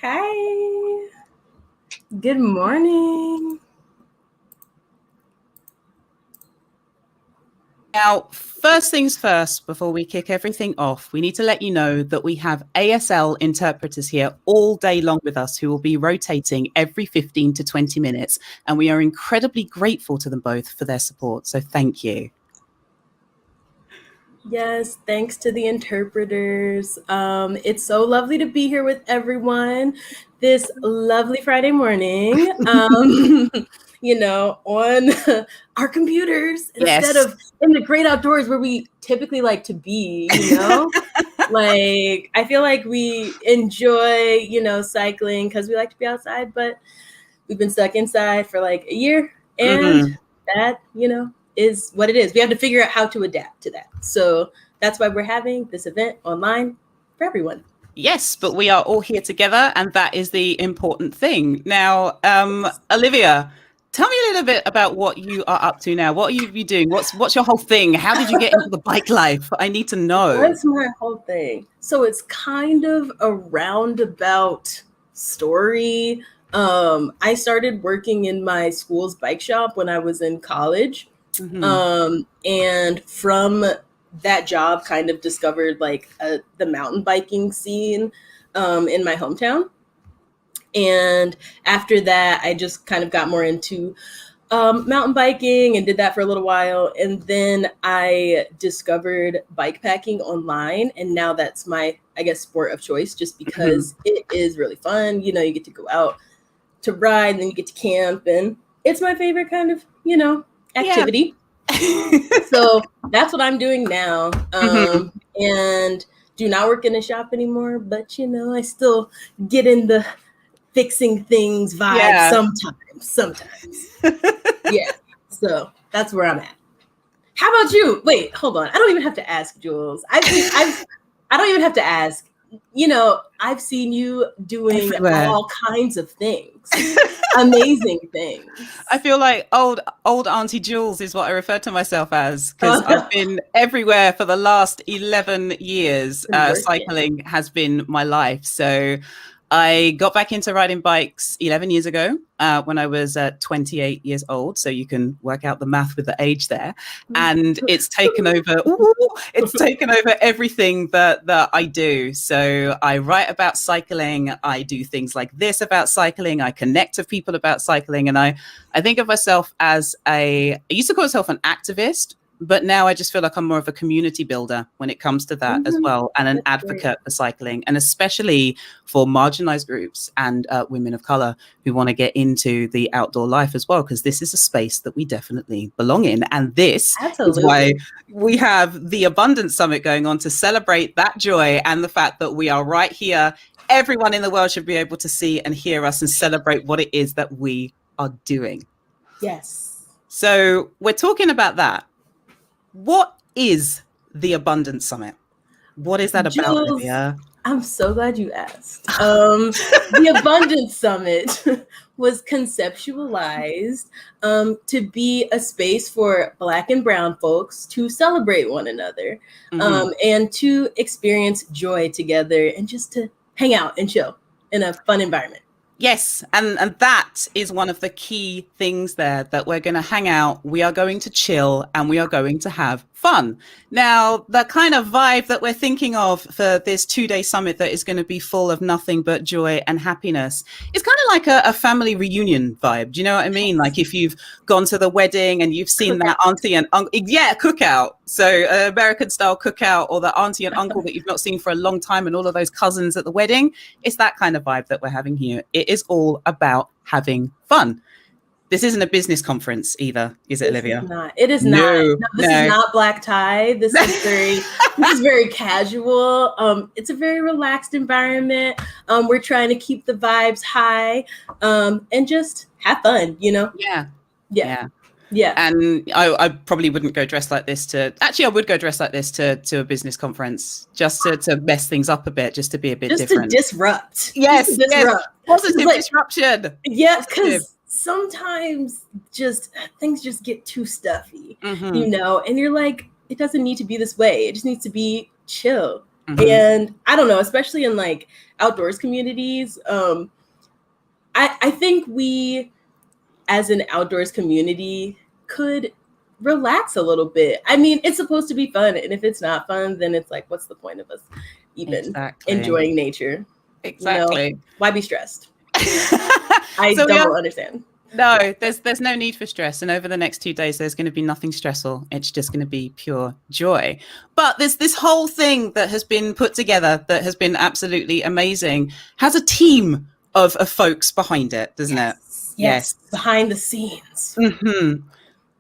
Hi. Good morning. Now, first things first, before we kick everything off, we need to let you know that we have ASL interpreters here all day long with us who will be rotating every 15 to 20 minutes. And we are incredibly grateful to them both for their support. So thank you. Yes, thanks to the interpreters. It's so lovely to be here with everyone this lovely Friday morning. On our computers instead of in the great outdoors where we typically like to be, Like, I feel like we enjoy, cycling because we like to be outside, but we've been stuck inside for like a year. And that, is what it is. We have to figure out how to adapt to that. So that's why we're having this event online for everyone. Yes, but we are all here together, and that is the important thing. Now, Olivia, tell me a little bit about what you are up to now. What are you doing? What's your whole thing? How did you get into the bike life? I need to know. What's my whole thing? So it's kind of a roundabout story. I started working in my school's bike shop when I was in college. And from that job kind of discovered like the mountain biking scene in my hometown. And after that, I just kind of got more into mountain biking and did that for a little while. And then I discovered bike packing online. And now that's my, I guess, sport of choice, just because it is really fun. You get to go out to ride and then you get to camp. And it's my favorite kind of, activity. Yeah. So that's what I'm doing now. And do not work in a shop anymore. But, I still get in the fixing things vibe sometimes. Yeah. So that's where I'm at. How about you? Wait, hold on. I don't even have to ask, Jules. I don't even have to ask. I've seen you doing all kinds of things, amazing things. I feel like old Auntie Jules is what I refer to myself as, because I've been everywhere for the last 11 years. Cycling has been my life. So I got back into riding bikes 11 years ago when I was 28 years old. So you can work out the math with the age there. And it's taken over. It's taken over everything that I do. So I write about cycling. I do things like this about cycling. I connect to people about cycling. And I think of myself as I used to call myself an activist. But now I just feel like I'm more of a community builder when it comes to that as well, and an advocate for cycling, and especially for marginalized groups and women of color who want to get into the outdoor life as well, because this is a space that we definitely belong in. And this is why we have the Abundance Summit going on, to celebrate that joy and the fact that we are right here. Everyone in the world should be able to see and hear us and celebrate what it is that we are doing. Yes. So we're talking about that. What is the Abundance Summit? What is that about, Jules, Olivia? I'm so glad you asked. The Abundance Summit was conceptualized to be a space for Black and Brown folks to celebrate one another and to experience joy together and just to hang out and chill in a fun environment. Yes, and that is one of the key things there, that we're going to hang out, we are going to chill, and we are going to have fun. Now, the kind of vibe that we're thinking of for this 2-day summit that is going to be full of nothing but joy and happiness is kind of like a family reunion vibe. Do you know what I mean? Like if you've gone to the wedding and you've seen that auntie and uncle, cookout. So American style cookout, or the auntie and uncle that you've not seen for a long time, and all of those cousins at the wedding. It's that kind of vibe that we're having here. It is all about having fun. This isn't a business conference either, is it, Olivia? It is not. No, this is not black tie. This is very casual. It's a very relaxed environment. We're trying to keep the vibes high and just have fun, Yeah. And I probably wouldn't go dressed like this I would go dressed like this to a business conference, just to mess things up a bit, just to be a bit different. To disrupt. Yes. Positive disruption. Yeah, because sometimes things just get too stuffy, and you're like, it doesn't need to be this way. It just needs to be chill And I don't know, especially in like outdoors communities, I think we as an outdoors community could relax a little bit. I mean, it's supposed to be fun, and if it's not fun, then it's like, what's the point of us even enjoying nature? Exactly. You know, why be stressed? I don't understand. No, there's no need for stress. And over the next 2 days, there's going to be nothing stressful. It's just going to be pure joy. But there's this whole thing that has been put together that has been absolutely amazing. Has a team of folks behind it, doesn't it? Yes. Behind the scenes.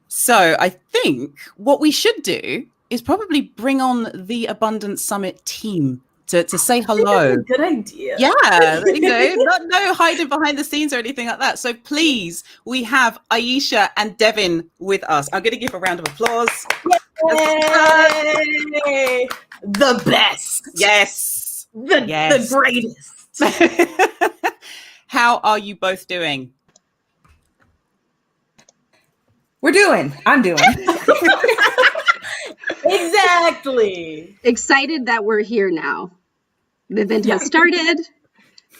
So I think what we should do is probably bring on the Abundance Summit team to say hello. That's a good idea. Yeah, no hiding behind the scenes or anything like that. So please, we have Aisha and Devin with us. I'm going to give a round of applause. Yay! The best. Yes. The greatest. How are you both doing? I'm doing. Exactly. Excited that we're here now. The event has started.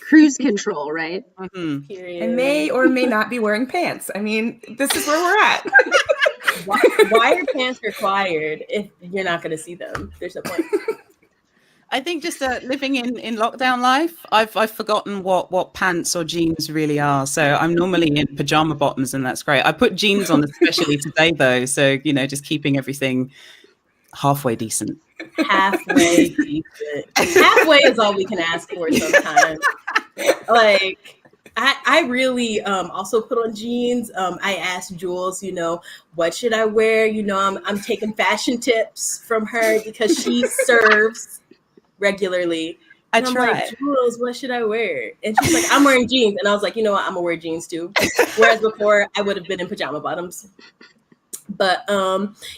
Cruise control, right? I may or may not be wearing pants. I mean, this is where we're at. Why are pants required if you're not going to see them? There's no point. I think just living in lockdown life, I've forgotten what pants or jeans really are. So I'm normally in pajama bottoms, and that's great. I put jeans on especially today, though. So, just keeping everything halfway decent. Halfway decent. Halfway is all we can ask for sometimes. Like, I really also put on jeans. I asked Jules, what should I wear? I'm taking fashion tips from her because she serves regularly. And I'm like, Jules, what should I wear? And she's like, I'm wearing jeans. And I was like, you know what? I'm gonna wear jeans too. Whereas before I would have been in pajama bottoms. But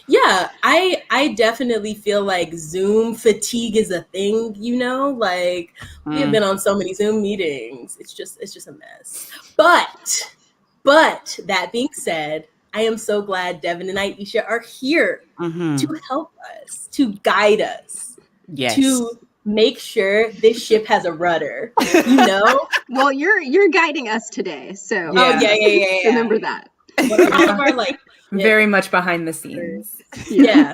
yeah, I definitely feel like Zoom fatigue is a thing, like we have been on so many Zoom meetings. It's just a mess. But that being said, I am so glad Devin and Aisha are here to help us, to guide us, to make sure this ship has a rudder, Well, you're guiding us today, so yeah. Remember that. All of our very much behind the scenes. Yeah,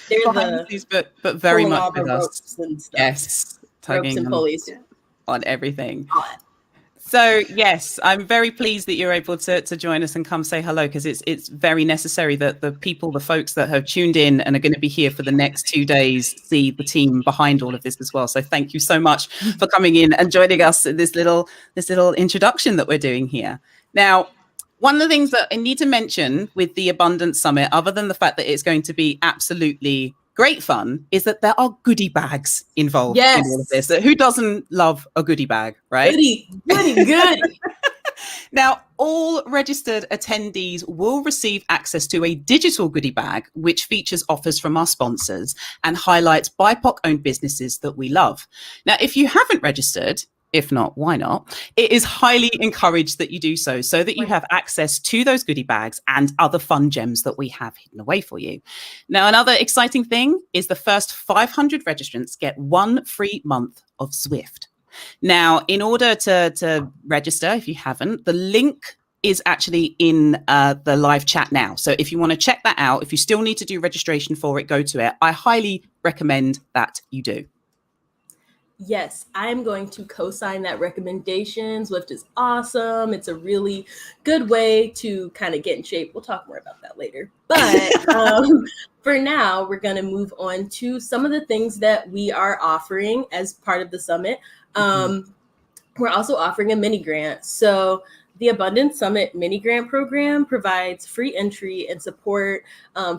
they're behind the scenes, but very much with us. And stuff. Yes, ropes and pulleys on everything. So yes, I'm very pleased that you're able to join us and come say hello, because it's very necessary that the folks that have tuned in and are going to be here for the next 2 days see the team behind all of this as well. So thank you so much for coming in and joining us in this little introduction that we're doing here. Now, one of the things that I need to mention with the Abundance Summit, other than the fact that it's going to be absolutely great fun, is that there are goodie bags involved in all of this. Who doesn't love a goodie bag, right? Goody. Now, all registered attendees will receive access to a digital goodie bag, which features offers from our sponsors and highlights BIPOC-owned businesses that we love. Now, if you haven't registered, if not, why not? It is highly encouraged that you do so that you have access to those goodie bags and other fun gems that we have hidden away for you. Now, another exciting thing is the first 500 registrants get 1 free month of Zwift. Now, in order to register, if you haven't, the link is actually in the live chat now. So if you want to check that out, if you still need to do registration for it, go to it. I highly recommend that you do. Yes, I'm going to co-sign that recommendation. Zwift is awesome. It's a really good way to kind of get in shape. We'll talk more about that later. But for now, we're going to move on to some of the things that we are offering as part of the summit. We're also offering a mini grant. So the Abundance Summit mini grant program provides free entry and support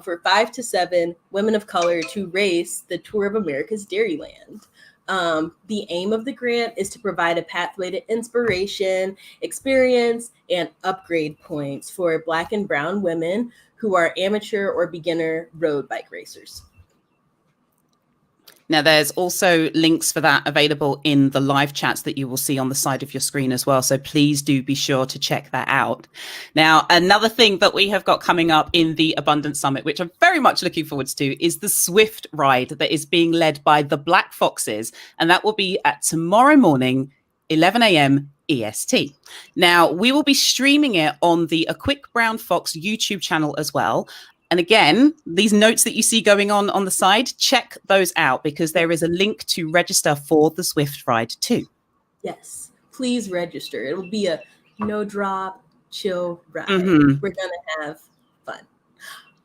for 5 to 7 women of color to race the Tour of America's Dairyland. The aim of the grant is to provide a pathway to inspiration, experience, and upgrade points for Black and brown women who are amateur or beginner road bike racers. Now, there's also links for that available in the live chats that you will see on the side of your screen as well. So please do be sure to check that out. Now, another thing that we have got coming up in the Abundance Summit, which I'm very much looking forward to, is the Zwift ride that is being led by the Black Foxes. And that will be at tomorrow morning, 11 a.m. EST. Now, we will be streaming it on the A Quick Brown Fox YouTube channel as well. And again, these notes that you see going on the side, check those out because there is a link to register for the Zwift ride too. Yes, please register. It will be a no drop, chill ride. We're going to have fun.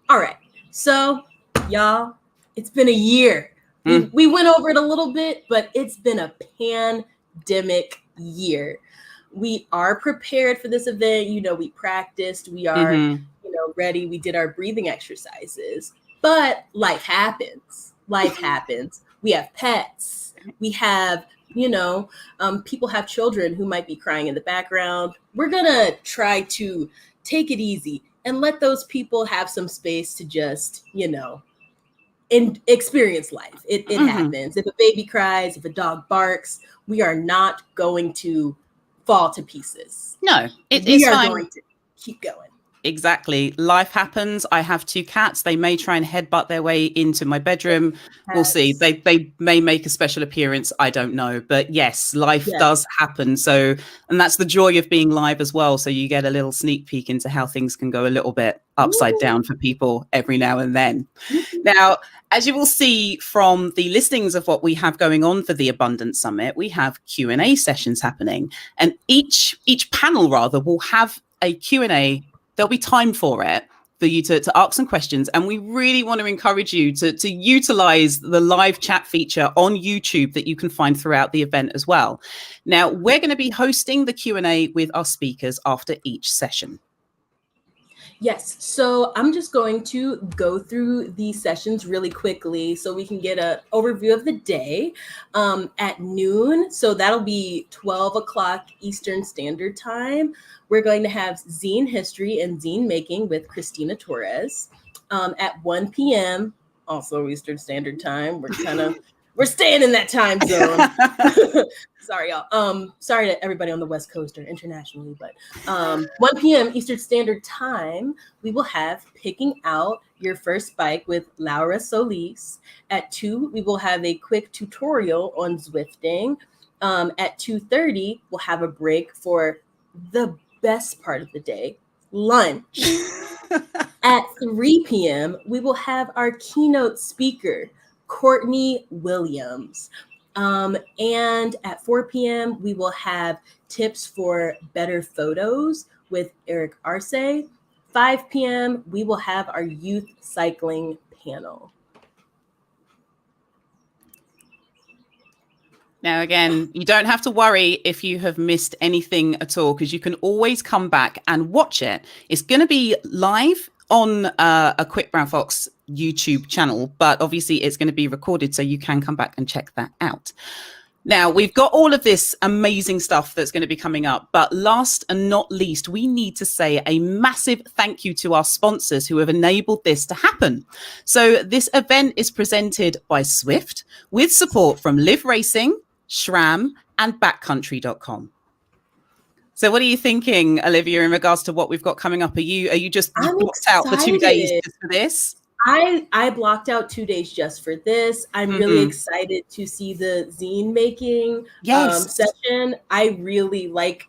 All right. So, y'all, it's been a year. We went over it a little bit, but it's been a pandemic year. We are prepared for this event. You know, we practiced. We are ready. We did our breathing exercises, but life happens. Life happens. We have pets. We have, people have children who might be crying in the background. We're going to try to take it easy and let those people have some space to just, and experience life. It happens. If a baby cries, if a dog barks, we are not going to fall to pieces. No, we are going to keep going. Exactly. Life happens. I have 2 cats. They may try and headbutt their way into my bedroom. We'll see. They may make a special appearance. I don't know. But yes, life does happen. So, and that's the joy of being live as well. So you get a little sneak peek into how things can go a little bit upside down for people every now and then. Now, as you will see from the listings of what we have going on for the Abundance Summit, we have Q&A sessions happening. And each panel rather will have a Q&A. There'll be time for it for you to ask some questions. And we really want to encourage you to utilize the live chat feature on YouTube that you can find throughout the event as well. Now, we're going to be hosting the Q&A with our speakers after each session. Yes, so I'm just going to go through these sessions really quickly so we can get an overview of the day at noon. So that'll be 12 o'clock Eastern Standard Time. We're going to have Zine History and Zine Making with Christina Torres at 1 p.m. also Eastern Standard Time. We're staying in that time zone. Sorry, y'all. Sorry to everybody on the West Coast or internationally, but 1 p.m. Eastern Standard Time, we will have Picking Out Your First Bike with Laura Solís. At 2, we will have a quick tutorial on Zwifting. At 2:30, we'll have a break for the best part of the day, lunch. At 3 p.m., we will have our keynote speaker, Courtney Williams. And at 4 p.m., we will have tips for better photos with Eric Arce. 5 p.m., we will have our youth cycling panel. Now, again, you don't have to worry if you have missed anything at all, because you can always come back and watch it. It's going to be live on a Quick Brown Fox YouTube channel, but obviously it's going to be recorded, so you can come back and check that out. Now, we've got all of this amazing stuff that's going to be coming up, but last and not least, we need to say a massive thank you to our sponsors who have enabled this to happen. So this event is presented by Zwift with support from Live Racing, SRAM, and Backcountry.com. So what are you thinking, Olivia, in regards to what we've got coming up? Are you just blocked out for 2 days just for this? I blocked out 2 days just for this. I'm really excited to see the zine making session. I really like,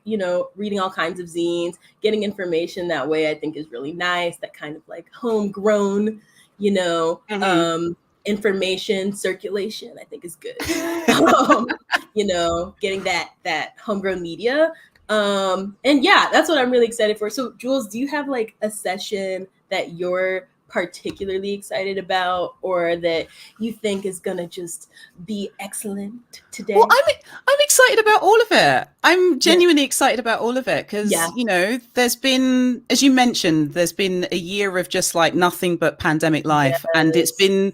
reading all kinds of zines, getting information that way I think is really nice. That kind of like homegrown, information circulation, I think is good. Getting that homegrown media. And yeah, that's what I'm really excited for. So Jules, do you have like a session that you're particularly excited about, or that you think is gonna just be excellent today? Well, I'm excited about all of it. I'm genuinely excited about all of it because there's been, as you mentioned, there's been a year of just like nothing but pandemic life, and it's been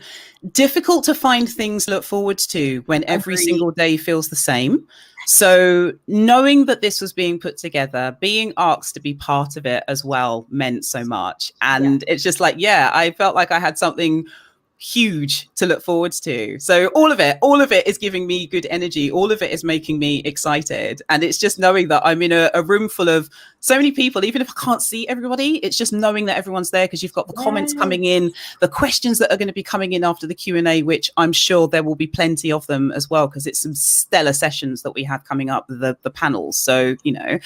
difficult to find things to look forward to when every single day feels the same. So knowing that this was being put together, being asked to be part of it as well meant so much. And it's just like, I felt like I had something huge to look forward to. So all of it is giving me good energy. All of it is making me excited. And it's just knowing that I'm in a room full of so many people, even if I can't see everybody, it's just knowing that everyone's there, because you've got the comments coming in, the questions that are going to be coming in after the Q&A, which I'm sure there will be plenty of them as well, because it's some stellar sessions that we have coming up, the panels. So, you know,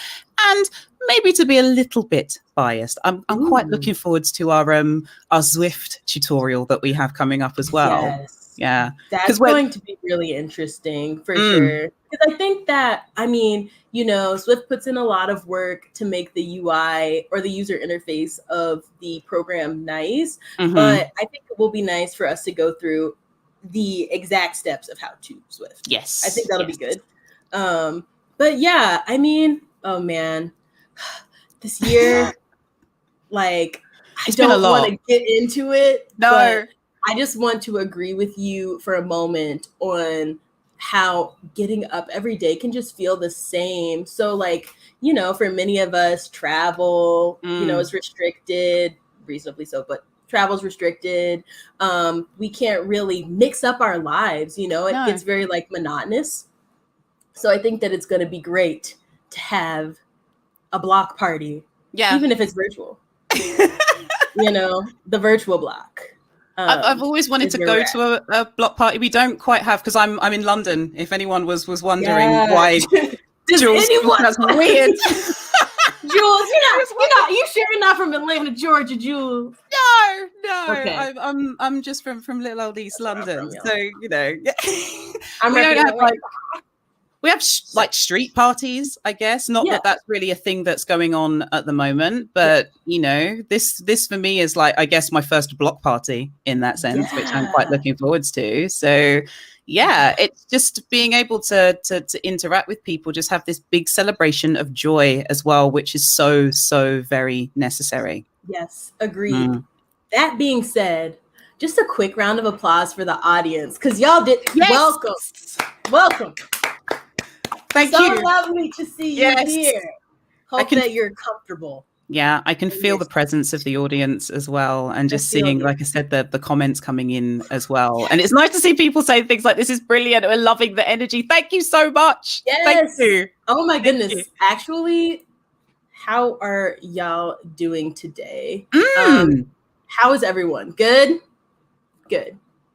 and maybe to be a little bit biased, I'm quite looking forward to our Zwift tutorial that we have coming up as well. Yes. Yeah. That's going to be really interesting for sure. Because I think that, I mean, you know, Zwift puts in a lot of work to make the UI or the user interface of the program nice. But I think it will be nice for us to go through the exact steps of how to Zwift. Yes. I think that'll be good. But yeah, I mean, oh man, this year, like, I don't want to get into it. No. But I just want to agree with you for a moment on how getting up every day can just feel the same. So, like, you know, for many of us, travel, you know, is restricted, reasonably so, but travel's restricted. We can't really mix up our lives, you know, it gets very like monotonous. So I think that it's going to be great to have a block party, even if it's virtual. You know, the virtual block. I've always wanted to go to a block party. We don't quite have, because I'm in London. If anyone was wondering why, Jules, that's weird. Jules, you sure you're not from Atlanta, Georgia, Jules? No. Okay. I'm just from little old East London. So, you know, we have like street parties, I guess. Not that that's really a thing that's going on at the moment, but you know, this for me is like, I guess, my first block party in that sense, which I'm quite looking forward to. So yeah, it's just being able to interact with people, just have this big celebration of joy as well, which is so very necessary. Yes, agreed. That being said, just a quick round of applause for the audience, because y'all did welcome. Thank you. So lovely to see you here. Hope that you're comfortable. Yeah, I can feel the presence of the audience as well, and just seeing, like I said, the comments coming in as well. And it's nice to see people say things like, "This is brilliant. We're loving the energy. Thank you so much." Yes. Thank you. Oh my goodness. Actually, how are y'all doing today? How is everyone? Good.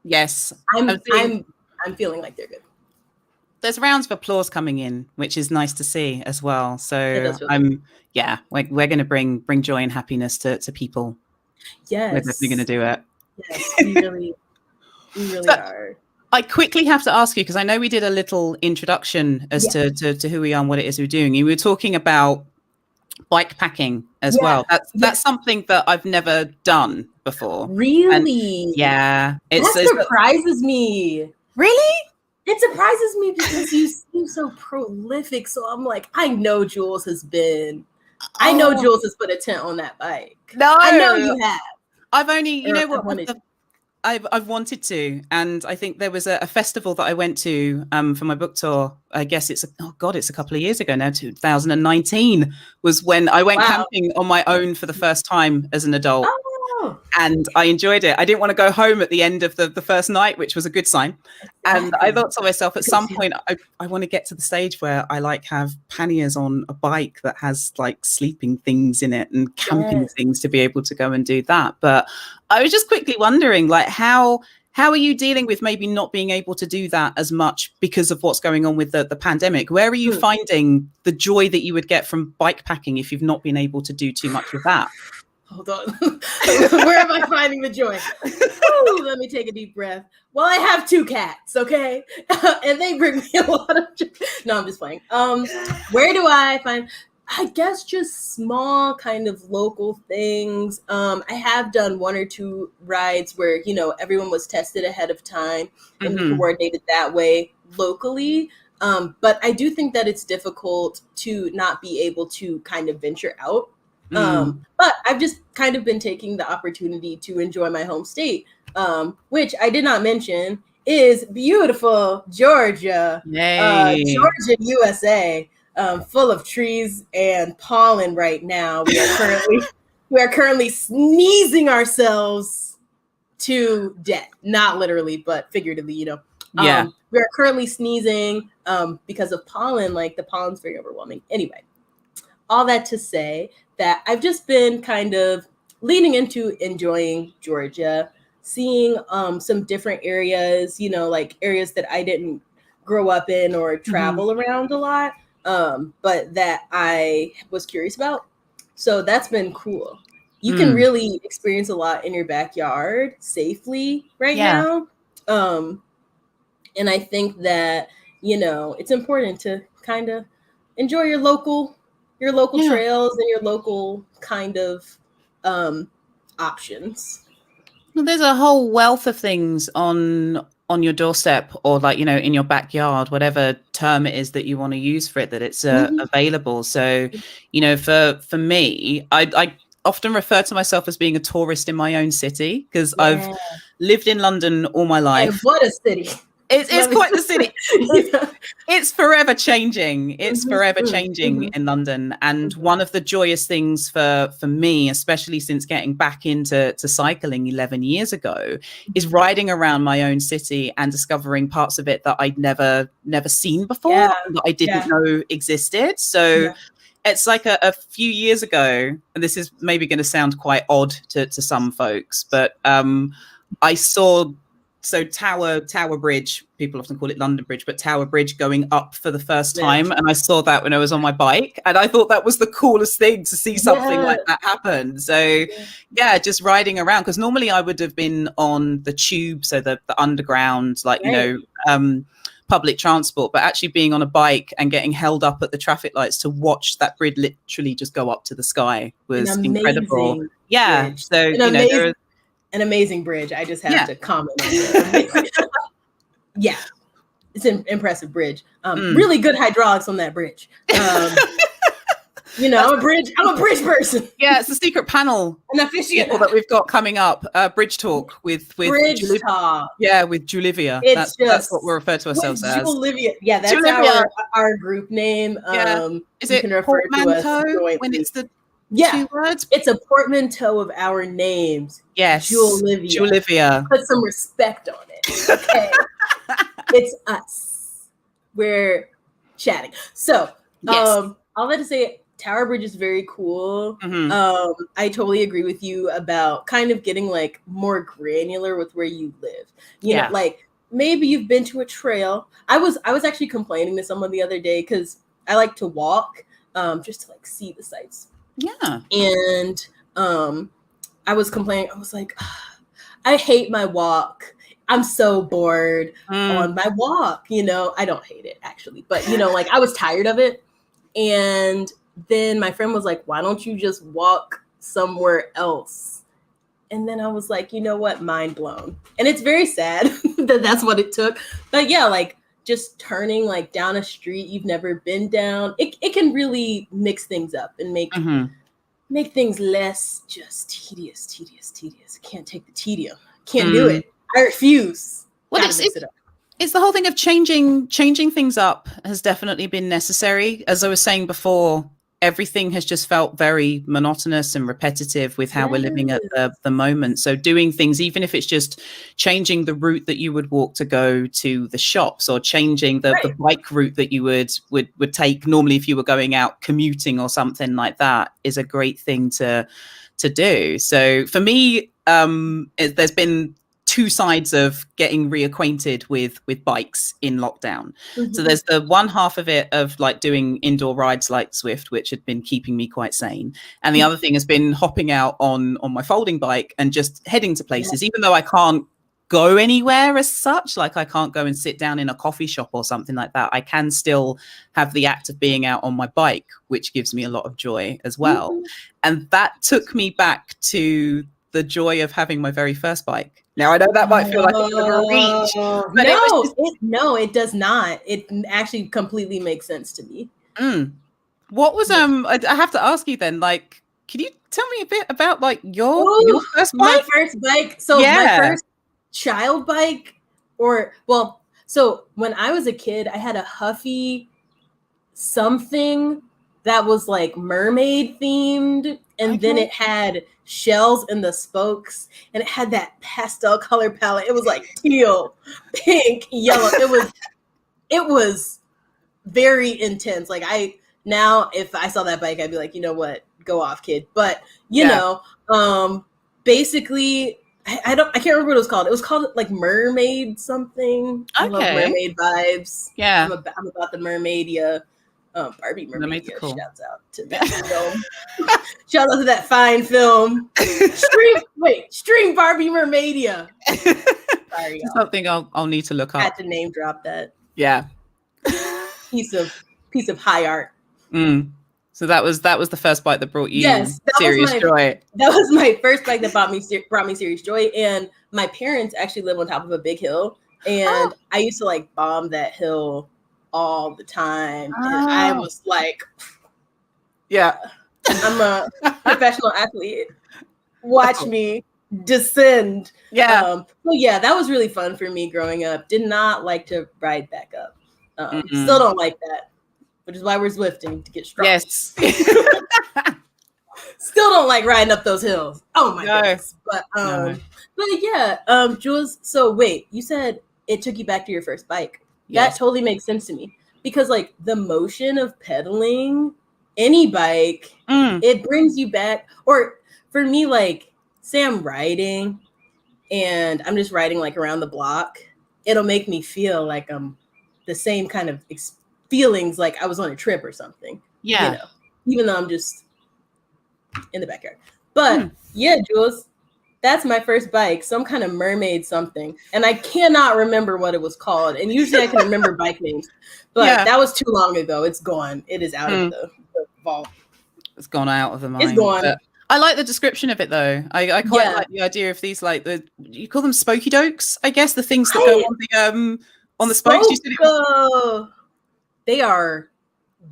Yes, I'm feeling like they're good. There's rounds of applause coming in, which is nice to see as well. So we're going to bring joy and happiness to people. Yes, we're definitely going to do it. Yes, we really are. I quickly have to ask you, because I know we did a little introduction as to who we are and what it is we're doing. You were talking about bike packing as well. That's something that I've never done before. Really? And that surprises me. Really? It surprises me because you seem so prolific. So I'm like, I know Jules has put a tent on that bike. No, I know you have. I've only, you know what? I've wanted to, and I think there was a festival that I went to for my book tour. I guess it's a couple of years ago now. 2019 was when I went camping on my own for the first time as an adult. And I enjoyed it. I didn't want to go home at the end of the first night, which was a good sign. And I thought to myself, at some point, I want to get to the stage where I like have panniers on a bike that has like sleeping things in it and camping things to be able to go and do that. But I was just quickly wondering, like, how are you dealing with maybe not being able to do that as much because of what's going on with the pandemic? Where are you finding the joy that you would get from bike packing if you've not been able to do too much with that? Hold on. Where am I finding the joy? Ooh, let me take a deep breath. Well, I have 2 cats, okay? And they bring me a lot of joy. No, I'm just playing. Where do I find, I guess, just small kind of local things. I have done 1 or 2 rides where, you know, everyone was tested ahead of time and coordinated that way locally. But I do think that it's difficult to not be able to kind of venture out. But I've just kind of been taking the opportunity to enjoy my home state, which I did not mention is beautiful Georgia, Georgia, USA, full of trees and pollen right now. We are currently sneezing ourselves to death, not literally, but figuratively, you know. Yeah. We are currently sneezing because of pollen. Like the pollen's very overwhelming. Anyway, all that to say that I've just been kind of leaning into enjoying Georgia, seeing some different areas, you know, like areas that I didn't grow up in or travel around a lot, but that I was curious about. So that's been cool. You can really experience a lot in your backyard safely right now. And I think that, you know, it's important to kind of enjoy your local trails and your local kind of options. Well, there's a whole wealth of things on your doorstep, or like, you know, in your backyard, whatever term it is that you want to use for it, that it's available. So, you know, for me, I often refer to myself as being a tourist in my own city, because I've lived in London all my life. And what a city. It's quite the city. It's forever changing. It's forever changing in London. And one of the joyous things for me, especially since getting back into cycling 11 years ago, is riding around my own city and discovering parts of it that I'd never seen before, that I didn't know existed. So it's like a few years ago, and this is maybe going to sound quite odd to some folks, but I saw... So Tower Bridge, people often call it London Bridge, but Tower Bridge going up for the first time. And I saw that when I was on my bike. And I thought that was the coolest thing to see something like that happen. So just riding around, because normally I would have been on the tube, so the underground, like, you know, public transport, but actually being on a bike and getting held up at the traffic lights to watch that bridge literally just go up to the sky was incredible. Yeah. So, you know, there are... An amazing bridge. I just have to comment on it. It's an impressive bridge. Really good hydraulics on that bridge. You know, I'm a bridge person. Yeah, it's a secret panel. An aficionado that we've got coming up. Bridge talk with Bridge talk. Yeah, with Julivia. That's what we refer to ourselves as. Julivia. Yeah, that's our group name. Is it portmanteau when it's the two words? It's a portmanteau of our names. Yes. Julivia. Put some respect on it. Okay. It's us. We're chatting. So all that to say, Tower Bridge is very cool. I totally agree with you about kind of getting like more granular with where you live. You know, like maybe you've been to a trail. I was actually complaining to someone the other day because I like to walk just to like see the sights. Yeah. And I was complaining. I was like, I hate my walk. I'm so bored on my walk. You know, I don't hate it actually, but you know, like I was tired of it. And then my friend was like, why don't you just walk somewhere else? And then I was like, you know what? Mind blown. And it's very sad that that's what it took. But yeah, like just turning like down a street you've never been down, it can really mix things up and make things less just tedious. I can't take the tedium. Can't do it. I refuse. Well, it's the whole thing of changing things up has definitely been necessary. As I was saying before, everything has just felt very monotonous and repetitive with how we're living at the moment. So doing things, even if it's just changing the route that you would walk to go to the shops, or changing the bike route that you would take normally if you were going out commuting or something like that, is a great thing to do. So for me, there's been two sides of getting reacquainted with bikes in lockdown. So there's the one half of it of like doing indoor rides like Zwift, which had been keeping me quite sane. And the other thing has been hopping out on my folding bike and just heading to places, even though I can't go anywhere as such, like I can't go and sit down in a coffee shop or something like that. I can still have the act of being out on my bike, which gives me a lot of joy as well. And that took me back to the joy of having my very first bike. Now, I know that might feel like a bit of a reach. But it does not. It actually completely makes sense to me. What was, I have to ask you then, like, can you tell me a bit about like your first bike? My first bike. So my first child bike, so when I was a kid, I had a Huffy something that was like mermaid themed. and then it had shells in the spokes, and it had that pastel color palette. It was like teal, pink, yellow. It was very intense. Like now, if I saw that bike, I'd be like, you know what, go off, kid. But you know, basically, I can't remember what it was called. It was called like mermaid something. I love mermaid vibes. Yeah, I'm about the mermaid. Barbie mermaid. Cool. Shouts out to that film. Shout out to that fine film. Stream Barbie Mermaidia. Sorry, y'all. Something I'll need to look up. I had to name drop that. Yeah. piece of high art. So that was the first bike that brought you serious joy. That was my first bike that brought me serious joy. And my parents actually live on top of a big hill, and I used to like bomb that hill all the time. And I was like, I'm a professional athlete. Watch me descend. So that was really fun for me growing up. Did not like to ride back up. Still don't like that, which is why we're Zwifting, to get strong. Yes. Still don't like riding up those hills. Oh my goodness. But Jules, so wait, you said it took you back to your first bike. That totally makes sense to me, because like the motion of pedaling any bike, it brings you back. Or for me, like say I'm riding and I'm just riding like around the block, it'll make me feel like I'm the same kind of feelings like I was on a trip or something. Yeah. You know, even though I'm just in the backyard. But Jules, that's my first bike, some kind of mermaid something. And I cannot remember what it was called. And usually I can remember bike names. But that was too long ago. It's gone. It is out of the vault. It's gone out of the mind. It's gone. But I like the description of it though. I quite like the idea of these, like you call them spokey dokes, I guess, the things that go on the spokes. You said they are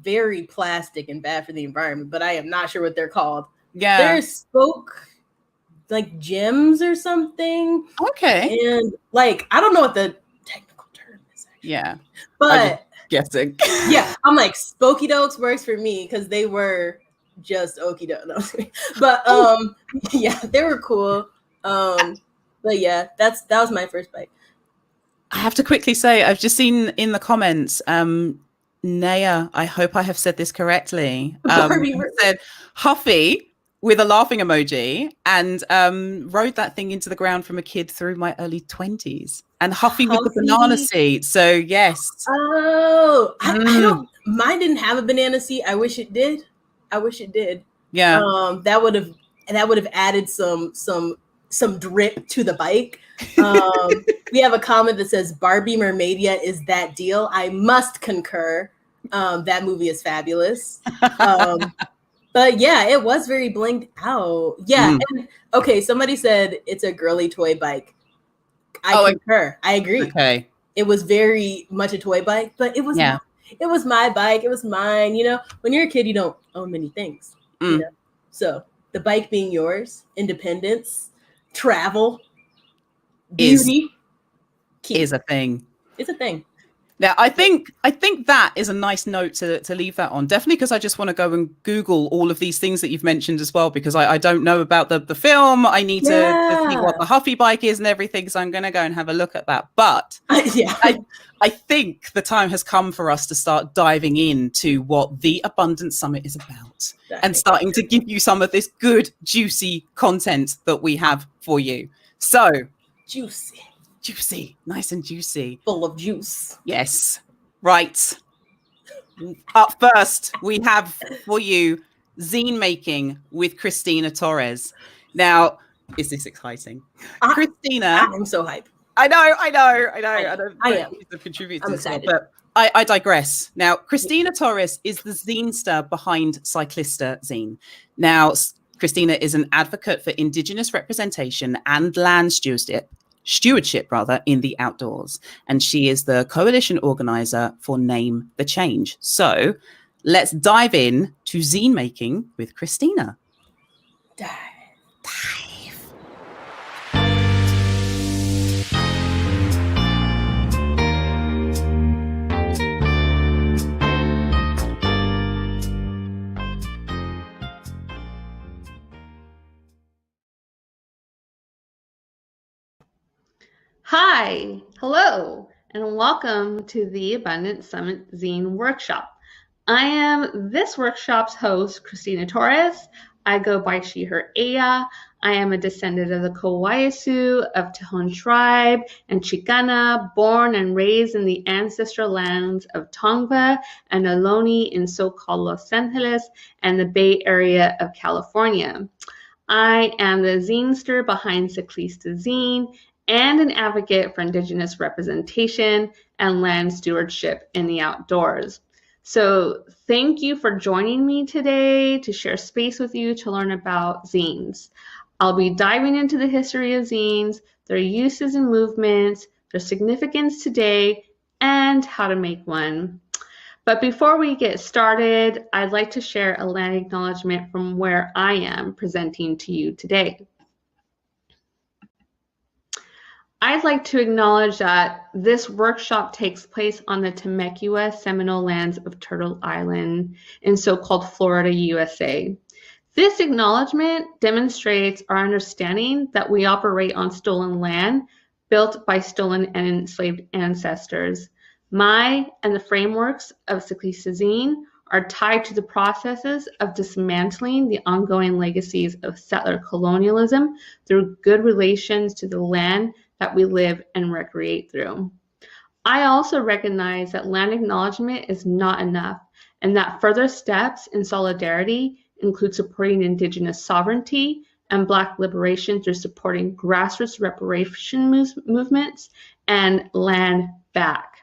very plastic and bad for the environment, but I am not sure what they're called. Yeah. They're spoke like gems or something. Okay. And like, I don't know what the technical term is actually. Yeah. But guessing. Yeah. I'm like, spokey dokes works for me because they were just okie doke. No. But they were cool. But yeah, that was my first bike. I have to quickly say, I've just seen in the comments, Naya, I hope I have said this correctly, said Huffy with a laughing emoji, and rode that thing into the ground from a kid through my early 20s. And Huffy with the banana seat. So yes. Oh, I don't. Mine didn't have a banana seat. I wish it did. Yeah. That would have added some drip to the bike. We have a comment that says Barbie Mermaidia is that deal. I must concur. That movie is fabulous. But yeah, it was very blinged out. Yeah. And, okay, somebody said it's a girly toy bike. I concur. I agree. Okay. It was very much a toy bike, but it was it was my bike. It was mine. You know, when you're a kid, you don't own many things. You know? So the bike being yours, independence, travel, beauty is a thing. It's a thing. Now, I think that is a nice note to leave that on. Definitely, because I just want to go and Google all of these things that you've mentioned as well, because I don't know about the film. I need to see what the Huffy bike is and everything, so I'm going to go and have a look at that. But I think the time has come for us to start diving into what the Abundance Summit is about and starting to give you some of this good, juicy content that we have for you. So, juicy, nice and juicy. Full of juice. Yes. Right. Up first, we have for you zine making with Christina Torres. Now, is this exciting? Christina. I'm so hyped. I know. I am. I'm excited. But I digress. Now, Christina Torres is the zine star behind Cyclista Zine. Now, Christina is an advocate for Indigenous representation and land stewardship in the outdoors, and she is the coalition organizer for Name the Change. So let's dive in to zine making with Christina. Dive. Hi, hello, and welcome to the Abundant Summit Zine Workshop. I am this workshop's host, Christina Torres. I go by she, her, ella. I am a descendant of the Kawayasu of Tejon tribe and Chicana, born and raised in the ancestral lands of Tongva and Ohlone in so-called Los Angeles and the Bay Area of California. I am the zinester behind Ciclista Zine and an advocate for Indigenous representation and land stewardship in the outdoors. So thank you for joining me today to share space with you to learn about zines. I'll be diving into the history of zines, their uses and movements, their significance today, and how to make one. But before we get started, I'd like to share a land acknowledgement from where I am presenting to you today. I'd like to acknowledge that this workshop takes place on the Temecula Seminole lands of Turtle Island in so-called Florida, USA. This acknowledgement demonstrates our understanding that we operate on stolen land built by stolen and enslaved ancestors. My and the frameworks of Ciclista Zine are tied to the processes of dismantling the ongoing legacies of settler colonialism through good relations to the land that we live and recreate through. I also recognize that land acknowledgement is not enough, and that further steps in solidarity include supporting Indigenous sovereignty and Black liberation through supporting grassroots reparation movements and land back.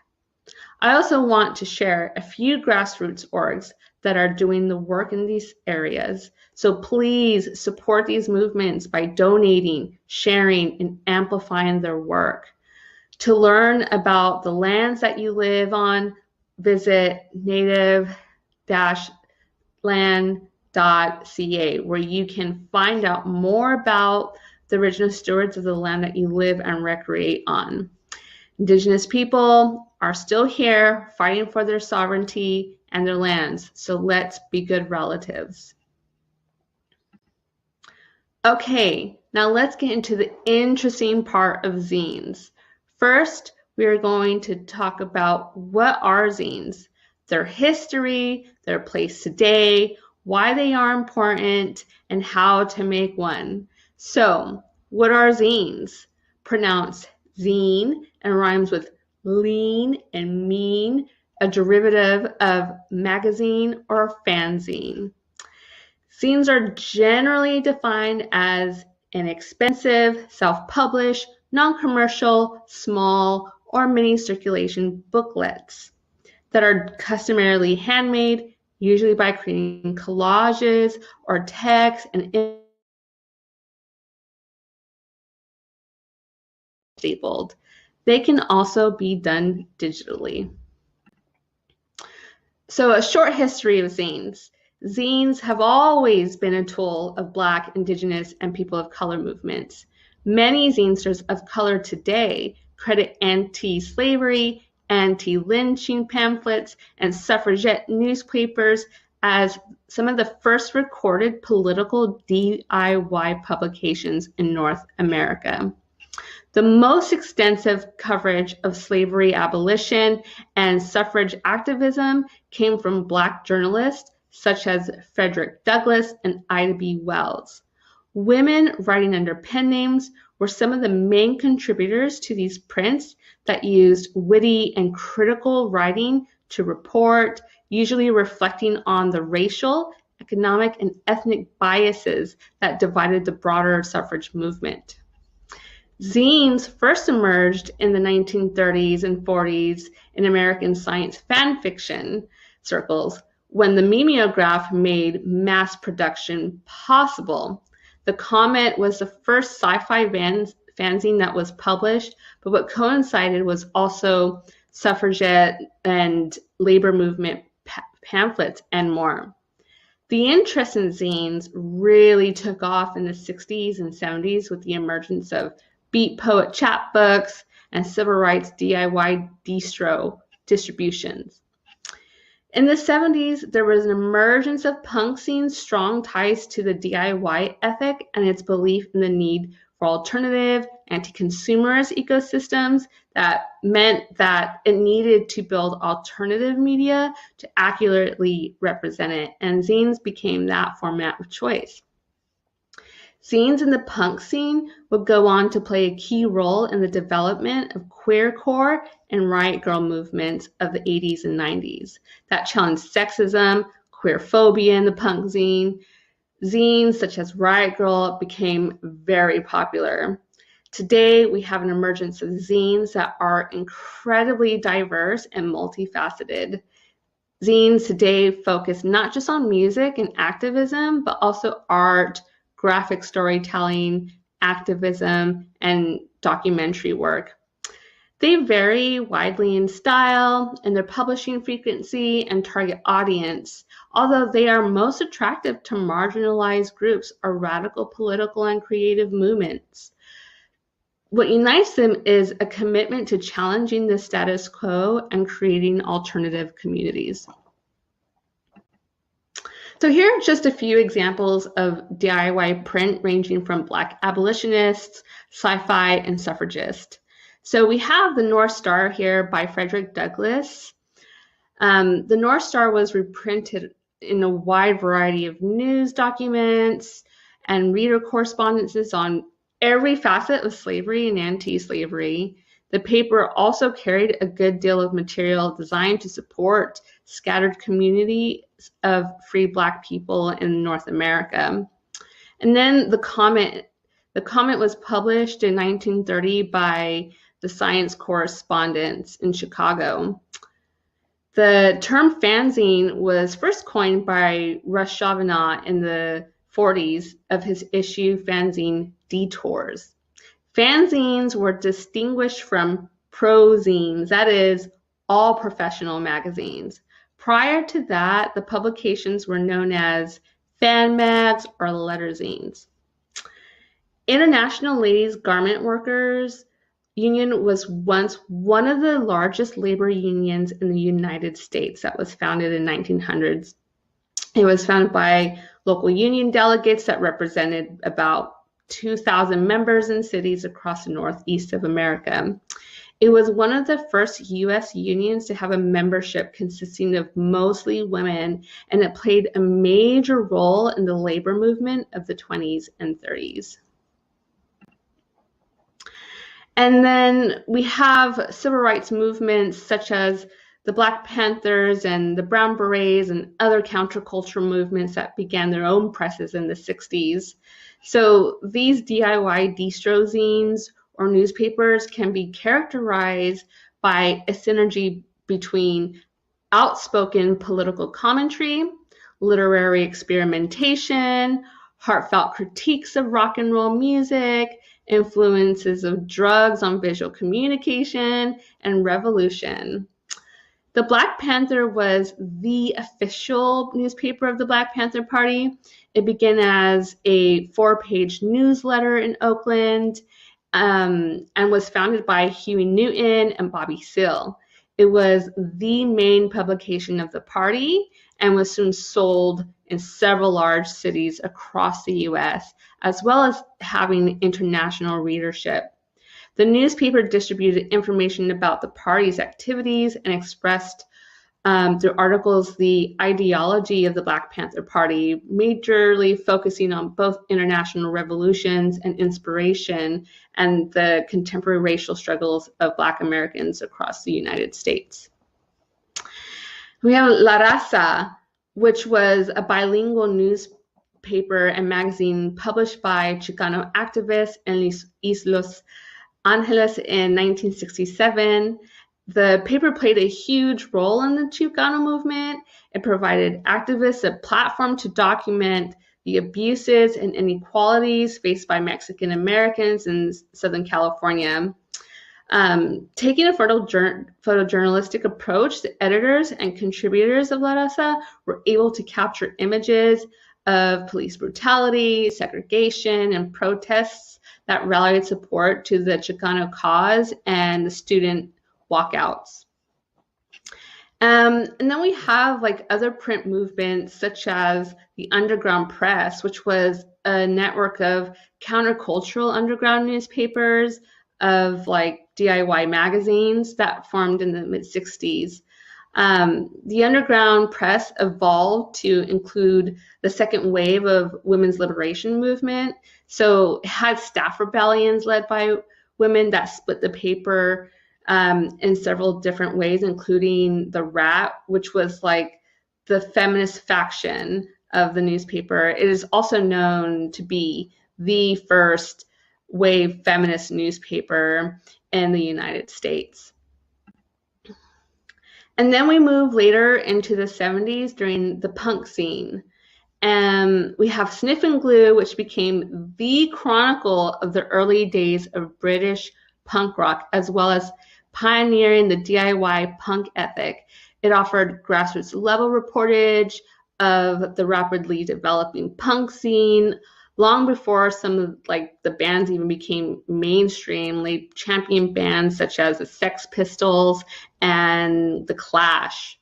I also want to share a few grassroots orgs that are doing the work in these areas. So please support these movements by donating, sharing, and amplifying their work. To learn about the lands that you live on, visit native-land.ca, where you can find out more about the original stewards of the land that you live and recreate on. Indigenous people are still here fighting for their sovereignty and their lands, so let's be good relatives. Okay, now let's get into the interesting part of zines. First, we are going to talk about what are zines, their history, their place today, why they are important, and how to make one. So, what are zines? Pronounced zine and rhymes with lean and mean, a derivative of magazine or fanzine. Zines are generally defined as inexpensive, self-published, non-commercial, small, or mini circulation booklets that are customarily handmade, usually by creating collages or text and stapled. They can also be done digitally. So a short history of zines. Zines have always been a tool of Black, Indigenous, and people of color movements. Many zinesters of color today credit anti-slavery, anti-lynching pamphlets, and suffragette newspapers as some of the first recorded political DIY publications in North America. The most extensive coverage of slavery abolition and suffrage activism came from Black journalists such as Frederick Douglass and Ida B. Wells. Women writing under pen names were some of the main contributors to these prints that used witty and critical writing to report, usually reflecting on the racial, economic, and ethnic biases that divided the broader suffrage movement. Zines first emerged in the 1930s and 40s in American science fan fiction circles when the mimeograph made mass production possible. The Comet was the first sci-fi fanzine that was published, but what coincided was also suffragette and labor movement pamphlets and more. The interest in zines really took off in the 60s and 70s with the emergence of beat poet chapbooks and civil rights DIY distro distributions. In the 70s, there was an emergence of punk scene's strong ties to the DIY ethic and its belief in the need or alternative, anti-consumerist ecosystems that meant that it needed to build alternative media to accurately represent it, and zines became that format of choice. Zines in the punk scene would go on to play a key role in the development of queercore and riot girl movements of the 80s and 90s that challenged sexism, queerphobia in the punk zine. Zines such as Riot Girl became very popular. Today, we have an emergence of zines that are incredibly diverse and multifaceted. Zines today focus not just on music and activism, but also art, graphic storytelling, activism, and documentary work. They vary widely in style, in their publishing frequency, and target audience, although they are most attractive to marginalized groups or radical political and creative movements. What unites them is a commitment to challenging the status quo and creating alternative communities. So here are just a few examples of DIY print ranging from Black abolitionists, sci-fi, and suffragists. So we have the North Star here by Frederick Douglass. The North Star was reprinted in a wide variety of news documents and reader correspondences on every facet of slavery and anti-slavery. The paper also carried a good deal of material designed to support scattered communities of free Black people in North America. And then the comment was published in 1930 by the Science Correspondence in Chicago. The term fanzine was first coined by Russ Chavanagh in the 40s of his issue fanzine Detours. Fanzines were distinguished from prozines, that is, all professional magazines. Prior to that, the publications were known as fan mags or letterzines. International Ladies Garment Workers Union was once one of the largest labor unions in the United States that was founded in the 1900s. It was founded by local union delegates that represented about 2,000 members in cities across the Northeast of America. It was one of the first U.S. unions to have a membership consisting of mostly women, and it played a major role in the labor movement of the 20s and 30s. And then we have civil rights movements such as the Black Panthers and the Brown Berets and other countercultural movements that began their own presses in the 60s. So these DIY distro zines or newspapers can be characterized by a synergy between outspoken political commentary, literary experimentation, heartfelt critiques of rock and roll music, influences of drugs on visual communication, and revolution. The Black Panther was the official newspaper of the Black Panther Party. It began as a 4-page newsletter in Oakland and was founded by Huey Newton and Bobby Seale. It was the main publication of the party and was soon sold in several large cities across the U.S., as well as having international readership. The newspaper distributed information about the party's activities and expressed through articles the ideology of the Black Panther Party, majorly focusing on both international revolutions and inspiration and the contemporary racial struggles of Black Americans across the United States. We have La Raza, which was a bilingual newspaper and magazine published by Chicano activists in Los Angeles in 1967. The paper played a huge role in the Chicano movement. It provided activists a platform to document the abuses and inequalities faced by Mexican Americans in Southern California. Taking a photojournalistic approach, the editors and contributors of La Raza were able to capture images of police brutality, segregation, and protests that rallied support to the Chicano cause and the student walkouts. And then we have like other print movements such as the underground press, which was a network of countercultural underground newspapers, of like DIY magazines that formed in the mid-60s. The underground press evolved to include the second wave of women's liberation movement. So it had staff rebellions led by women that split the paper in several different ways, including the Rat, which was like the feminist faction of the newspaper. It is also known to be the first wave feminist newspaper in the United States. And then we move later into the 70s during the punk scene. And we have Sniff and Glue, which became the chronicle of the early days of British punk rock, as well as pioneering the DIY punk ethic. It offered grassroots level reportage of the rapidly developing punk scene, long before some of like the bands even became mainstream. They championed bands such as the Sex Pistols and the Clash.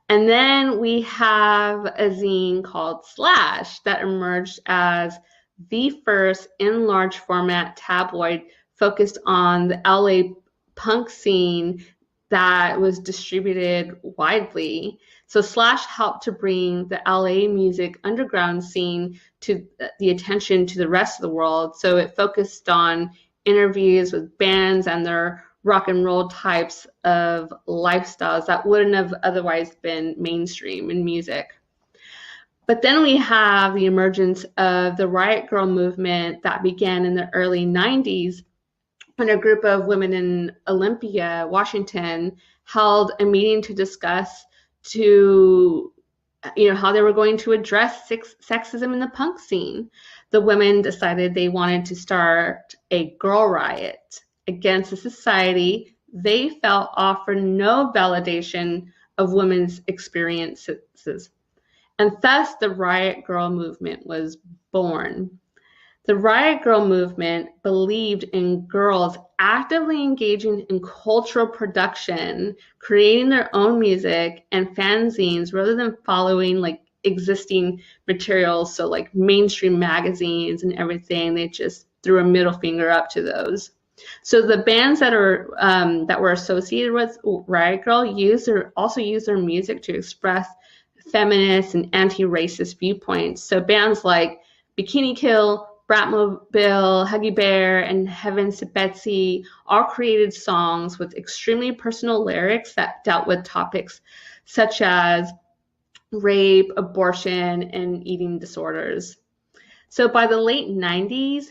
And then we have a zine called Slash that emerged as the first in large format tabloid focused on the LA punk scene that was distributed widely. So Slash helped to bring the LA music underground scene to the attention to the rest of the world. So it focused on interviews with bands and their rock and roll types of lifestyles that wouldn't have otherwise been mainstream in music. But then we have the emergence of the Riot Grrrl movement that began in the early 90s, when a group of women in Olympia, Washington, held a meeting to discuss how they were going to address sexism in the punk scene. The women decided they wanted to start a girl riot against a society they felt offered no validation of women's experiences. And thus the Riot Grrrl movement was born. The Riot Grrrl movement believed in girls actively engaging in cultural production, creating their own music and fanzines rather than following like existing materials. So like mainstream magazines and everything, they just threw a middle finger up to those. So the bands that were associated with Riot Grrrl also used their music to express feminist and anti-racist viewpoints. So bands like Bikini Kill, Bratmobile, Huggy Bear, and Heavens to Betsy all created songs with extremely personal lyrics that dealt with topics such as rape, abortion, and eating disorders. So by the late 90s,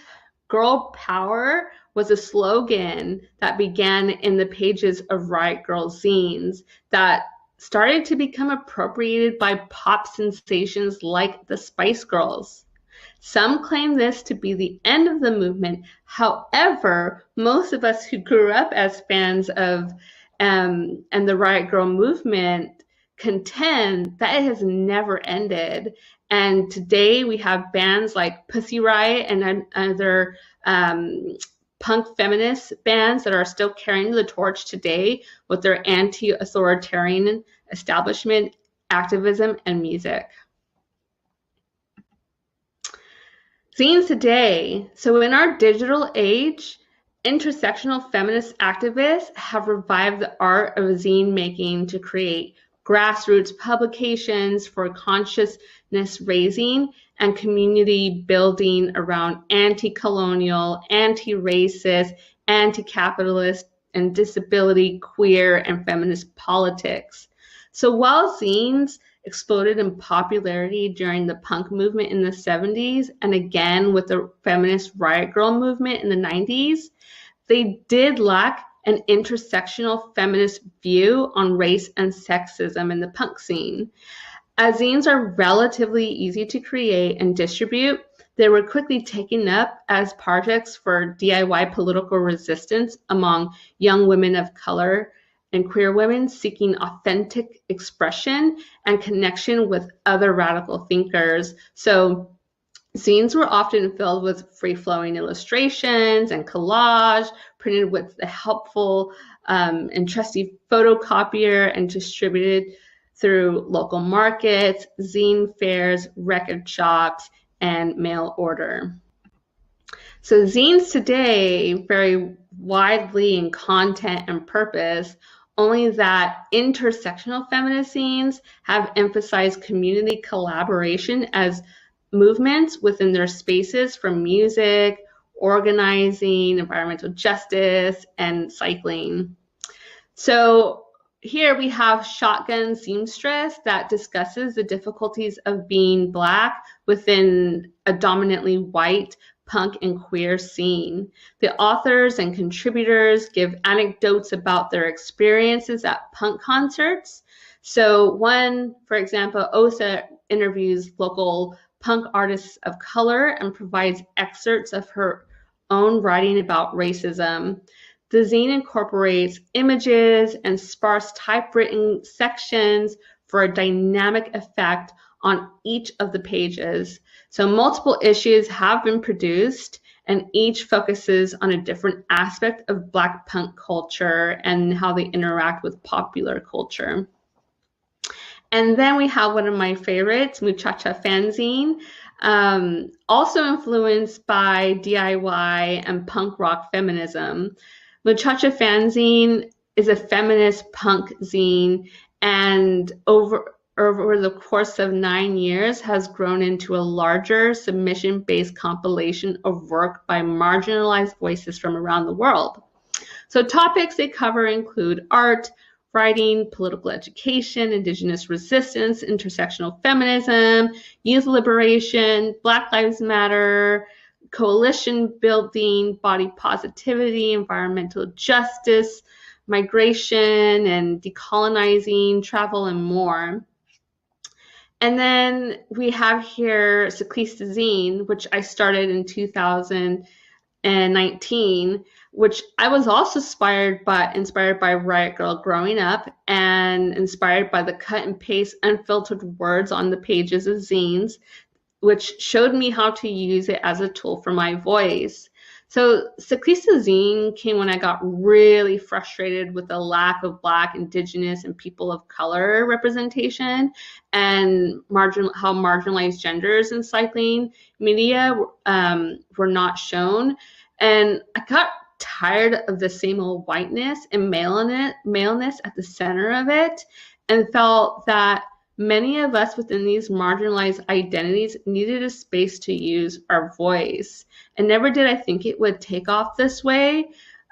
girl power was a slogan that began in the pages of Riot Grrrl zines that started to become appropriated by pop sensations like the Spice Girls. Some claim this to be the end of the movement. However, most of us who grew up as fans of and the Riot Grrrl movement contend that it has never ended. And today we have bands like Pussy Riot and other punk feminist bands that are still carrying the torch today with their anti-authoritarian establishment activism and music. Zines today. So in our digital age, intersectional feminist activists have revived the art of zine making to create grassroots publications for consciousness raising and community building around anti-colonial, anti-racist, anti-capitalist, and disability, queer, and feminist politics. So while zines exploded in popularity during the punk movement in the 70s, and again with the feminist Riot Grrrl movement in the 90s, they did lack an intersectional feminist view on race and sexism in the punk scene. As zines are relatively easy to create and distribute, they were quickly taken up as projects for DIY political resistance among young women of color and queer women seeking authentic expression and connection with other radical thinkers. So zines were often filled with free-flowing illustrations and collage printed with the helpful and trusty photocopier and distributed through local markets, zine fairs, record shops, and mail order. So zines today vary widely in content and purpose, only that intersectional feminist zines have emphasized community collaboration as movements within their spaces, from music, organizing, environmental justice, and cycling. So here we have Shotgun Seamstress that discusses the difficulties of being Black within a dominantly white punk and queer scene. The authors and contributors give anecdotes about their experiences at punk concerts. So one, for example, Osa interviews local punk artists of color and provides excerpts of her own writing about racism. The zine incorporates images and sparse typewritten sections for a dynamic effect on each of the pages. So multiple issues have been produced, and each focuses on a different aspect of Black punk culture and how they interact with popular culture. And then we have one of my favorites, Muchacha Fanzine, also influenced by DIY and punk rock feminism. Muchacha Fanzine is a feminist punk zine, and over the course of 9 years has grown into a larger submission-based compilation of work by marginalized voices from around the world. So topics they cover include art, writing, political education, Indigenous resistance, intersectional feminism, youth liberation, Black Lives Matter, coalition building, body positivity, environmental justice, migration and decolonizing, travel, and more. And then we have here Solís Zine, which I started in 2019, which I was also inspired by Riot Girl growing up, and inspired by the cut and paste unfiltered words on the pages of zines, which showed me how to use it as a tool for my voice. So Solís Zine came when I got really frustrated with the lack of Black, Indigenous, and people of color representation, and how marginalized genders in cycling media were not shown. And I got tired of the same old whiteness and maleness at the center of it, and felt that many of us within these marginalized identities needed a space to use our voice. And never did I think it would take off this way,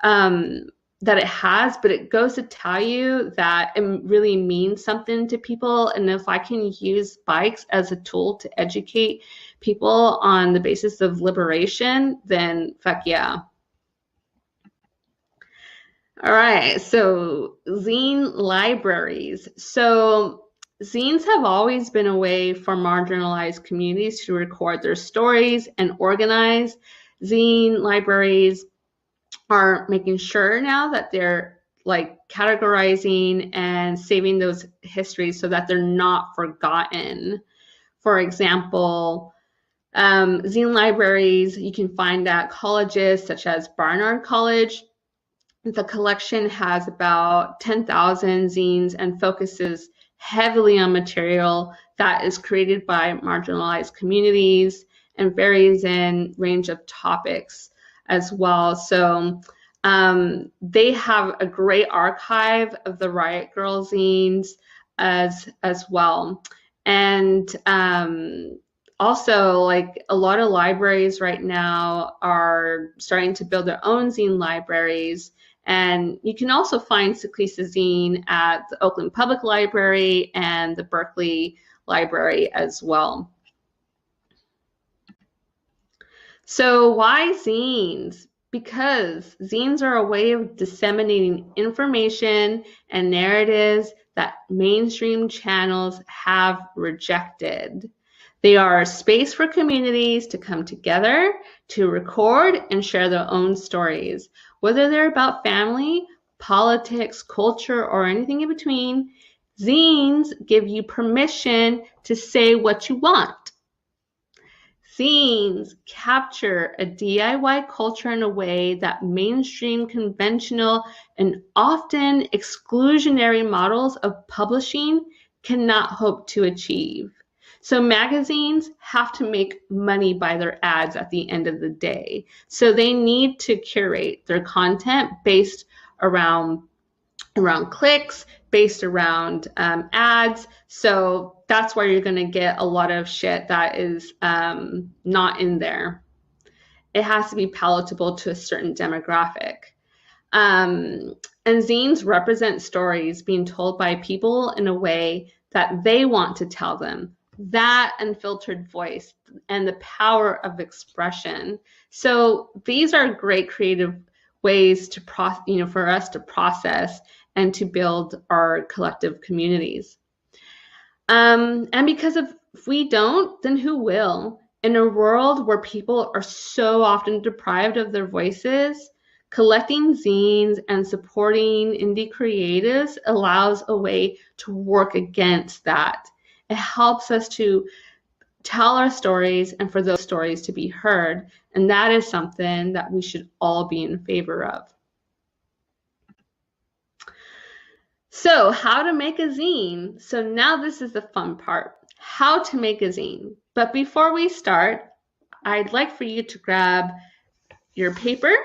that it has, but it goes to tell you that it really means something to people. And if I can use bikes as a tool to educate people on the basis of liberation, then fuck yeah. All right, so zine libraries. So zines have always been a way for marginalized communities to record their stories and organize. Zine libraries are making sure now that they're like categorizing and saving those histories so that they're not forgotten. For example, zine libraries you can find at colleges such as Barnard College. The collection has about 10,000 zines and focuses heavily on material that is created by marginalized communities and varies in range of topics as well. So they have a great archive of the Riot Girl zines as well. And also, like, a lot of libraries right now are starting to build their own zine libraries. And you can also find Solís Zine at the Oakland Public Library and the Berkeley Library as well. So why zines? Because zines are a way of disseminating information and narratives that mainstream channels have rejected. They are a space for communities to come together, to record and share their own stories. Whether they're about family, politics, culture, or anything in between, zines give you permission to say what you want. Zines capture a DIY culture in a way that mainstream, conventional, and often exclusionary models of publishing cannot hope to achieve. So magazines have to make money by their ads at the end of the day. So they need to curate their content based around clicks, based around ads. So that's where you're going to get a lot of shit that is not in there. It has to be palatable to a certain demographic. And zines represent stories being told by people in a way that they want to tell them. That unfiltered voice and the power of expression. So these are great creative ways to for us to process and to build our collective communities. And because if we don't, then who will? In a world where people are so often deprived of their voices, collecting zines and supporting indie creatives allows a way to work against that. It helps us to tell our stories and for those stories to be heard. And that is something that we should all be in favor of. So how to make a zine. So now this is the fun part, how to make a zine. But before we start, I'd like for you to grab your paper,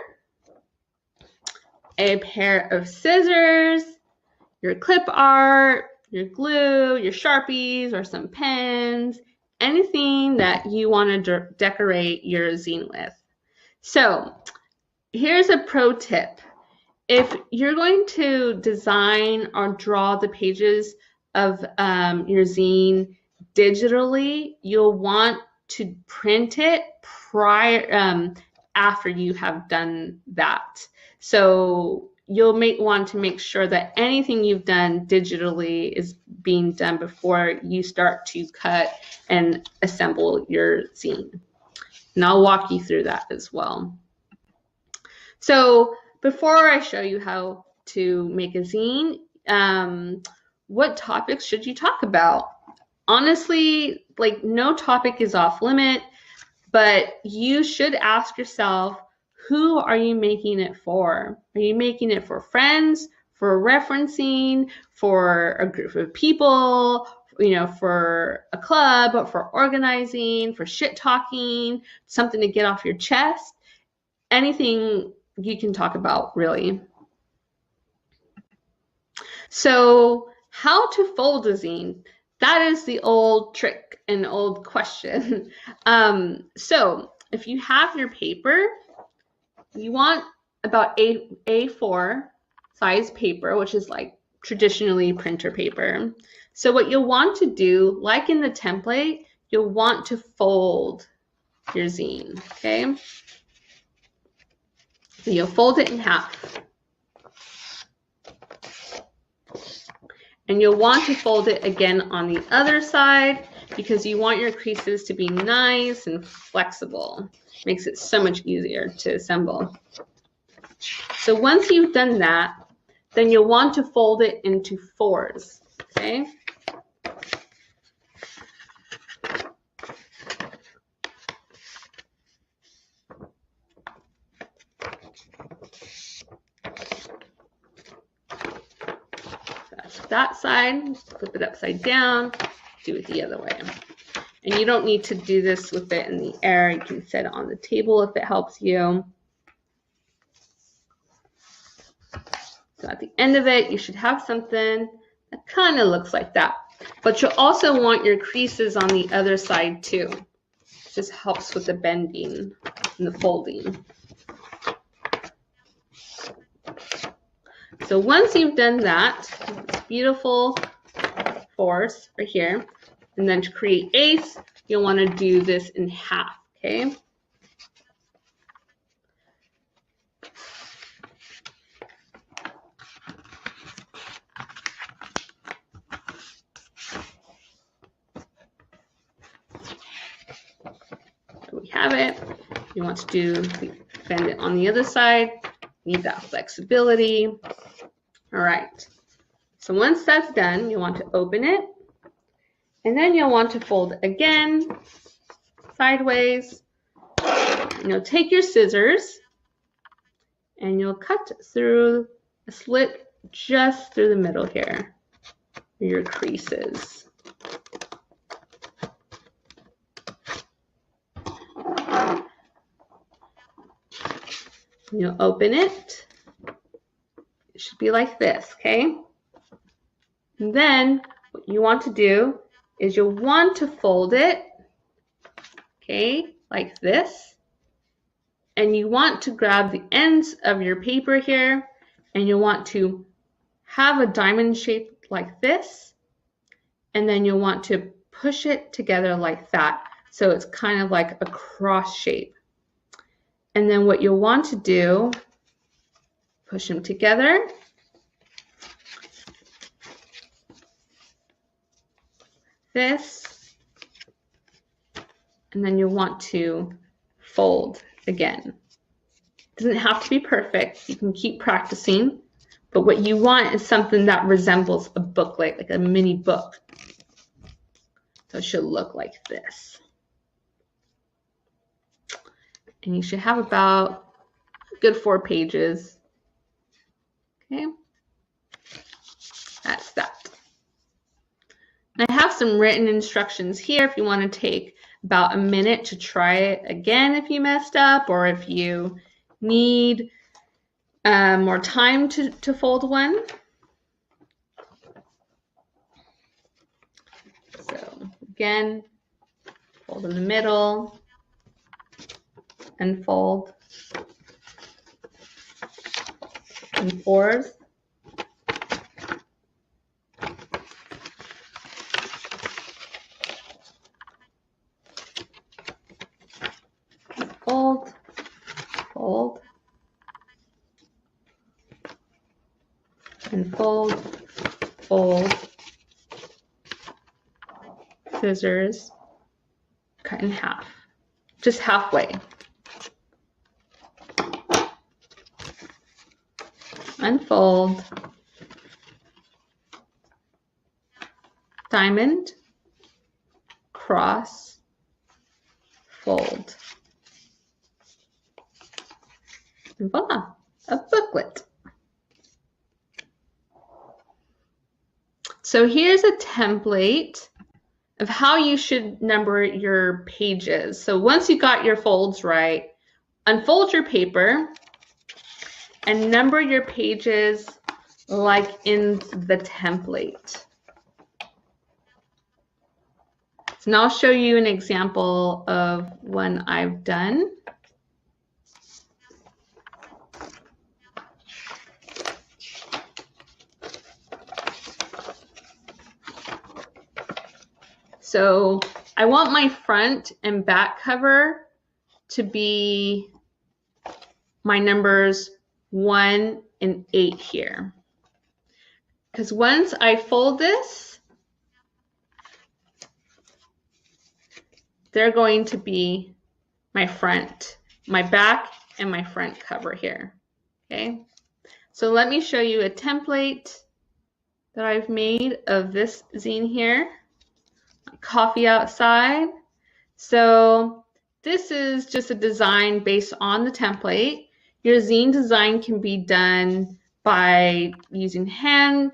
a pair of scissors, your clip art, your glue, your Sharpies, or some pens, anything that you want to decorate your zine with. So here's a pro tip. If you're going to design or draw the pages of your zine digitally, you'll want to print it after you have done that. So you'll want to make sure that anything you've done digitally is being done before you start to cut and assemble your zine. And I'll walk you through that as well. So before I show you how to make a zine, what topics should you talk about? Honestly, like no topic is off limit, but you should ask yourself, who are you making it for? Are you making it for friends, for referencing, for a group of people, for a club, for organizing, for shit talking, something to get off your chest? Anything you can talk about, really. So how to fold a zine? That is the old trick and old question. So if you have your paper, you want about A4 size paper, which is like traditionally printer paper. So what you'll want to do, like in the template, you'll want to fold your zine, okay? So you'll fold it in half. And you'll want to fold it again on the other side because you want your creases to be nice and flexible. Makes it so much easier to assemble. So once you've done that, then you'll want to fold it into fours, okay? That's that side, flip it upside down, do it the other way. And you don't need to do this with it in the air. You can set it on the table if it helps you. So at the end of it, you should have something that kind of looks like that. But you'll also want your creases on the other side too. It just helps with the bending and the folding. So once you've done that, this beautiful force right here, and then to create ace, you'll want to do this in half, okay? So we have it. You want to bend it on the other side. Need that flexibility. All right. So once that's done, you want to open it. And then you'll want to fold again sideways. And you'll take your scissors and you'll cut through a slit just through the middle here, where your crease is. You'll open it. It should be like this, okay? And then what you want to do is you'll want to fold it, okay, like this. And you want to grab the ends of your paper here, and you'll want to have a diamond shape like this. And then you'll want to push it together like that. So it's kind of like a cross shape. And then what you'll want to do, push them together. This. And then you'll want to fold again. It doesn't have to be perfect. You can keep practicing. But what you want is something that resembles a booklet, like a mini book. So it should look like this. And you should have about a good 4 pages. Okay, that's that. And I have some written instructions here if you want to take about a minute to try it again if you messed up, or if you need more time to fold one. So again, fold in the middle. And fold, and fourth, fold, fold, and fold, fold, scissors, cut in half, just halfway. Unfold, diamond, cross, fold, and voila, a booklet. So here's a template of how you should number your pages. So once you got your folds right, unfold your paper and number your pages like in the template. So now I'll show you an example of one I've done. So I want my front and back cover to be my numbers 1 and 8 here. Because once I fold this, they're going to be my front, my back, and my front cover here. Okay, so let me show you a template that I've made of this zine here, Coffee Outside. So this is just a design based on the template. Your zine design can be done by using hand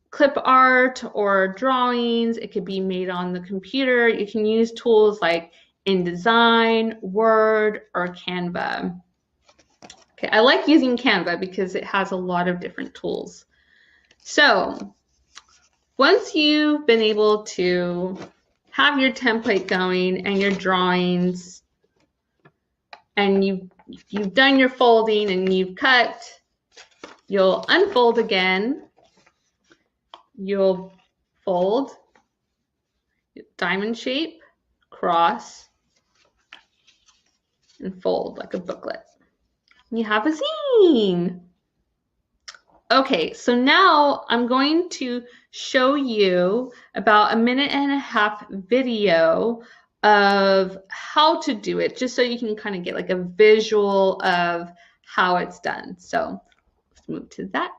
clip art or drawings. It could be made on the computer. You can use tools like InDesign, Word, or Canva. Okay, I like using Canva because it has a lot of different tools. So once you've been able to have your template going and your drawings, and you've done your folding and you've cut, you'll unfold again. You'll fold, diamond shape, cross, and fold like a booklet. You have a zine. Okay, so now I'm going to show you about a 1.5-minute video of how to do it, just so you can kind of get like a visual of how it's done. So let's move to that.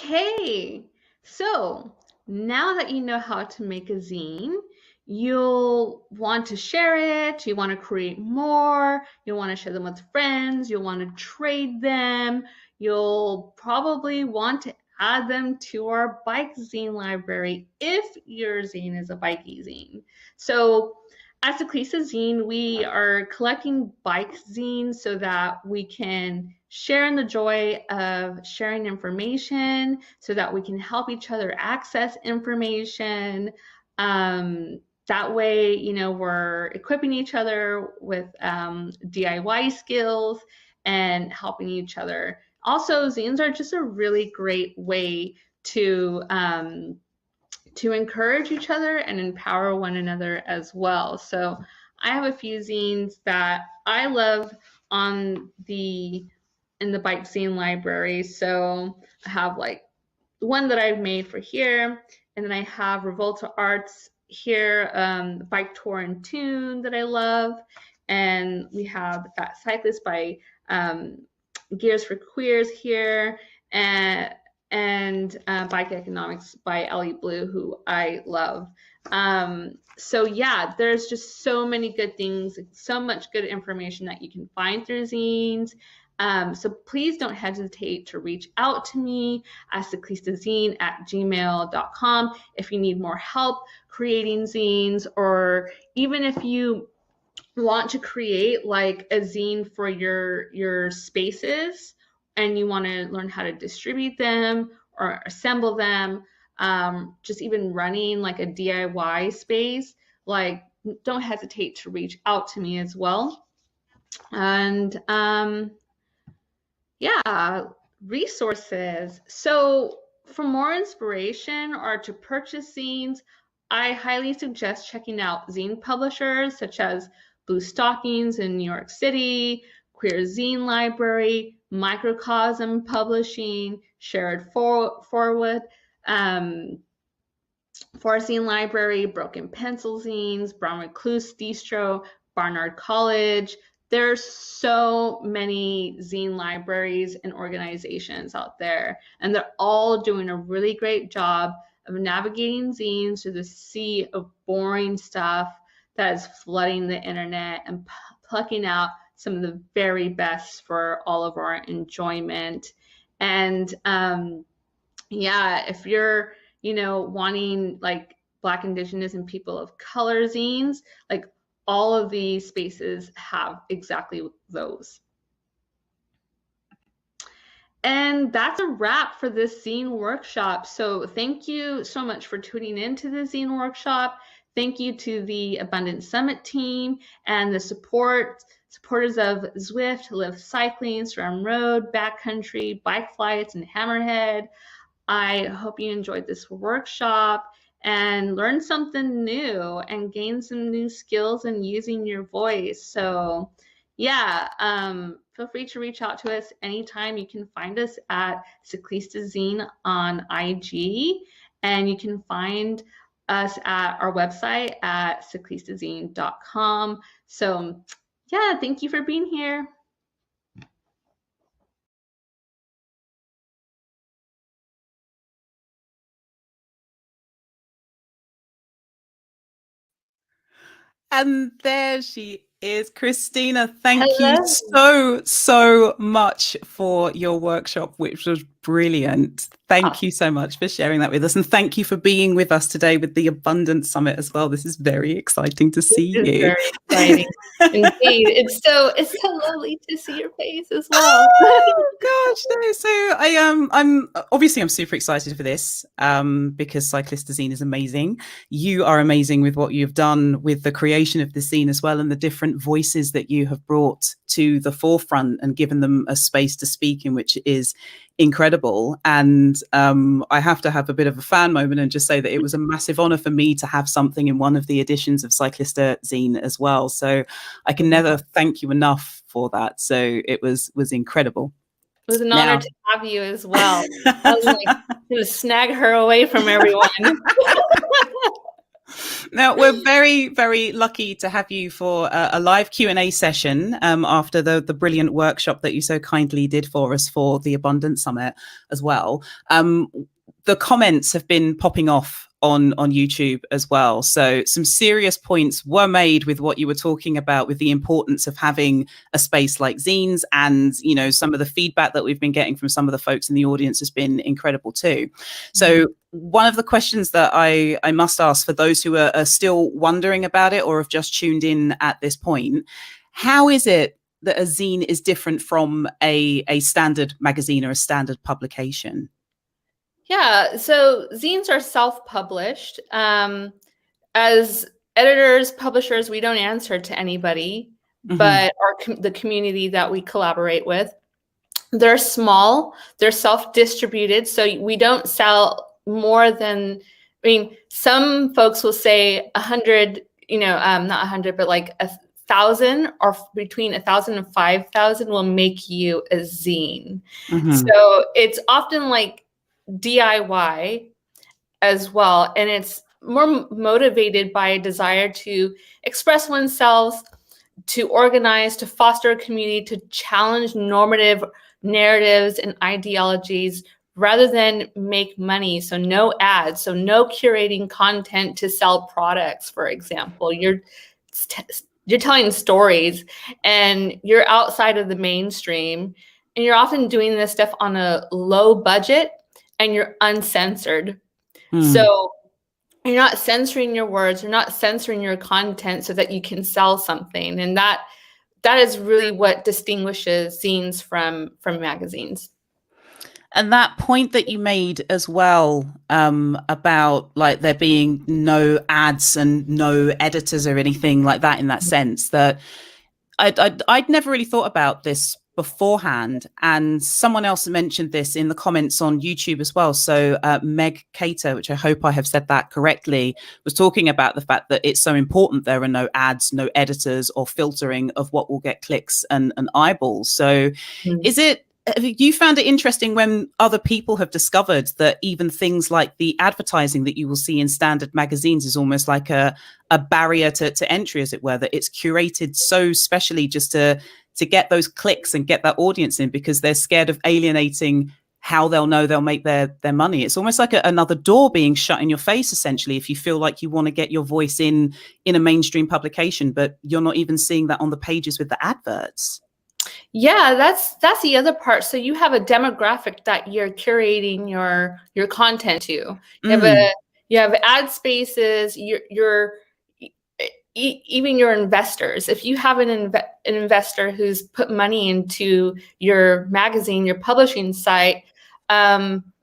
Okay, so now that you know how to make a zine, you'll want to share it, you want to create more, you'll want to share them with friends, you'll want to trade them, you'll probably want to add them to our bike zine library if your zine is a bikey zine. So at Ciclista Zine, we are collecting bike zines so that we can share in the joy of sharing information, so that we can help each other access information. That way, you know, we're equipping each other with DIY skills and helping each other. Also, zines are just a really great way to encourage each other and empower one another as well. So I have a few zines that I love in the bike zine library. So I have like one that I've made for here, and then I have Revolta Arts here, Bike Tour and Tune that I love, and we have the Fat Cyclist by Gears for Queers here, and Bike Economics by Ellie Blue, who I love. So yeah, there's just so many good things, so much good information that you can find through zines. So please don't hesitate to reach out to me at ciclistazine@gmail.com if you need more help creating zines, or even if you want to create like a zine for your spaces and you want to learn how to distribute them or assemble them, just even running like a DIY space, like don't hesitate to reach out to me as well. And yeah, resources. So for more inspiration or to purchase zines, I highly suggest checking out zine publishers such as Blue Stockings in New York City, Queer Zine Library, Microcosm Publishing, Shared Forward, Forest Zine Library, Broken Pencil Zines, Brown Recluse Distro, Barnard College. There's so many zine libraries and organizations out there, and they're all doing a really great job of navigating zines through the sea of boring stuff that is flooding the internet and plucking out some of the very best for all of our enjoyment. And yeah, if you're, you know, wanting like Black, Indigenous, and people of color zines, like all of these spaces have exactly those. And that's a wrap for this zine workshop. So thank you so much for tuning into the zine workshop. Thank you to the Abundant Summit team and the supporters of Zwift, Live Cycling, SRAM Road, Backcountry, Bike Flights, and Hammerhead. I hope you enjoyed this workshop and learned something new and gained some new skills in using your voice. So yeah, feel free to reach out to us anytime. You can find us at Ciclista Zine on IG, and you can find us at our website at ciclistazine.com. So yeah, thank you for being here. And there she is, Christina. Thank you so much for your workshop, which was brilliant. Thank you so much for sharing that with us. And thank you for being with us today with the Abundant Summit as well. This is very exciting to see you. Very exciting. Indeed. It's so lovely to see your face as well. Oh gosh, no. So I'm super excited for this because Ciclista Zine is amazing. You are amazing with what you've done with the creation of the zine as well, and the different voices that you have brought to the forefront and given them a space to speak in, which is incredible. And I have to have a bit of a fan moment and just say that it was a massive honor for me to have something in one of the editions of Ciclista Zine as well. So I can never thank you enough for that. So it was incredible. It was an honor to have you as well. I was like, to snag her away from everyone. Now, we're very, very lucky to have you for a live Q&A session after the brilliant workshop that you so kindly did for us for the Abundance Summit as well. The comments have been popping off on YouTube as well. So some serious points were made with what you were talking about, with the importance of having a space like Zines, and, you know, some of the feedback that we've been getting from some of the folks in the audience has been incredible too. So one of the questions that I must ask for those who are still wondering about it or have just tuned in at this point, how is it that a zine is different from a standard magazine or a standard publication? Yeah, so zines are self-published. As editors, publishers, we don't answer to anybody, but the community that we collaborate with. They're small, they're self-distributed, so we don't sell more than, I mean, some folks will say 100, not 100, but like 1,000, or between 1,000 and 5,000 will make you a zine. So it's often like DIY as well, and it's more motivated by a desire to express oneself, to organize, to foster a community, to challenge normative narratives and ideologies rather than make money. So no ads, so no curating content to sell products, for example. You're telling stories and you're outside of the mainstream, and you're often doing this stuff on a low budget, and you're uncensored. So you're not censoring your words, you're not censoring your content so that you can sell something. And that is really what distinguishes zines from magazines. And that point that you made as well, about like there being no ads and no editors or anything like that, in that sense, that I'd never really thought about this beforehand, and someone else mentioned this in the comments on YouTube as well. So Meg Cater, which I hope I have said that correctly, was talking about the fact that it's so important there are no ads, no editors, or filtering of what will get clicks and eyeballs. So have you found it interesting when other people have discovered that even things like the advertising that you will see in standard magazines is almost like a barrier to entry, as it were, that it's curated so specially just to get those clicks and get that audience in, because they're scared of alienating how they'll know they'll make their money? It's almost like another door being shut in your face, essentially, if you feel like you want to get your voice in a mainstream publication, but you're not even seeing that on the pages with the adverts. Yeah, that's the other part. So you have a demographic that you're curating your content to. You have ad spaces, even your investors. If you have an investor who's put money into your magazine, your publishing site,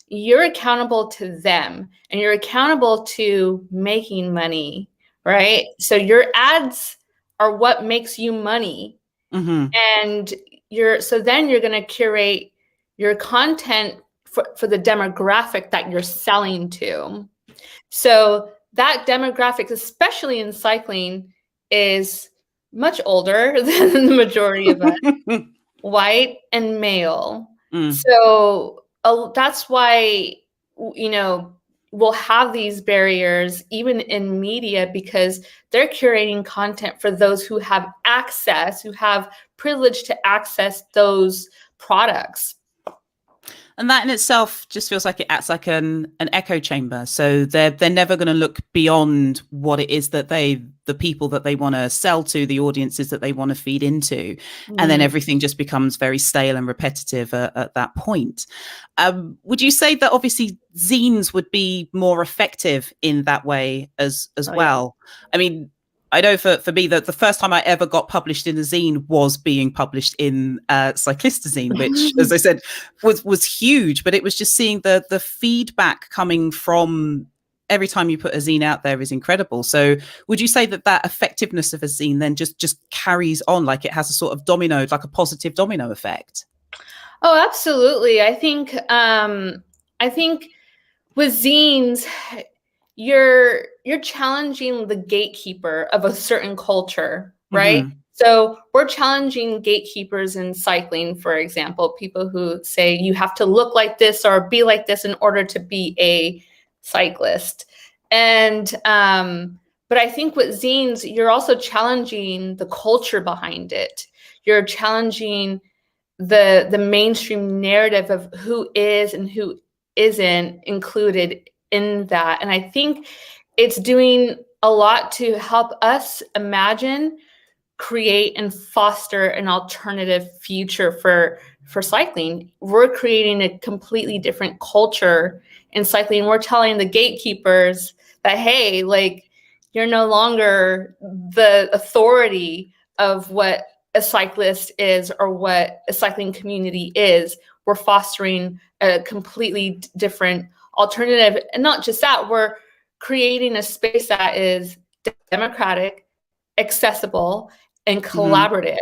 you're accountable to them, and you're accountable to making money, right? So your ads are what makes you money. And then you're going to curate your content for the demographic that you're selling to. So that demographic, especially in cycling, is much older than the majority of us, white and male. So that's why, we'll have these barriers even in media, because they're curating content for those who have access, who have privilege to access those products. And that in itself just feels like it acts like an echo chamber. So they're never going to look beyond what it is that the people that they want to sell to, the audiences that they want to feed into. And then everything just becomes very stale and repetitive at that point. Would you say that obviously zines would be more effective in that way as well? Yeah. I mean, I know for me that the first time I ever got published in a zine was being published in Cyclista Zine, which, as I said, was huge. But it was just seeing the feedback coming from every time you put a zine out there is incredible. So would you say that effectiveness of a zine then just carries on, like it has a sort of domino, like a positive domino effect? Oh, absolutely. I think with zines, you're challenging the gatekeeper of a certain culture, right? So we're challenging gatekeepers in cycling, for example, people who say you have to look like this or be like this in order to be a cyclist. And But I think with zines, you're also challenging the culture behind it. You're challenging the mainstream narrative of who is and who isn't included in that. And I think it's doing a lot to help us imagine, create, and foster an alternative future for cycling. We're creating a completely different culture in cycling. We're telling the gatekeepers that, hey, like, you're no longer the authority of what a cyclist is or what a cycling community is. We're fostering a completely different alternative. And not just that, we're creating a space that is democratic, accessible, and collaborative.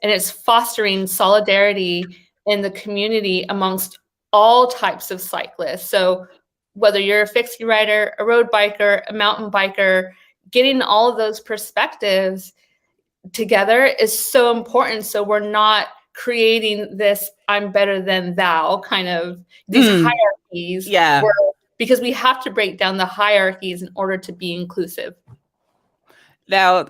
And it's fostering solidarity in the community amongst all types of cyclists. So whether you're a fixie rider, a road biker, a mountain biker, getting all of those perspectives together is so important. So we're not creating this I'm better than thou kind of these hierarchies. Yeah. Because we have to break down the hierarchies in order to be inclusive. Now,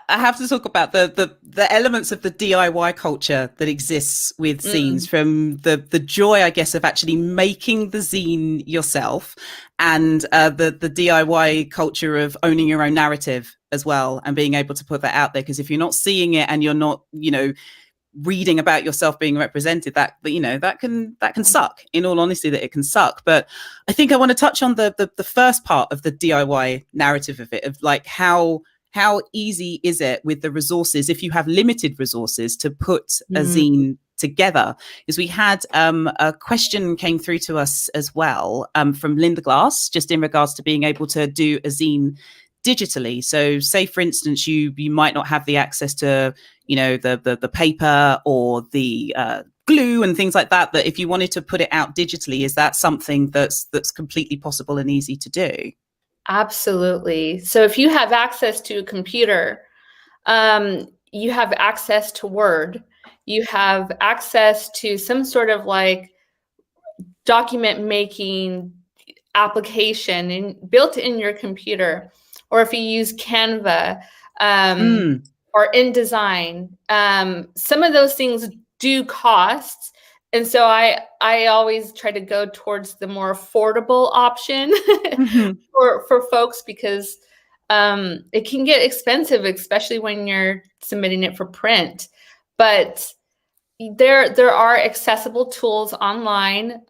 I have to talk about the elements of the DIY culture that exists with zines, from the joy, I guess, of actually making the zine yourself, and the DIY culture of owning your own narrative as well, and being able to put that out there. Because if you're not seeing it and you're not, reading about yourself being represented, that can suck. In all honesty, that it can suck. But I think I want to touch on the first part of the DIY narrative of it, of like how easy is it with the resources, if you have limited resources, to put a zine together? Is we had a question came through to us as well from Linda Glass, just in regards to being able to do a zine digitally. So say, for instance, you might not have the access to, the paper or the glue and things like that, that if you wanted to put it out digitally, is that something that's completely possible and easy to do? Absolutely. So if you have access to a computer, you have access to Word, you have access to some sort of like document making application built in your computer, or if you use Canva or InDesign, some of those things do cost. And so I always try to go towards the more affordable option for folks, because it can get expensive, especially when you're submitting it for print. But there are accessible tools online.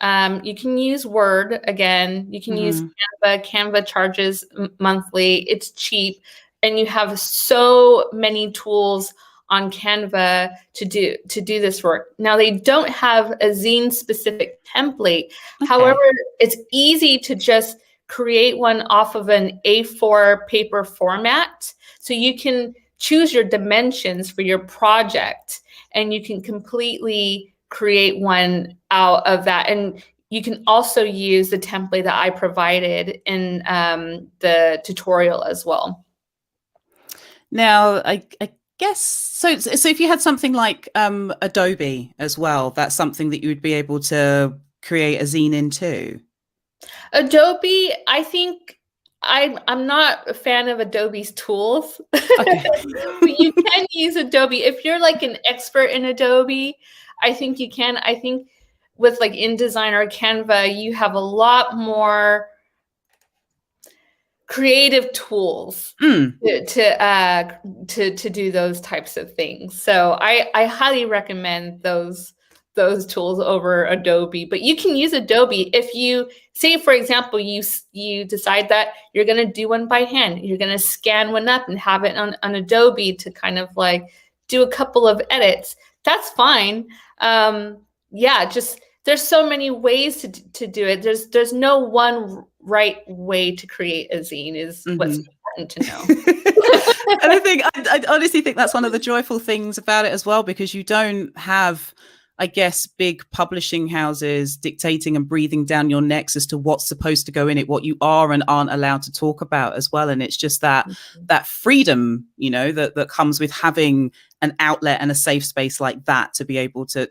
You can use Word again. You can use Canva. Canva charges monthly. It's cheap, and you have so many tools on Canva to do this work. Now, they don't have a zine specific template. Okay. However, it's easy to just create one off of an A4 paper format. So you can choose your dimensions for your project, and you can completely create one out of that. And you can also use the template that I provided in the tutorial as well. Now, I guess so if you had something like Adobe as well, that's something that you would be able to create a zine into. Adobe, I think I'm not a fan of Adobe's tools. Okay. But you can use Adobe if you're like an expert in Adobe. I think you can. I think with like InDesign or Canva, you have a lot more creative tools to do those types of things. So I highly recommend those tools over Adobe. But you can use Adobe if you say, for example, you decide that you're going to do one by hand. You're going to scan one up and have it on Adobe to kind of like do a couple of edits. That's fine. Just there's so many ways to do it. There's no one right way to create a zine is what's important to know. And I honestly think that's one of the joyful things about it as well, because you don't have, I guess, big publishing houses dictating and breathing down your necks as to what's supposed to go in it, what you are and aren't allowed to talk about as well. And it's just that freedom, that comes with having an outlet and a safe space like that to be able to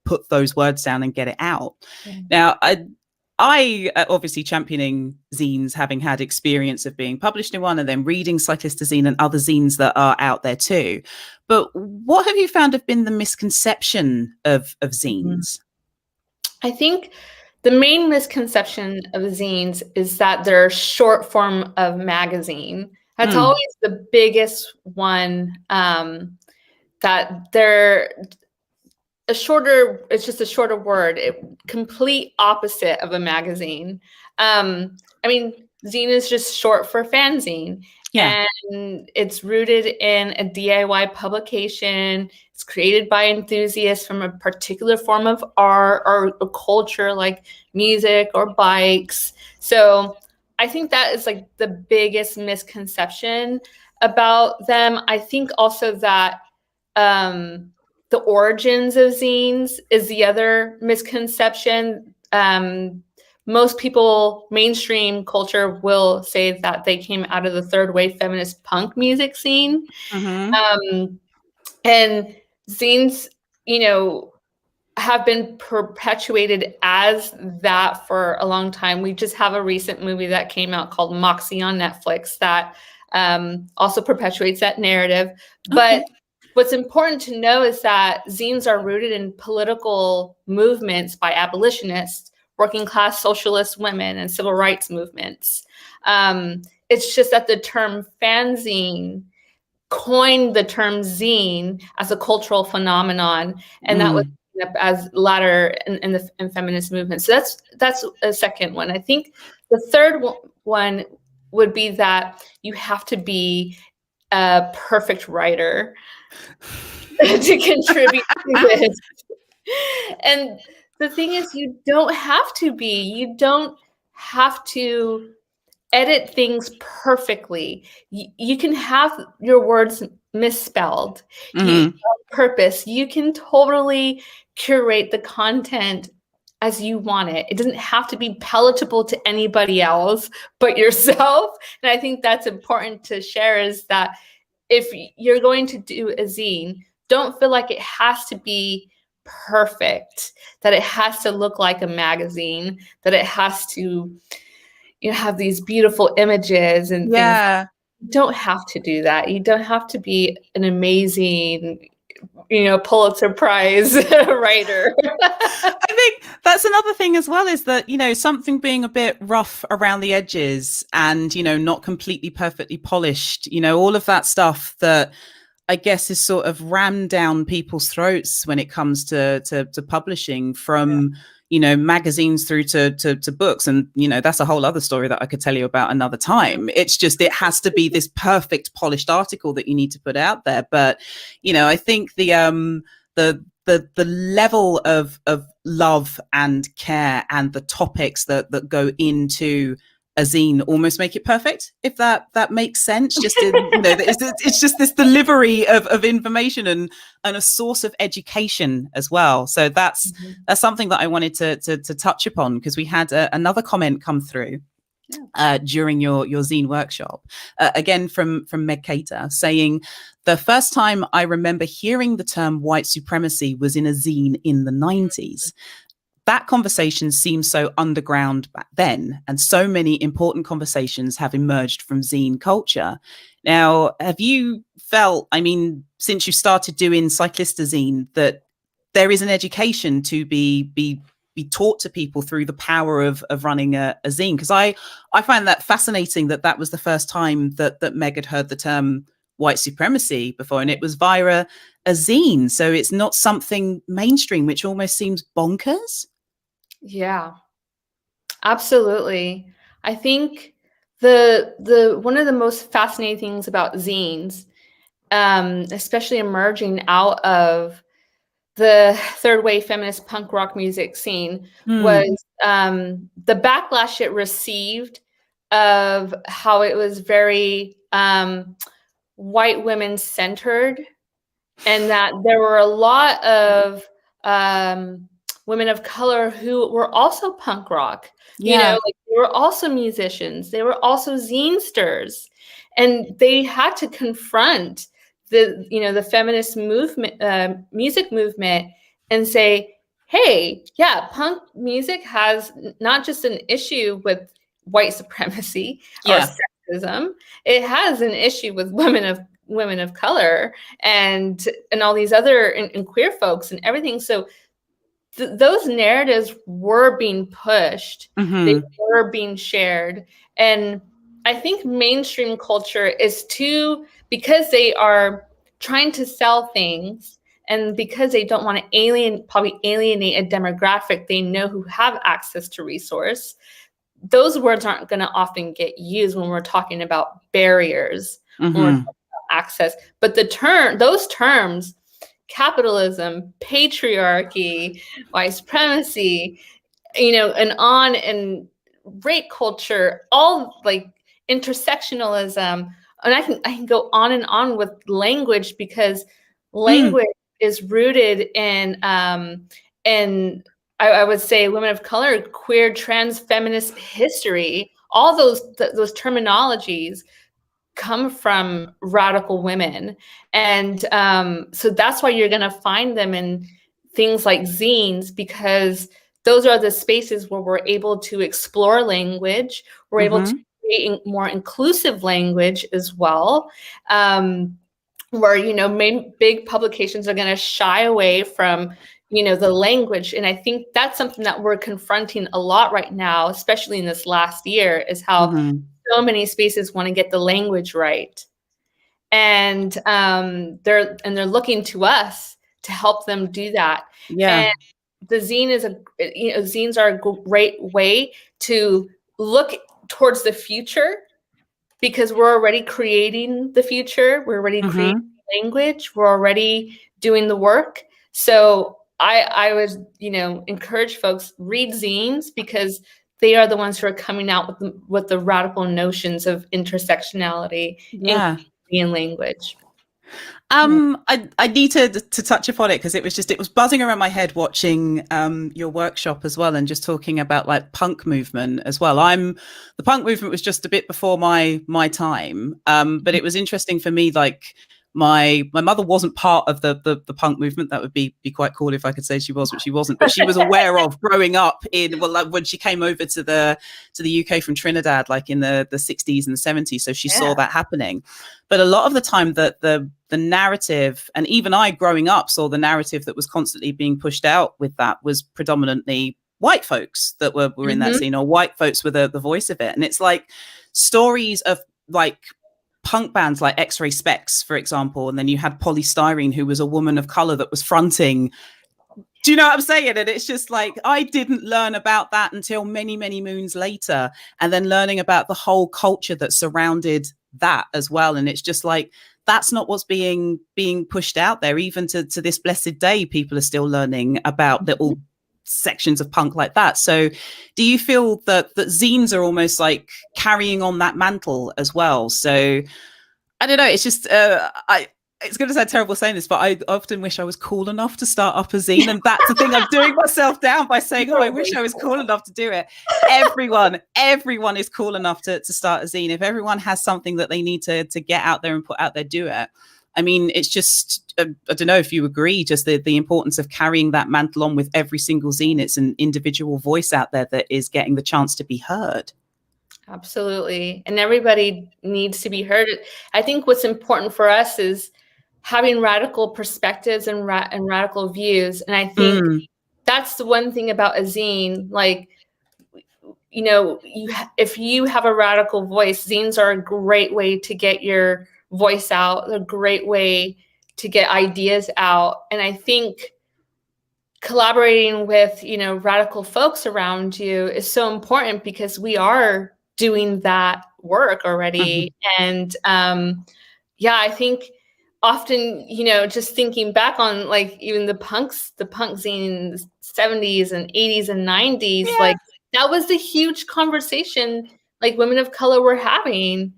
put those words down and get it out. Now, I obviously championing zines, having had experience of being published in one and then reading Cyclista Zine and other zines that are out there too. But what have you found have been the misconception of zines? I think the main misconception of zines is that they're short form of magazine. That's always the biggest one, that they're it's just a shorter word, complete opposite of a magazine. I mean, zine is just short for fanzine. Yeah. And it's rooted in a DIY publication. It's created by enthusiasts from a particular form of art or a culture like music or bikes. So I think that is like the biggest misconception about them. I think also that the origins of zines is the other misconception. Most people, mainstream culture, will say that they came out of the third wave feminist punk music scene. And zines, have been perpetuated as that for a long time. We just have a recent movie that came out called Moxie on Netflix that also perpetuates that narrative. But what's important to know is that zines are rooted in political movements by abolitionists, working class socialist women, and civil rights movements. It's just that the term fanzine coined the term zine as a cultural phenomenon, and that was up as latter in feminist movement. So that's a second one. I think the third one would be that you have to be a perfect writer to contribute to this. And the thing is, you don't have to be. You don't have to edit things perfectly. You can have your words misspelled on purpose. You can totally curate the content as you want it. It doesn't have to be palatable to anybody else but yourself. And I think that's important to share, is that if you're going to do a zine, don't feel like it has to be perfect, that it has to look like a magazine, that it has to have these beautiful images and things. You don't have to do that. You don't have to be an amazing, Pulitzer Prize writer. I think that's another thing as well, is that, something being a bit rough around the edges and, not completely perfectly polished, all of that stuff that I guess is sort of rammed down people's throats when it comes to publishing, from magazines through to books. And that's a whole other story that I could tell you about another time. It's just, it has to be this perfect polished article that you need to put out there. But I think the level of love and care and the topics that go into a zine almost make it perfect, if that makes sense. Just it's just this delivery of information and a source of education as well. So that's something that I wanted to touch upon, because we had another comment come through during your zine workshop, again from Meg Cater, saying, the first time I remember hearing the term white supremacy was in a zine in the 90s. That conversation seems so underground back then, and so many important conversations have emerged from zine culture. Now, have you felt, since you started doing Cyclista Zine, that there is an education to be taught to people through the power of running a zine? Because I find that fascinating that was the first time that Meg had heard the term white supremacy before, and it was via a zine. So it's not something mainstream, which almost seems bonkers. Yeah, absolutely. I think the one of the most fascinating things about zines, especially emerging out of the third wave feminist punk rock music scene, was the backlash it received of how it was very white women centered, and that there were a lot of women of color who were also punk rock. They were also musicians. They were also zinesters, and they had to confront the feminist movement, music movement, and say, hey, yeah, punk music has not just an issue with white supremacy or sexism, it has an issue with women of color and all these other and queer folks and everything. So those narratives were being pushed, they were being shared. And I think mainstream culture is because they are trying to sell things and because they don't want to probably alienate a demographic they know who have access to resource, those words aren't going to often get used when we're talking about barriers, when we're talking about access. But those terms, capitalism, patriarchy, white supremacy, and rape culture, all like intersectionalism, and I can go on and on with language, because language is rooted in I would say women of color, queer, trans, feminist history. All those terminologies come from radical women. And so that's why you're going to find them in things like zines, because those are the spaces where we're able to explore language. We're able to create more inclusive language as well, where, big publications are going to shy away from, the language. And I think that's something that we're confronting a lot right now, especially in this last year, is how so many spaces want to get the language right. And they're looking to us to help them do that. Yeah. And the zine zines are a great way to look towards the future, because we're already creating the future. We're already creating language. We're already doing the work. So I would, encourage folks, read zines, because they are the ones who are coming out with the radical notions of intersectionality in language. I needed to touch upon it because it was buzzing around my head watching your workshop as well, and just talking about like punk movement as well. The punk movement was just a bit before my time, but it was interesting for me. Like my mother wasn't part of the punk movement. That would be quite cool if I could say she was, but she wasn't. But she was aware of growing up when she came over to the UK from Trinidad, like in the 60s and the 70s. So she saw that happening. But a lot of the time that the narrative, and even I growing up saw the narrative that was constantly being pushed out with that, was predominantly white folks that were in that scene, or white folks were the voice of it. And it's like stories of like punk bands like X-Ray Specs, for example, and then you had Polystyrene, who was a woman of color that was fronting. Do you know what I'm saying? And it's just like, I didn't learn about that until many, many moons later, and then learning about the whole culture that surrounded that as well. And it's just like, that's not what's being pushed out there. Even to this blessed day, people are still learning about little sections of punk like that. So do you feel that zines are almost like carrying on that mantle as well? So I don't know, it's just it's going to sound terrible saying this, but I often wish I was cool enough to start up a zine. And that's the thing, I'm doing myself down by saying, I wish I was cool enough to do it. Everyone is cool enough to start a zine. If everyone has something that they need to get out there and put out there, do it. I mean, it's just, I don't know if you agree, just the importance of carrying that mantle on with every single zine. It's an individual voice out there that is getting the chance to be heard. Absolutely. And everybody needs to be heard. I think what's important for us is having radical perspectives and radical views. And I think that's the one thing about a zine, like, if you have a radical voice, zines are a great way to get your voice out, a great way to get ideas out. And I think collaborating with, radical folks around you is so important, because we are doing that work already. And I think often, just thinking back on like even the punk scene in the 70s and 80s and 90s, like that was the huge conversation like women of color were having.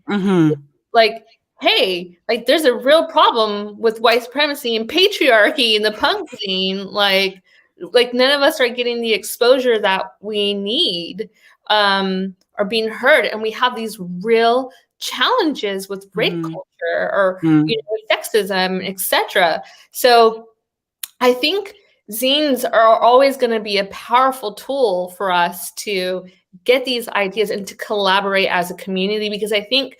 Like, hey, like there's a real problem with white supremacy and patriarchy in the punk scene. Like none of us are getting the exposure that we need, or being heard. And we have these real challenges with rape culture or sexism, etc. So I think zines are always going to be a powerful tool for us to get these ideas and to collaborate as a community, because I think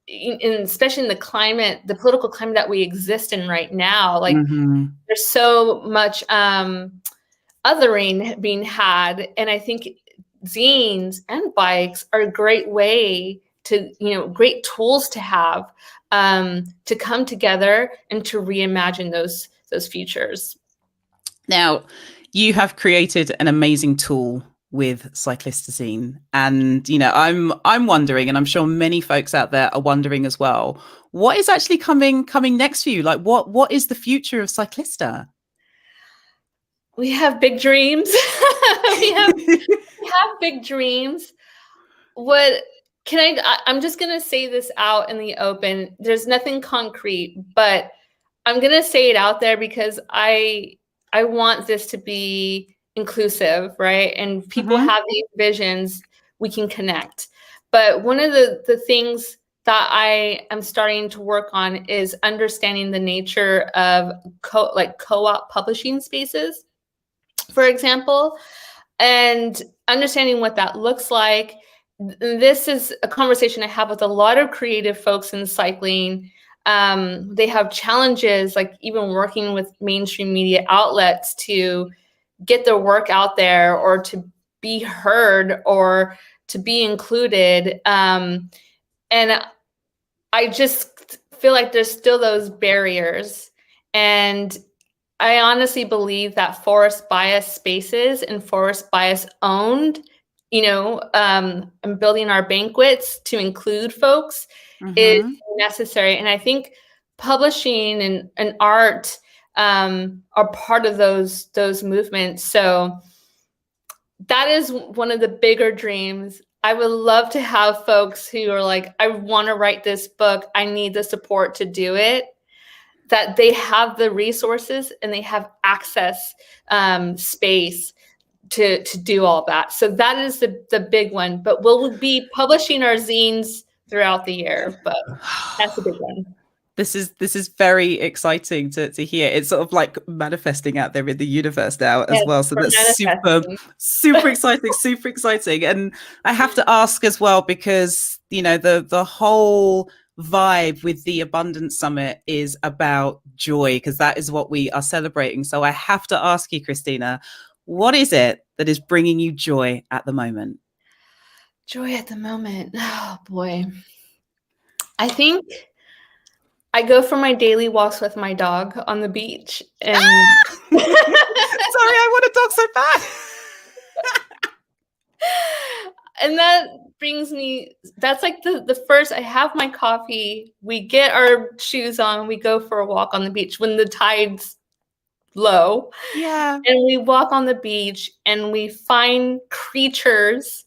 especially in the political climate that we exist in right now, like there's so much othering being had. And I think zines and bikes are a great way to, great tools to have to come together and to reimagine those futures. Now, you have created an amazing tool with Cyclista Zine, and I'm wondering, and I'm sure many folks out there are wondering as well, what is actually coming next for you? Like, what is the future of Cyclista? We have big dreams. we have big dreams. I'm just going to say this out in the open. There's nothing concrete, but I'm going to say it out there because I want this to be inclusive, right? And people have these visions, we can connect. But one of the things that I am starting to work on is understanding the nature of co-op publishing spaces, for example, and understanding what that looks like. This is a conversation I have with a lot of creative folks in cycling. They have challenges, like even working with mainstream media outlets to get their work out there or to be heard or to be included. And I just feel like there's still those barriers. And I honestly believe that forest bias spaces and forest bias owned, and building our banquets to include folks is necessary. And I think publishing and art are part of those movements. So that is one of the bigger dreams. I would love to have folks who are like, I want to write this book. I need the support to do it. That they have the resources and they have access space to do all that. So that is the big one. But we'll be publishing our zines throughout the year. But that's a big one. This is very exciting to hear. It's sort of like manifesting out there in the universe now as well. So that's super exciting, super exciting. And I have to ask as well, because the whole vibe with the Abundance Summit is about joy, because that is what we are celebrating. So I have to ask you, Christina, what is it that is bringing you joy at the moment? Joy at the moment. Oh boy. I think I go for my daily walks with my dog on the beach. And sorry, I want a dog so bad. And that brings me, that's like the first, I have my coffee, we get our shoes on, we go for a walk on the beach when the tide's low. Yeah. And we walk on the beach and we find creatures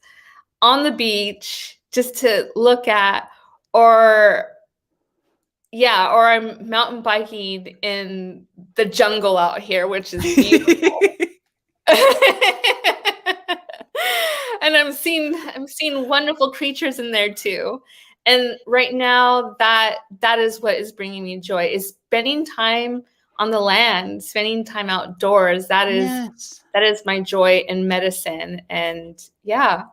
on the beach just to look at, or I'm mountain biking in the jungle out here, which is beautiful. And I'm seeing wonderful creatures in there too. And right now that is what is bringing me joy, is spending time on the land, spending time outdoors. That is my joy and medicine. And yeah.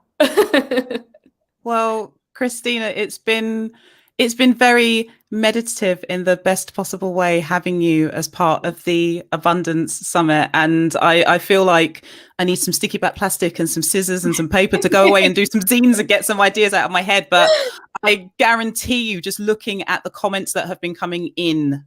Well, Christina, it's been very meditative in the best possible way having you as part of the Abundance Summit. And I feel like I need some sticky back plastic and some scissors and some paper to go away and do some zines and get some ideas out of my head. But I guarantee you, just looking at the comments that have been coming in,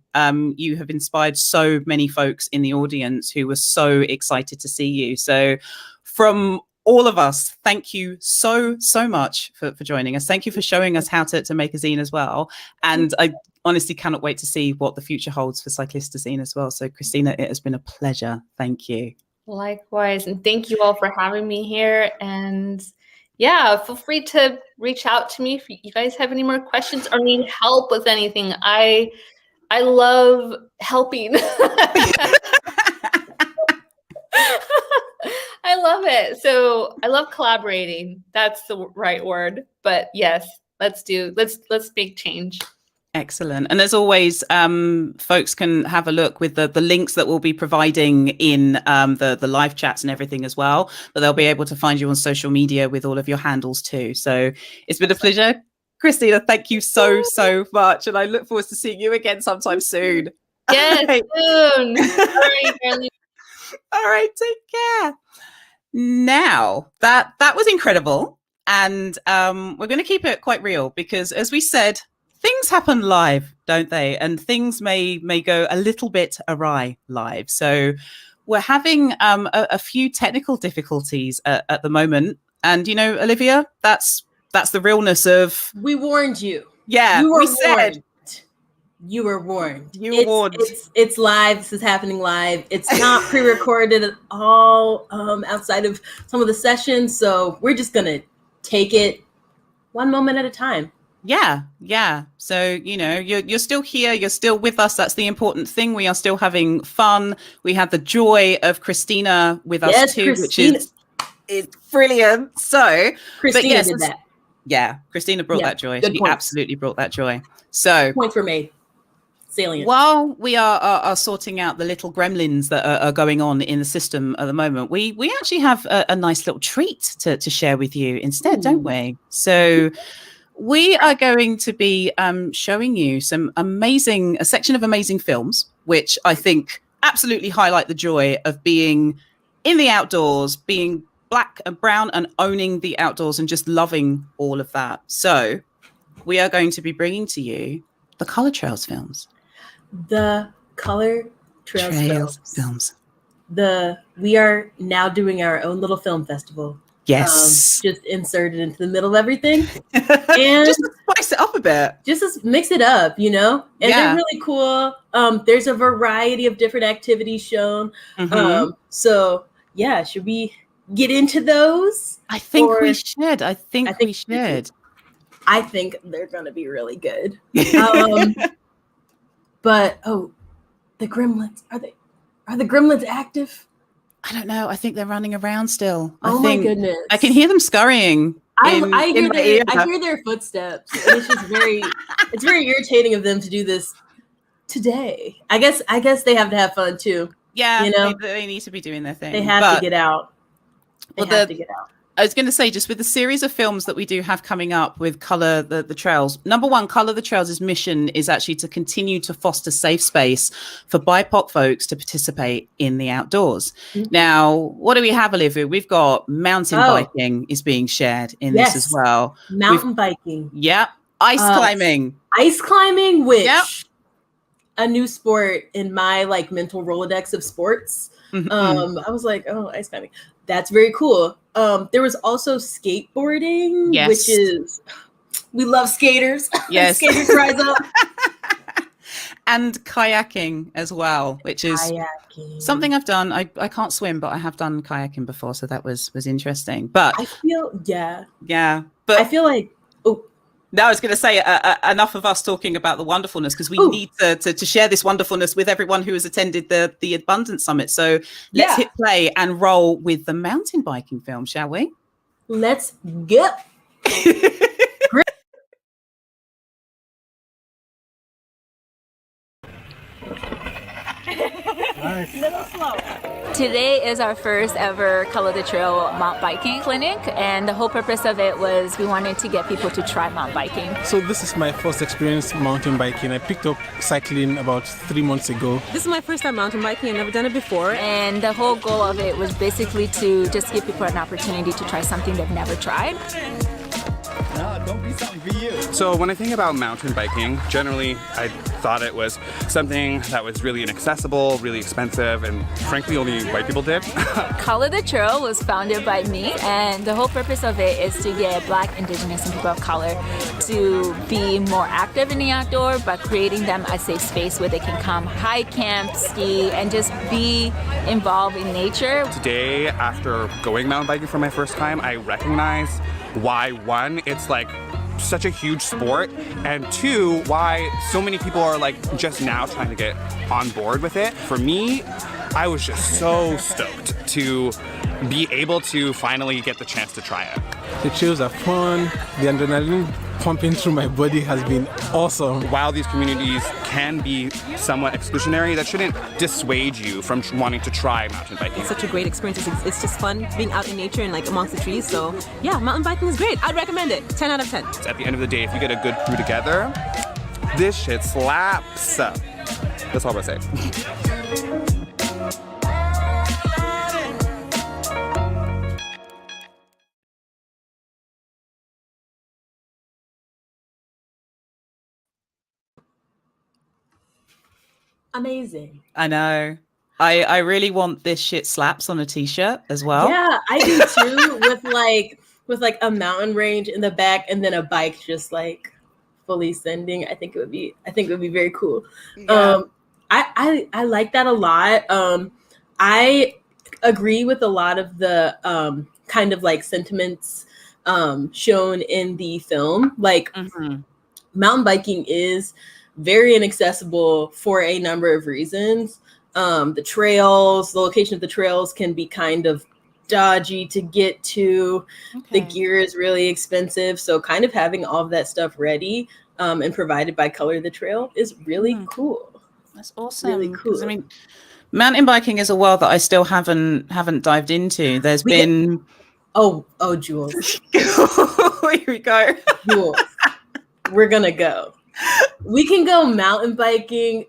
you have inspired so many folks in the audience who were so excited to see you. So from all of us, thank you so much for joining us. Thank you for showing us how to make a zine as well. And I honestly cannot wait to see what the future holds for Cyclista Zine as well. So Christina, it has been a pleasure. Thank you. Likewise. And thank you all for having me here. And yeah, feel free to reach out to me if you guys have any more questions or need help with anything. I love helping. I love it. So I love collaborating. That's the right word. But yes, let's make change. Excellent. And as always, folks can have a look with the links that we'll be providing in the live chats and everything as well. But they'll be able to find you on social media with all of your handles too. So it's been a pleasure. Christina, thank you so much. And I look forward to seeing you again sometime soon. Yes, soon. All right, take care. Now, that was incredible. And we're going to keep it quite real because, as we said, things happen live, don't they? And things may go a little bit awry live. So we're having a few technical difficulties at the moment. And, Olivia, that's the realness of... We warned you. Yeah, we said... You were warned. You were warned. It's live. This is happening live. It's not pre-recorded at all outside of some of the sessions. So we're just going to take it one moment at a time. Yeah. So, you're still here. You're still with us. That's the important thing. We are still having fun. We have the joy of Christina with us too, Christina. Which is brilliant. So, Christina did that. Yeah, Christina brought that joy. She absolutely brought that joy. So points were made. Salient. While we are sorting out the little gremlins that are going on in the system at the moment, we actually have a nice little treat to share with you instead, don't we? So we are going to be showing you a section of amazing films, which I think absolutely highlight the joy of being in the outdoors, being black and brown and owning the outdoors and just loving all of that. So we are going to be bringing to you the Color Trails films. The Color Trails films. We are now doing our own little film festival. Yes. Just inserted into the middle of everything. And just to spice it up a bit. Just to mix it up, And they're really cool. There's a variety of different activities shown. So yeah, should we get into those? I think we should. I think we should. I think they're going to be really good. But the gremlins, are the gremlins active? I don't know. I think they're running around still. My goodness. I can hear them scurrying. I hear their footsteps. And it's just it's very irritating of them to do this today. I guess they have to have fun too. Yeah, they need to be doing their thing. They have to get out. They have to get out. I was going to say, just with the series of films that we do have coming up with Color the Trails, number one, Color the Trails' mission is actually to continue to foster safe space for BIPOC folks to participate in the outdoors. Mm-hmm. Now, what do we have, Olivia? We've got mountain biking is being shared in this as well. Mountain biking. Yep. Ice climbing. Ice climbing, which a new sport in my mental Rolodex of sports. Mm-hmm. I was like, ice climbing. That's very cool. There was also skateboarding, which is, we love skaters. Yes. Skaters rise up. And kayaking as well, which is something I've done. I can't swim, but I have done kayaking before. So that was interesting. But I feel, but I feel like, no, I was going to say enough of us talking about the wonderfulness, because we need to share this wonderfulness with everyone who has attended the Abundance Summit. So let's hit play and roll with the mountain biking film, shall we? Let's go. Little slow. Today is our first ever Color the Trail mountain biking clinic, and the whole purpose of it was we wanted to get people to try mountain biking. So this is my first experience mountain biking. I picked up cycling about 3 months ago. This is my first time mountain biking. I've never done it before. And the whole goal of it was basically to just give people an opportunity to try something they've never tried. No, don't be something for you. So when I think about mountain biking, generally I thought it was something that was really inaccessible, really expensive, and frankly only white people did. Color the Trail was founded by me, and the whole purpose of it is to get Black, Indigenous, and people of color to be more active in the outdoor by creating them a safe space where they can come hike, camp, ski, and just be involved in nature. Today, after going mountain biking for my first time, I recognize why, one, it's such a huge sport, and two, why so many people are just now trying to get on board with it. For me, I was just so stoked to be able to finally get the chance to try it. The trails are fun, the adrenaline pumping through my body has been awesome. While these communities can be somewhat exclusionary, that shouldn't dissuade you from wanting to try mountain biking. It's such a great experience. It's just fun being out in nature and like amongst the trees. So yeah, mountain biking is great. I'd recommend it. 10 out of 10. At the end of the day, if you get a good crew together, this shit slaps. That's all I'm gonna say. Amazing. I know. I really want this shit slaps on a t-shirt as well. Yeah, I do too. with like a mountain range in the back and then a bike just like fully sending. I think it would be very cool. Yeah. I like that a lot. I agree with a lot of the kind of like sentiments shown in the film. Like mountain biking is very inaccessible for a number of reasons. The location of the trails can be kind of dodgy to get to. The gear is really expensive. So kind of having all of that stuff ready and provided by Color the Trail is really cool. That's awesome. Really cool. I mean, mountain biking is a world that I still haven't dived into. There's been Jules. Here we go. Jules. We're gonna go. We can go mountain biking,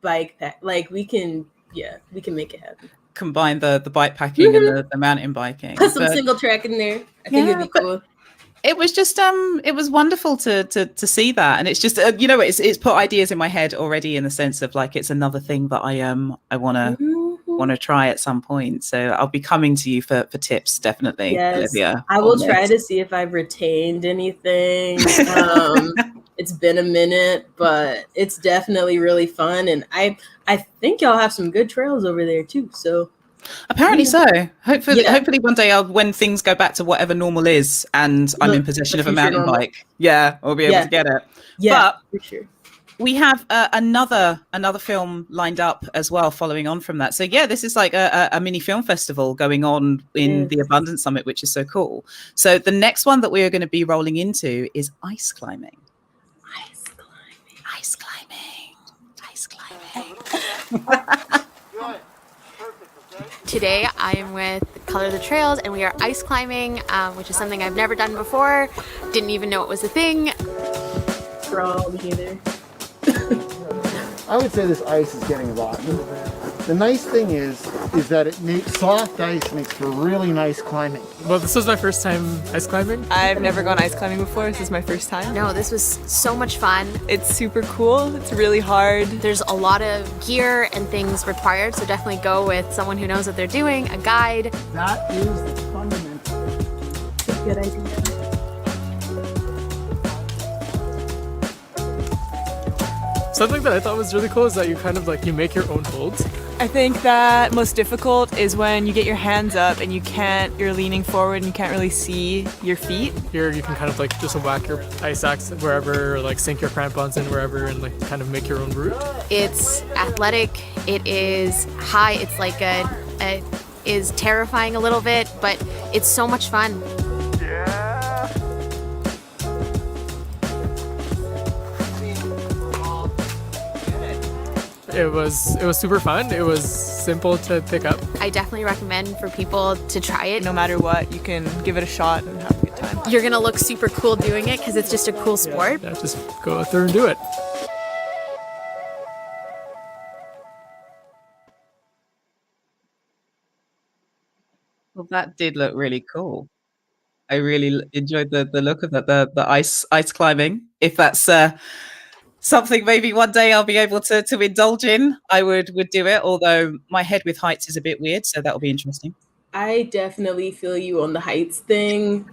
bike pack. Like we can make it happen. Combine the bike packing and the mountain biking. Put some single track in there. I think it'd be cool. It was just it was wonderful to see that, and it's just it's put ideas in my head already in the sense of like it's another thing that I want to try at some point. So I'll be coming to you for tips, definitely. Yes, Olivia, I will try to see if I've retained anything. It's been a minute, but it's definitely really fun, and I think y'all have some good trails over there too. So apparently so. Hopefully one day when things go back to whatever normal is, and I'm in possession of a mountain bike, I'll be able to get it. Yeah, but for sure. We have another film lined up as well, following on from that. So this is like a mini film festival going on in the Abundance Summit, which is so cool. So the next one that we are going to be rolling into is ice climbing. Today I am with Color the Trails and we are ice climbing, which is something I've never done before. Didn't even know it was a thing. Girl, me either. I would say this ice is getting rotten. The nice thing is that it makes soft ice makes for really nice climbing. Well, this was my first time ice climbing. I've never gone ice climbing before. This is my first time. No, this was so much fun. It's super cool. It's really hard. There's a lot of gear and things required, so definitely go with someone who knows what they're doing, a guide. That is the fundamental. That's a good idea. Something that I thought was really cool is that you kind of like you make your own holds. I think that most difficult is when you get your hands up and you're leaning forward and you can't really see your feet. Here you can kind of like just whack your ice axe wherever, or like sink your crampons in wherever, and like kind of make your own route. It's athletic. It is high. It's like is terrifying a little bit, but it's so much fun. It was super fun. It was simple to pick up. I definitely recommend for people to try it. No matter what, you can give it a shot and have a good time. You're gonna look super cool doing it because it's just a cool sport. Yeah, just go out there and do it. Well, that did look really cool. I really enjoyed the look of that, the ice climbing. If that's something maybe one day I'll be able to indulge in, I would do it, although my head with heights is a bit weird, so that'll be interesting. I definitely feel you on the heights thing.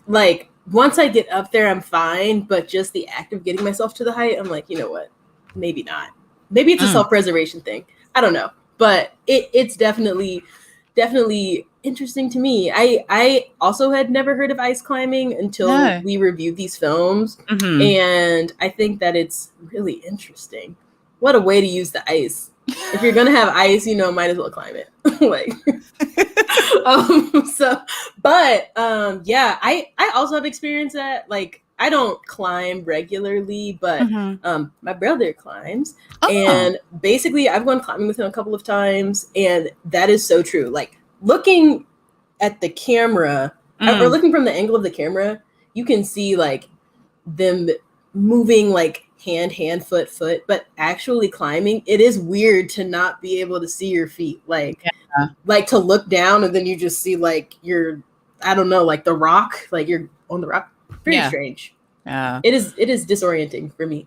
Like once I get up there, I'm fine, but just the act of getting myself to the height, I'm like, you know what? Maybe not. Maybe it's a self-preservation thing. I don't know, but it's definitely interesting to me. I also had never heard of ice climbing until we reviewed these films, and I think that it's really interesting. What a way to use the ice. If you're gonna have ice, might as well climb it. I also have experience that. Like I don't climb regularly, but my brother climbs. Oh. And basically I've gone climbing with him a couple of times, and that is so true. Like looking at the camera or looking from the angle of the camera, you can see like them moving like hand, foot, but actually climbing, it is weird to not be able to see your feet. Like to look down and then you just see like I don't know, like the rock, like you're on the rock. Very strange. Yeah. It is disorienting for me.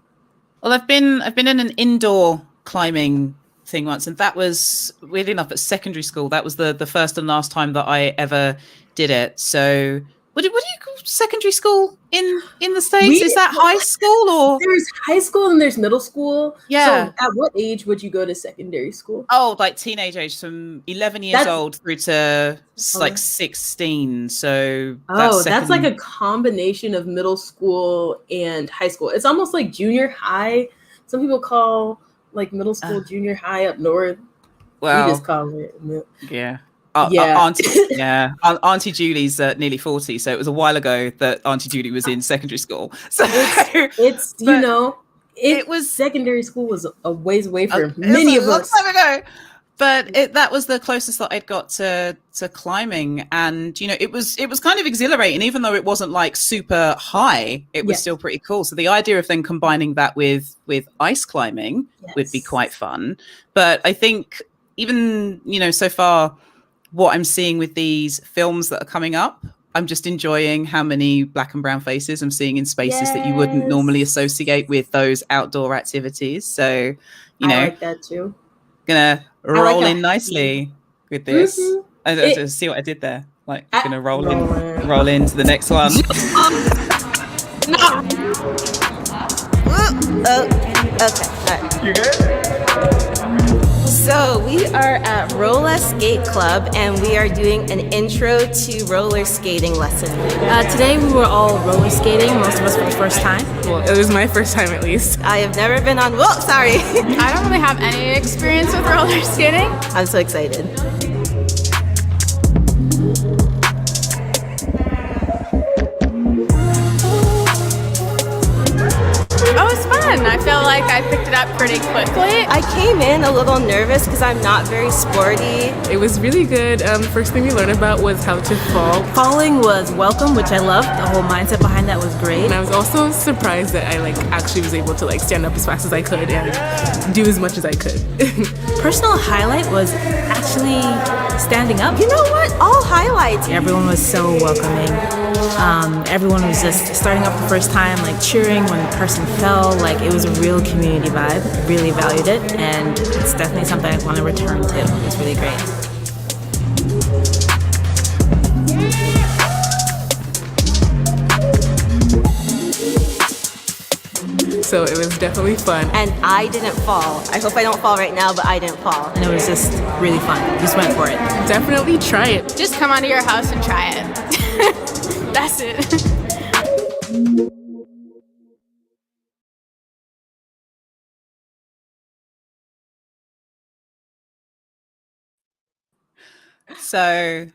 Well, I've been in an indoor climbing thing once, and that was weirdly enough at secondary school. That was the first and last time that I ever did it. So what do you call secondary school in the States? Is that high school or? There's high school and there's middle school. Yeah. So at what age would you go to secondary school? Oh, like teenage age, from 11 years old through to like 16. So that's like a combination of middle school and high school. It's almost like junior high. Some people call like middle school junior high up north. Well, we just call it. Yeah. Auntie Julie's nearly 40, so it was a while ago that Auntie Julie was in secondary school. So it's it was secondary school was a ways away from many of us. Long time ago. But that was the closest that I'd got to climbing, and it was kind of exhilarating, even though it wasn't like super high. It was still pretty cool. So the idea of then combining that with ice climbing would be quite fun. But I think even so far, what I'm seeing with these films that are coming up, I'm just enjoying how many black and brown faces I'm seeing in spaces that you wouldn't normally associate with those outdoor activities. So, I like that too. Gonna roll in nicely with this. I see what I did there. Like, gonna roll into the next one. Okay. All right. You good? So we are at Roller Skate Club, and we are doing an intro to roller skating lesson. Today we were all roller skating, most of us for the first time. Well, it was my first time at least. I have never been on, sorry. I don't really have any experience with roller skating. I'm so excited. Oh, it's fun. I feel like I picked it up pretty quickly. I came in a little nervous because I'm not very sporty. It was really good. First thing we learned about was how to fall. Falling was welcome, which I loved. The whole mindset behind that was great. And I was also surprised that I actually was able to stand up as fast as I could and do as much as I could. Personal highlight was actually standing up. You know what? All highlights. Everyone was so welcoming. Everyone was just starting up the first time, cheering when the person fell. It was a real community vibe. Really valued it, and it's definitely something I want to return to. It's really great. So it was definitely fun. And I didn't fall. I hope I don't fall right now, but I didn't fall. And it was just really fun. Just went for it. Definitely try it. Just come out of your house and try it. That's it. So,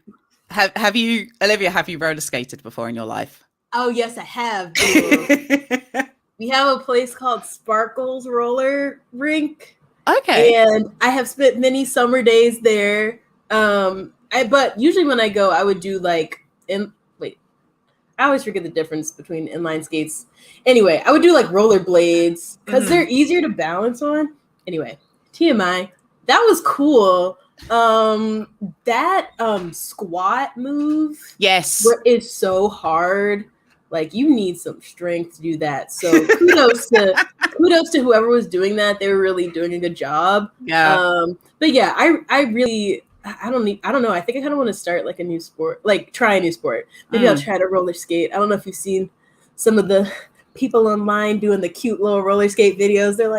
have you, Olivia? Have you roller skated before in your life? Oh yes, I have. We have a place called Sparkles Roller Rink. Okay. And I have spent many summer days there. But usually when I go, I would do I always forget the difference between inline skates. Anyway, I would do rollerblades because they're easier to balance on. Anyway, TMI. That was cool. That squat move. Yes. Is so hard. You need some strength to do that. So kudos to whoever was doing that. They were really doing a good job. Yeah. But yeah, I really I don't know. I think I kind of want to start a new sport, try a new sport. Maybe I'll try to roller skate. I don't know if you've seen some of the people online doing the cute little roller skate videos. They're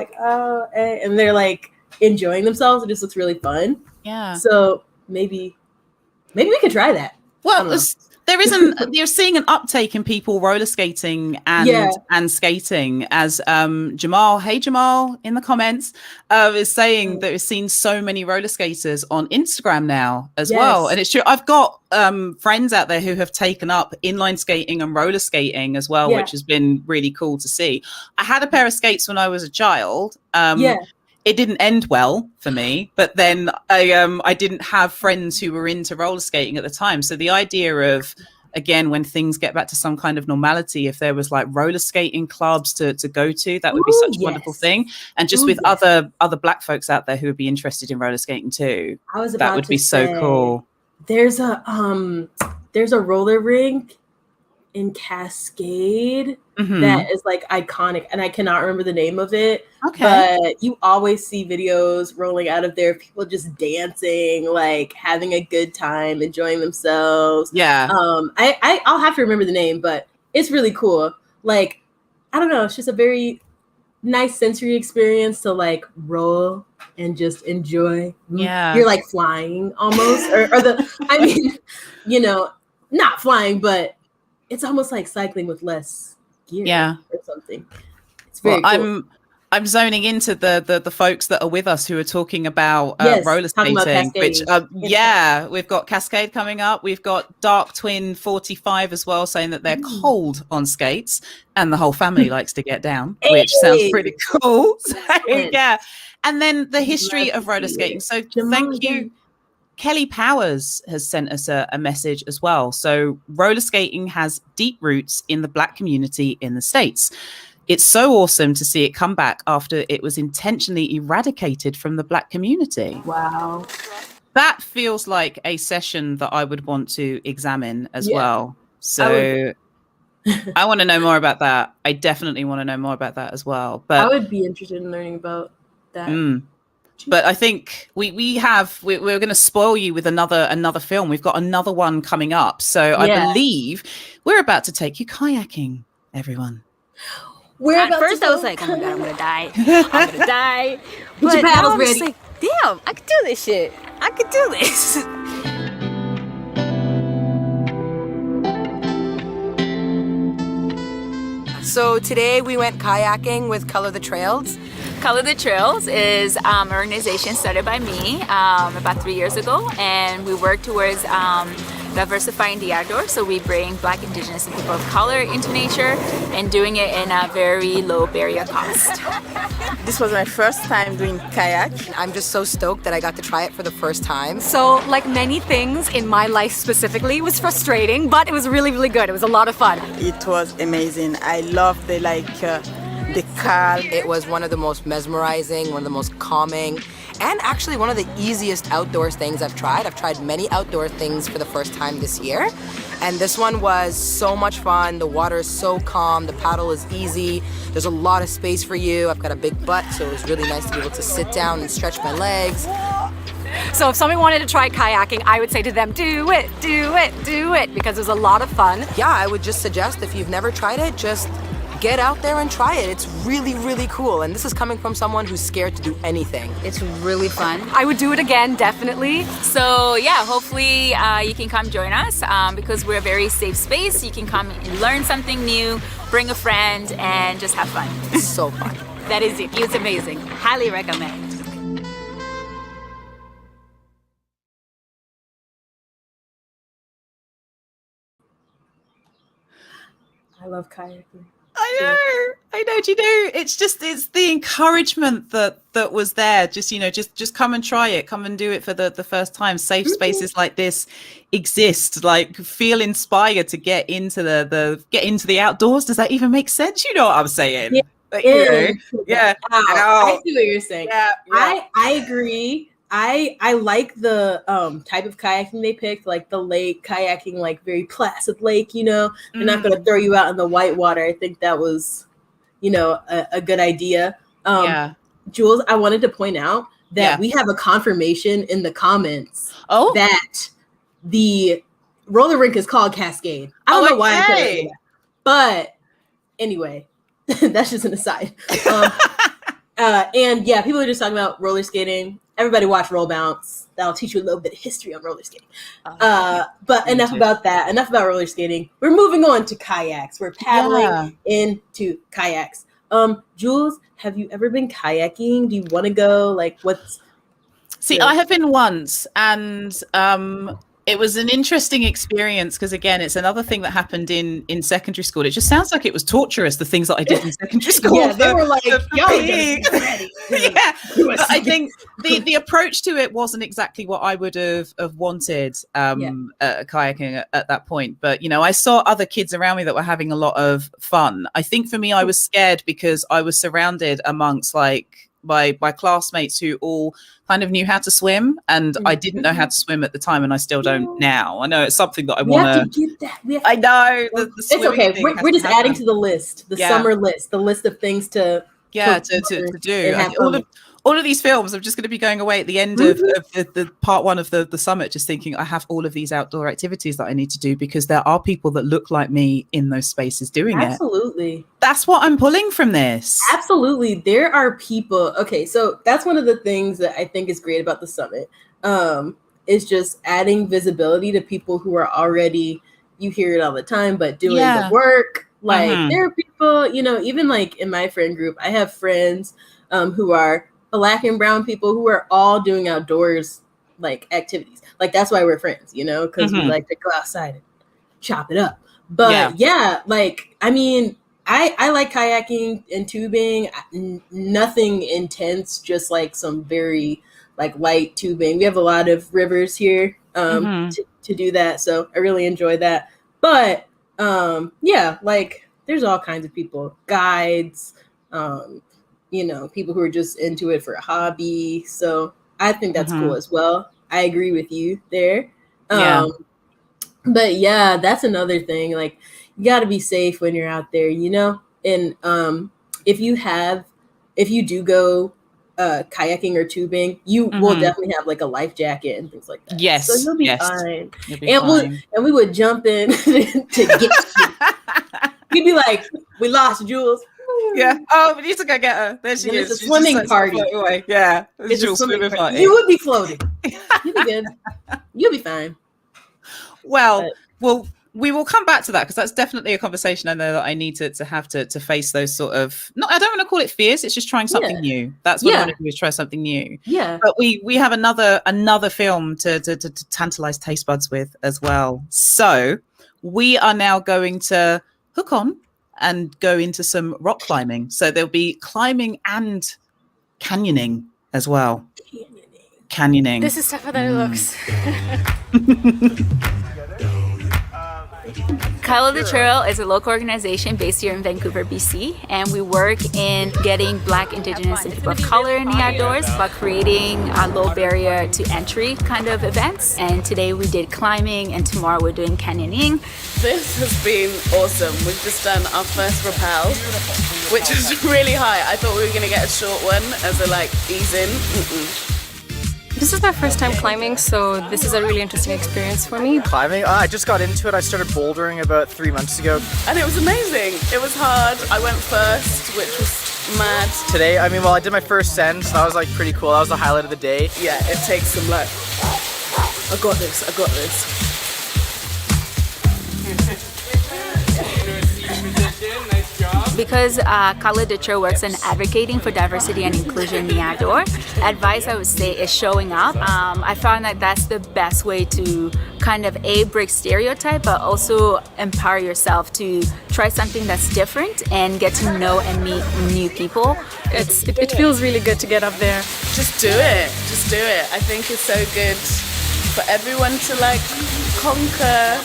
and they're enjoying themselves. It just looks really fun. Yeah. So maybe we could try that. Well, You're seeing an uptake in people roller skating and skating, as Jamal in the comments is saying that we've seen so many roller skaters on Instagram now as well. And it's true. I've got friends out there who have taken up inline skating and roller skating as well, which has been really cool to see. I had a pair of skates when I was a child. It didn't end well for me, but then I didn't have friends who were into roller skating at the time. So the idea of, again, when things get back to some kind of normality, if there was like roller skating clubs to go to, that would be such a wonderful thing. And just with other Black folks out there who would be interested in roller skating too, that would be so cool. There's a roller rink in Cascade that is like iconic, and I cannot remember the name of it. But you always see videos rolling out of there, people just dancing, like having a good time, enjoying themselves. I'll have to remember the name, but it's really cool. Like, I don't know, it's just a very nice sensory experience to like roll and just enjoy. You're like flying almost, or I mean, not flying, but it's almost like cycling with less gear or something. It's very cool. I'm zoning into the folks that are with us who are talking about roller skating, which we've got Cascade coming up. We've got Dark Twin 45 as well, saying that they're cold on skates and the whole family likes to get down, which sounds pretty cool. So, and then the history of roller skating. So thank you. Kelly Powers has sent us a message as well. So roller skating has deep roots in the Black community in the States. It's so awesome to see it come back after it was intentionally eradicated from the Black community. Wow. That feels like a session that I would want to examine as well. So I want to know more about that. I definitely want to know more about that as well. But I would be interested in learning about that. But I think we're going to spoil you with another film. We've got another one coming up. So I believe we're about to take you kayaking, everyone. At first I was like, oh my God, I'm going to die. I'm going to die. But your paddles ready. Like, damn, I could do this shit. I could do this. So today we went kayaking with Color the Trails. Color the Trails is an organization started by me about 3 years ago, and we work towards diversifying the outdoors. So we bring Black, Indigenous, and people of color into nature and doing it in a very low barrier cost. This was my first time doing kayak. I'm just so stoked that I got to try it for the first time. So like many things in my life specifically, it was frustrating, but it was really, really good. It was a lot of fun. It was amazing. I loved the calm. It was one of the most mesmerizing, one of the most calming, and actually one of the easiest outdoors things I've tried. I've tried many outdoor things for the first time this year, and this one was so much fun. The water is so calm, the paddle is easy, there's a lot of space for you. I've got a big butt, so it was really nice to be able to sit down and stretch my legs. So if somebody wanted to try kayaking, I would say to them, do it, do it, do it, because it was a lot of fun. Yeah, I would just suggest if you've never tried it, just get out there and try it. It's really, really cool. And this is coming from someone who's scared to do anything. It's really fun. I would do it again, definitely. So yeah, hopefully you can come join us because we're a very safe space. You can come and learn something new, bring a friend, and just have fun. It's so fun. That is it. It's amazing. Highly recommend. I love kayaking. I know, do you know, it's the encouragement that was there. Just come and try it, come and do it for the first time. Safe spaces like this exist. Like, feel inspired to get into the outdoors. Does that even make sense? You know what I'm saying? Yeah. Like, I see what you're saying. Yeah. I agree. I like the type of kayaking they picked, like the lake kayaking, like very placid lake, they're not going to throw you out in the white water. I think that was, a good idea. Jules, I wanted to point out that we have a confirmation in the comments that the roller rink is called Cascade. I don't know why I couldn't do that. But anyway, that's just an aside. And yeah, people are just talking about roller skating. everybody watch Roll Bounce. That'll teach you a little bit of history on roller skating. But enough about that. Enough about roller skating. We're moving on to kayaks. We're paddling into kayaks. Jules, have you ever been kayaking? Do you want to go? Like, what's... See, I have been once, and it was an interesting experience because, again, it's another thing that happened in secondary school. It just sounds like it was torturous, the things that I did in secondary school. Yeah, they were like, y'all are ready. Yeah, but I think the approach to it wasn't exactly what I would have wanted kayaking at that point. But, you know, I saw other kids around me that were having a lot of fun. I think for me, I was scared because I was surrounded amongst like my classmates who all kind of knew how to swim, and I didn't know how to swim at the time, and I still don't now. I know it's something that I want to get that. I know it's okay. We're just adding to the list, the summer list, the list of things to do. All of these films, I'm just going to be going away at the end of the part one of the summit, just thinking I have all of these outdoor activities that I need to do because there are people that look like me in those spaces doing it. Absolutely. That's what I'm pulling from this. Absolutely. There are people. Okay, so that's one of the things that I think is great about the summit. Is just adding visibility to people who are already, you hear it all the time, but doing the work. Like there are people, you know, even like in my friend group, I have friends who are Black and brown people who are all doing outdoors like activities. Like that's why we're friends, you know, because we like to go outside and chop it up. But like, I mean, I like kayaking and tubing, nothing intense, just like some very like light tubing. We have a lot of rivers here to do that. So I really enjoy that. But like there's all kinds of people, guides, you know, people who are just into it for a hobby. So I think that's cool as well. I agree with you there. But yeah, that's another thing. Like you got to be safe when you're out there, you know? And if you do go kayaking or tubing, you will definitely have like a life jacket and things like that. Yes. So you'll be fine. And we would jump in to get you. We'd be like, we lost Jules. Yeah. Oh, we need to go get her. There she is. It's a swimming party. Yeah. It's a swimming party. You would be floating. You'll be good. You'll be fine. Well, we will come back to that because that's definitely a conversation I know that I need to have to face those sort of, I don't want to call it fears. It's just trying something new. That's what I want to do, is try something new. Yeah. But we have another film to tantalize taste buds with as well. So we are now going to hook on and go into some rock climbing. So there'll be climbing and canyoning as well. Canyoning. This is tougher than it looks. Follow the Trail is a local organization based here in Vancouver, BC, and we work in getting Black, Indigenous, and people of color in the outdoors by creating a low barrier to entry kind of events. And today we did climbing, and tomorrow we're doing canyoning. This has been awesome. We've just done our first rappel, which was really high. I thought we were going to get a short one as a like ease in. This is my first time climbing, so this is a really interesting experience for me. Climbing? I just got into it. I started bouldering about 3 months ago. And it was amazing. It was hard. I went first, which was mad. Today, I did my first send, so that was like pretty cool. That was the highlight of the day. Yeah, it takes some luck. I got this. Because Follow the Trail works in advocating for diversity and inclusion in the outdoor, advice I would say is showing up. I found that that's the best way to kind of break stereotype, but also empower yourself to try something that's different and get to know and meet new people. It feels really good to get up there. Just do it. I think it's so good for everyone to like conquer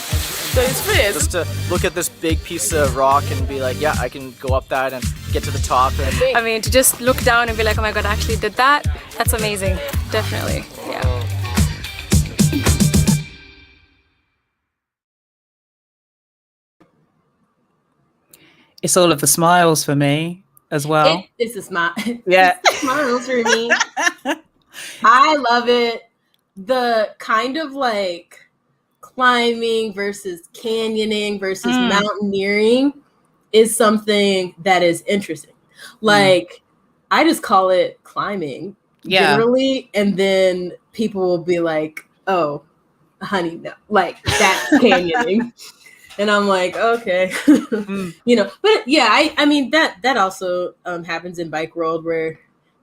those fears. Just to look at this big piece of rock and be like, yeah, I can go up that and get to the top. And to just look down and be like, oh my God, I actually did that. That's amazing. Definitely. Yeah. It's all of the smiles for me as well. It's a smile. Yeah. It's smiles for me. I love it. The kind of like climbing versus canyoning versus mountaineering is something that is interesting. Like I just call it climbing generally, and then people will be like, "Oh, honey, no, like that's canyoning," and I'm like, "Okay," you know. But yeah, I mean that also happens in bike world where,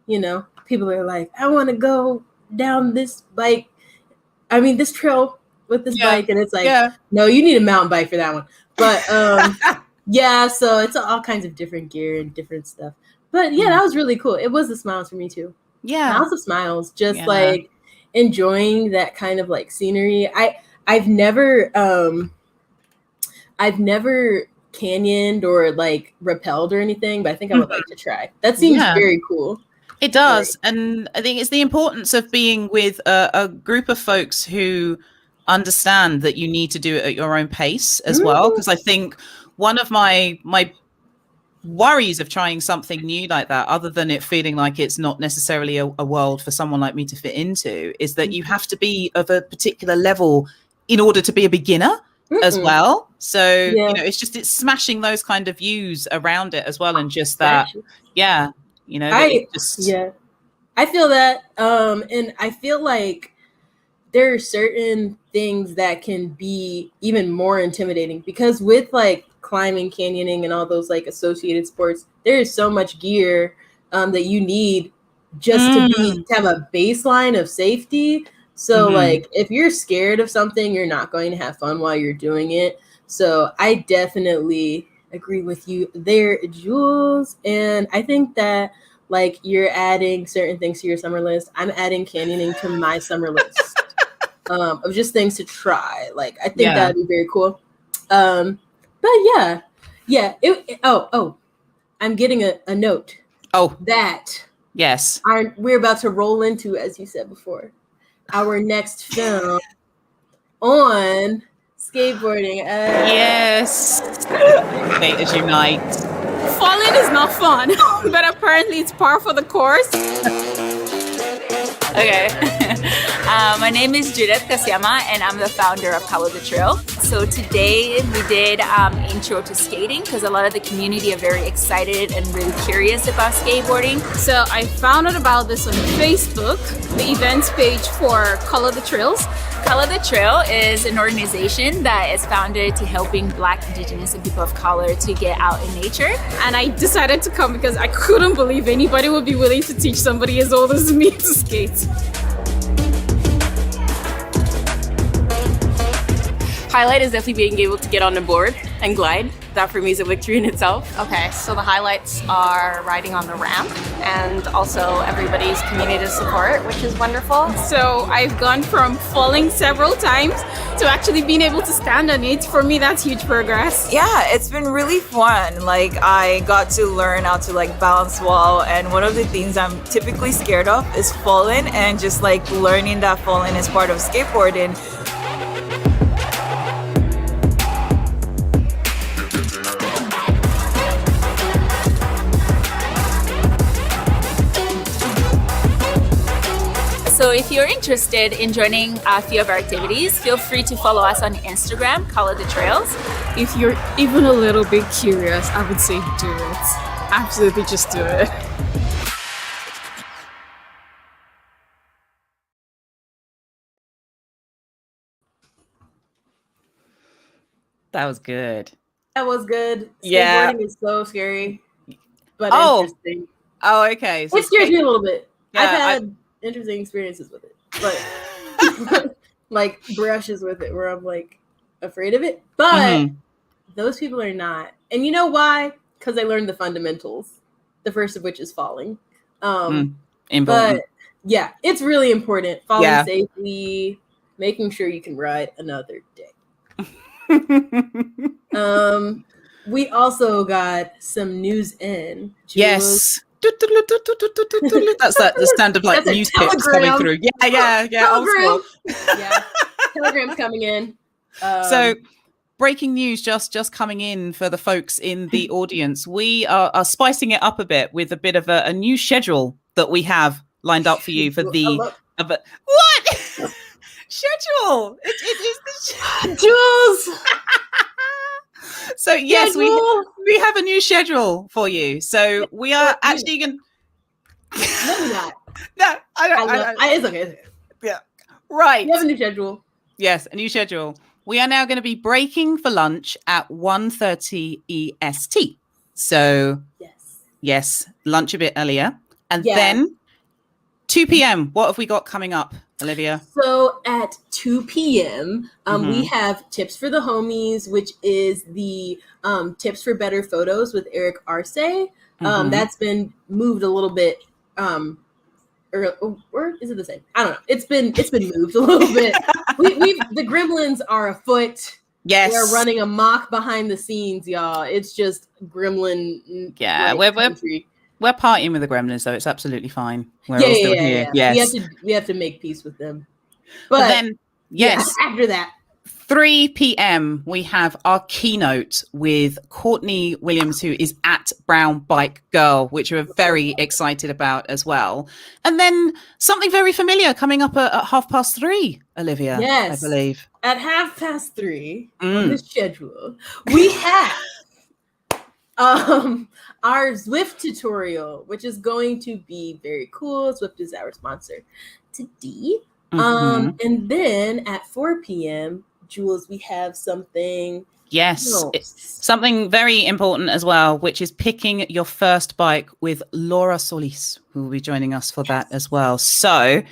you know, people are like, "I want to go down this bike. I mean, this trail with this bike," and it's like, "No, you need a mountain bike for that one." But yeah, so it's all kinds of different gear and different stuff. But yeah, that was really cool. It was the smiles for me too. Yeah, lots of smiles, just like enjoying that kind of like scenery. I've never canyoned or like rappelled or anything, but I think I would like to try. That seems very cool. It does. And I think it's the importance of being with a group of folks who understand that you need to do it at your own pace as well. Because I think one of my worries of trying something new like that, other than it feeling like it's not necessarily a world for someone like me to fit into, is that you have to be of a particular level in order to be a beginner as well. So, you know, it's smashing those kind of views around it as well. And just that, you know, I feel that. And I feel like there are certain things that can be even more intimidating because with like climbing, canyoning, and all those like associated sports, there is so much gear that you need just to have a baseline of safety. So like if you're scared of something, you're not going to have fun while you're doing it. So I definitely agree with you there, Jules. And I think that like you're adding certain things to your summer list. I'm adding canyoning to my summer list of just things to try. Like I think that'd be very cool. But yeah. I'm getting a note. That we're about to roll into, as you said before, our next film on skateboarding. Yes, Skaters Unite. Falling is not fun, but apparently it's par for the course. Okay. My name is Judith Kasyama, and I'm the founder of Follow the Trail. So today we did intro to skating because a lot of the community are very excited and really curious about skateboarding. So I found out about this on Facebook, the events page for Color the Trails. Color the Trail is an organization that is founded to helping Black, Indigenous, and people of color to get out in nature. And I decided to come because I couldn't believe anybody would be willing to teach somebody as old as me to skate. Highlight is definitely being able to get on the board and glide. That for me is a victory in itself. Okay, so the highlights are riding on the ramp and also everybody's community support, which is wonderful. So I've gone from falling several times to actually being able to stand on it. For me, that's huge progress. Yeah, it's been really fun. Like I got to learn how to like balance well, and one of the things I'm typically scared of is falling, and just like learning that falling is part of skateboarding. So if you're interested in joining a few of our activities, feel free to follow us on Instagram, Color the Trails. If you're even a little bit curious, I would say do it. Absolutely just do it. That was good. That was good. Yeah. Skateboarding is so scary, but interesting. Oh, okay. So it scares me a little bit. Yeah, I've had interesting experiences with it, but like brushes with it where I'm like afraid of it. But those people are not. And you know why? Because they learned the fundamentals, the first of which is falling. Important. But yeah, it's really important. Falling safely, making sure you can ride another day. We also got some news in. Yes. That's the sound of like news clips coming through. Yeah. Telegram. Yeah. Telegram's coming in. So breaking news just coming in for the folks in the audience. We are spicing it up a bit with a bit of a new schedule that we have lined up for you for the what schedule? It's the Jules. So yes, we have a new schedule for you. So we are actually going. No, we're not. No, it's okay. It's okay. Yeah. Right. You have a new schedule. Yes, a new schedule. We are now going to be breaking for lunch at 1:30 EST. So, yes, lunch a bit earlier. And then 2 p.m. What have we got coming up, Olivia? So at 2 p.m., we have Tips for the Homies, which is the Tips for Better Photos with Eric Arce. That's been moved a little bit. Or is it the same? I don't know. It's been moved a little bit. The Gremlins are afoot. Yes, they're running amok behind the scenes, y'all. It's just Gremlin. Yeah, we're partying with the Gremlins, though. It's absolutely fine. We're all still here. Yeah. Yes, we have to make peace with them. But then, after that. 3 p.m. we have our keynote with Courtney Williams, who is at Brown Bike Girl, which we're very excited about as well. And then something very familiar coming up at 3:30, Olivia. Yes, I believe at 3:30 on the schedule we have our Zwift tutorial, which is going to be very cool. Zwift is our sponsor today. And then at 4 p.m. Jules, we have something. Yes, something very important as well, which is picking your first bike with Laura Solís, who will be joining us for that as well. So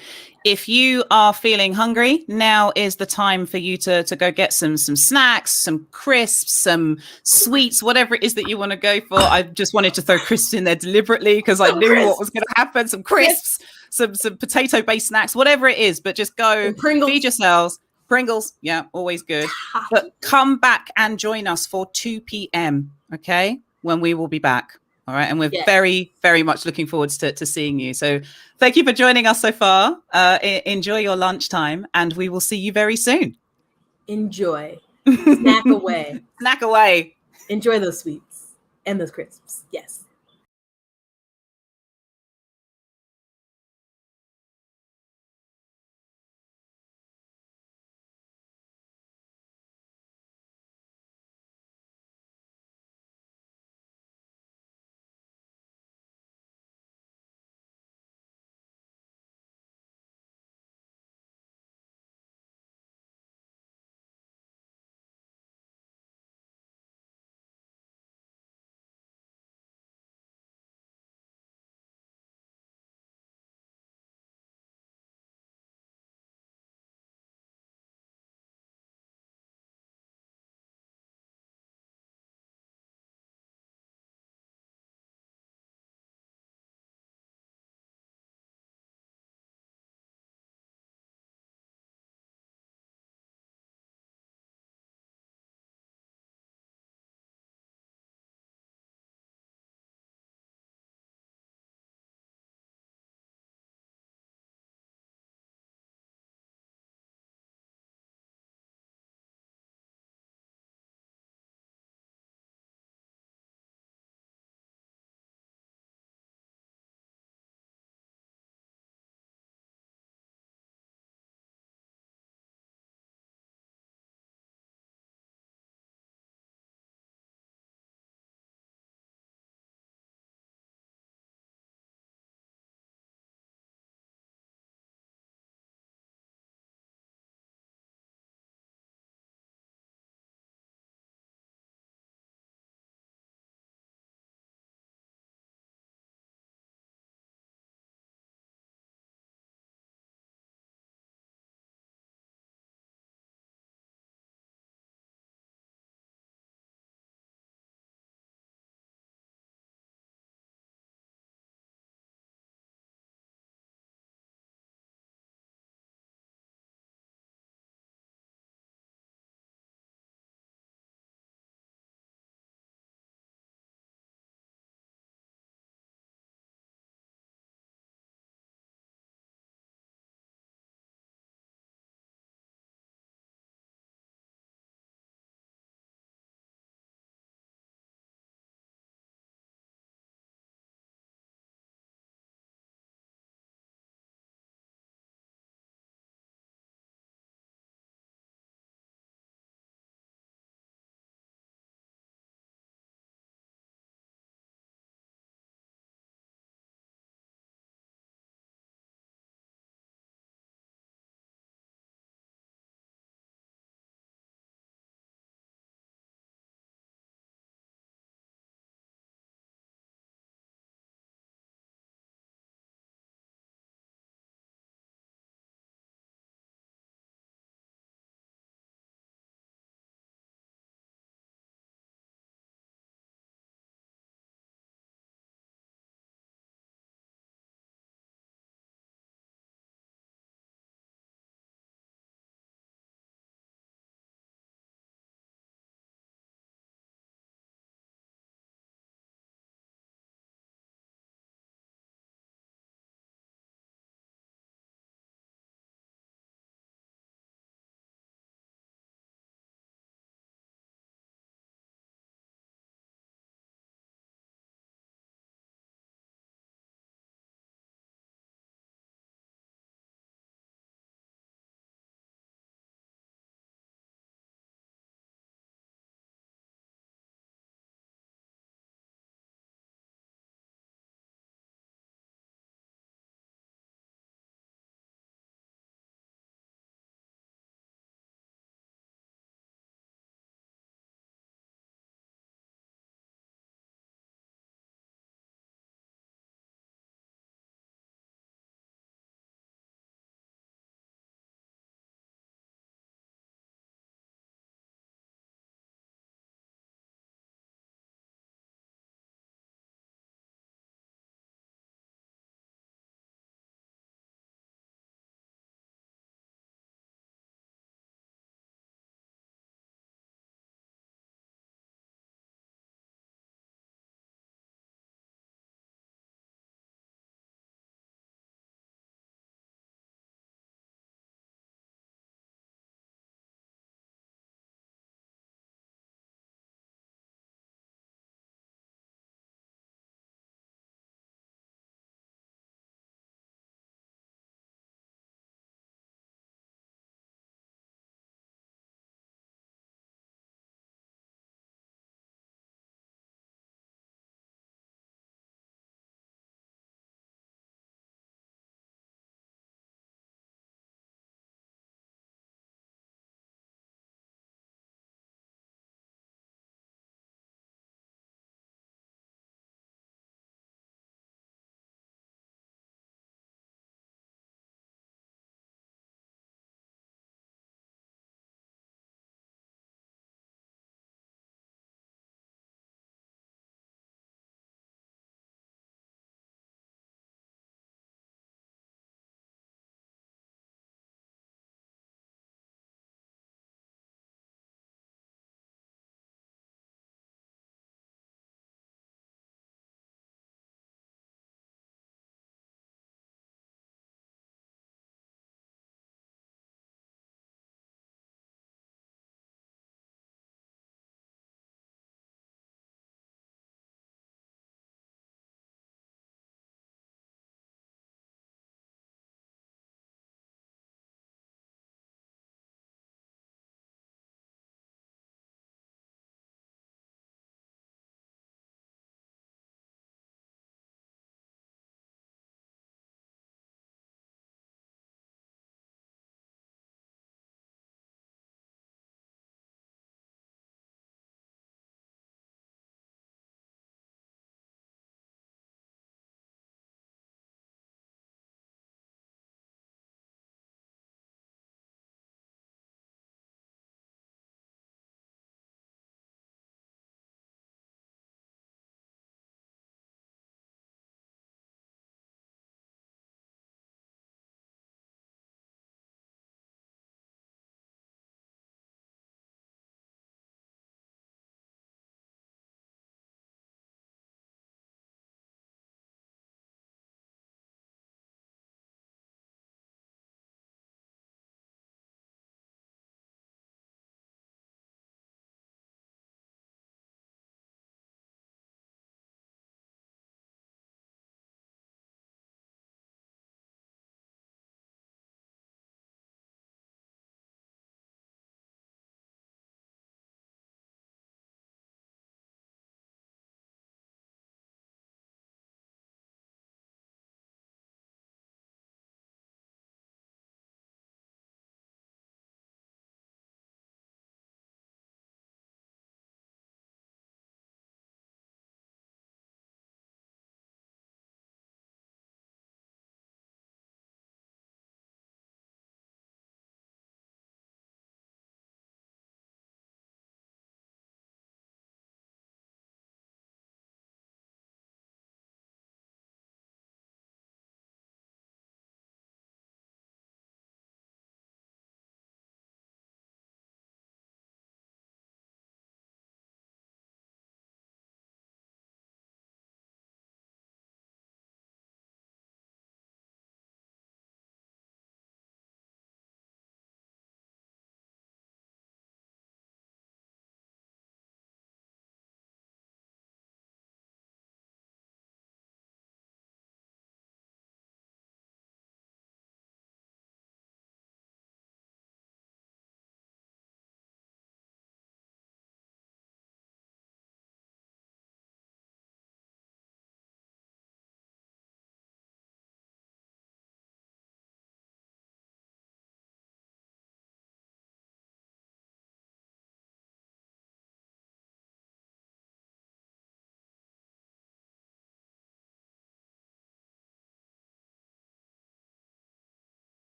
if you are feeling hungry, now is the time for you to go get some snacks, some crisps, some sweets, whatever it is that you want to go for. I just wanted to throw crisps in there deliberately because I knew what was going to happen. Some crisps, some potato-based snacks, whatever it is, but just go feed yourselves. Pringles, yeah, always good. But come back and join us for 2 p.m., okay, when we will be back. All right. And we're very, very much looking forward to seeing you. So thank you for joining us so far. Enjoy your lunchtime, and we will see you very soon. Enjoy. Snack away. Snack away. Enjoy those sweets and those crisps. Yes.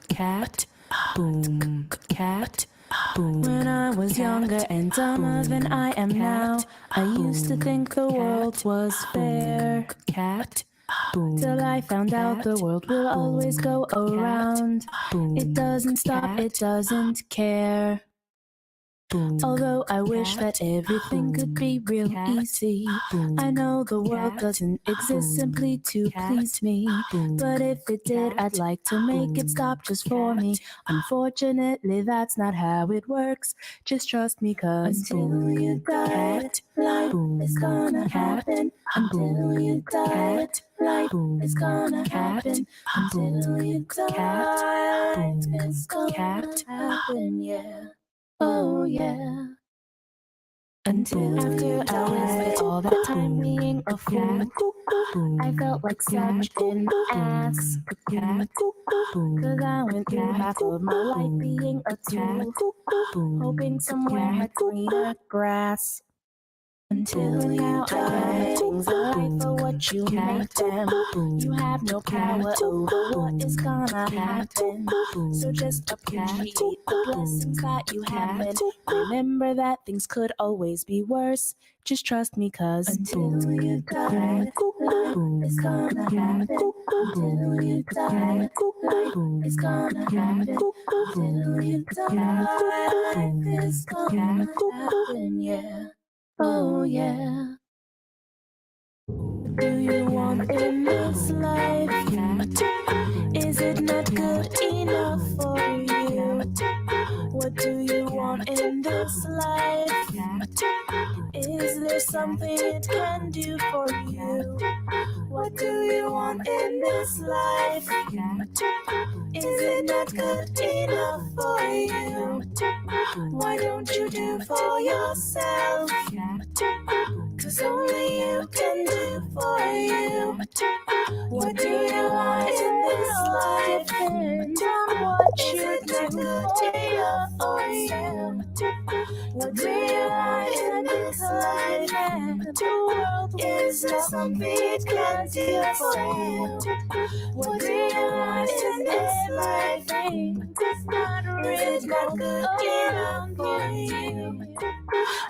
cat, boom, cat. When I was younger and dumber than I am now, I used to think the world was fair. Cat, till I found out the world will always go around. It doesn't stop, it doesn't care. Although I wish that everything could be real easy, I know the world doesn't exist simply to please me. But if it did, I'd like to make it stop just for me. Unfortunately, that's not how it works. Just trust me, cause until you die, life is gonna happen. Until you die, life is gonna happen. Until you die, life is gonna happen, yeah. Oh yeah. Until after I wasted all that time being a fool, I felt like such an ass. Cause I went through half of my life being a tool, hoping somewhere had greener grass. Until you die, things in life are what you make them. You have no power over what is gonna happen. So just appreciate the blessings that you have and remember that things could always be worse. Just trust me, cause until you die, life is gonna happen. Until you die, life is gonna happen. Until you die, life is gonna happen, yeah. Oh yeah. Do you want in this life? Is it not good enough for you? What do you want in this life? Is there something it can do for you? What do you want in this life? Is it not good enough for you? Why don't you do for yourself? Cause only you can do for you. What do you want in this life? Depends on what you do for you. What do you want in this life? The world is there something it can do for you? What do you want in this life? It's not really not good enough for you.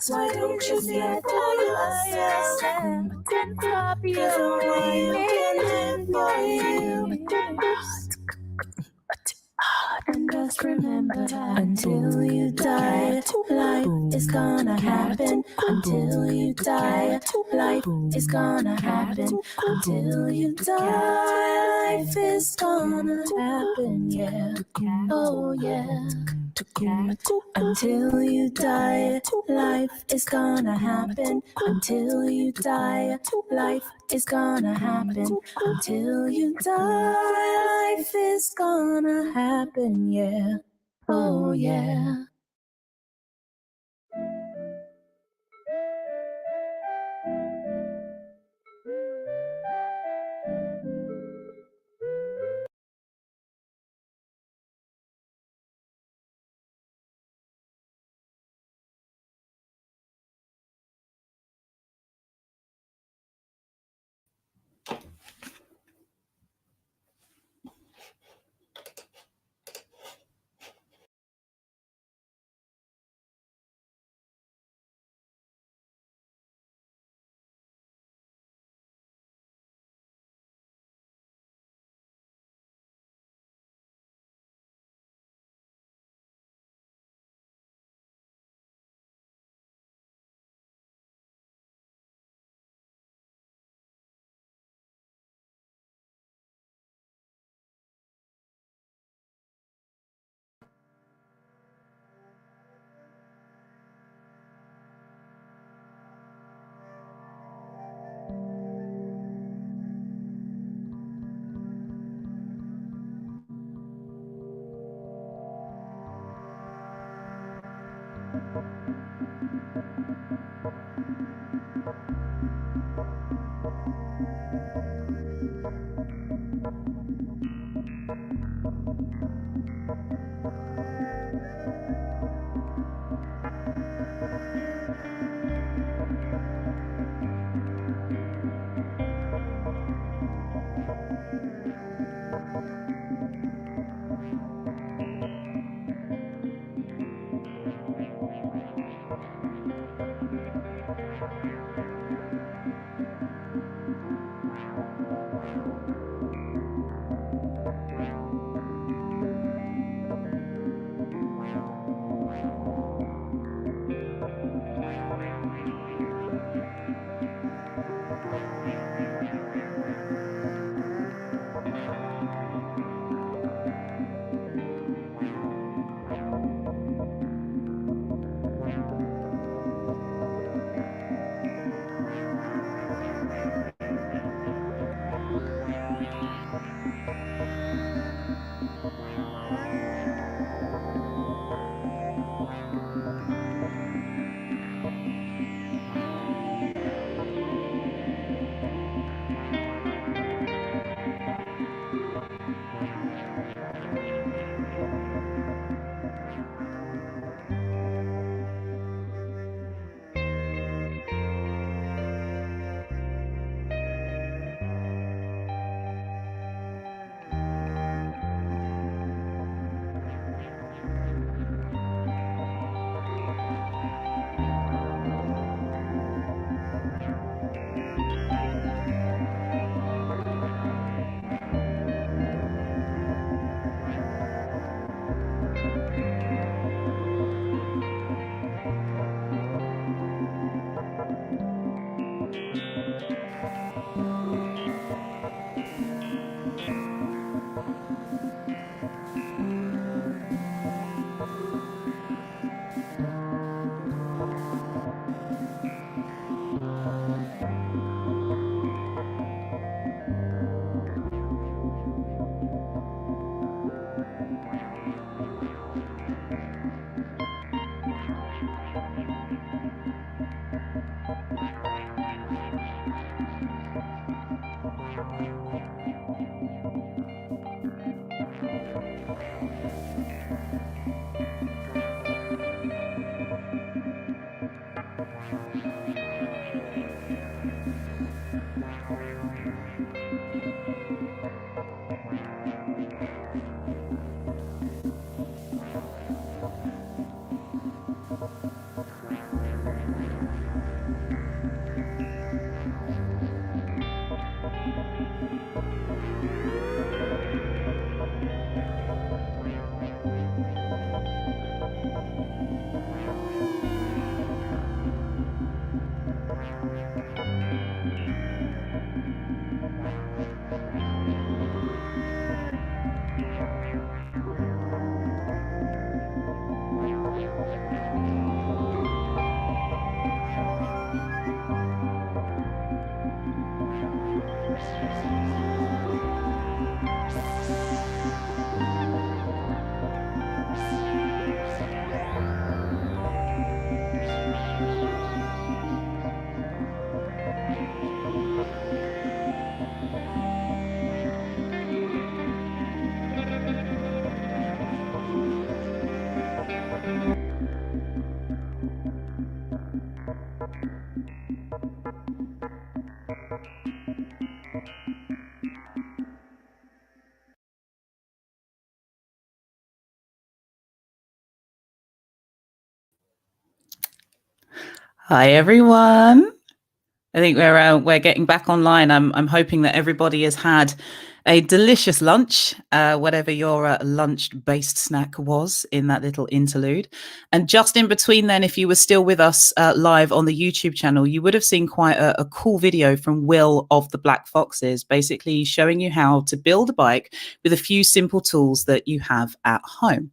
So why don't you see it for yourself? Can stop you. Cause only you can do for you. And just remember that until you die, life is gonna happen. Until you die, life is gonna happen. Until you die, life is gonna happen, yeah. Oh yeah. Until you die, life is gonna happen. Until you die, life is gonna happen. Until you die, life is gonna happen, yeah. Oh yeah. Hi everyone. I think we're getting back online. I'm hoping that everybody has had a delicious lunch, whatever your lunch-based snack was in that little interlude. And just in between then, if you were still with us live on the YouTube channel, you would have seen quite a cool video from Will of the Black Foxes, basically showing you how to build a bike with a few simple tools that you have at home.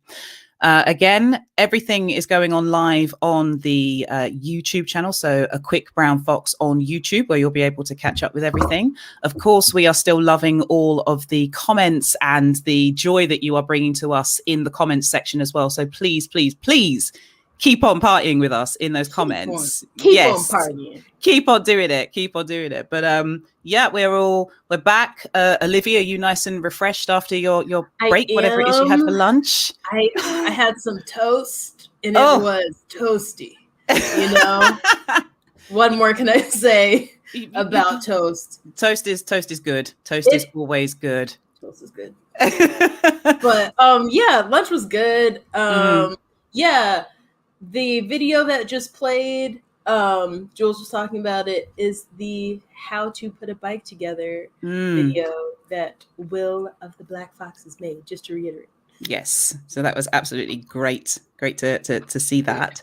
Again, everything is going on live on the YouTube channel. So a quick brown fox on YouTube where you'll be able to catch up with everything. Of course, we are still loving all of the comments and the joy that you are bringing to us in the comments section as well. So please, please, please keep on partying with us in those comments. Keep on partying. Keep on doing it. Keep on doing it. But yeah, we're back. Olivia, are you nice and refreshed after your break, whatever it is you had for lunch? I had some toast and it was toasty. You know? What more can I say about toast? Toast is good. Toast is always good. Toast is good. But yeah, lunch was good. Yeah. The video that just played, Jules was talking about it, is the how to put a bike together video that Will of the Black Foxes made, just to reiterate. Yes. So that was absolutely great. Great to see that.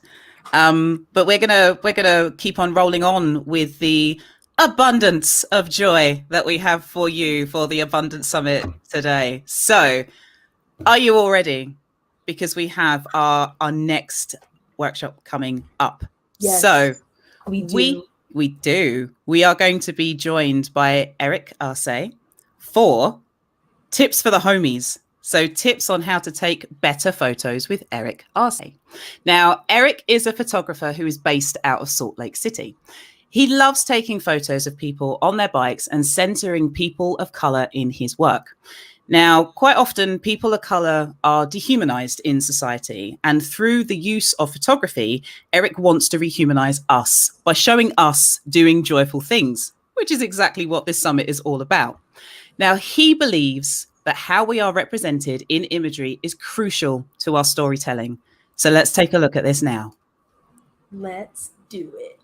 But we're gonna keep on rolling on with the abundance of joy that we have for you for the Abundance Summit today. So are you all ready? Because we have our next workshop coming up. Yes, so we do. We are going to be joined by Eric Arce for tips for the homies. So tips on how to take better photos with Eric Arce. Now, Eric is a photographer who is based out of Salt Lake City. He loves taking photos of people on their bikes and centering people of color in his work. Now, quite often, people of color are dehumanized in society. And through the use of photography, Eric wants to rehumanize us by showing us doing joyful things, which is exactly what this summit is all about. Now, he believes that how we are represented in imagery is crucial to our storytelling. So let's take a look at this now. Let's do it.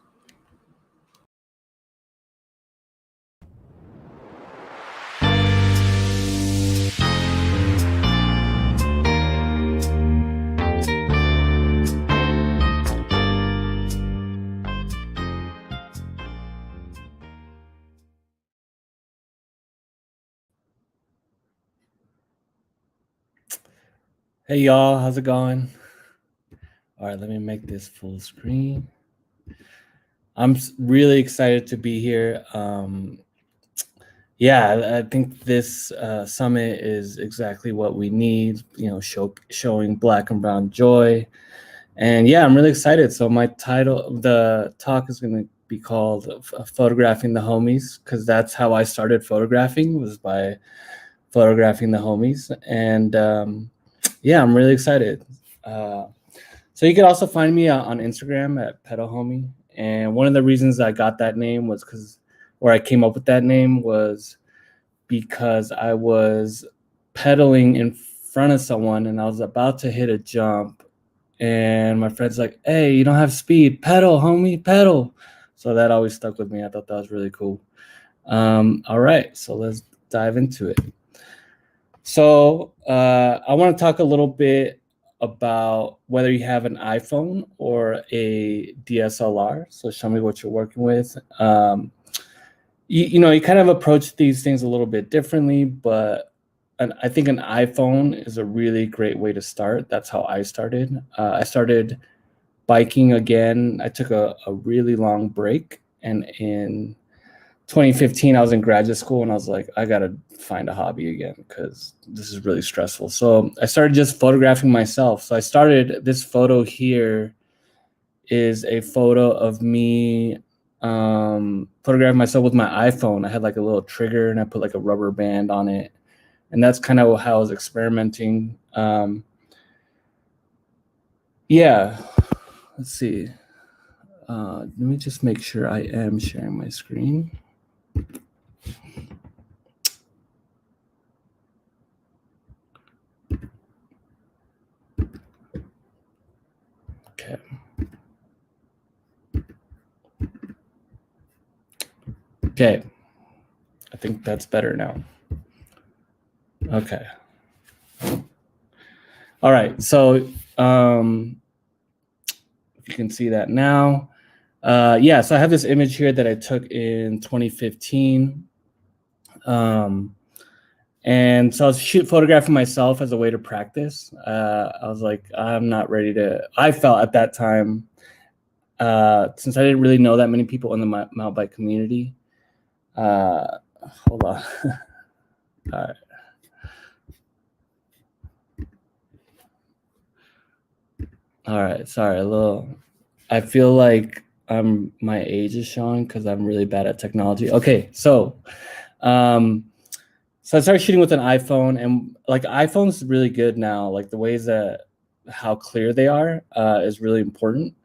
Hey y'all, how's it going? All right, let me make this full screen. I'm really excited to be here. Yeah, I think this summit is exactly what we need, you know, showing Black and Brown joy. And yeah, I'm really excited. So my title of the talk is going to be called Photographing the Homies, because that's how I started photographing, was by photographing the homies. And yeah, I'm really excited. So you can also find me on Instagram at Pedal Homie. And one of the reasons I got that name was I came up with that name was because I was pedaling in front of someone and I was about to hit a jump. And my friend's like, hey, you don't have speed. Pedal, homie, pedal. So that always stuck with me. I thought that was really cool. All right, so let's dive into it. So I want to talk a little bit about whether you have an iPhone or a DSLR. So show me what you're working with. You know, you kind of approach these things a little bit differently, but I think an iPhone is a really great way to start. That's how I started. I started biking again. I took a really long break, and in 2015, I was in graduate school, and I was like, I gotta find a hobby again because this is really stressful. So I started just photographing myself. So I started, this photo here is a photo of me photographing myself with my iPhone. I had like a little trigger and I put like a rubber band on it. And that's kind of how I was experimenting. Yeah, let's see. Let me just make sure I am sharing my screen. Okay. Okay. I think that's better now. Okay. All right. So if you can see that now. Yeah, so I have this image here that I took in 2015. And so I was photographing myself as a way to practice. I was like, I'm not ready to, I felt at that time, since I didn't really know that many people in the mountain bike community. Hold on. All right. All right, sorry, I feel like my age is showing because I'm really bad at technology. Okay, so I started shooting with an iPhone, and like iPhone's really good now. Like the ways that how clear they are is really important.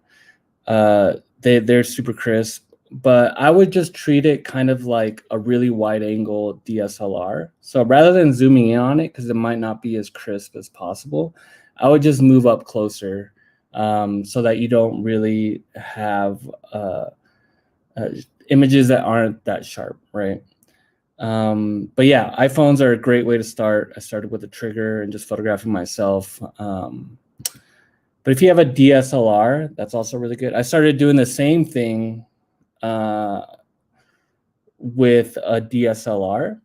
They're super crisp, but I would just treat it kind of like a really wide angle DSLR. So rather than zooming in on it, because it might not be as crisp as possible, I would just move up closer. So that you don't really have images that aren't that sharp, right? But yeah, iPhones are a great way to start. I started with a trigger and just photographing myself. But if you have a DSLR, that's also really good. I started doing the same thing with a DSLR.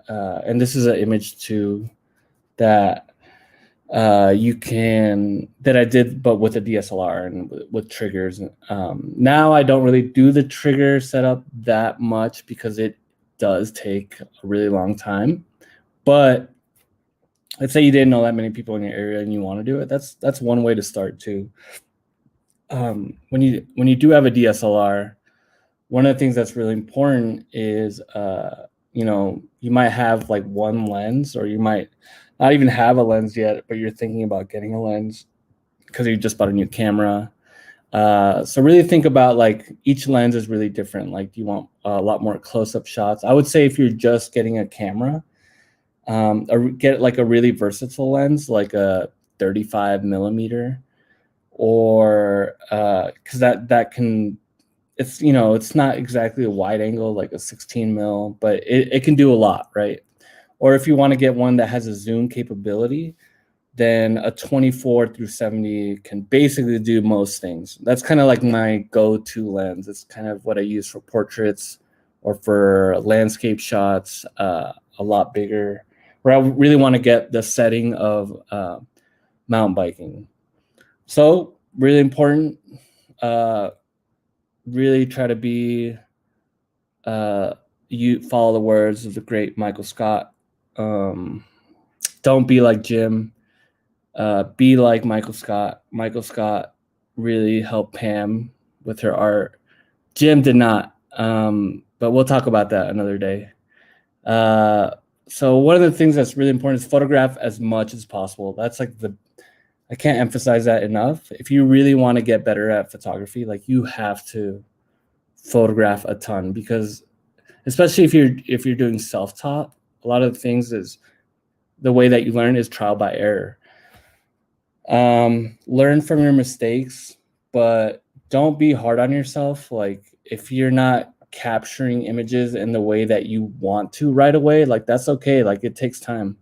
And this is an image too that that I did, but with a DSLR and with triggers. Now I don't really do the trigger setup that much because it does take a really long time. But let's say you didn't know that many people in your area and you want to do it. That's one way to start too. When you do have a DSLR, one of the things that's really important is you know, you might have like one lens, or you might not even have a lens yet, but you're thinking about getting a lens because you just bought a new camera. So really think about like each lens is really different. Like, do you want a lot more close-up shots? I would say if you're just getting a camera, or get like a really versatile lens, like a 35 millimeter, or because that can, it's, you know, it's not exactly a wide angle like a 16 mil, but it can do a lot, right? Or if you want to get one that has a zoom capability, then a 24-70 can basically do most things. That's kind of like my go-to lens. It's kind of what I use for portraits or for landscape shots, a lot bigger, where I really want to get the setting of mountain biking. So really important, really try to be, you follow the words of the great Michael Scott. Don't be like Jim, be like Michael Scott. Michael Scott really helped Pam with her art. Jim did not, but we'll talk about that another day. so one of the things that's really important is photograph as much as possible. That's like I can't emphasize that enough. If you really want to get better at photography, like you have to photograph a ton, because especially if you're doing self-taught, a lot of the things is the way that you learn is trial by error. Learn from your mistakes, but don't be hard on yourself. Like if you're not capturing images in the way that you want to right away, like that's okay. Like it takes time.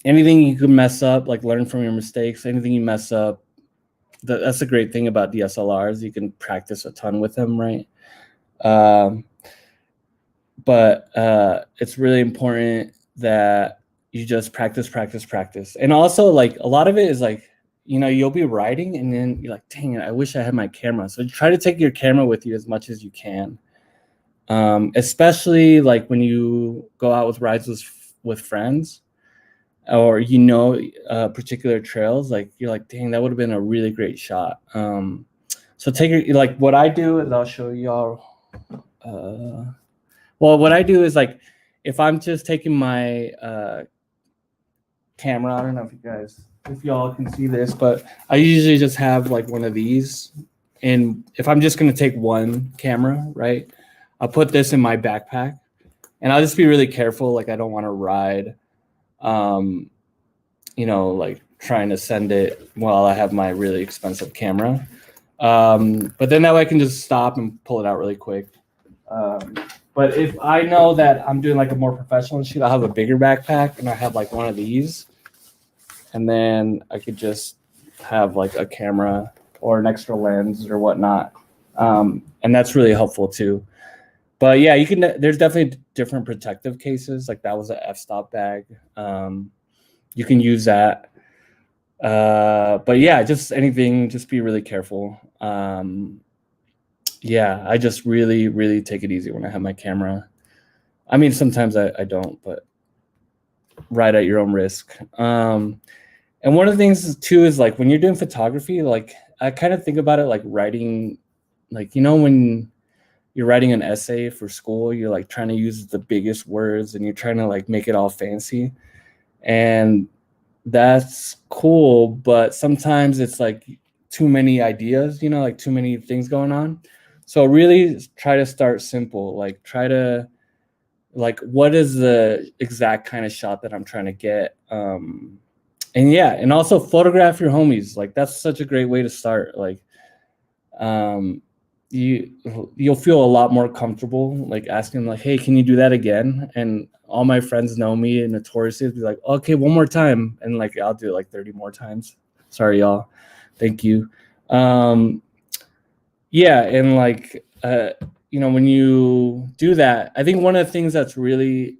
Anything you can mess up, like learn from your mistakes. Anything you mess up, that's a great thing about DSLRs. You can practice a ton with them, right? But it's really important that you just practice. And also, like, a lot of it is like, you know, you'll be riding and then you're like, dang it, I wish I had my camera. So try to take your camera with you as much as you can. Especially like when you go out with rides with friends, or, you know, particular trails, like you're like, dang, that would have been a really great shot. So take your, like what I do is I'll show y'all. Well, what I do is like, if I'm just taking my camera, I don't know if y'all can see this, but I usually just have like one of these. And if I'm just going to take one camera, right, I'll put this in my backpack and I'll just be really careful. Like I don't want to ride, you know, like trying to send it while I have my really expensive camera. But then that way I can just stop and pull it out really quick. But if I know that I'm doing like a more professional shoot, I'll have a bigger backpack and I have like one of these. And then I could just have like a camera or an extra lens or whatnot. And that's really helpful too. But yeah, there's definitely different protective cases. Like that was an f-stop bag. You can use that. But yeah, just anything, just be really careful. Yeah, I just really take it easy when I have my camera. I mean, sometimes I don't, but ride at your own risk. And one of the things too is like when you're doing photography, like I kind of think about it like writing, like, you know, when you're writing an essay for school, you're like trying to use the biggest words and you're trying to like make it all fancy. And that's cool, but sometimes it's like too many ideas, you know, like too many things going on. So really try to start simple, like try to, like, what is the exact kind of shot that I'm trying to get? And yeah, and also photograph your homies. Like that's such a great way to start. Like, you'll feel a lot more comfortable like asking like, hey, can you do that again? And all my friends know me and notoriously be like, okay, one more time. And like, I'll do it like 30 more times. Sorry, y'all. Thank you. Yeah. And like, you know, when you do that, I think one of the things that's really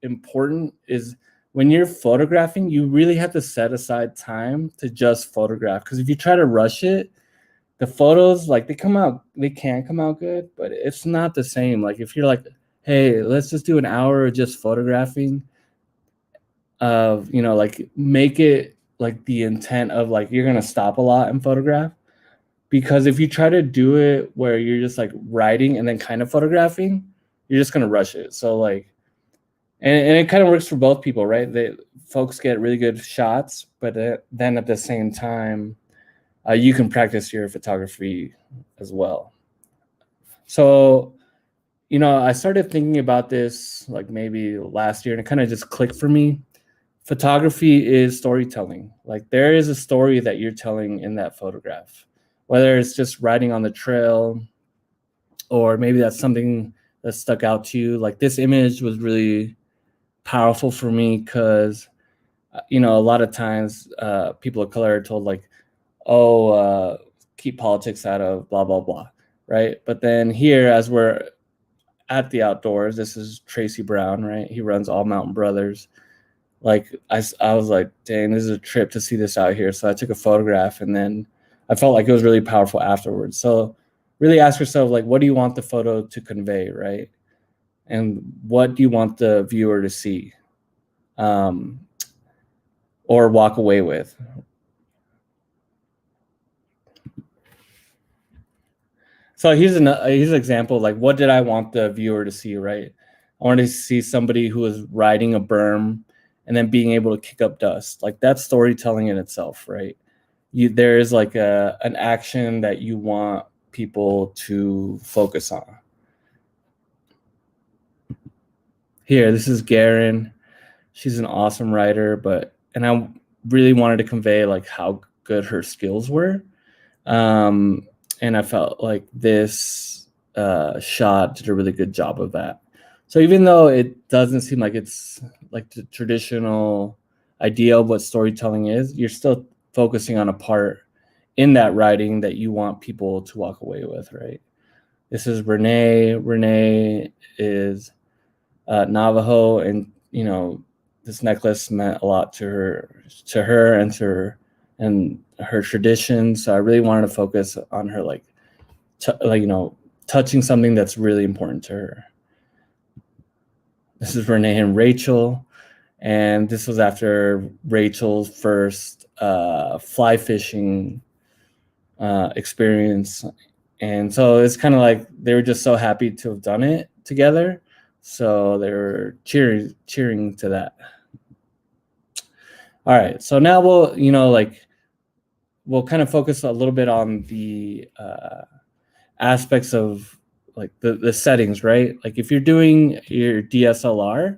important is when you're photographing, you really have to set aside time to just photograph. Because if you try to rush it, the photos, like they can come out good, but it's not the same. Like if you're like, hey, let's just do an hour of just photographing, you know, like make it like the intent of like, you're going to stop a lot and photograph. Because if you try to do it where you're just like writing and then kind of photographing, you're just going to rush it. So like, and it kind of works for both people, right? Folks get really good shots, but then at the same time, you can practice your photography as well. So, you know, I started thinking about this like maybe last year and it kind of just clicked for me. Photography is storytelling. Like there is a story that you're telling in that photograph, whether it's just riding on the trail or maybe that's something that stuck out to you. Like this image was really powerful for me because, you know, a lot of times people of color are told like, oh, keep politics out of blah, blah, blah, right? But then here, as we're at the outdoors, this is Tracy Brown, right? He runs All Mountain Brothers. Like I was like, dang, this is a trip to see this out here. So I took a photograph and then I felt like it was really powerful afterwards. So really ask yourself, like, what do you want the photo to convey, right? And what do you want the viewer to see or walk away with? So here's an example, like what did I want the viewer to see, right? I wanted to see somebody who was riding a berm and then being able to kick up dust. Like, that's storytelling in itself, right? There is like an action that you want people to focus on. Here, this is Garen. She's an awesome writer, and I really wanted to convey like how good her skills were. And I felt like this shot did a really good job of that. So even though it doesn't seem like it's like the traditional idea of what storytelling is, you're still focusing on a part in that writing that you want people to walk away with, right? This is Renee. Renee is Navajo, and this necklace meant a lot to her and her traditions. So I really wanted to focus on her, touching something that's really important to her. This is Renee and Rachel, and this was after Rachel's first fly fishing experience. And so it's kind of like they were just so happy to have done it together. So they were cheering to that. All right, so now we'll kind of focus a little bit on the aspects of like the settings, right? Like if you're doing your DSLR,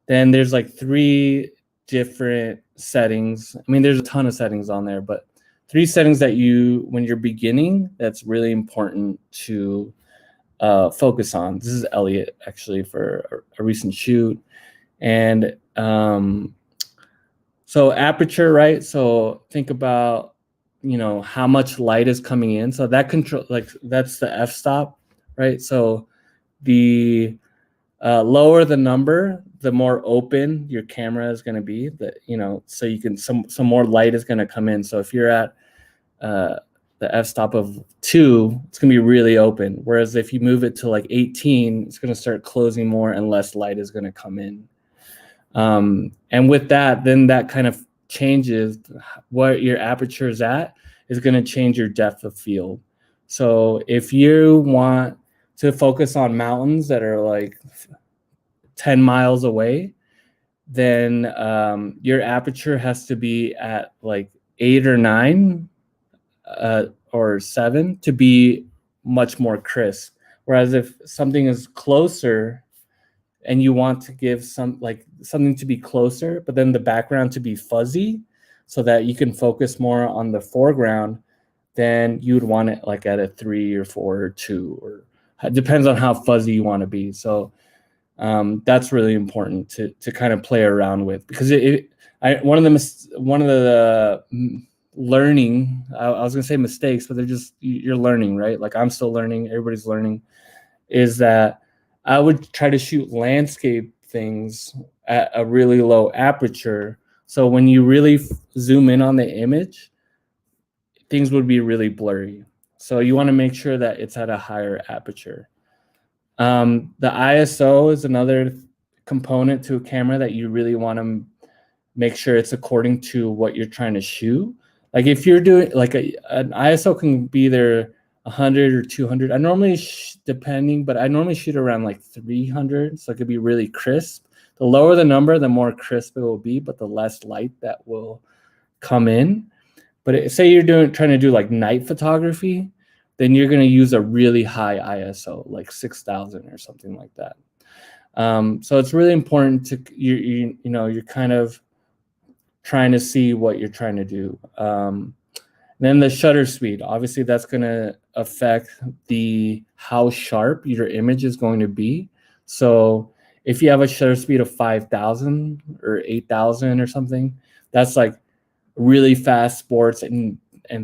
then there's like 3 different settings. I mean, there's a ton of settings on there, but 3 settings that when you're beginning, that's really important to focus on. This is Elliot actually for a recent shoot. And so aperture, right? So think about, how much light is coming in. So that control, like that's the f-stop, right? So the lower the number, the more open your camera is going to be. So you can some more light is going to come in. So if you're at the f-stop of 2, it's going to be really open. Whereas if you move it to like 18, it's going to start closing more and less light is going to come in. And with that, then that kind of changes what your aperture is at, is going to change your depth of field. So if you want to focus on mountains that are like 10 miles away, then your aperture has to be at like 8 or 9 or 7 to be much more crisp. Whereas if something is closer and you want to give something to be closer, but then the background to be fuzzy so that you can focus more on the foreground, then you would want it like at a 3 or 4 or 2, or it depends on how fuzzy you want to be. So that's really important to kind of play around with, because one of the learning, I was gonna say mistakes, but you're learning, right? Like I'm still learning, everybody's learning, is that I would try to shoot landscape things at a really low aperture. So when you really zoom in on the image, things would be really blurry. So you want to make sure that it's at a higher aperture. The ISO is another component to a camera that you really want to make sure it's according to what you're trying to shoot. Like if you're doing like an ISO can be either 100 or 200. I normally but I normally shoot around like 300, so it could be really crisp. The lower the number, the more crisp it will be, but the less light that will come in. But say you're trying to do like night photography, then you're going to use a really high ISO, like 6,000 or something like that. So it's really important to you're kind of trying to see what you're trying to do. Then the shutter speed, obviously that's going to affect how sharp your image is going to be. So if you have a shutter speed of 5,000 or 8,000 or something, that's like really fast sports and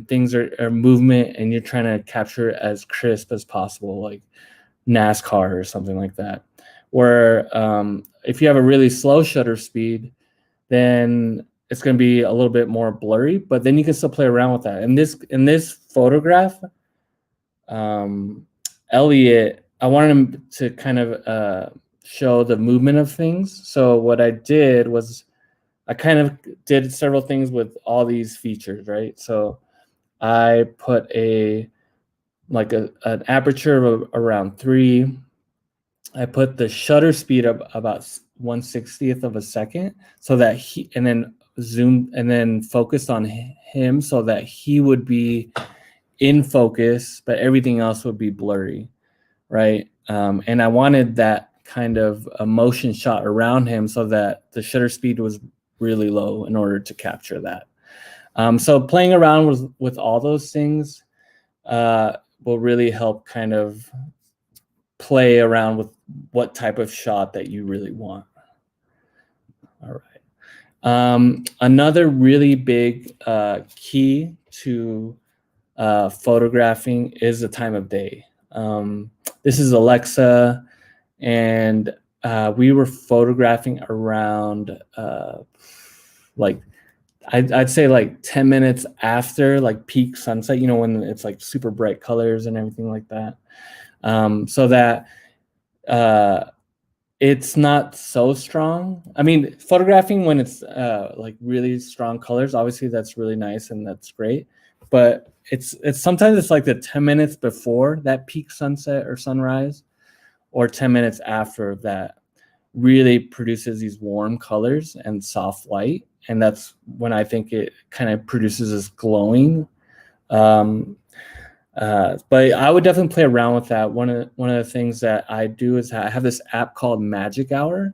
things are movement, and you're trying to capture it as crisp as possible, like NASCAR or something like that. Where if you have a really slow shutter speed, then it's going to be a little bit more blurry, but then you can still play around with that. In this photograph, Elliot, I wanted him to kind of show the movement of things. So what I did was I kind of did several things with all these features, right? So I put an aperture of around 3. I put the shutter speed up about 1/60th of a second, so that he, and then zoomed and then focused on him so that he would be in focus, but everything else would be blurry, right? And I wanted that kind of a motion shot around him so that the shutter speed was really low in order to capture that. So playing around with all those things will really help kind of play around with what type of shot that you really want. All right. Another really big key to photographing is the time of day. This is Alexa, and we were photographing around like I'd say like 10 minutes after like peak sunset, you know, when it's like super bright colors and everything like that. So that it's not so strong. I mean, photographing when it's like really strong colors, obviously that's really nice and that's great. But it's sometimes it's like the 10 minutes before that peak sunset or sunrise, or 10 minutes after that really produces these warm colors and soft light. And that's when I think it kind of produces this glowing. But I would definitely play around with that. One of the things that I do is I have this app called Magic Hour,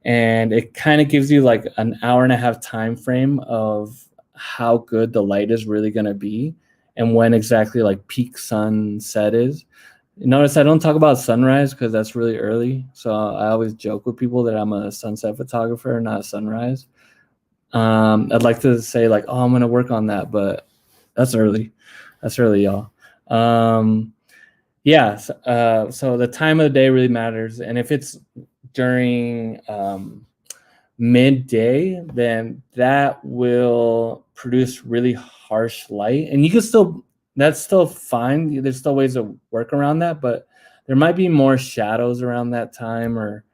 and it kind of gives you like an hour and a half time frame of how good the light is really going to be and when exactly like peak sunset is. Notice I don't talk about sunrise because that's really early. So I always joke with people that I'm a sunset photographer, not a sunrise. I'd like to say like, oh, I'm going to work on that, but that's early. That's early, y'all. Yeah. So the time of the day really matters. And if it's during midday, then that will produce really harsh light. And you can still, that's still fine. There's still ways to work around that, but there might be more shadows around that time, or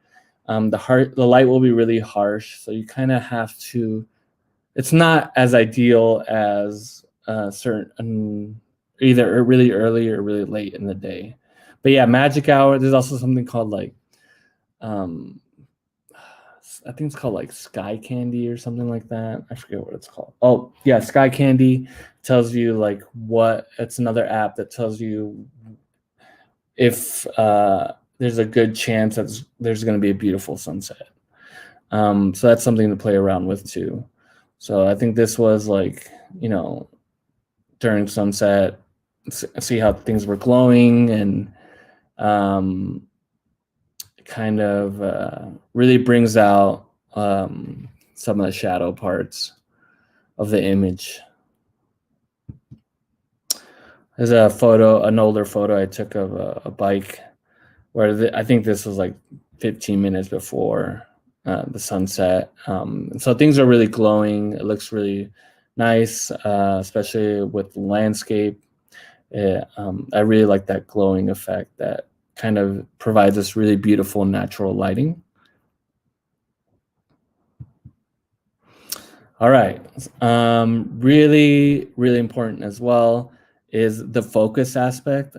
the light will be really harsh. So you kind of have to, it's not as ideal as certain, either really early or really late in the day. But yeah, Magic Hour, there's also something called like, I think it's called like Sky Candy or something like that. I forget what it's called. Oh yeah, Sky Candy tells you like what, it's another app that tells you if there's a good chance that there's going to be a beautiful sunset. So that's something to play around with too. So I think this was like, you know, during sunset, see how things were glowing, and kind of really brings out some of the shadow parts of the image. There's a photo, an older photo I took of a bike where I think this was like 15 minutes before the sunset. So things are really glowing. It looks really nice, especially with the landscape. I really like that glowing effect that kind of provides this really beautiful natural lighting. All right. Really, really important as well is the focus aspect.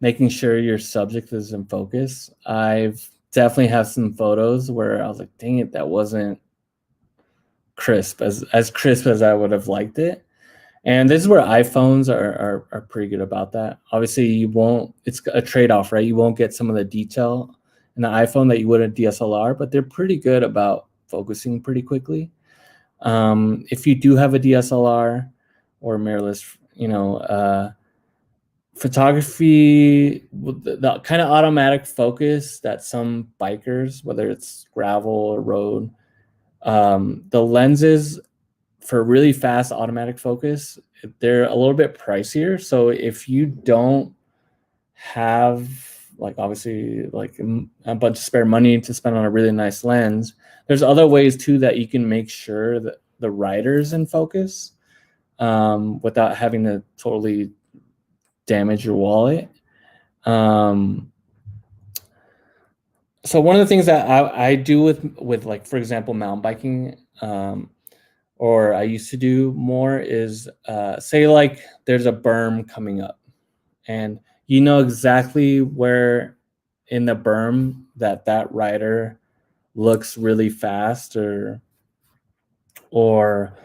Making sure your subject is in focus. I've definitely have some photos where I was like, dang it, that wasn't crisp, as crisp as I would have liked it. And this is where iPhones are pretty good about that. Obviously, you won't, it's a trade-off, right? You won't get some of the detail in the iPhone that you would in DSLR, but they're pretty good about focusing pretty quickly. If you do have a DSLR or mirrorless, you know, photography, the kind of automatic focus that some bikers, whether it's gravel or road, the lenses for really fast automatic focus, they're a little bit pricier. So if you don't have like obviously like a bunch of spare money to spend on a really nice lens, there's other ways too that you can make sure that the rider's in focus without having to totally damage your wallet. So one of the things that I do with like, for example, mountain biking, or I used to do more is say like there's a berm coming up and you know exactly where in the berm that rider looks really fast or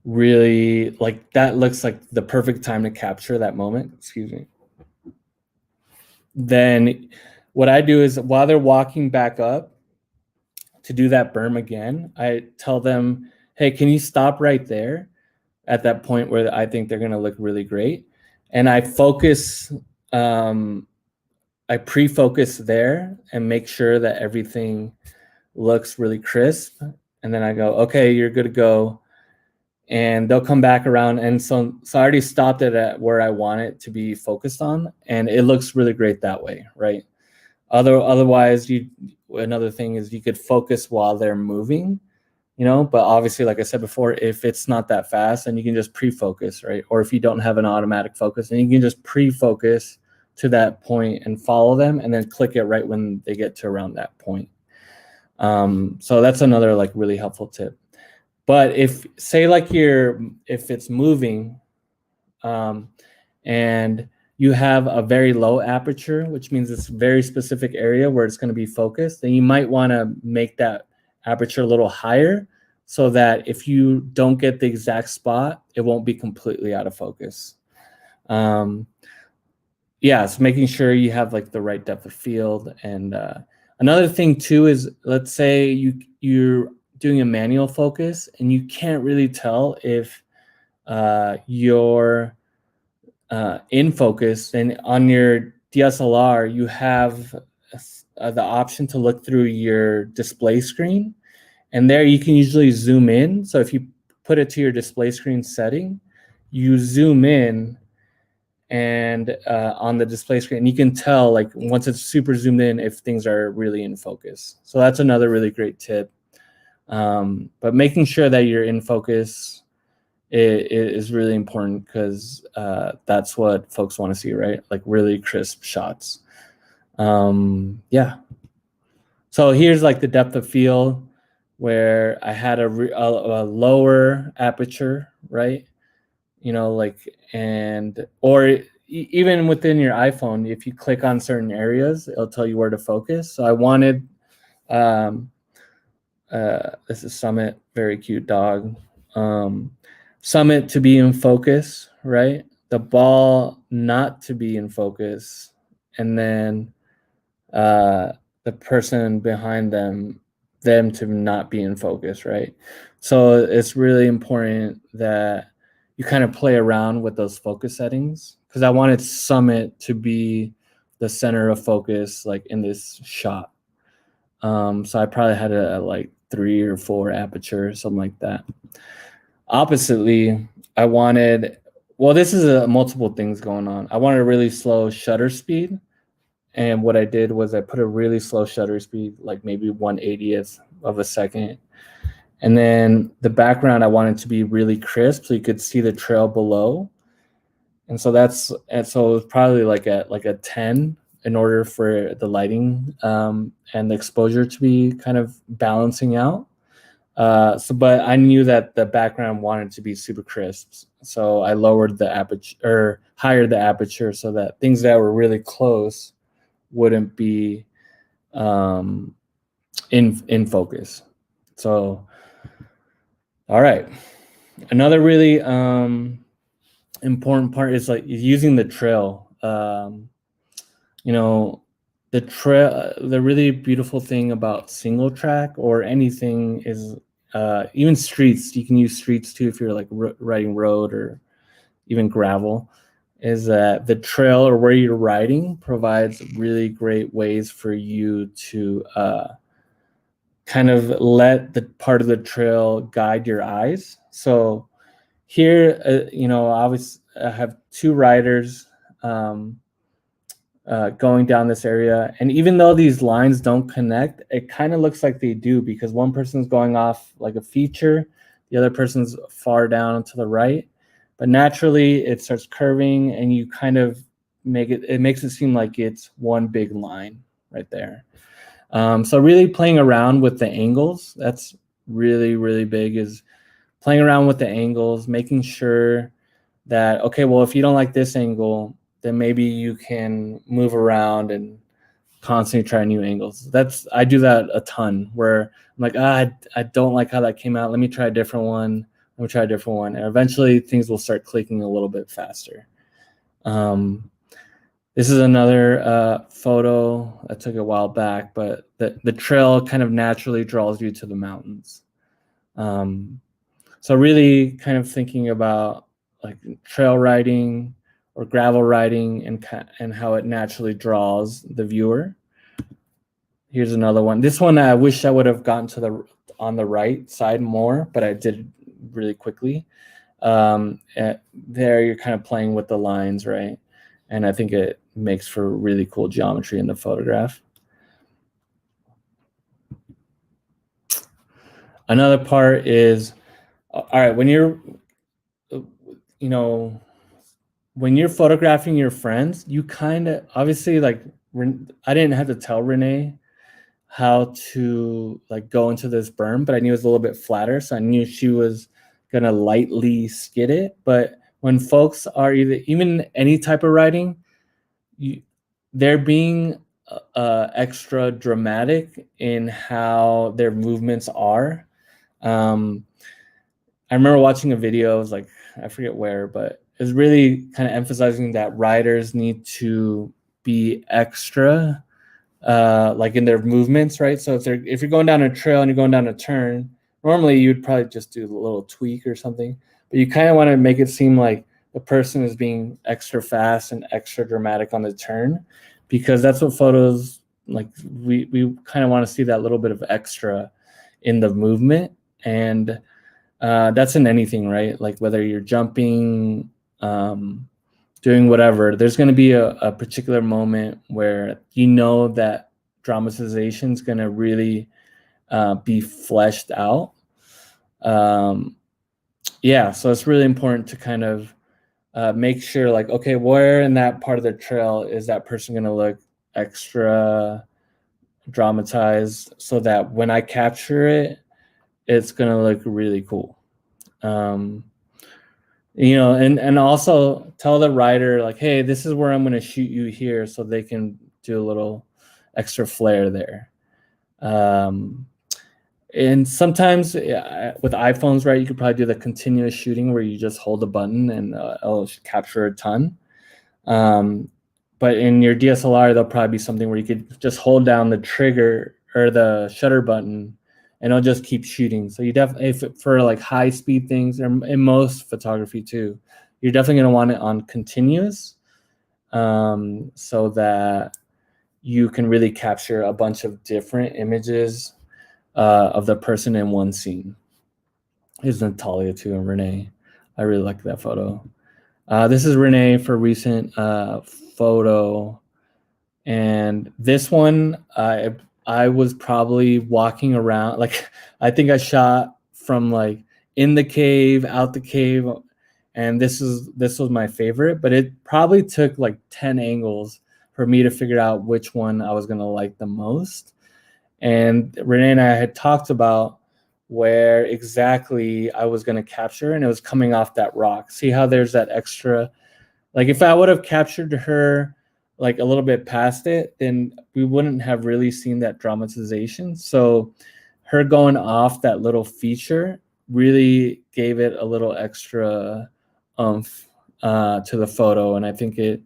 really like that looks like the perfect time to capture that moment, excuse me, then what I do is while they're walking back up to do that berm again, I tell them, hey, can you stop right there at that point where I think they're going to look really great? And I focus, I pre-focus there and make sure that everything looks really crisp. And then I go, okay, you're good to go. And they'll come back around. And so I already stopped it at where I want it to be focused on. And it looks really great that way, right? Otherwise, another thing is you could focus while they're moving, you know, but obviously, like I said before, if it's not that fast, then you can just pre-focus, right? Or if you don't have an automatic focus, then you can just pre-focus to that point and follow them and then click it right when they get to around that point. So that's another like really helpful tip. But if say like if it's moving and you have a very low aperture, which means it's a very specific area where it's going to be focused, then you might want to make that aperture a little higher so that if you don't get the exact spot, it won't be completely out of focus. Yeah, so making sure you have like the right depth of field. And another thing too is, let's say you're doing a manual focus and you can't really tell if you're in focus, then on your DSLR, you have the option to look through your display screen. And there you can usually zoom in. So if you put it to your display screen setting, you zoom in and on the display screen, you can tell like once it's super zoomed in if things are really in focus. So that's another really great tip. But making sure that you're in focus is really important because that's what folks want to see, right? Like really crisp shots. Yeah. So here's like the depth of field where I had a lower aperture, right? You know, like, or even within your iPhone, if you click on certain areas, it'll tell you where to focus. So I wanted, this is Summit, very cute dog. Summit to be in focus, right? The ball not to be in focus, and then the person behind them to not be in focus, right? So it's really important that you kind of play around with those focus settings because I wanted Summit to be the center of focus, like in this shot. So I probably had a like 3 or 4 aperture, something like that. Oppositely, I wanted, well, this is multiple things going on. I wanted a really slow shutter speed. And what I did was I put a really slow shutter speed, like maybe 1/80th of a second. And then the background, I wanted to be really crisp so you could see the trail below. And so it was probably like a 10 in order for the lighting and the exposure to be kind of balancing out. But I knew that the background wanted to be super crisp. So I lowered the aperture or higher the aperture so that things that were really close wouldn't be in focus. So, all right. Another really important part is like using the trail. You know, the trail, the really beautiful thing about single track or anything is even streets. You can use streets too if you're like riding road or even gravel. Is that the trail or where you're riding provides really great ways for you to kind of let the part of the trail guide your eyes. So here, you know, obviously I have 2 riders going down this area. And even though these lines don't connect, it kind of looks like they do because one person's going off like a feature, the other person's far down to the right. But naturally, it starts curving, and you kind of makes it seem like it's one big line right there. So really playing around with the angles, that's really, really big, is playing around with the angles, making sure that, okay, well, if you don't like this angle, then maybe you can move around and constantly try new angles. I do that a ton, where I'm like, I don't like how that came out. Let me try a different one. And eventually things will start clicking a little bit faster. This is another photo I took a while back, but the trail kind of naturally draws you to the mountains. So really kind of thinking about like trail riding or gravel riding and how it naturally draws the viewer. Here's another one. This one I wish I would have gotten to on the right side more, but I did really quickly. There you're kind of playing with the lines, right? And I think it makes for really cool geometry in the photograph. Another part is, all right, when you're photographing your friends, you kind of, obviously, like, I didn't have to tell Renee how to like go into this berm, but I knew it was a little bit flatter, so I knew she was gonna lightly skid it. But when folks are even any type of riding, they're being extra dramatic in how their movements are. I remember watching a video, it was like, I forget where, but it was really kind of emphasizing that riders need to be extra like in their movements, right? So if you're going down a trail and you're going down a turn, normally you'd probably just do a little tweak or something, but you kind of want to make it seem like the person is being extra fast and extra dramatic on the turn, because that's what photos, like, we kind of want to see that little bit of extra in the movement. And that's in anything, right? Like whether you're jumping, doing whatever, there's going to be a particular moment where that dramatization is going to really be fleshed out. Yeah, so it's really important to kind of make sure, like, okay, where in that part of the trail is that person going to look extra dramatized, so that when I capture it, it's going to look really cool. And also tell the rider, like, hey, this is where I'm going to shoot you here, so they can do a little extra flair there. And sometimes with iPhones, right, you could probably do the continuous shooting where you just hold the button and it'll capture a ton. But in your DSLR, there'll probably be something where you could just hold down the trigger or the shutter button and it'll just keep shooting. So you definitely, for like high speed things, or in most photography too, you're definitely going to want it on continuous, so that you can really capture a bunch of different images of the person in one scene. Here's Natalia too, and Renee. I really like that photo. This is Renee for recent photo, and this one I was probably walking around, like, I think I shot from like in the cave, out the cave, and this was my favorite, but it probably took like 10 angles for me to figure out which one I was gonna like the most. And Renee and I had talked about where exactly I was gonna capture, and it was coming off that rock. See how there's that extra, like if I would have captured her like a little bit past it, then we wouldn't have really seen that dramatization. So her going off that little feature really gave it a little extra oomph to the photo, and I think it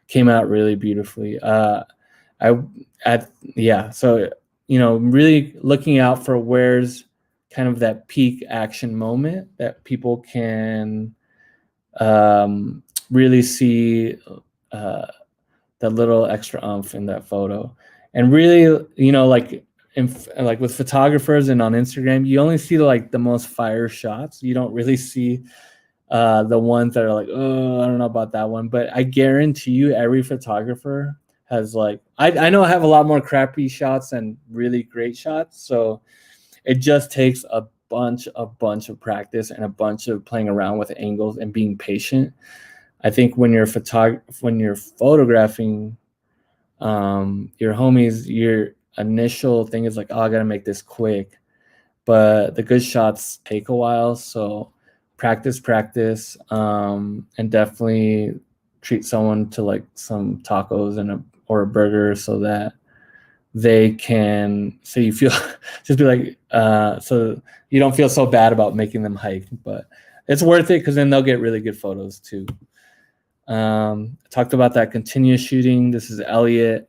came out really beautifully. So really looking out for where's kind of that peak action moment that people can really see that little extra oomph in that photo. And really, like with photographers and on Instagram, you only see like the most fire shots. You don't really see the ones that are like, oh, I don't know about that one. But I guarantee you every photographer has like, I know I have a lot more crappy shots and really great shots. So it just takes a bunch of practice and a bunch of playing around with angles and being patient. I think when you're photographing your homies, your initial thing is like, oh, I gotta make this quick. But the good shots take a while, so practice, and definitely treat someone to like some tacos or a burger, so that they can, so you feel just be like, so you don't feel so bad about making them hike, but it's worth it because then they'll get really good photos too. Talked about that continuous shooting. This is Elliot.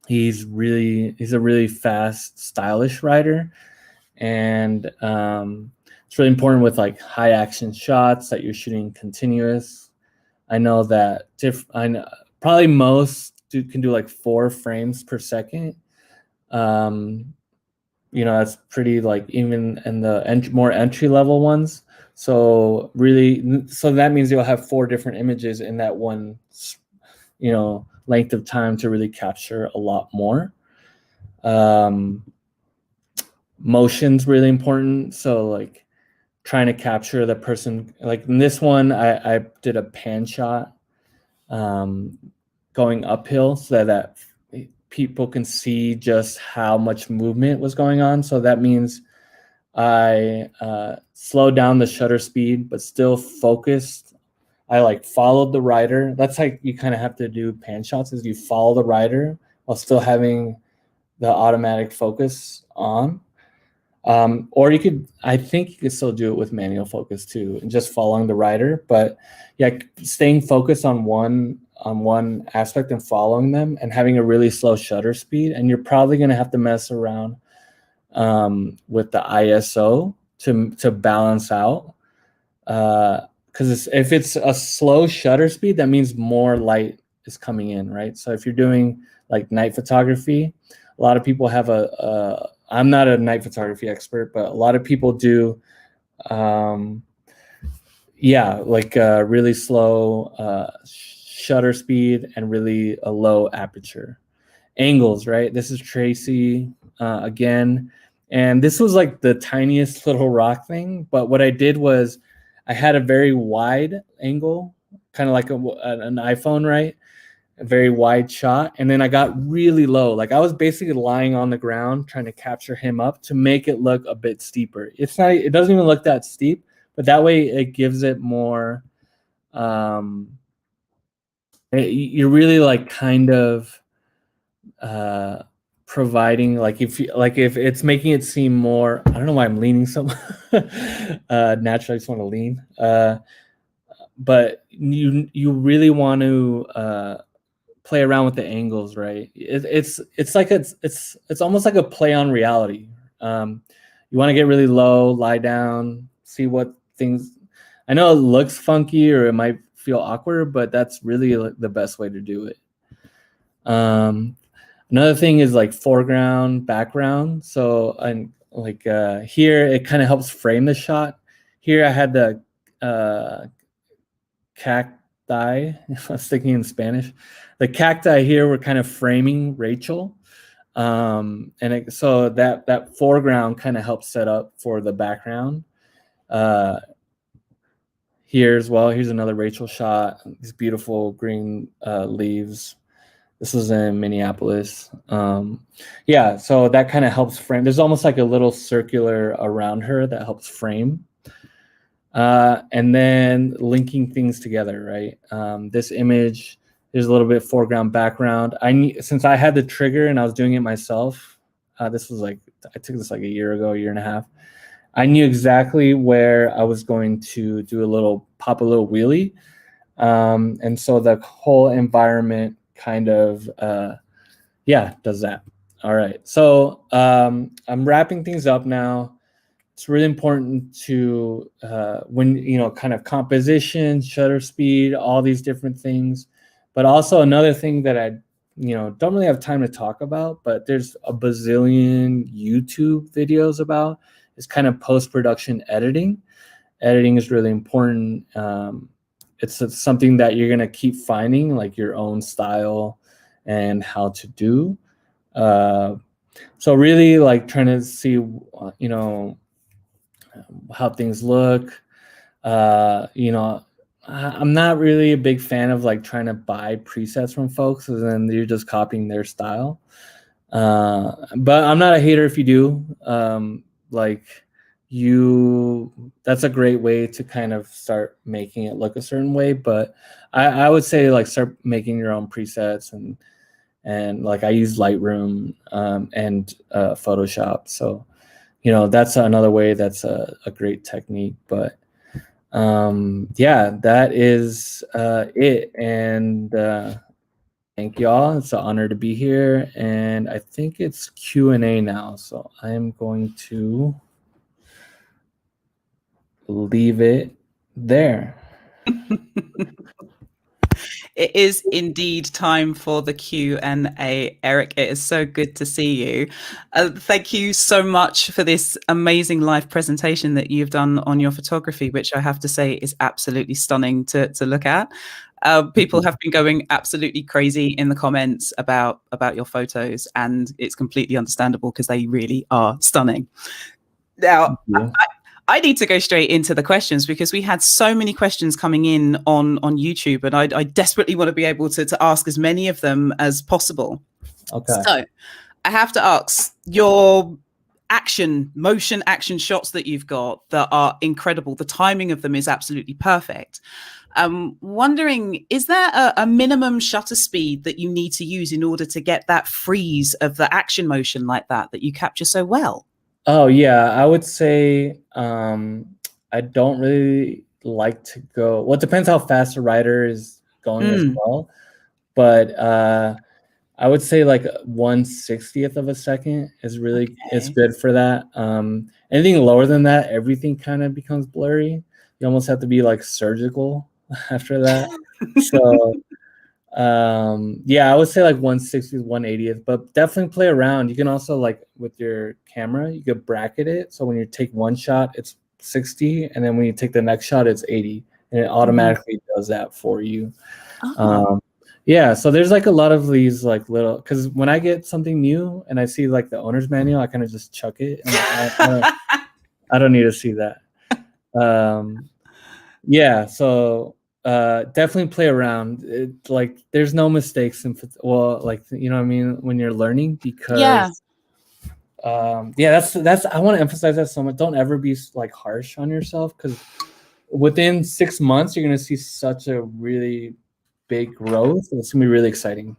He's a really fast, stylish rider, and it's really important with like high action shots that you're shooting continuous. I know that probably most can do like 4 frames per second. That's pretty, like, even in the more entry level ones. So that means you'll have 4 different images in that one, length of time to really capture a lot more. Motion's really important. So like trying to capture the person, like in this one, I did a pan shot going uphill so that people can see just how much movement was going on. So that means I slowed down the shutter speed, but still focused. I like followed the rider. That's like you kind of have to do pan shots, is you follow the rider while still having the automatic focus on. Or I think you could still do it with manual focus too, and just following the rider. But yeah, staying focused on one aspect and following them and having a really slow shutter speed. And you're probably going to have to mess around with the ISO to balance out. Because if it's a slow shutter speed, that means more light is coming in, right? So if you're doing like night photography, a lot of people have I'm not a night photography expert, but a lot of people do, really slow shutter speed and really a low aperture. Angles, right? This is Tracy again. And this was like the tiniest little rock thing. But what I did was I had a very wide angle, kind of like an iPhone, right? A very wide shot. And then I got really low. Like I was basically lying on the ground trying to capture him up to make it look a bit steeper. It doesn't even look that steep, but that way it gives it more, you're really like kind of providing, like if it's making it seem more, I don't know why I'm leaning so much. Naturally I just want to lean. But you really want to play around with the angles, right? It's almost like a play on reality. You want to get really low, lie down, see what things. I know it looks funky or it might feel awkward, but that's really the best way to do it. Another thing is like foreground, background. So here it kind of helps frame the shot. Here I had the cacti. I was thinking in Spanish. The cacti here were kind of framing Rachel, so that foreground kind of helps set up for the background. Here as well, here's another Rachel shot. These beautiful green leaves. This was in Minneapolis. So that kind of helps frame. There's almost like a little circular around her that helps frame. And then linking things together, right? This image, there's a little bit foreground, background. Since I had the trigger and I was doing it myself, this was like, I took this like a year ago, a year and a half. I knew exactly where I was going to pop a little wheelie. And so the whole environment kind of, does that. All right. So I'm wrapping things up now. It's really important to, kind of composition, shutter speed, all these different things. But also another thing that I, don't really have time to talk about, but there's a bazillion YouTube videos about, is kind of post-production editing. Editing is really important. It's something that you're going to keep finding, like your own style and how to do. So really like trying to see, how things look. I'm not really a big fan of like trying to buy presets from folks and then you're just copying their style. But I'm not a hater if you do. That's a great way to kind of start making it look a certain way. But I would say like start making your own presets and and like I use Lightroom and Photoshop. So, you know, that's another way. That's a great technique. But yeah, that is it. And thank y'all. It's an honor to be here. And I think it's Q&A now. So I am going to leave it there. It is indeed time for the Q&A. Eric, it is so good to see you. Thank you so much for this amazing live presentation that you've done on your photography, which I have to say is absolutely stunning to look at. People have been going absolutely crazy in the comments about your photos, and it's completely understandable because they really are stunning. Now, I need to go straight into the questions because we had so many questions coming in on YouTube, and I desperately want to be able to ask as many of them as possible. Okay. So I have to ask, your motion action shots that you've got that are incredible. The timing of them is absolutely perfect. Wondering, is there a minimum shutter speed that you need to use in order to get that freeze of the action motion like that you capture so well? Oh yeah, I would say I don't really like to go. Well, it depends how fast a rider is going as well. But I would say like 1/60th of a second is really it's good for that. Anything lower than that, everything kind of becomes blurry. You almost have to be like surgical after that. So yeah, I would say like 1/60th, 1/80th, but definitely play around. You can also, like with your camera, you could bracket it. So when you take one shot, it's 60, and then when you take the next shot, it's 80, and it automatically does that for you. Yeah, so there's like a lot of these like little, because when I get something new and I see like the owner's manual, I kind of just chuck it. And I don't need to see that. Yeah, so definitely play around. Like there's no mistakes in, well, like, you know what I mean, when you're learning, because yeah, that's I want to emphasize that so much. Don't ever be like harsh on yourself, because within 6 months you're going to see such a really big growth. It's gonna be really exciting.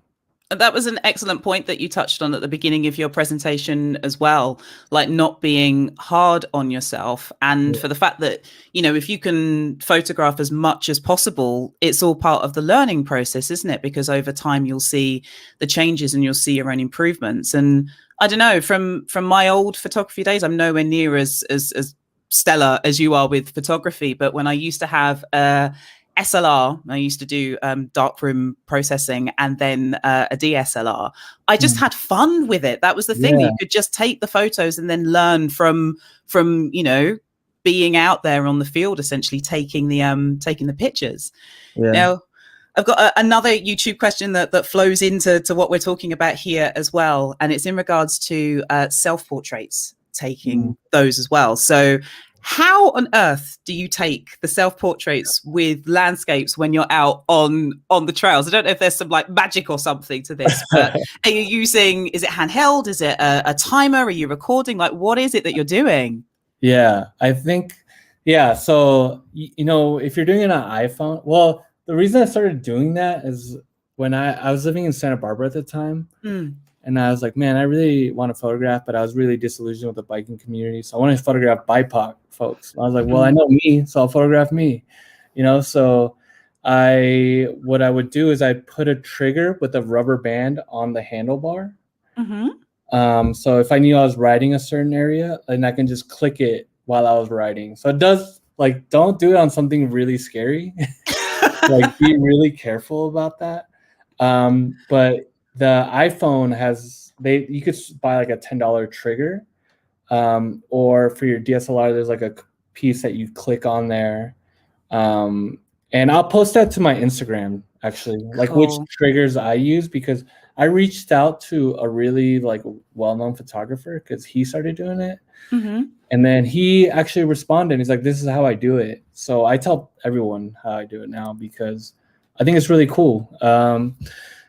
That was an excellent point that you touched on at the beginning of your presentation as well, like not being hard on yourself, and for the fact that, you know, if you can photograph as much as possible, it's all part of the learning process, isn't it? Because over time you'll see the changes and you'll see your own improvements. And I don't know, from my old photography days, I'm nowhere near as stellar as you are with photography, but when I used to have SLR, I used to do darkroom processing, and then a DSLR. I just had fun with it. That was the thing. You could just take the photos and then learn from you know, being out there on the field, essentially taking the pictures. Now, I've got another YouTube question that flows into what we're talking about here as well, and it's in regards to self-portraits, taking those as well. So how on earth do you take the self-portraits with landscapes when you're out on the trails? I don't know if there's some like magic or something to this, but are you using, is it handheld? Is it a timer? Are you recording? Like, what is it that you're doing? Yeah, I think, yeah. So, you know, if you're doing it on an iPhone, well, the reason I started doing that is when I was living in Santa Barbara at the time. And I was like, man, I really want to photograph, but I was really disillusioned with the biking community. So I wanted to photograph BIPOC folks. I was like, well, I know me, so I'll photograph me, you know? So what I would do is I'd put a trigger with a rubber band on the handlebar. So if I knew I was riding a certain area, then I can just click it while I was riding. So it does, like, don't do it on something really scary. Like, be really careful about that. But the iPhone has, you could buy like a $10 trigger, or for your DSLR, there's like a piece that you click on there. And I'll post that to my Instagram, actually, like which triggers I use, because I reached out to a really like well-known photographer because he started doing it. And then he actually responded. He's like, this is how I do it. So I tell everyone how I do it now because I think it's really cool.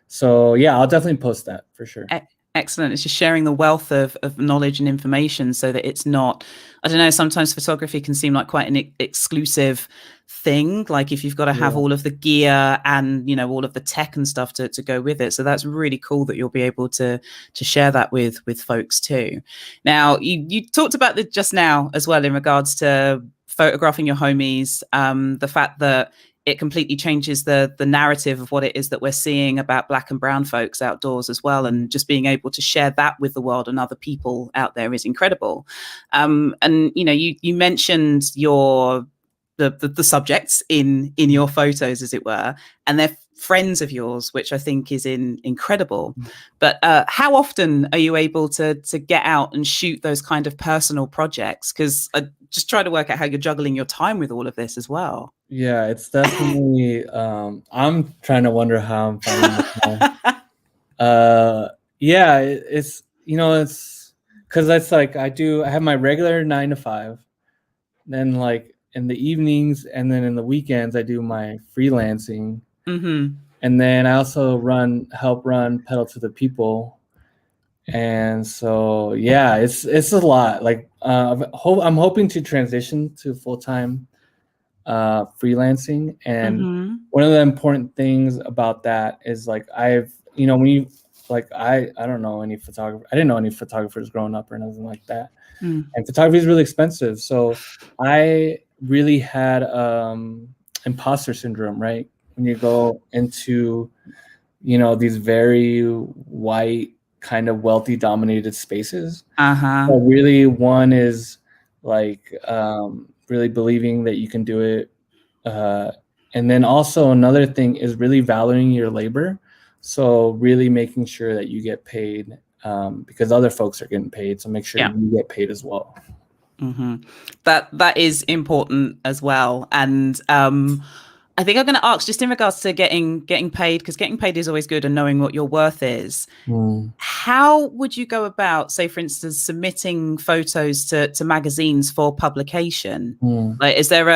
So yeah, I'll definitely post that for sure. Excellent. It's just sharing the wealth of knowledge and information so that it's not, I don't know, sometimes photography can seem like quite an exclusive thing, like if you've got to have all of the gear and, you know, all of the tech and stuff to go with it. So that's really cool that you'll be able to share that with folks too. Now, you talked about this just now as well in regards to photographing your homies, the fact that it completely changes the narrative of what it is that we're seeing about Black and brown folks outdoors as well. And just being able to share that with the world and other people out there is incredible. And, you know, you mentioned the subjects in your photos, as it were, and they're friends of yours, which I think is incredible. But how often are you able to get out and shoot those kind of personal projects? Because I just try to work out how you're juggling your time with all of this as well. Yeah, it's definitely, I'm trying to wonder how I'm finding the time. Yeah, it's, you know, it's because it's like I have my regular 9 to 5, then like in the evenings and then in the weekends I do my freelancing. Mm-hmm. And then I also help run Pedal to the People. And so, yeah, it's a lot. Like, I'm hoping to transition to full-time freelancing. And one of the important things about that is like, you know, when you, like, I don't know any photographer. I didn't know any photographers growing up or nothing like that. And photography is really expensive. So I really had imposter syndrome, right? When you go into, you know, these very white, kind of wealthy dominated spaces. So really, one is like really believing that you can do it. And then also another thing is really valuing your labor. So really making sure that you get paid because other folks are getting paid. So make sure you get paid as well. That is important as well. And I think I'm going to ask just in regards to getting paid, because getting paid is always good and knowing what your worth is. How would you go about, say, for instance, submitting photos to magazines for publication? Like, is there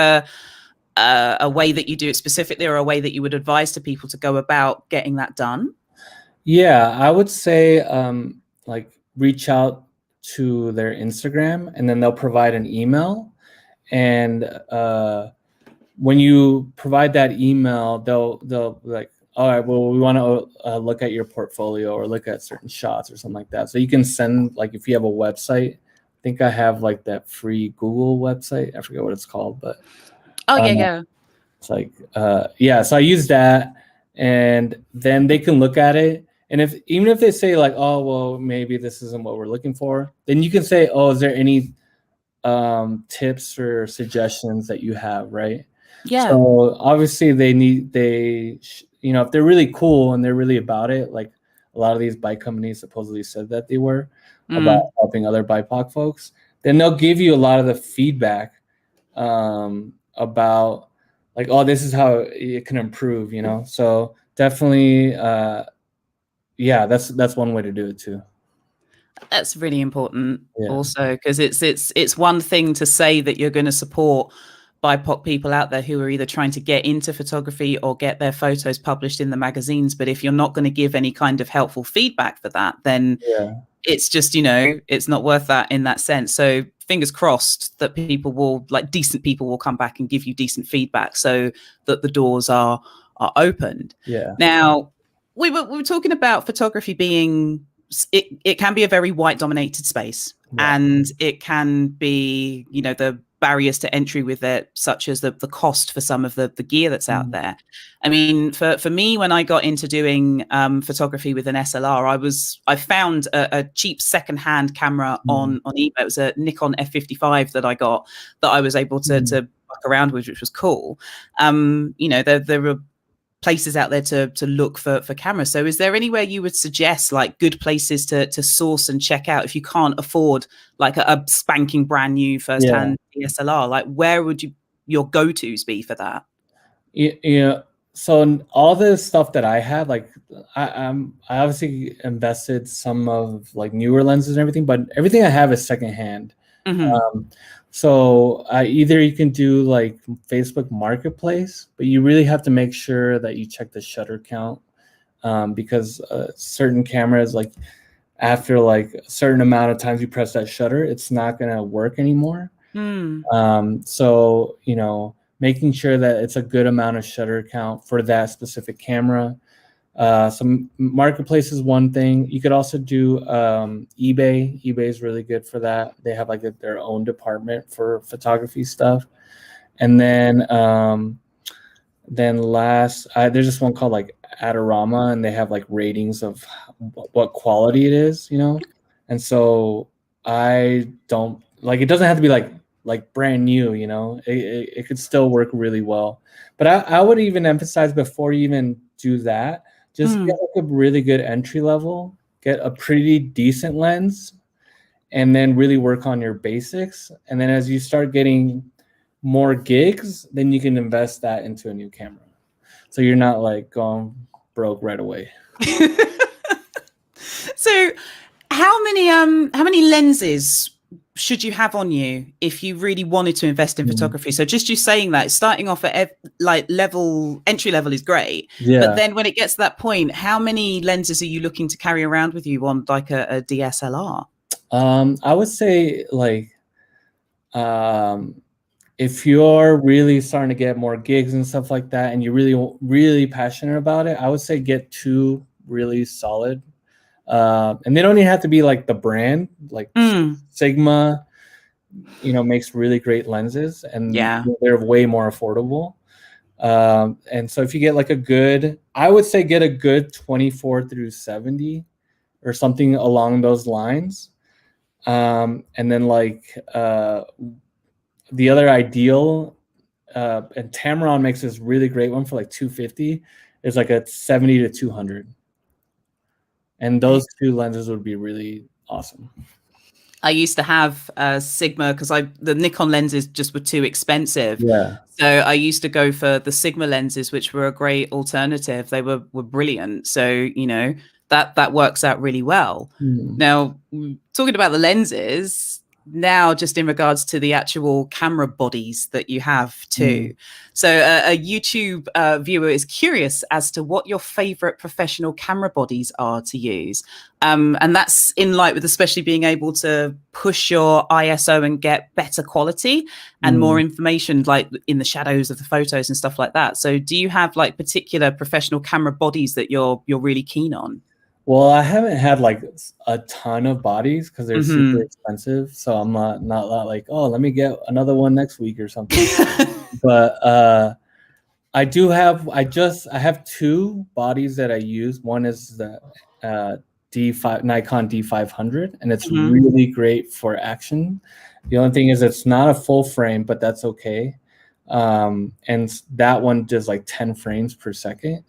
a way that you do it specifically, or a way that you would advise to people to go about getting that done? Yeah, I would say like reach out to their Instagram, and then they'll provide an email. And when you provide that email, they'll like, all right, well, we want to look at your portfolio or look at certain shots or something like that. So you can send, like, if you have a website, I think I have like that free Google website. I forget what it's called, but it's like, so I use that, and then they can look at it. And even if they say like, oh, well, maybe this isn't what we're looking for, then you can say, oh, is there any tips or suggestions that you have, right? Yeah. So obviously you know, if they're really cool and they're really about it, like a lot of these bike companies supposedly said that they were about helping other BIPOC folks, then they'll give you a lot of the feedback about like, oh, this is how it can improve, you know? So definitely, that's one way to do it too. That's really important also, because it's one thing to say that you're going to support BIPOC people out there who are either trying to get into photography or get their photos published in the magazines. But if you're not going to give any kind of helpful feedback for that, then it's just, you know, it's not worth that in that sense. So fingers crossed that people will, like, decent people will come back and give you decent feedback so that the doors are opened. Now, we were talking about photography being, it can be a very white dominated space, and it can be, you know, the barriers to entry with it, such as the cost for some of the gear that's out there. I mean, for me, when I got into doing photography with an SLR, I found a cheap secondhand camera on eBay. It was a Nikon F55 that I got, that I was able to fuck around with, which was cool. You know, there were places out there to look for cameras. So is there anywhere you would suggest, like, good places to source and check out if you can't afford like a spanking brand new first-hand DSLR? Like, where would your go-tos be for that? Yeah, so all the stuff that I had, like, I obviously invested some of like newer lenses and everything, but everything I have is secondhand. So either you can do like Facebook Marketplace, but you really have to make sure that you check the shutter count, because certain cameras, like after like a certain amount of times you press that shutter, it's not going to work anymore. So, you know, making sure that it's a good amount of shutter count for that specific camera. Some marketplace is one thing. You could also do eBay. eBay is really good for that. They have like their own department for photography stuff. And then last, there's this one called like Adorama, and they have like ratings of what quality it is, you know. And so I don't like, it doesn't have to be like brand new, you know. It could still work really well. But I would even emphasize, before you even do that, just get like a really good entry level, get a pretty decent lens, and then really work on your basics. And then as you start getting more gigs, then you can invest that into a new camera. So you're not like going broke right away. So how many lenses should you have on you if you really wanted to invest in photography? So just you saying that, starting off at like entry level is great. Yeah. But then when it gets to that point, how many lenses are you looking to carry around with you on like a DSLR? I would say like, if you're really starting to get more gigs and stuff like that, and you're really passionate about it, I would say get 2 really solid. And they don't even have to be like the brand, like Sigma, you know, makes really great lenses, and they're way more affordable. And so if you get like I would say get a good 24-70 or something along those lines. And then like the other ideal, and Tamron makes this really great one for like 250, is like a 70-200. And those 2 lenses would be really awesome. I used to have Sigma because the Nikon lenses just were too expensive. Yeah. So I used to go for the Sigma lenses, which were a great alternative. They were brilliant. So, you know, that works out really well. Now, talking about the lenses, now just in regards to the actual camera bodies that you have too. So a YouTube viewer is curious as to what your favorite professional camera bodies are to use. And that's in light with especially being able to push your ISO and get better quality and more information like in the shadows of the photos and stuff like that. So do you have like particular professional camera bodies that you're really keen on? Well, I haven't had like a ton of bodies because they're super expensive. So I'm not like, oh, let me get another one next week or something. But I have 2 bodies that I use. One is the Nikon D500, and it's really great for action. The only thing is it's not a full frame, but that's okay. And that one does like 10 frames per second,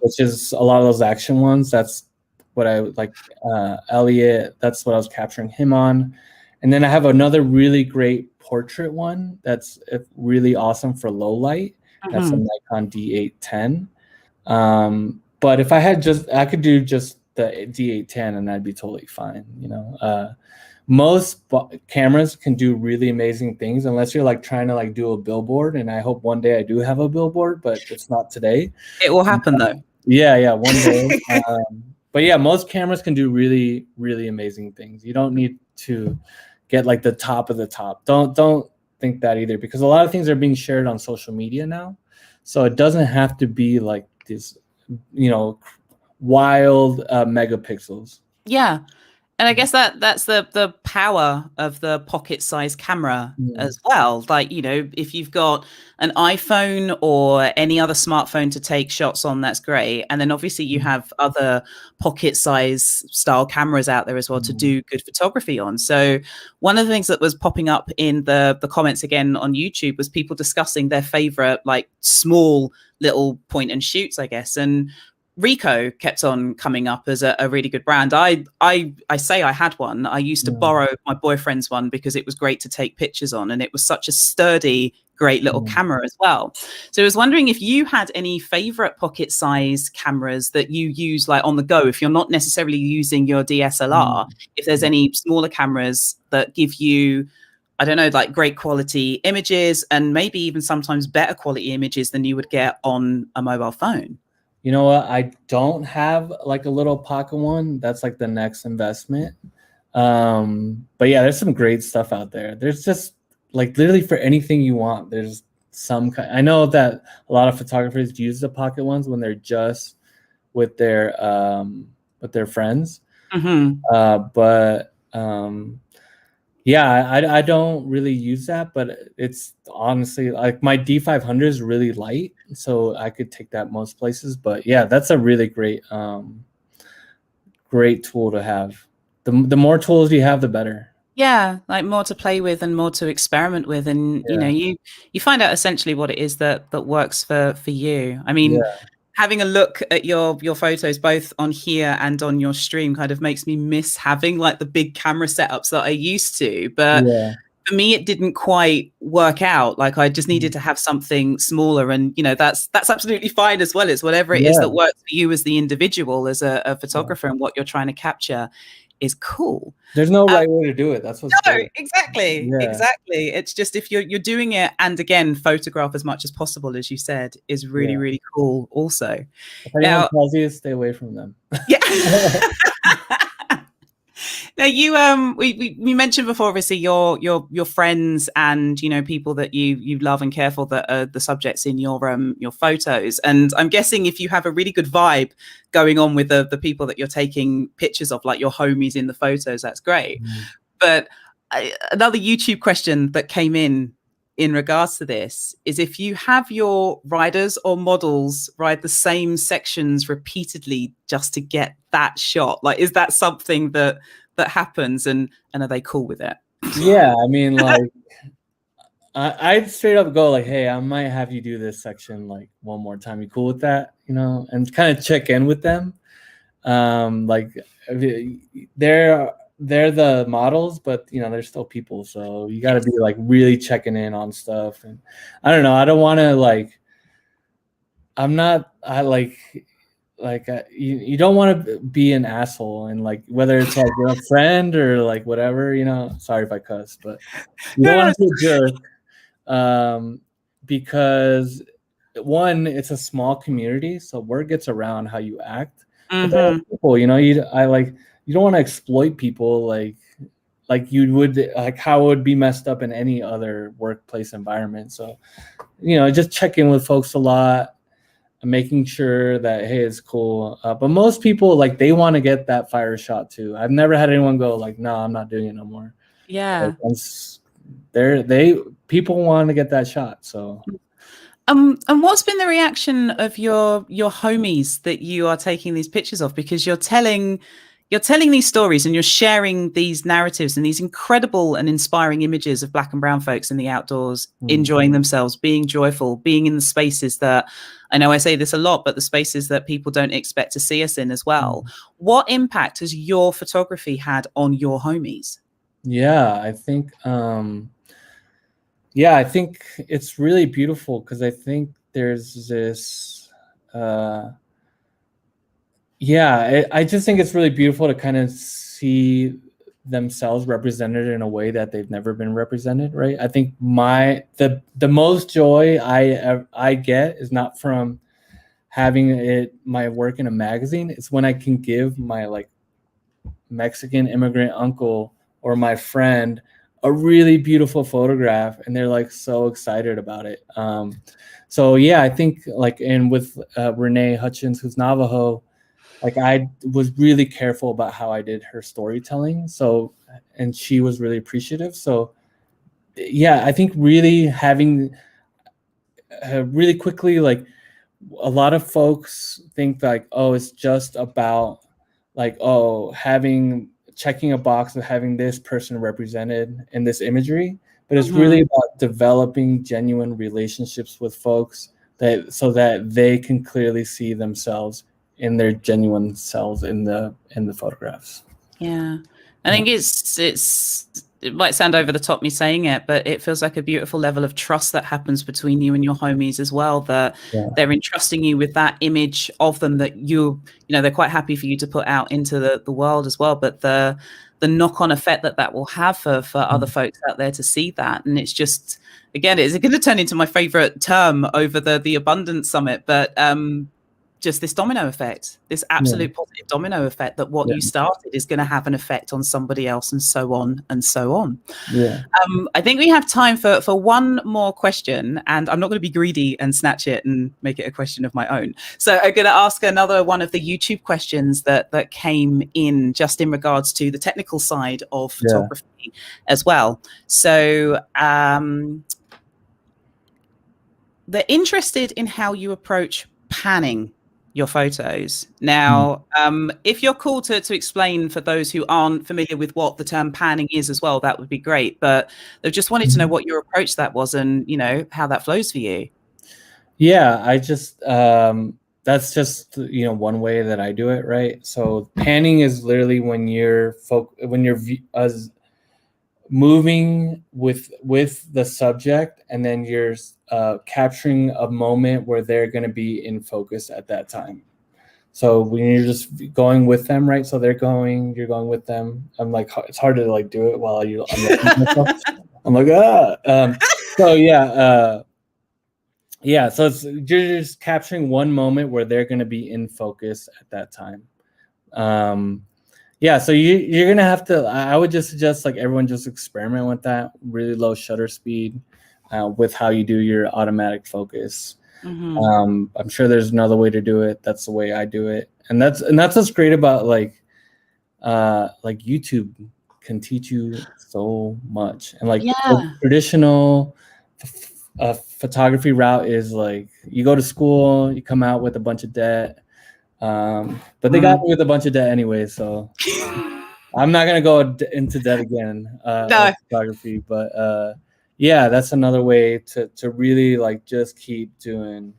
which is a lot of those action ones. That's what I like. Elliot, that's what I was capturing him on. And then I have another really great portrait one that's really awesome for low light. That's a Nikon D810. But if I had I could do just the D810 and I'd be totally fine. You know, most cameras can do really amazing things unless you're like trying to like do a billboard. And I hope one day I do have a billboard, but it's not today. It will happen though. Yeah, one day. But yeah, most cameras can do really, really amazing things. You don't need to get like the top of the top. Don't think that either, because a lot of things are being shared on social media now. So it doesn't have to be like this, you know, wild megapixels. Yeah. And I guess that's the power of the pocket size camera as well. Like, you know, if you've got an iPhone or any other smartphone to take shots on, that's great. And then obviously you have other pocket size style cameras out there as well to do good photography on. So one of the things that was popping up in the comments again on YouTube was people discussing their favorite like small little point and shoots, I guess. And Ricoh kept on coming up as a really good brand. I say I had one. I used to borrow my boyfriend's one because it was great to take pictures on, and it was such a sturdy, great little camera as well. So I was wondering if you had any favorite pocket size cameras that you use like on the go, if you're not necessarily using your DSLR, if there's any smaller cameras that give you, I don't know, like great quality images and maybe even sometimes better quality images than you would get on a mobile phone. You know what? I don't have like a little pocket one. That's like the next investment. But yeah, there's some great stuff out there. There's just like literally for anything you want. There's some kind. I know that a lot of photographers use the pocket ones when they're just with their friends. But yeah, I don't really use that, but it's honestly like my D500 is really light, so I could take that most places. But yeah, that's a really great great tool to have. The more tools you have, the better. Yeah, like more to play with and more to experiment with, and you know, you find out essentially what it is that works for you. I mean, having a look at your photos both on here and on your stream kind of makes me miss having like the big camera setups that I used to. But for me, it didn't quite work out. Like I just needed to have something smaller, and you know, that's absolutely fine as well. It's whatever it is that works for you as the individual, as a photographer, and what you're trying to capture is cool. There's no right way to do it. That's what's great. Exactly. It's just if you're doing it, and again, photograph as much as possible, as you said, is really really cool. Also, if anyone tells you, stay away from them. Yeah. Now you we mentioned before, obviously your friends and you know people that you love and care for that are the subjects in your photos, and I'm guessing if you have a really good vibe going on with the people that you're taking pictures of, like your homies in the photos, that's great. But another YouTube question that came in regards to this is, if you have your riders or models ride the same sections repeatedly just to get that shot, like is that something that happens, and are they cool with it? Yeah, I mean, like I'd straight up go like, hey, I might have you do this section like one more time. You cool with that? You know, and kind of check in with them. Like they're the models, but you know, they're still people. So you got to be like really checking in on stuff. And I don't know. I don't want to like, you don't want to be an asshole, and like whether it's like a friend or like whatever, you know, sorry if I cuss, but you don't want to be a jerk, because one, it's a small community, so word gets around how you act. But there are people, you know, you don't want to exploit people like you would, like how it would be messed up in any other workplace environment. So, you know, just check in with folks a lot, making sure that, hey, it's cool. But most people, like, they want to get that fire shot too. I've never had anyone go like, no, I'm not doing it no more. Yeah. Like, people want to get that shot. So and what's been the reaction of your homies that you are taking these pictures of? Because you're telling these stories and you're sharing these narratives and these incredible and inspiring images of Black and brown folks in the outdoors, enjoying themselves, being joyful, being in the spaces that, I know I say this a lot, but the spaces that people don't expect to see us in as well. What impact has your photography had on your homies? Yeah, I think I think it's really beautiful, because I think there's this I just think it's really beautiful to kind of see themselves represented in a way that they've never been represented, right? I think the most joy I get is not from having my work in a magazine. It's when I can give my like Mexican immigrant uncle or my friend a really beautiful photograph, and they're like so excited about it. So yeah, I think like, and with Renee Hutchins, who's Navajo, like I was really careful about how I did her storytelling. So, and she was really appreciative. So yeah, I think really having really quickly, like a lot of folks think like, oh, it's just about like, oh, checking a box of having this person represented in this imagery, but it's really about developing genuine relationships with folks so that they can clearly see themselves in their genuine selves in the photographs. Yeah, I think it might sound over the top me saying it, but it feels like a beautiful level of trust that happens between you and your homies as well, that they're entrusting you with that image of them that you know, they're quite happy for you to put out into the world as well, but the knock-on effect that will have for other folks out there to see that. And it's just, again, it's going to turn into my favorite term over the Abundance Summit, but just this domino effect, this absolute positive domino effect, that what you started is going to have an effect on somebody else, and so on and so on. Yeah. I think we have time for one more question, and I'm not going to be greedy and snatch it and make it a question of my own. So I'm going to ask another one of the YouTube questions that came in, just in regards to the technical side of photography as well. So they're interested in how you approach panning your photos. Now, if you're cool to explain for those who aren't familiar with what the term panning is as well, that would be great. But they just wanted to know what your approach to that was, and, you know, how that flows for you. Yeah, I just, that's just, you know, one way that I do it, right? So panning is literally when you're moving with the subject, and then you're capturing a moment where they're going to be in focus at that time. So when you're just going with them, right? So they're going, you're going with them. I'm like, it's hard to like do it while I'm like, so yeah. So you're just capturing one moment where they're going to be in focus at that time. Yeah, so you're gonna have to. I would just suggest like everyone just experiment with that really low shutter speed with how you do your automatic focus. I'm sure there's another way to do it. That's the way I do it, and that's what's great about like YouTube can teach you so much. And like the traditional photography route is like you go to school, you come out with a bunch of debt. But they got me with a bunch of debt anyway, so I'm not gonna go into debt again. Photography, but yeah, that's another way to really like just keep doing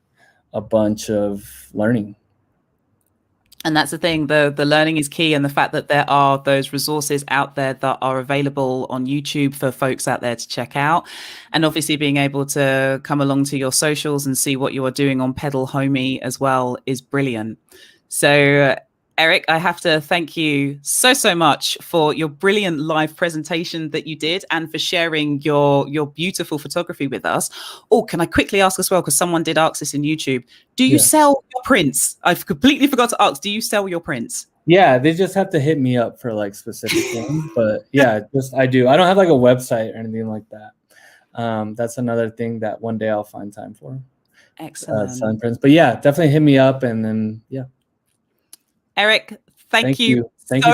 a bunch of learning. And that's the thing, the learning is key, and the fact that there are those resources out there that are available on YouTube for folks out there to check out. And obviously being able to come along to your socials and see what you are doing on Pedal Homie as well is brilliant. So Eric, I have to thank you so much for your brilliant live presentation that you did, and for sharing your beautiful photography with us. Oh, can I quickly ask as well, because someone did ask this in YouTube, do you sell your prints? I've completely forgot to ask, do you sell your prints? Yeah, they just have to hit me up for like specific things, but yeah, I do. I don't have like a website or anything like that. That's another thing that one day I'll find time for. Excellent. Selling prints. But yeah, definitely hit me up, and then Eric, thank you so much.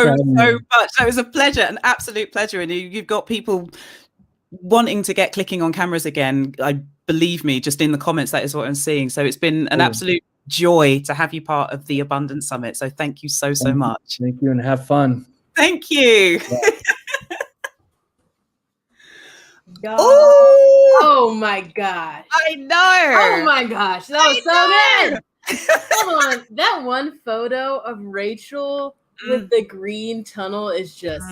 It was a pleasure, an absolute pleasure. And you've got people wanting to get clicking on cameras again. I believe me, just in the comments, that is what I'm seeing. So it's been an absolute joy to have you part of the Abundance Summit. So thank you so much. Thank you, and have fun. Thank you. Yeah. Oh my gosh. I know. Oh my gosh. That was so good. Hold on, that one photo of Rachel with the green tunnel is just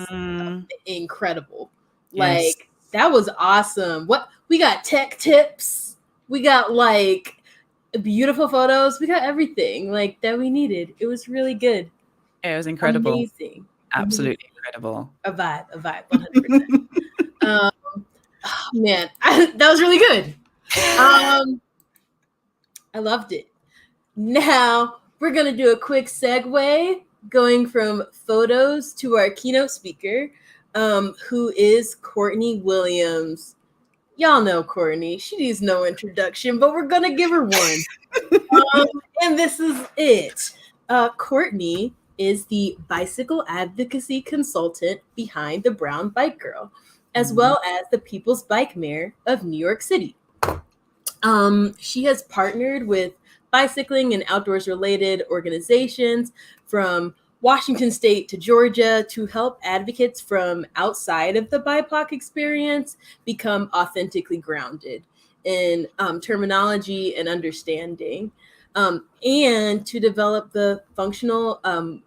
incredible. Like that was awesome. What we got, tech tips, we got like beautiful photos, we got everything like that we needed. It was really good. It was incredible. Amazing. Absolutely incredible. A vibe, 100%. Oh, man, that was really good. I loved it. Now we're going to do a quick segue going from photos to our keynote speaker, who is Courtney Williams. Y'all know Courtney. She needs no introduction, but we're going to give her one. And this is it. Courtney is the bicycle advocacy consultant behind the Brown Bike Girl, as well as the People's Bike Mayor of New York City. She has partnered with bicycling and outdoors related organizations from Washington State to Georgia to help advocates from outside of the BIPOC experience become authentically grounded in terminology and understanding, and to develop the functional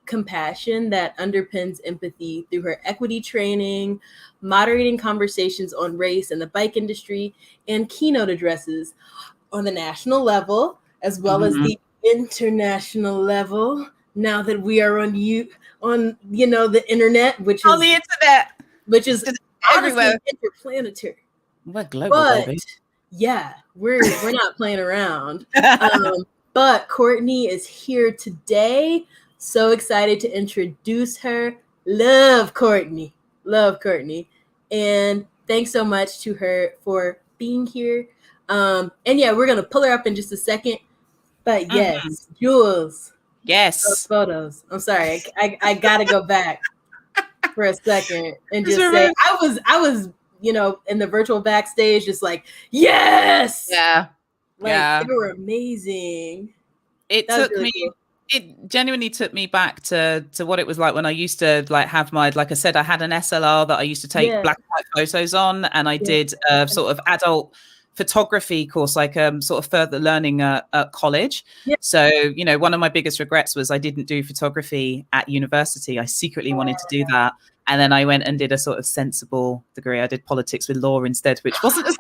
compassion that underpins empathy through her equity training, moderating conversations on race and the bike industry, and keynote addresses on the national level, as well as the international level. Now that we are on the internet, which is everywhere, interplanetary. We're global, baby. Yeah, we're not playing around. But Courtney is here today. So excited to introduce her. Love Courtney. And thanks so much to her for being here. And yeah, we're going to pull her up in just a second. But yes, Jules. Yes. Those photos. I'm sorry. I got to go back for a second and just say I was, in the virtual backstage, just like, yes. Yeah. They were amazing. It genuinely took me back to what it was like when I used to have my, like I said, I had an SLR that I used to take black and white photos on, and I did a sort of adult photography course, sort of further learning at college. So, one of my biggest regrets was I didn't do photography at university. I secretly wanted to do that. And then I went and did a sort of sensible degree. I did politics with law instead, which wasn't as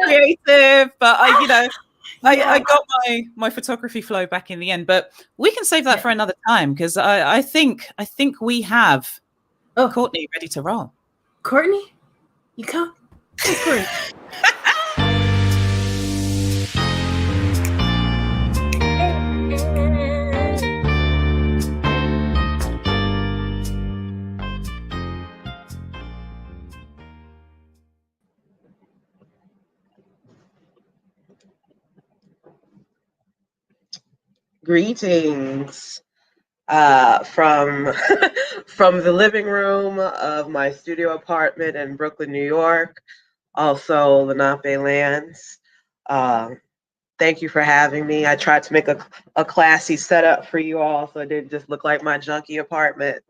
creative, but I got my photography flow back in the end. But we can save that for another time, because I think we have Courtney ready to roll. Courtney, you come. Courtney. Greetings from from the living room of my studio apartment in Brooklyn, New York, also Lenape Lands. Thank you for having me. I tried to make a classy setup for you all so it didn't just look like my junky apartment.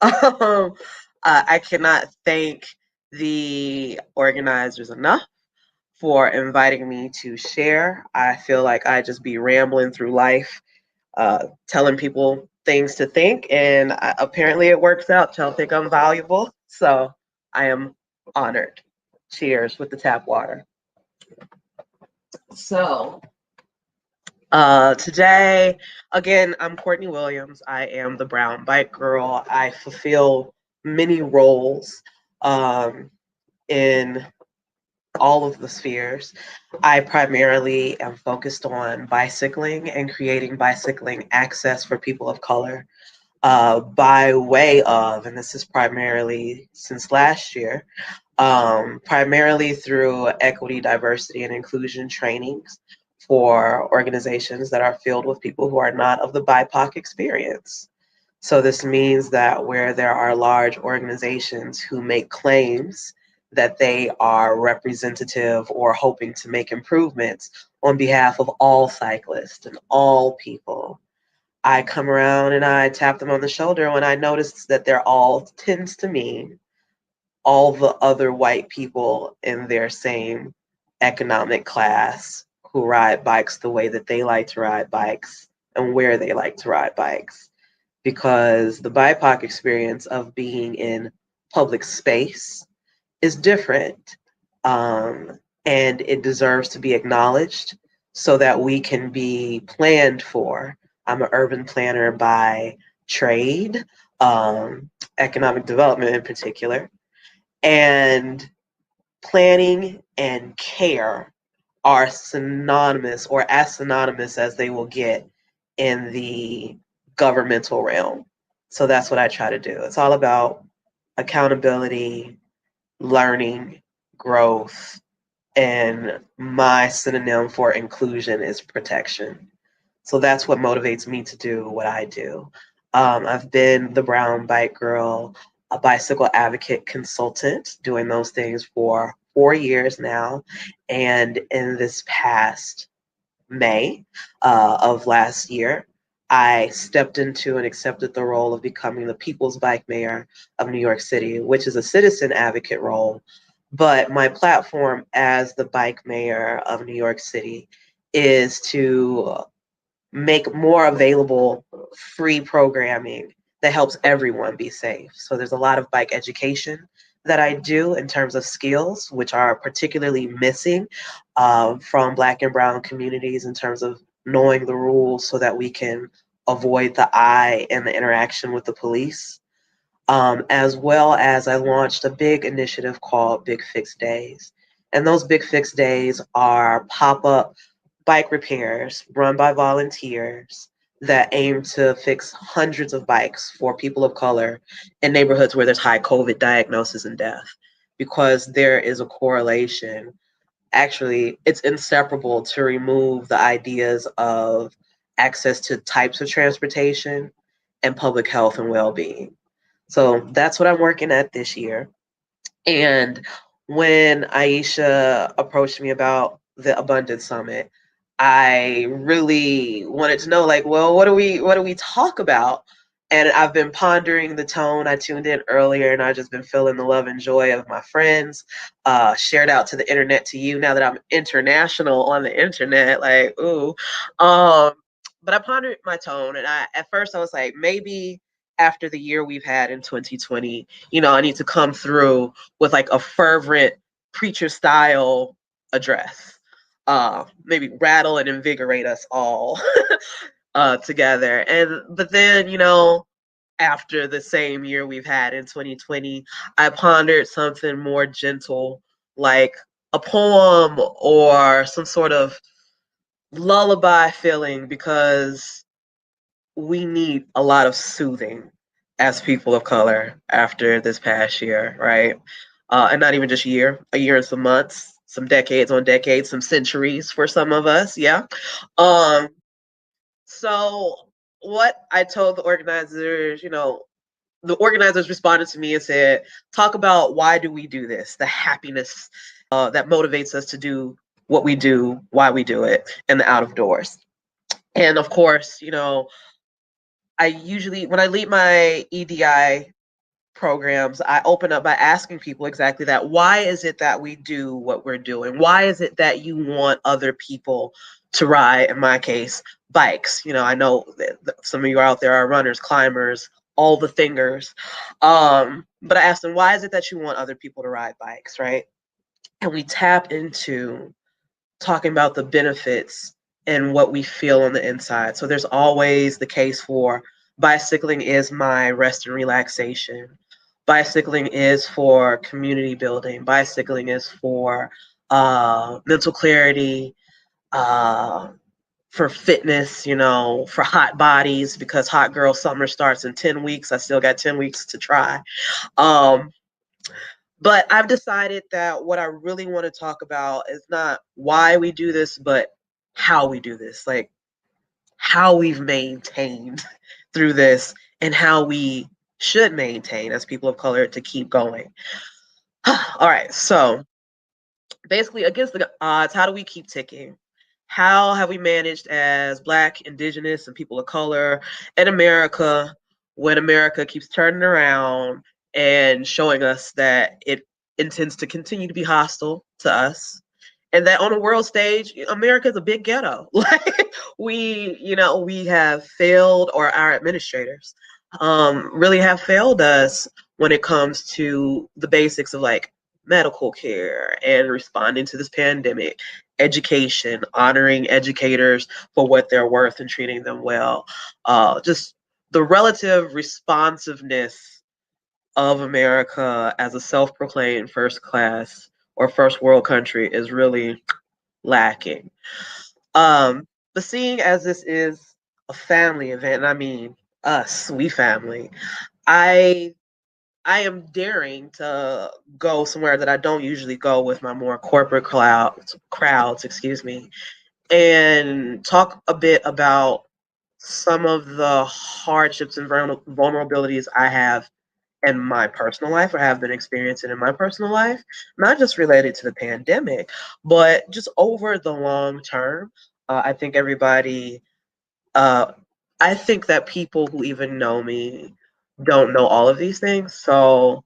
I cannot thank the organizers enough for inviting me to share. I feel like I just be rambling through life, telling people things to think, and apparently it works out. Y'all think I'm valuable, so I am honored. Cheers with the tap water. So today, again, I'm Courtney Williams. I am the Brown Bike Girl. I fulfill many roles in all of the spheres. I primarily am focused on bicycling and creating bicycling access for people of color by way of, and this is primarily since last year, primarily through equity, diversity, and inclusion trainings for organizations that are filled with people who are not of the BIPOC experience. So this means that where there are large organizations who make claims that they are representative or hoping to make improvements on behalf of all cyclists and all people, I come around and I tap them on the shoulder when I notice that they're all tends to mean all the other white people in their same economic class who ride bikes the way that they like to ride bikes and where they like to ride bikes. Because the BIPOC experience of being in public space is different, and it deserves to be acknowledged so that we can be planned for. I'm an urban planner by trade, economic development in particular, and planning and care are synonymous, or as synonymous as they will get in the governmental realm. So that's what I try to do. It's all about accountability, learning, growth, and my synonym for inclusion is protection. So that's what motivates me to do what I do. I've been the Brown Bike Girl, a bicycle advocate consultant, doing those things for 4 years now. And in this past May of last year, I stepped into and accepted the role of becoming the People's Bike Mayor of New York City, which is a citizen advocate role. But my platform as the Bike Mayor of New York City is to make more available free programming that helps everyone be safe. So there's a lot of bike education that I do in terms of skills, which are particularly missing from Black and Brown communities in terms of knowing the rules so that we can avoid the eye and the interaction with the police. As well as I launched a big initiative called Big Fix Days. And those Big Fix Days are pop-up bike repairs run by volunteers that aim to fix hundreds of bikes for people of color in neighborhoods where there's high COVID diagnosis and death, because there is a correlation. Actually, it's inseparable to remove the ideas of access to types of transportation and public health and well-being. So that's what I'm working at this year. And when Aisha approached me about the Abundance Summit, I really wanted to know, like, well, what do we talk about? And I've been pondering the tone. I tuned in earlier and I've just been feeling the love and joy of my friends. Shared out to the internet to you now that I'm international on the internet, like, ooh. But I pondered my tone, and at first I was like, maybe after the year we've had in 2020, I need to come through with like a fervent preacher style address. Maybe rattle and invigorate us all together. But then, after the same year we've had in 2020, I pondered something more gentle, like a poem or some sort of lullaby feeling, because we need a lot of soothing as people of color after this past year, right? And not even just a year and some months, some decades on decades, some centuries for some of us, yeah. So what I told the organizers, the organizers responded to me and said, talk about why do we do this, the happiness that motivates us to do what we do, why we do it, and the out of doors. And of course, I usually, when I lead my EDI programs, I open up by asking people exactly that. Why is it that we do what we're doing? Why is it that you want other people to ride, in my case, bikes? I know that some of you out there are runners, climbers, all the thingers. But I asked them, why is it that you want other people to ride bikes, right? And we tap into talking about the benefits and what we feel on the inside. So there's always the case for bicycling is my rest and relaxation. Bicycling is for community building. Bicycling is for mental clarity, for fitness, for hot bodies, because hot girl summer starts in 10 weeks. I still got 10 weeks to try. But I've decided that what I really want to talk about is not why we do this, but how we do this, like how we've maintained through this and how we should maintain as people of color to keep going. All right, so basically, against the odds, how do we keep ticking? How have we managed as Black, Indigenous, and people of color in America when America keeps turning around and showing us that it intends to continue to be hostile to us, and that on a world stage, America is a big ghetto. Like we have failed, or our administrators really have failed us when it comes to the basics of like medical care and responding to this pandemic, education, honoring educators for what they're worth and treating them well. Just the relative responsiveness of America as a self-proclaimed first class or first world country is really lacking. But seeing as this is a family event, and I mean us, we family, I am daring to go somewhere that I don't usually go with my more corporate crowds, and talk a bit about some of the hardships and vulnerabilities I have in my personal life, or have been experiencing in my personal life, not just related to the pandemic, but just over the long term. I think I think that people who even know me don't know all of these things. So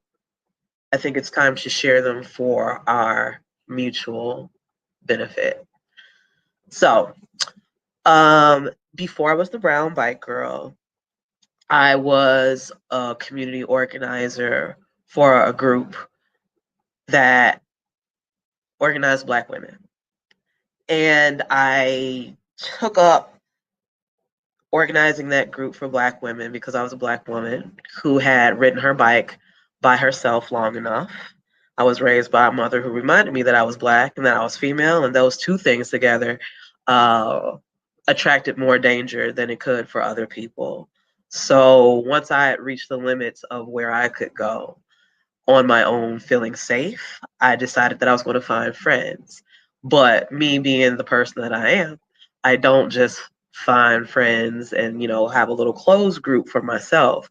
I think it's time to share them for our mutual benefit. So, before I was the brown bike girl, I was a community organizer for a group that organized Black women. And I took up organizing that group for Black women because I was a Black woman who had ridden her bike by herself long enough. I was raised by a mother who reminded me that I was Black and that I was female, and those two things together attracted more danger than it could for other people. So once I had reached the limits of where I could go on my own feeling safe, I decided that I was going to find friends. But me being the person that I am, I don't just find friends and, have a little closed group for myself.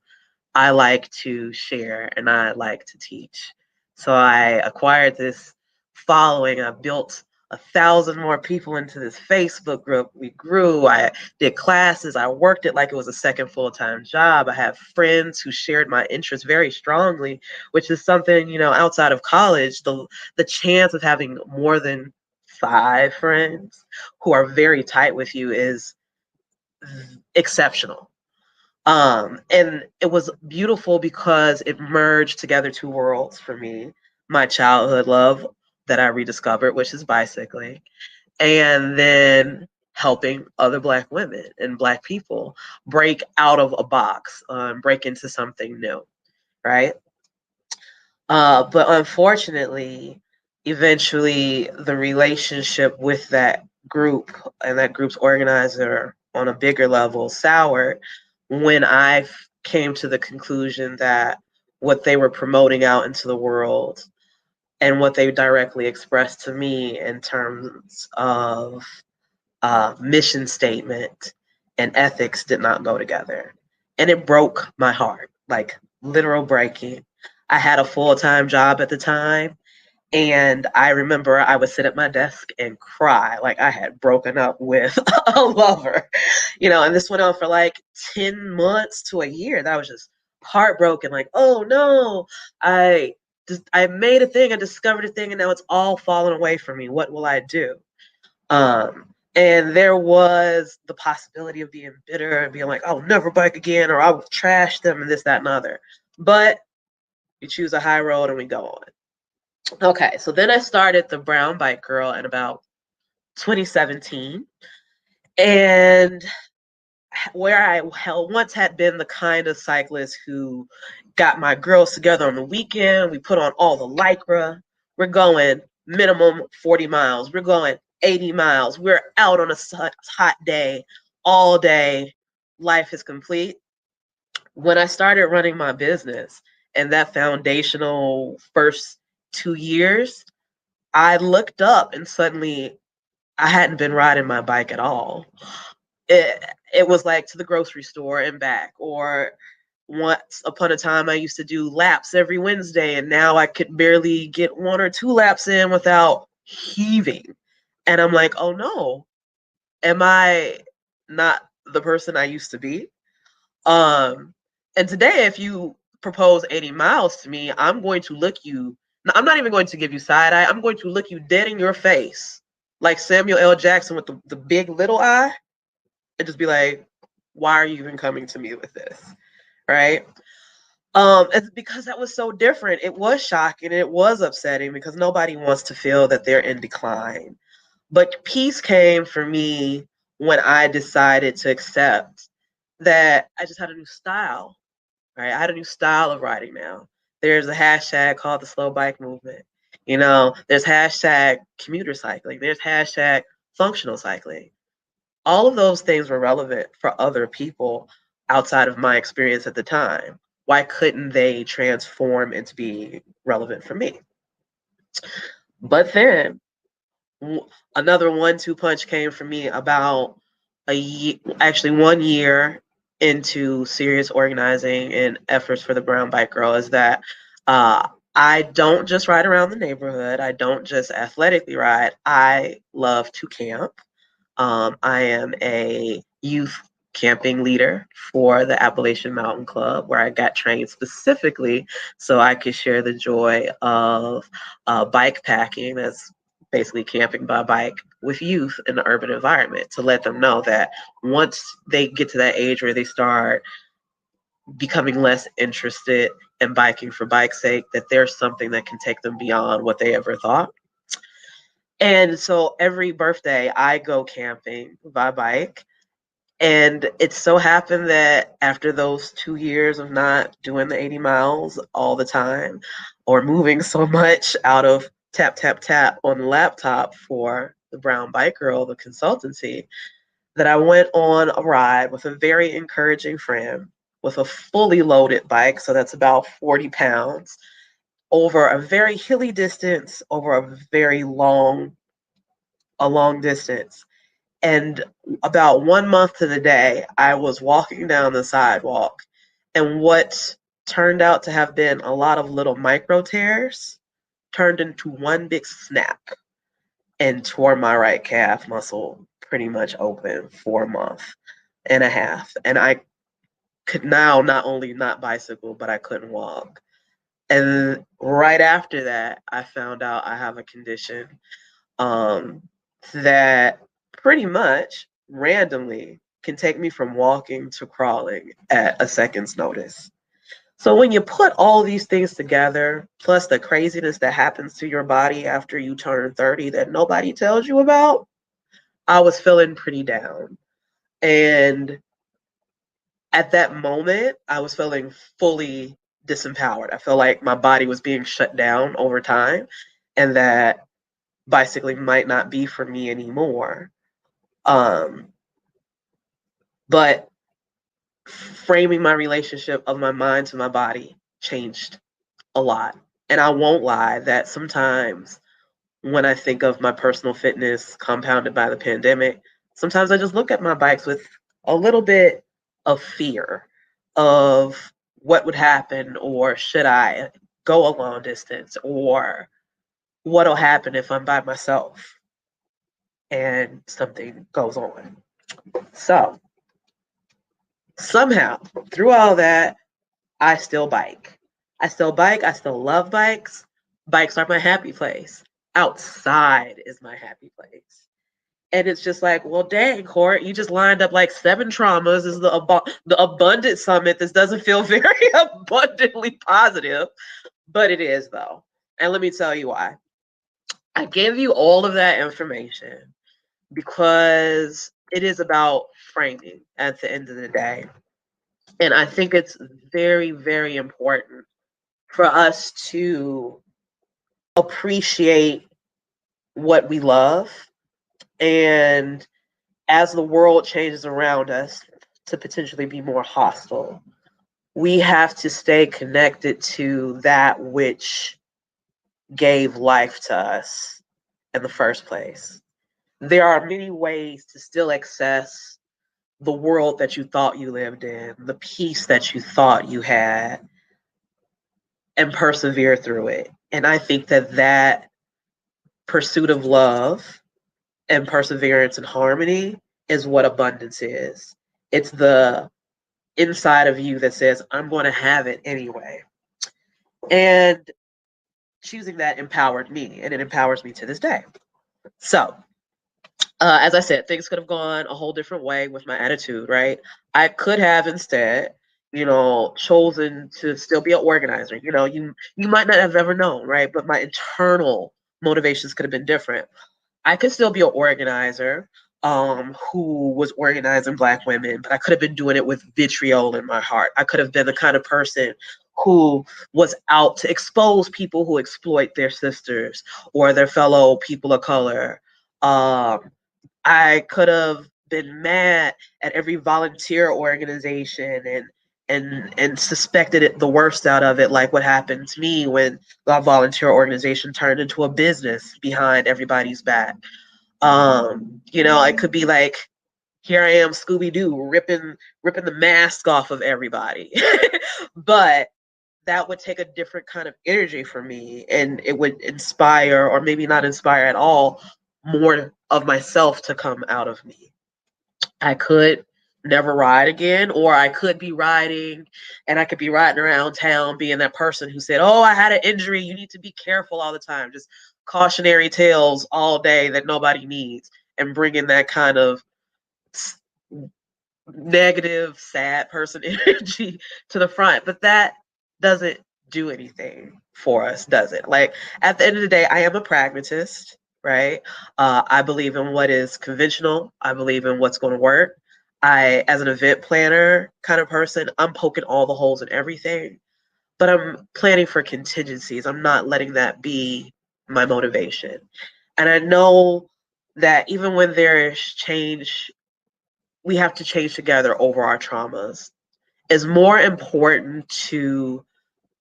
I like to share and I like to teach. So I acquired this following. I built 1,000 more people into this Facebook group. We grew. I did classes. I worked it like it was a second full-time job. I have friends who shared my interests very strongly, which is something, outside of college, the chance of having more than 5 friends who are very tight with you is exceptional. And it was beautiful because it merged together 2 worlds for me. My childhood love that I rediscovered, which is bicycling, and then helping other Black women and Black people break out of a box, break into something new, right? But unfortunately, eventually the relationship with that group and that group's organizer on a bigger level soured when I came to the conclusion that what they were promoting out into the world and what they directly expressed to me in terms of mission statement and ethics did not go together. And it broke my heart, like literal breaking. I had a full-time job at the time. And I remember I would sit at my desk and cry like I had broken up with a lover, and this went on for like 10 months to a year. That was just heartbroken. Like, oh no, I made a thing, I discovered a thing, and now it's all fallen away from me. What will I do? And there was the possibility of being bitter and being like, I'll never bike again, or I'll trash them and this, that, and other. But we choose a high road and we go on. Okay, so then I started the Brown Bike Girl in about 2017. And where I once had been the kind of cyclist who got my girls together on the weekend, we put on all the Lycra, we're going minimum 40 miles, we're going 80 miles, we're out on a hot day, all day, life is complete. When I started running my business and that foundational first 2 years, I looked up and suddenly I hadn't been riding my bike at all. It was like to the grocery store and back, or once upon a time I used to do laps every Wednesday, and now I could barely get 1 or 2 laps in without heaving. And I'm like, oh no, am I not the person I used to be? And today, if you propose 80 miles to me, I'm going to look you, I'm not even going to give you side eye, I'm going to look you dead in your face, like Samuel L. Jackson with the big little eye, and just be like, why are you even coming to me with this, right? It's because that was so different. It was shocking, it was upsetting, because nobody wants to feel that they're in decline. But peace came for me when I decided to accept that I just had a new style, right? I had a new style of riding now. There's a hashtag called the slow bike movement. There's hashtag commuter cycling. There's hashtag functional cycling. All of those things were relevant for other people outside of my experience at the time. Why couldn't they transform into being relevant for me? But then another 1-2 punch came for me about actually 1 year into serious organizing and efforts for the Brown Bike Girl, is that I don't just ride around the neighborhood. I don't just athletically ride. I love to camp. I am a youth camping leader for the Appalachian Mountain Club, where I got trained specifically so I could share the joy of bike packing. That's basically camping by bike with youth in the urban environment, to let them know that once they get to that age where they start becoming less interested in biking for bike's sake, that there's something that can take them beyond what they ever thought. And so every birthday I go camping by bike. And it so happened that after those 2 years of not doing the 80 miles all the time, or moving so much out of tap, tap, tap on the laptop for the Brown Bike Girl, the consultancy, that I went on a ride with a very encouraging friend with a fully loaded bike. So that's about 40 pounds over a very hilly distance, over a long distance. And about 1 month to the day, I was walking down the sidewalk, and what turned out to have been a lot of little micro tears turned into one big snap and tore my right calf muscle pretty much open for a month and a half. And I could now not only not bicycle, but I couldn't walk. And right after that, I found out I have a condition that pretty much randomly can take me from walking to crawling at a second's notice. So when you put all these things together, plus the craziness that happens to your body after you turn 30 that nobody tells you about, I was feeling pretty down. And at that moment, I was feeling fully disempowered. I felt like my body was being shut down over time, and that bicycling might not be for me anymore. But framing my relationship of my mind to my body changed a lot. And I won't lie that sometimes when I think of my personal fitness compounded by the pandemic, sometimes I just look at my bikes with a little bit of fear of what would happen, or should I go a long distance, or what'll happen if I'm by myself and something goes on. So somehow through all that, I still bike. I still love bikes. Bikes are my happy place. Outside is my happy place. And it's just like, well, dang, Court, you just lined up like 7 traumas. This is the abundant summit. This doesn't feel very abundantly positive, but it is though. And let me tell you why. I gave you all of that information because it is about framing at the end of the day. And I think it's very, very important for us to appreciate what we love, and as the world changes around us to potentially be more hostile, we have to stay connected to that which gave life to us in the first place. There are many ways to still access the world that you thought you lived in, the peace that you thought you had, and persevere through it. And I think that pursuit of love and perseverance and harmony is what abundance is. It's the inside of you that says, I'm going to have it anyway. And choosing that empowered me, and it empowers me to this day. So, as I said, things could have gone a whole different way with my attitude, right? I could have instead, chosen to still be an organizer. You might not have ever known, right? But my internal motivations could have been different. I could still be an organizer who was organizing Black women, but I could have been doing it with vitriol in my heart. I could have been the kind of person who was out to expose people who exploit their sisters or their fellow people of color. I could have been mad at every volunteer organization and suspected it the worst out of it, like what happened to me when the volunteer organization turned into a business behind everybody's back. It could be like, here I am, Scooby-Doo, ripping the mask off of everybody. But that would take a different kind of energy for me, and it would inspire, or maybe not inspire at all, more of myself to come out of me. I could never ride again, or I could be riding and I could be riding around town being that person who said, oh, I had an injury, you need to be careful all the time, just cautionary tales all day that nobody needs, and bringing that kind of negative, sad person energy to the front. But that doesn't do anything for us, does it? Like, at the end of the day, I am a pragmatist, right? I believe in what is conventional. I believe in what's going to work. As an event planner kind of person, I'm poking all the holes in everything, but I'm planning for contingencies. I'm not letting that be my motivation. And I know that even when there is change, we have to change together over our traumas. It's more important to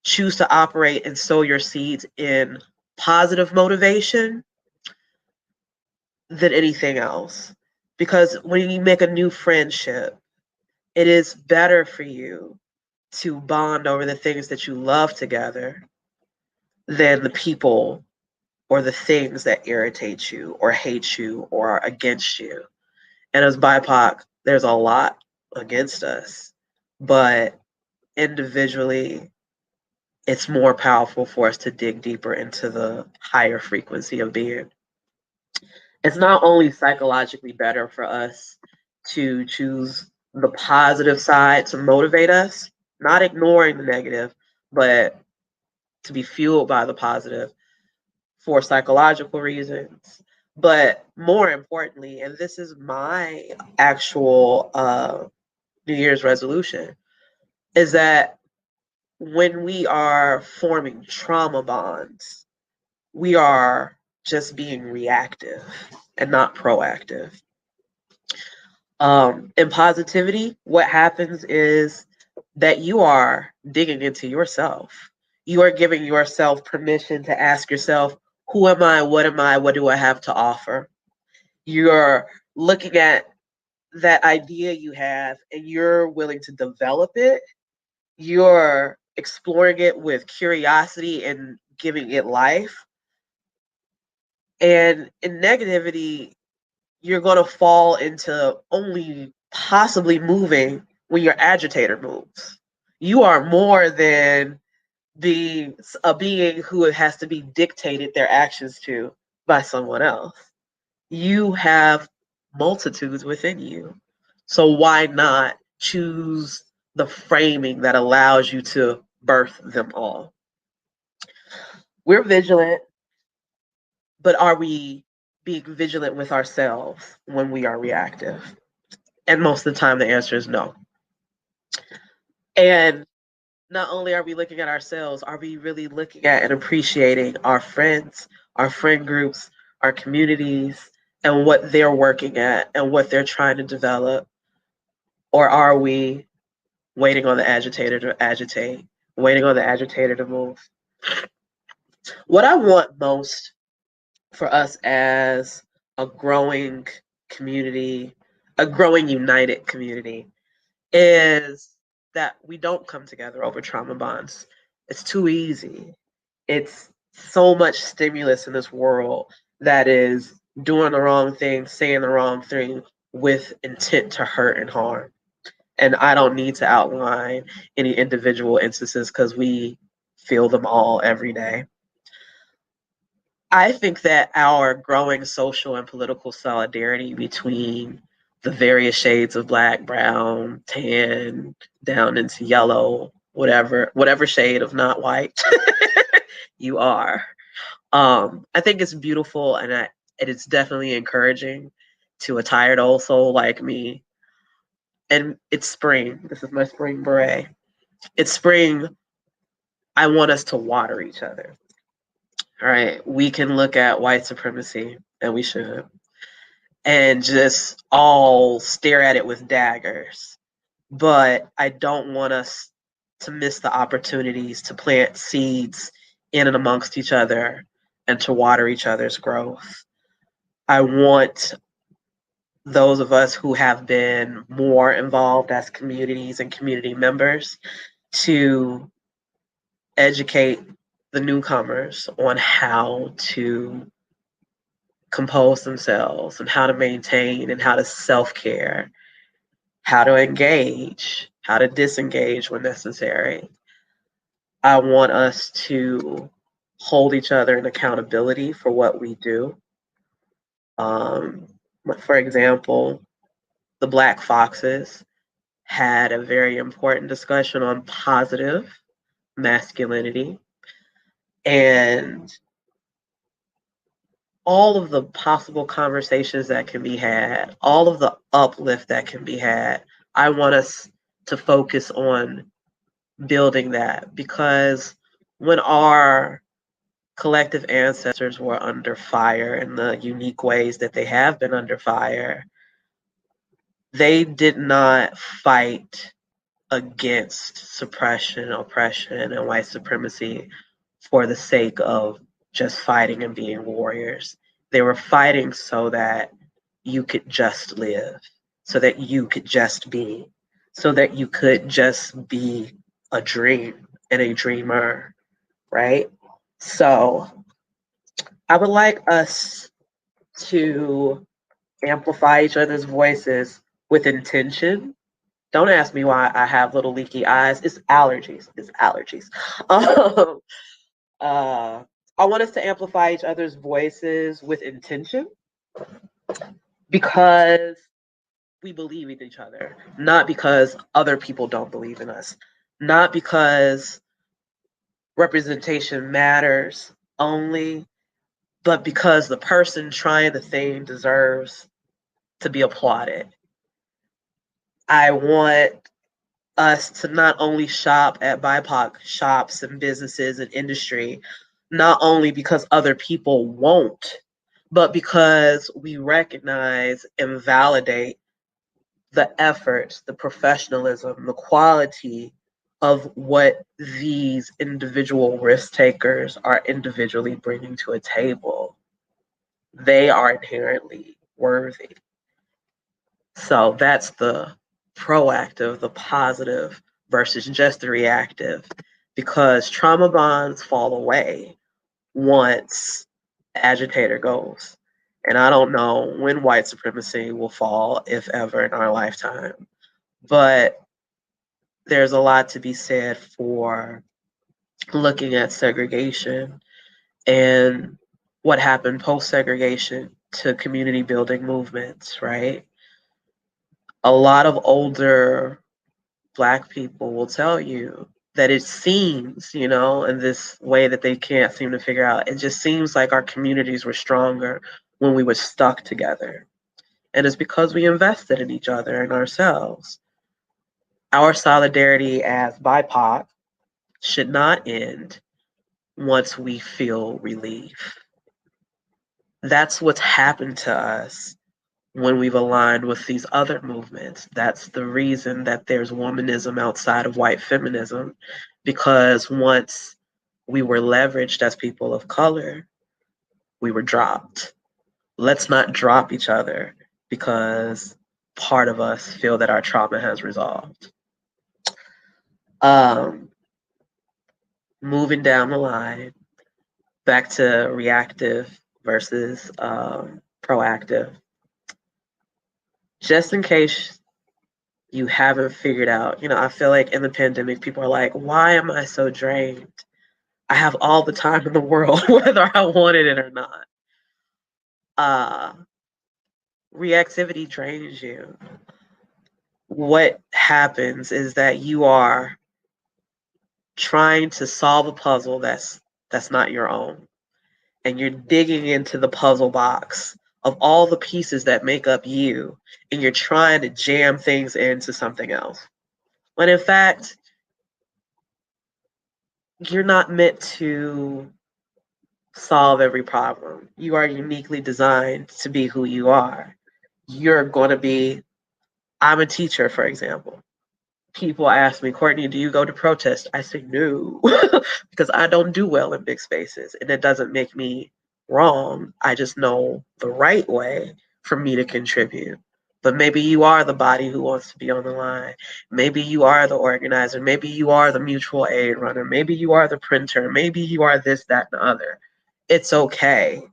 choose to operate and sow your seeds in positive motivation than anything else. Because when you make a new friendship, it is better for you to bond over the things that you love together than the people or the things that irritate you or hate you or are against you. And as BIPOC, there's a lot against us, but individually, it's more powerful for us to dig deeper into the higher frequency of being. It's not only psychologically better for us to choose the positive side to motivate us, not ignoring the negative, but to be fueled by the positive for psychological reasons. But more importantly, and this is my actual New Year's resolution, is that when we are forming trauma bonds, we are just being reactive and not proactive. In positivity, what happens is that you are digging into yourself. You are giving yourself permission to ask yourself, who am I? What do I have to offer? You're looking at that idea you have and you're willing to develop it. You're exploring it with curiosity and giving it life. And in negativity, you're going to fall into only possibly moving when your agitator moves. You are more than being a being who has to be dictated their actions to by someone else. You have multitudes within you. So why not choose the framing that allows you to birth them all? We're vigilant, but are we being vigilant with ourselves when we are reactive? And most of the time, the answer is no. And not only are we looking at ourselves, are we really looking at and appreciating our friends, our friend groups, our communities, and what they're working at and what they're trying to develop? Or are we waiting on the agitator to agitate, waiting on the agitator to move? What I want most for us as a growing community, a growing united community, is that we don't come together over trauma bonds. It's too easy. It's so much stimulus in this world that is doing the wrong thing, saying the wrong thing with intent to hurt and harm. And I don't need to outline any individual instances because we feel them all every day. I think that our growing social and political solidarity between the various shades of black, brown, tan, down into yellow, whatever shade of not white you are. I think it's beautiful and it's definitely encouraging to a tired old soul like me. And it's spring. This is my spring beret. It's spring. I want us to water each other. All right. We can look at white supremacy, and we should, and just all stare at it with daggers. But I don't want us to miss the opportunities to plant seeds in and amongst each other and to water each other's growth. I want those of us who have been more involved as communities and community members to educate the newcomers on how to compose themselves and how to maintain and how to self-care, how to engage, how to disengage when necessary. I want us to hold each other in accountability for what we do. For example, the Black Foxes had a very important discussion on positive masculinity and all of the possible conversations that can be had, all of the uplift that can be had. I want us to focus on building that, because when our collective ancestors were under fire in the unique ways that they have been under fire, they did not fight against suppression, oppression, and white supremacy for the sake of just fighting and being warriors. They were fighting so that you could just live, so that you could just be, so that you could just be a dream and a dreamer, right? So I would like us to amplify each other's voices with intention. Don't ask me why I have little leaky eyes. It's allergies. It's allergies. I want us to amplify each other's voices with intention because we believe in each other, not because other people don't believe in us, not because representation matters only, but because the person trying the thing deserves to be applauded. I want us to not only shop at BIPOC shops and businesses and industry, not only because other people won't, but because we recognize and validate the effort, the professionalism, the quality of what these individual risk takers are individually bringing to a table. They are inherently worthy. So that's the proactive, the positive versus just the reactive, because trauma bonds fall away once agitator goes. And I don't know when white supremacy will fall, if ever, in our lifetime. But there's a lot to be said for looking at segregation and what happened post-segregation to community building movements, right? A lot of older Black people will tell you that it seems, in this way that they can't seem to figure out, it just seems like our communities were stronger when we were stuck together. And it's because we invested in each other and ourselves. Our solidarity as BIPOC should not end once we feel relief. That's what's happened to us when we've aligned with these other movements. That's the reason that there's womanism outside of white feminism, because once we were leveraged as people of color, we were dropped. Let's not drop each other because part of us feel that our trauma has resolved. Moving down the line, back to reactive versus proactive. Just in case you haven't figured out, I feel like in the pandemic, people are like, why am I so drained? I have all the time in the world, whether I wanted it or not. Reactivity drains you. What happens is that you are trying to solve a puzzle that's not your own. And you're digging into the puzzle box of all the pieces that make up you, and you're trying to jam things into something else. When in fact, you're not meant to solve every problem. You are uniquely designed to be who you are. You're going to be, I'm a teacher, for example. People ask me, Courtney, do you go to protests? I say no, because I don't do well in big spaces, and it doesn't make me wrong. I just know the right way for me to contribute. But maybe you are the body who wants to be on the line. Maybe you are the organizer. Maybe you are the mutual aid runner. Maybe you are the printer. Maybe you are this, that, and the other. It's okay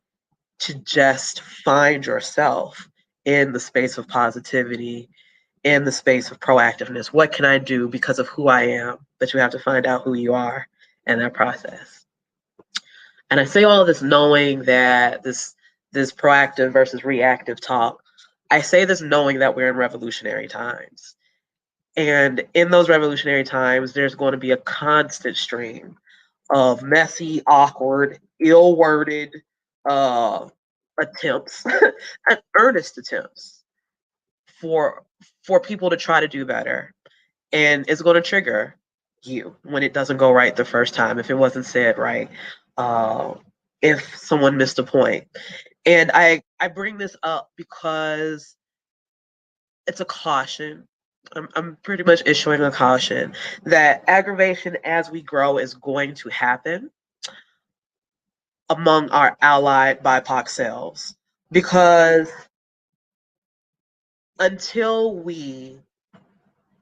to just find yourself in the space of positivity, in the space of proactiveness. What can I do because of who I am? But you have to find out who you are in that process. And I say all of this knowing that this proactive versus reactive talk, I say this knowing that we're in revolutionary times. And in those revolutionary times, there's going to be a constant stream of messy, awkward, ill-worded attempts, and earnest attempts for people to try to do better. And it's going to trigger you when it doesn't go right the first time, if it wasn't said right. if someone missed a point. And I bring this up because it's a caution. I'm pretty much issuing a caution that aggravation as we grow is going to happen among our allied BIPOC selves. Because until we,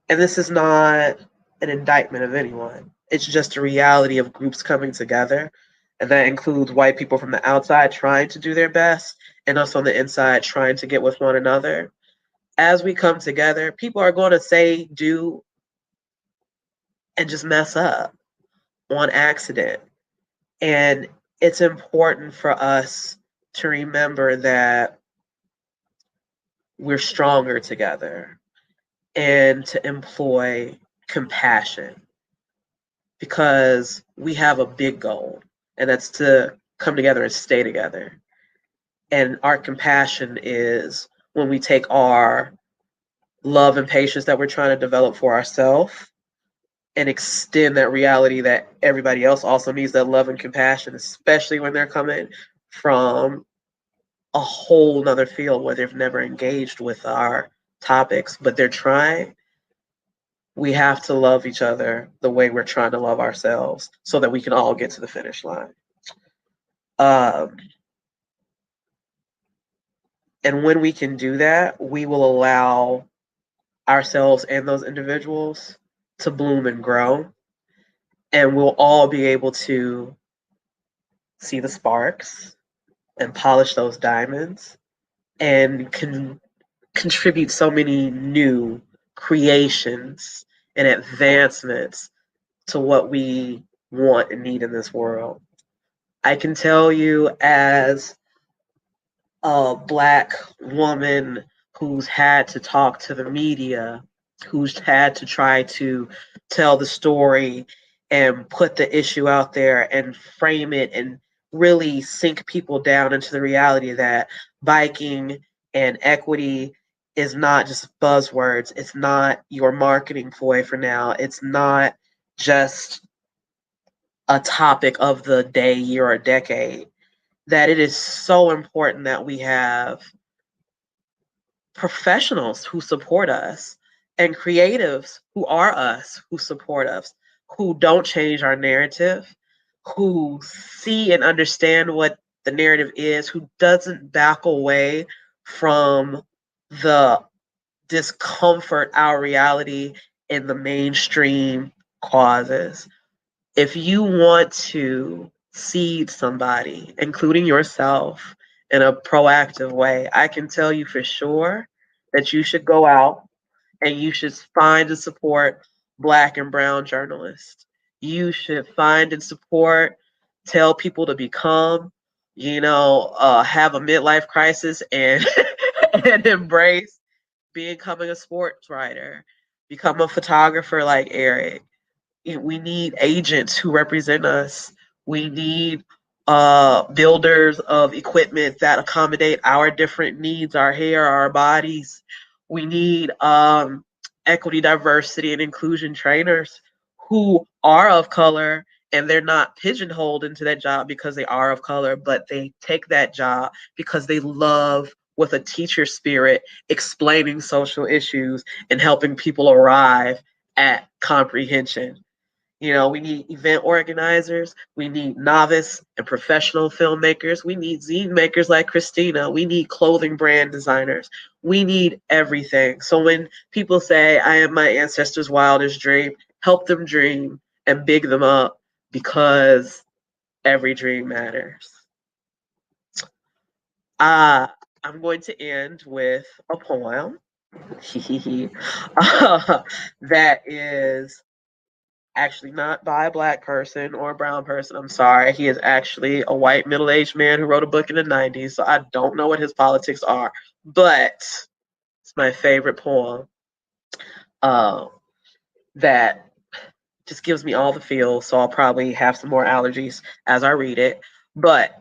and this is not an indictment of anyone, it's just a reality of groups coming together. And that includes white people from the outside trying to do their best and us on the inside trying to get with one another. As we come together, people are going to say, do, and just mess up on accident. And it's important for us to remember that we're stronger together and to employ compassion, because we have a big goal, and that's to come together and stay together. And our compassion is when we take our love and patience that we're trying to develop for ourselves and extend that reality that everybody else also needs that love and compassion, especially when they're coming from a whole nother field where they've never engaged with our topics, but they're trying. We have to love each other the way we're trying to love ourselves so that we can all get to the finish line. And when we can do that, we will allow ourselves and those individuals to bloom and grow. And we'll all be able to see the sparks and polish those diamonds and contribute so many new creations and advancements to what we want and need in this world. I can tell you, as a Black woman who's had to talk to the media, who's had to try to tell the story and put the issue out there and frame it and really sink people down into the reality that biking and equity is not just buzzwords. It's not your marketing ploy for now. It's not just a topic of the day, year, or decade. That it is so important that we have professionals who support us and creatives who are us, who support us, who don't change our narrative, who see and understand what the narrative is, who doesn't back away from the discomfort our reality in the mainstream causes. If you want to seed somebody, including yourself, in a proactive way, I can tell you for sure that you should go out and you should find and support Black and brown journalists. You should find and support, tell people to become, have a midlife crisis and and embrace becoming a sports writer, become a photographer like Eric. We need agents who represent us. We need builders of equipment that accommodate our different needs, our hair, our bodies. We need equity, diversity, and inclusion trainers who are of color, and they're not pigeonholed into that job because they are of color, but they take that job because they love, with a teacher spirit, explaining social issues and helping people arrive at comprehension. We need event organizers. We need novice and professional filmmakers. We need zine makers like Christina. We need clothing brand designers. We need everything. So when people say, I am my ancestors' wildest dream, help them dream and big them up, because every dream matters. I'm going to end with a poem that is actually not by a Black person or a brown person. I'm sorry. He is actually a white middle-aged man who wrote a book in the 90s, so I don't know what his politics are, but it's my favorite poem that just gives me all the feels, so I'll probably have some more allergies as I read it. But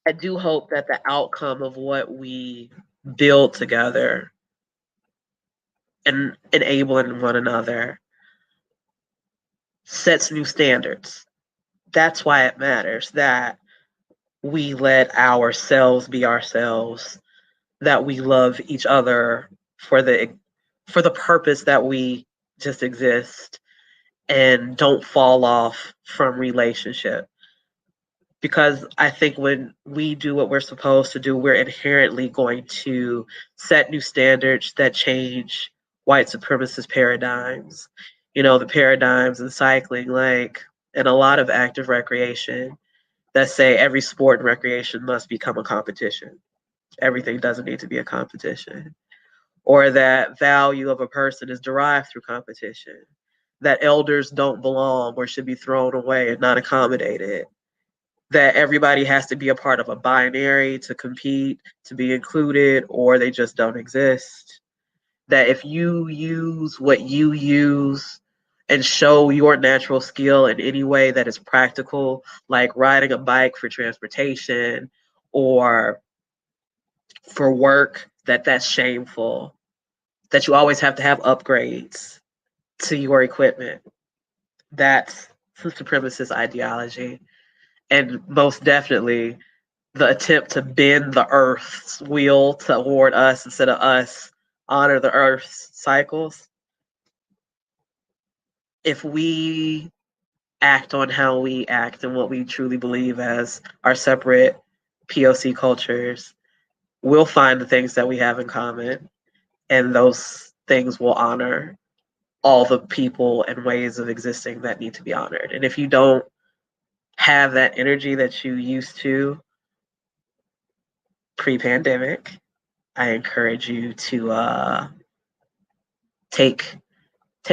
I do hope that the outcome of what we build together and enabling one another sets new standards. That's why it matters, that we let ourselves be ourselves, that we love each other for the purpose that we just exist, and don't fall off from relationship. Because I think when we do what we're supposed to do, we're inherently going to set new standards that change white supremacist paradigms. You know, the paradigms in cycling, like, and a lot of active recreation, that say every sport and recreation must become a competition. Everything doesn't need to be a competition. Or that value of a person is derived through competition. That elders don't belong or should be thrown away and not accommodated. That everybody has to be a part of a binary to compete, to be included, or they just don't exist. That if you use what you use and show your natural skill in any way that is practical, like riding a bike for transportation or for work, that's shameful. That you always have to have upgrades to your equipment. That's some supremacist ideology. And most definitely the attempt to bend the earth's wheel toward us instead of us honor the earth's cycles. If we act on how we act and what we truly believe as our separate POC cultures, we'll find the things that we have in common, and those things will honor all the people and ways of existing that need to be honored. And if you don't have that energy that you used to pre-pandemic, I encourage you to take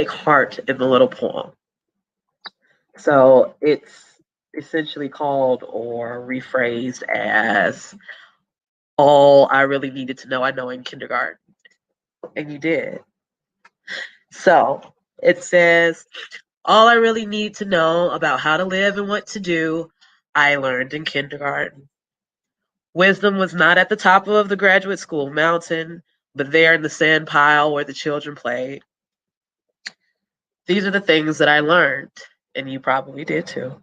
heart in the little poem. So it's essentially called or rephrased as all I really needed to know I know in kindergarten. And you did. So it says, all I really need to know about how to live and what to do, I learned in kindergarten. Wisdom was not at the top of the graduate school mountain, but there in the sand pile where the children played. These are the things that I learned, and you probably did too.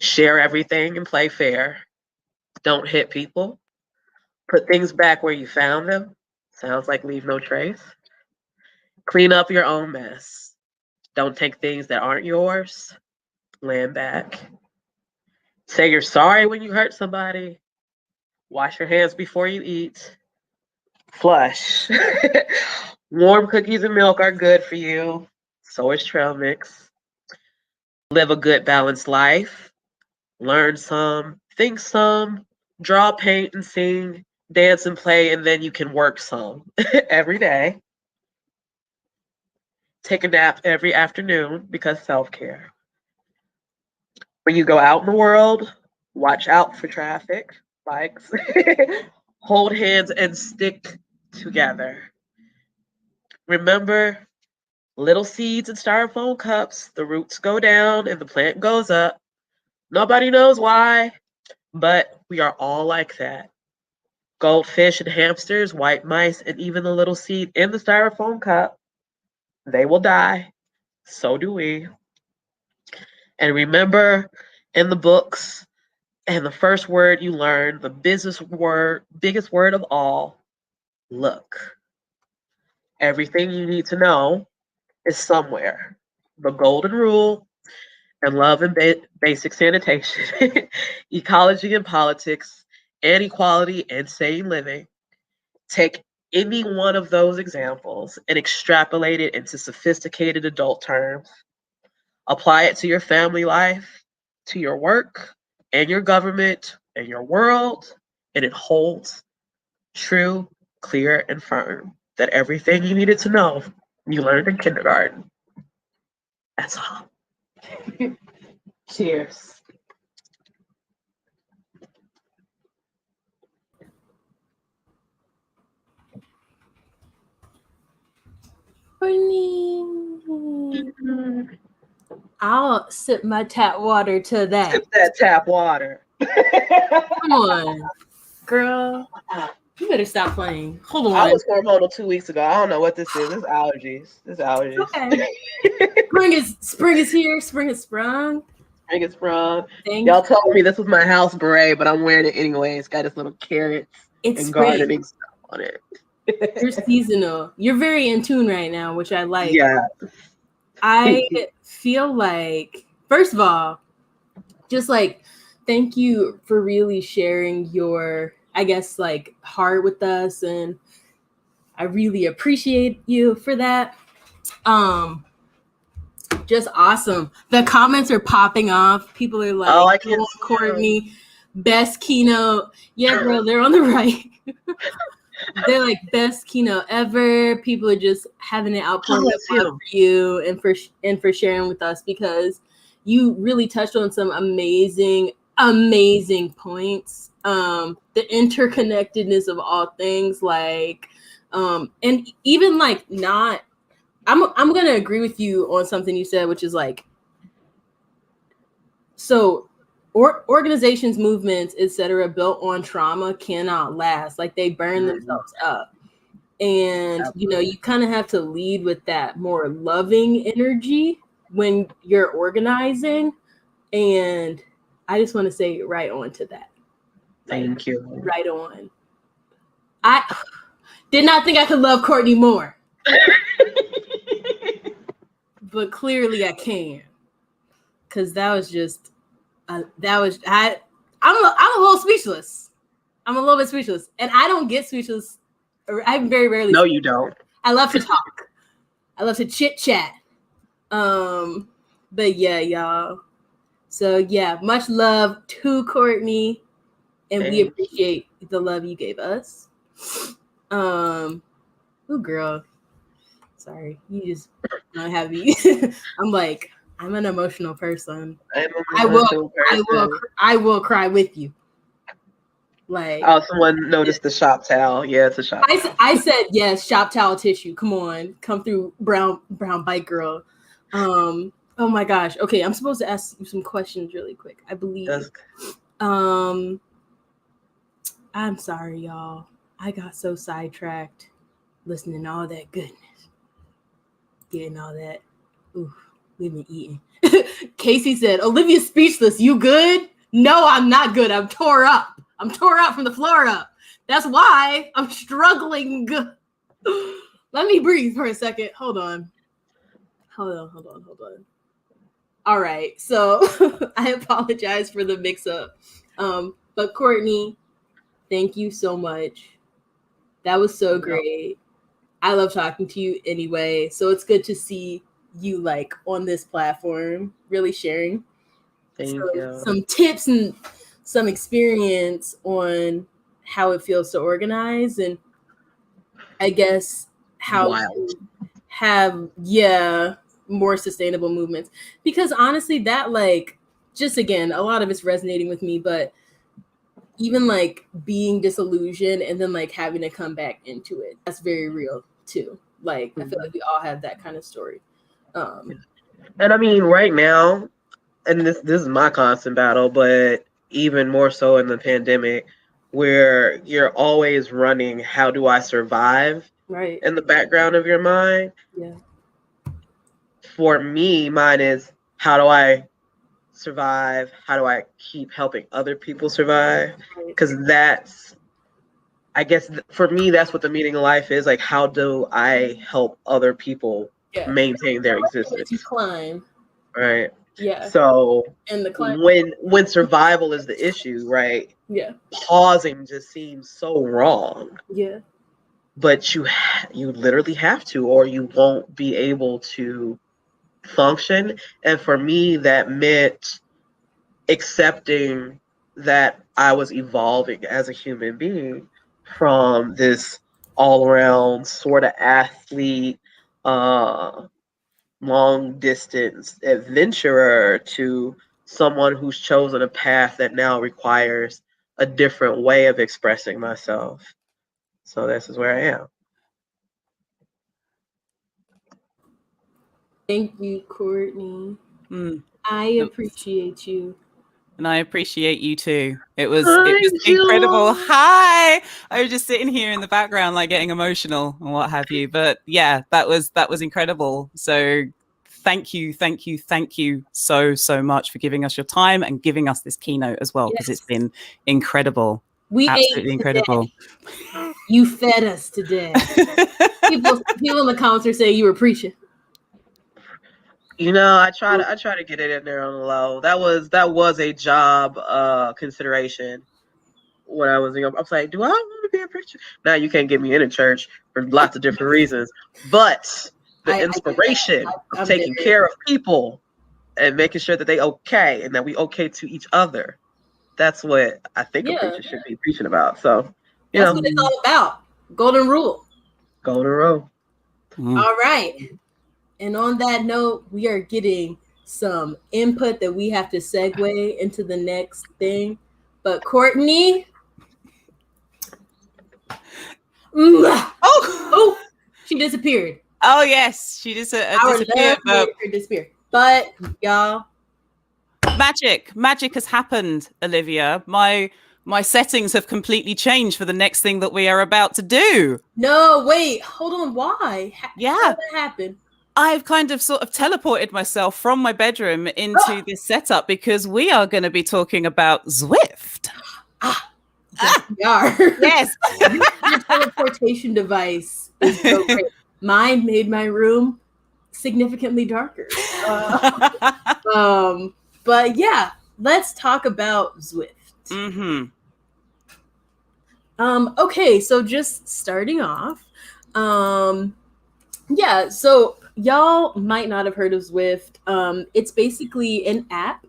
Share everything and play fair. Don't hit people. Put things back where you found them. Sounds like leave no trace. Clean up your own mess. Don't take things that aren't yours. Land back. Say you're sorry when you hurt somebody. Wash your hands before you eat. Flush. Warm cookies and milk are good for you. So is trail mix. Live a good balanced life. Learn some. Think some. Draw, paint, and sing. Dance and play, and then you can work some every day. Take a nap every afternoon because self-care. When you go out in the world, watch out for traffic, bikes. Hold hands and stick together. Remember, little seeds in styrofoam cups, the roots go down and the plant goes up. Nobody knows why, but we are all like that. Goldfish and hamsters, white mice, and even the little seed in the styrofoam cup, they will die. So do we. And remember, in the books, and the first word you learn, the biggest word of all, look. Everything you need to know is somewhere. The golden rule, and love and basic sanitation, ecology and politics, and equality and sane living. Take any one of those examples and extrapolate it into sophisticated adult terms. Apply it to your family life, to your work, and your government, and your world, and it holds true, clear, and firm that everything you needed to know, you learned in kindergarten. That's all. Cheers. I'll sip my tap water to that. Sip that tap water. Come on, girl. You better stop playing. Hold on. I was hormonal 2 weeks ago. I don't know what this is. It's allergies. It's allergies. Okay. Spring is here. Spring has sprung. Vegas from. Thank Y'all you. told me this was my house beret, but I'm wearing it anyway. It's got its little carrots and gardening stuff on it. You're seasonal. You're very in tune right now, which I like. Yeah. I feel like, first of all, just like, thank you for really sharing your, I guess, like, heart with us. And I really appreciate you for that. Just awesome. The comments are popping off. People are like, oh, I can Courtney, best keynote. Yeah, girl, they're on the right. They're like, best keynote ever. People are just having an outpouring of love for you and for sharing with us, because you really touched on some amazing points. The interconnectedness of all things, like, and even like not. I'm gonna agree with you on something you said, which is like, so organizations, movements, etc., built on trauma cannot last. Like, they burn themselves up. And you know, you kind of have to lead with that more loving energy when you're organizing. And I just want to say right on to that. Thank you. Right on. I did not think I could love Courtney more. But clearly I can. Cause that was just I'm a little speechless. I'm a little bit speechless. And I don't get speechless. I'm very rarely. No, you don't. I love to talk. I love to chit chat. But yeah, y'all. So yeah, much love to Courtney, and we appreciate the love you gave us. Oh girl, sorry, you just don't have me. I'm an emotional person. I will cry with you. Like, oh, someone noticed the shop towel. Yeah, it's a shop towel. I said yes, shop towel tissue. Come on, come through, brown bike girl. Oh my gosh. Okay, I'm supposed to ask you some questions really quick, I believe. I'm sorry, y'all. I got so sidetracked listening to all that goodness. Getting all that. Ooh, we've been eating. Casey said, Olivia's speechless. You good? No, I'm not good. I'm tore up. I'm tore up from the floor up. That's why I'm struggling. Let me breathe for a second. Hold on. All right. So I apologize for the mix up. But Courtney, thank you so much. That was so great. I love talking to you anyway. So it's good to see you like on this platform, really sharing some tips and some experience on how it feels to organize, and I guess how to have more sustainable movements. Because honestly, that like, just again, a lot of it's resonating with me, but even like being disillusioned and then like having to come back into it, that's very real too. Like, I feel like we all have that kind of story. And I mean, right now, and this is my constant battle, but even more so in the pandemic, where you're always running, how do I survive? Right. In the background of your mind. Yeah. For me, mine is, how do I survive? How do I keep helping other people survive? Because that's, I guess, for me, that's what the meaning of life is. Like, how do I help other people maintain their existence? You climb. Right. Yeah. So and the climb, when survival is the issue, right? Yeah. Pausing just seems so wrong. Yeah. But you literally have to, or you won't be able to function. And for me, that meant accepting that I was evolving as a human being from this all-around sort of athlete, long distance adventurer to someone who's chosen a path that now requires a different way of expressing myself. So this is where I am. Thank you, Courtney. I appreciate you. And I appreciate you too. It was incredible. Hi. I was just sitting here in the background, like getting emotional and what have you. But yeah, that was incredible. So thank you so much for giving us your time and giving us this keynote as well, because it's been incredible. We absolutely ate incredible. Today. You fed us today. people in the comments are saying you were preaching. You know, I try to get it in there on the low. That was a job consideration when I was young. I was like, do I want to be a preacher? Now you can't get me in a church for lots of different reasons. But the inspiration of taking care of people and making sure that they okay and that we okay to each other. That's what I think a preacher should be preaching about. So that's what it's all about. Golden rule. Golden rule. All right. And on that note, we are getting some input that we have to segue into the next thing. But Courtney. Oh, she disappeared. Oh, yes. She disappeared. Disappeared. But y'all. Magic has happened, Olivia. My settings have completely changed for the next thing that we are about to do. No, wait, hold on. Why? How did that happen? I've kind of sort of teleported myself from my bedroom into this setup because we are going to be talking about Zwift. Yes, we are. Yes. Your teleportation device is so great. Mine made my room significantly darker. But yeah, let's talk about Zwift. Mm-hmm. Okay, so just starting off, yeah, so y'all might not have heard of Zwift. It's basically an app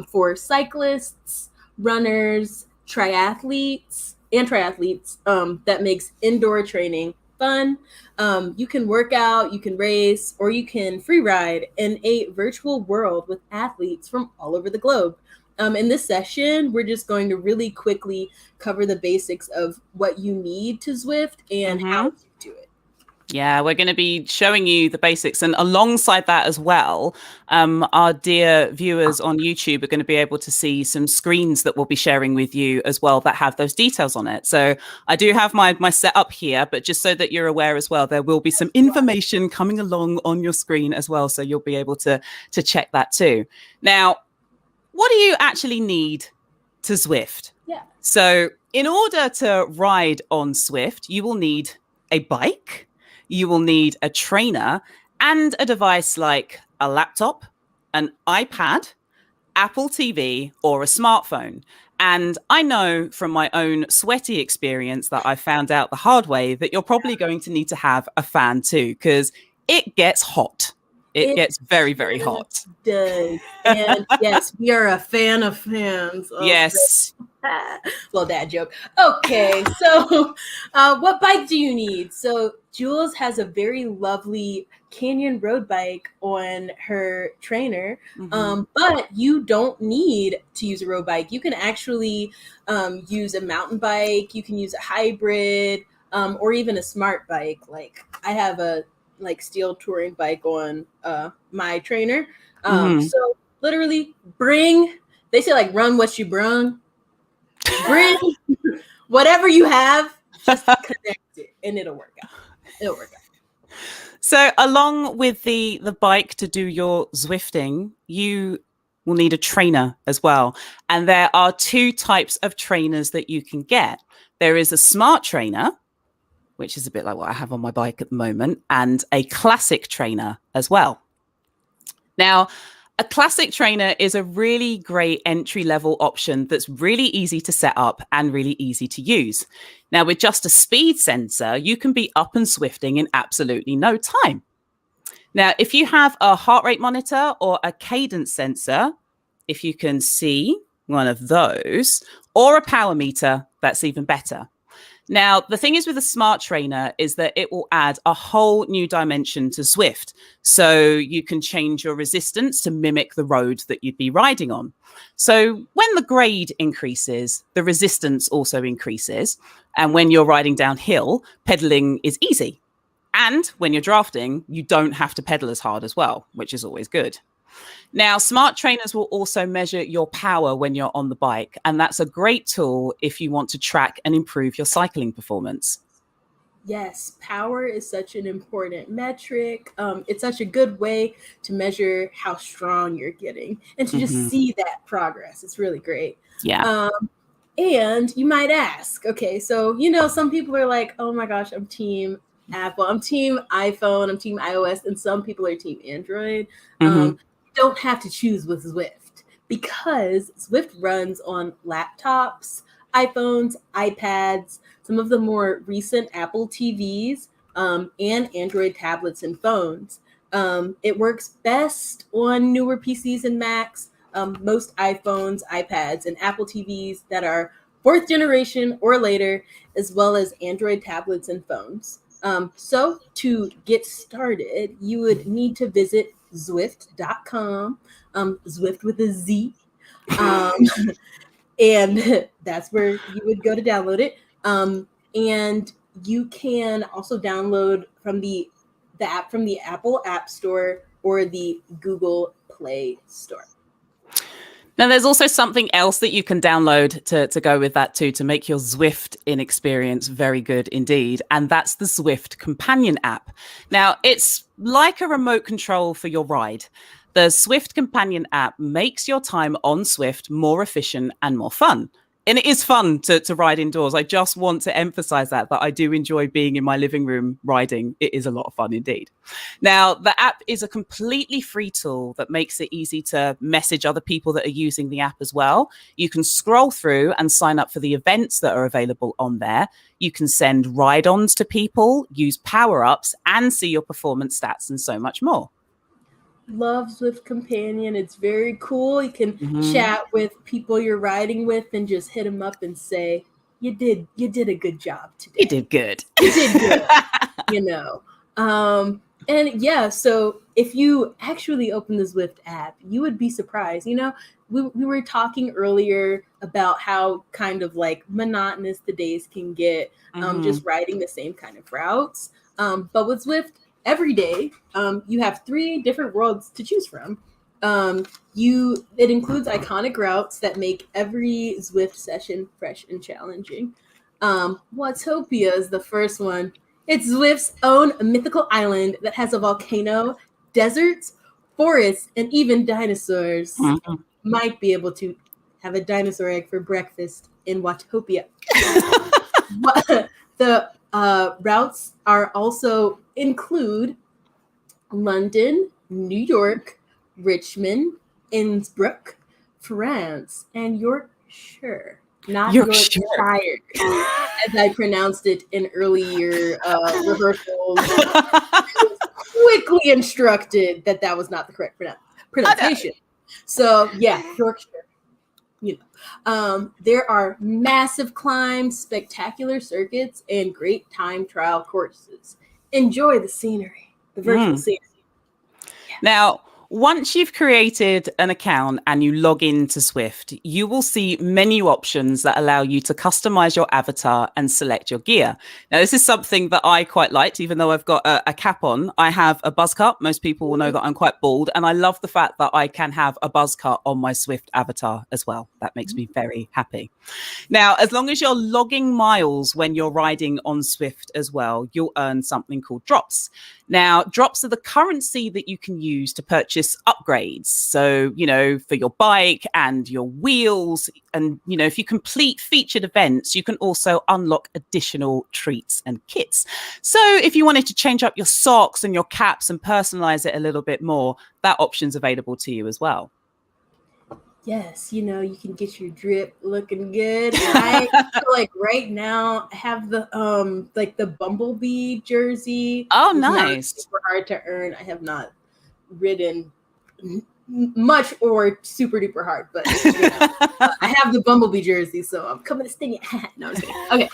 for cyclists, runners, triathletes that makes indoor training fun. You can work out, you can race, or you can free ride in a virtual world with athletes from all over the globe. In this session, we're just going to really quickly cover the basics of what you need to Zwift and how to do it. Yeah, we're going to be showing you the basics. And alongside that as well, our dear viewers on YouTube are going to be able to see some screens that we'll be sharing with you as well that have those details on it. So I do have my setup here, but just so that you're aware as well, there will be some information coming along on your screen as well. So you'll be able to check that too. Now, what do you actually need to Zwift? Yeah. So in order to ride on Zwift, you will need a bike. You will need a trainer and a device like a laptop, an iPad, Apple TV, or a smartphone. And I know from my own sweaty experience that I found out the hard way that you're probably going to need to have a fan too, because it gets hot. It gets very, very hot. Does. And yes, we are a fan of fans. Yes. Well, dad joke. Okay, so what bike do you need? So Jules has a very lovely Canyon road bike on her trainer, but you don't need to use a road bike. You can actually use a mountain bike. You can use a hybrid or even a smart bike. Like I have a steel touring bike on my trainer. So literally they say like run what you brung. Bring whatever you have, just connect it and it'll work out. So along with the bike to do your Zwifting, you will need a trainer as well. And there are two types of trainers that you can get. There is a smart trainer, which is a bit like what I have on my bike at the moment, and a classic trainer as well. Now, a classic trainer is a really great entry-level option that's really easy to set up and really easy to use. Now, with just a speed sensor, you can be up and Zwifting in absolutely no time. Now, if you have a heart rate monitor or a cadence sensor, if you can see one of those, or a power meter, that's even better. Now, the thing is with a smart trainer is that it will add a whole new dimension to Zwift. So you can change your resistance to mimic the road that you'd be riding on. So when the grade increases, the resistance also increases. And when you're riding downhill, pedaling is easy. And when you're drafting, you don't have to pedal as hard as well, which is always good. Now, smart trainers will also measure your power when you're on the bike, and that's a great tool if you want to track and improve your cycling performance. Yes, power is such an important metric. It's such a good way to measure how strong you're getting and to just see that progress. It's really great. Yeah. And you might ask, okay, so, some people are like, oh my gosh, I'm team Apple, I'm team iPhone, I'm team iOS, and some people are team Android. You don't have to choose with Zwift because Zwift runs on laptops, iPhones, iPads, some of the more recent Apple TVs, and Android tablets and phones. It works best on newer PCs and Macs, most iPhones, iPads, and Apple TVs that are 4th generation or later, as well as Android tablets and phones. So to get started, you would need to visit Zwift.com, Zwift with a Z. And that's where you would go to download it. And you can also download from the app from the Apple App Store or the Google Play Store. Now, there's also something else that you can download to go with that too, to make your Zwift experience very good indeed. And that's the Zwift Companion app. Now, it's like a remote control for your ride. The Zwift Companion app makes your time on Zwift more efficient and more fun. And it is fun to ride indoors. I just want to emphasize that I do enjoy being in my living room riding. It is a lot of fun indeed. Now, the app is a completely free tool that makes it easy to message other people that are using the app as well. You can scroll through and sign up for the events that are available on there. You can send ride-ons to people, use power-ups, and see your performance stats and so much more. Love Zwift Companion. It's very cool. You can chat with people you're riding with and just hit them up and say, you did a good job today. You did good. You did good. And yeah, so if you actually open the Zwift app, you would be surprised. We were talking earlier about how kind of like monotonous the days can get, just riding the same kind of routes. But with Zwift, every day, you have 3 different worlds to choose from. It includes iconic routes that make every Zwift session fresh and challenging. Watopia is the first one. It's Zwift's own mythical island that has a volcano, deserts, forests, and even dinosaurs. Might be able to have a dinosaur egg for breakfast in Watopia. The routes are also include London, New York, Richmond, Innsbruck, France, and Yorkshire. Not Yorkshire, as I pronounced it in earlier rehearsals. I was quickly instructed that was not the correct pronunciation. So yeah, Yorkshire. There are massive climbs, spectacular circuits, and great time trial courses. Enjoy the scenery, the virtual scenery. Yeah. Now, once you've created an account and you log into Zwift, you will see menu options that allow you to customize your avatar and select your gear. Now, this is something that I quite liked, even though I've got a cap on. I have a buzz cut. Most people will know that I'm quite bald, and I love the fact that I can have a buzz cut on my Zwift avatar as well. That makes me very happy. Now, as long as you're logging miles when you're riding on Zwift as well, you'll earn something called drops. Now, drops are the currency that you can use to purchase upgrades. So, for your bike and your wheels. And, if you complete featured events, you can also unlock additional treats and kits. So if you wanted to change up your socks and your caps and personalize it a little bit more, that option's available to you as well. Yes, you can get your drip looking good. I feel like right now I have the the Bumblebee jersey. Oh, It's nice. not super hard to earn. I have not ridden much or super duper hard, but I have the Bumblebee jersey, so I'm coming to sting it. No, I'm just kidding. Okay.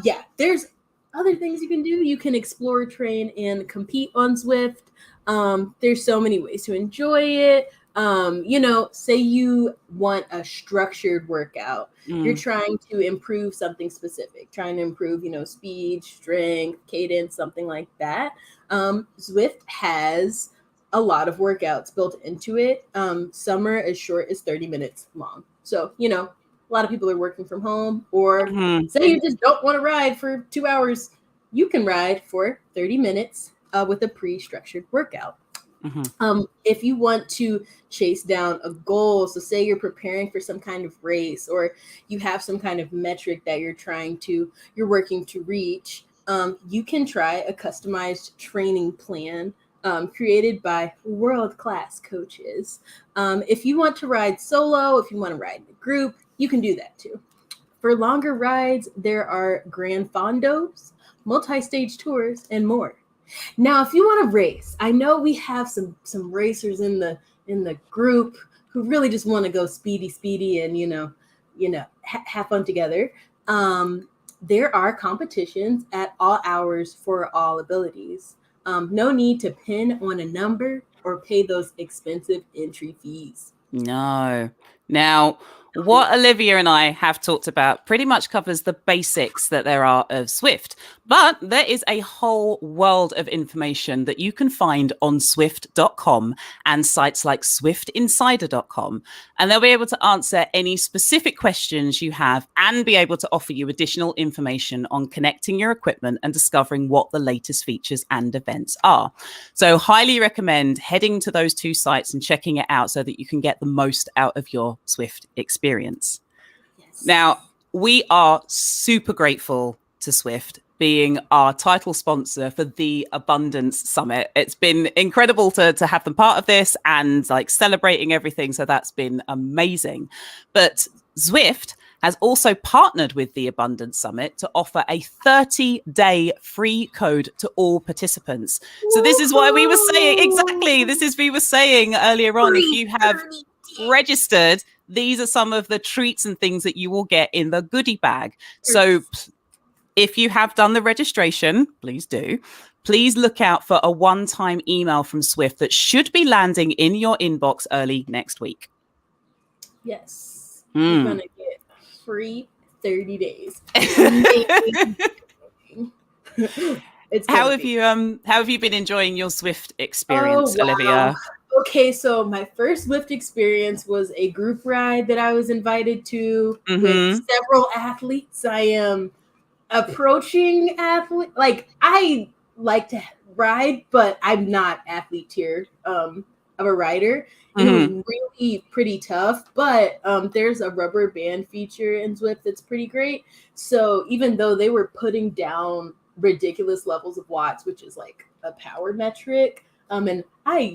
Yeah, there's other things you can do. You can explore, train, and compete on Zwift. There's so many ways to enjoy it. Say you want a structured workout. You're trying to improve something specific, trying to improve, speed, strength, cadence, something like that. Zwift has a lot of workouts built into it. Some are as short as 30 minutes long. So, a lot of people are working from home, or say you just don't want to ride for 2 hours. you can ride for 30 minutes with a pre-structured workout. If you want to chase down a goal, so say you're preparing for some kind of race, or you have some kind of metric that you're working to reach, you can try a customized training plan created by world-class coaches. If you want to ride solo, if you want to ride in a group, you can do that too. For longer rides, there are Grand Fondos, multi-stage tours, and more. Now, if you want to race, I know we have some racers in the group who really just want to go speedy and have fun together. There are competitions at all hours for all abilities. No need to pin on a number or pay those expensive entry fees. No. Now, what Olivia and I have talked about pretty much covers the basics that there are of Zwift, but there is a whole world of information that you can find on Zwift.com and sites like ZwiftInsider.com, and they'll be able to answer any specific questions you have and be able to offer you additional information on connecting your equipment and discovering what the latest features and events are. So highly recommend heading to those two sites and checking it out so that you can get the most out of your Zwift experience. Yes. Now, we are super grateful to Zwift being our title sponsor for the Abundance Summit. It's been incredible to have them part of this and like celebrating everything. So that's been amazing. But Zwift has also partnered with the Abundance Summit to offer a 30-day free code to all participants. So this is why we were saying, exactly, we were saying earlier on, if you have registered, these are some of the treats and things that you will get in the goodie bag. So if you have done the registration, please do. Please look out for a one-time email from Zwift that should be landing in your inbox early next week. Yes. You're going to get free 30 days. How have you been enjoying your Zwift experience, Olivia? Okay, so my first Zwift experience was a group ride that I was invited to with several athletes. I am approaching athlete. Like, I like to ride, but I'm not athlete tier of a rider. It was really pretty tough, but there's a rubber band feature in Zwift that's pretty great. So even though they were putting down ridiculous levels of watts, which is like a power metric, and I,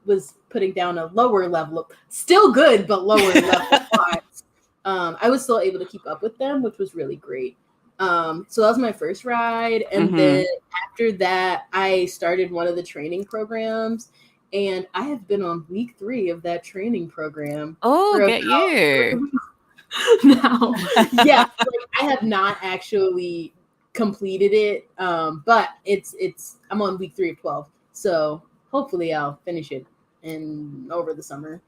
was putting down a lower level of, still good, but lower level of watts, I was still able to keep up with them, which was really great. So that was my first ride. And then after that, I started one of the training programs, and I have been on week 3 of that training program. Oh, get you. Now, yeah, I have not actually completed it, but I'm on week 3 of 12. So hopefully I'll finish it over the summer.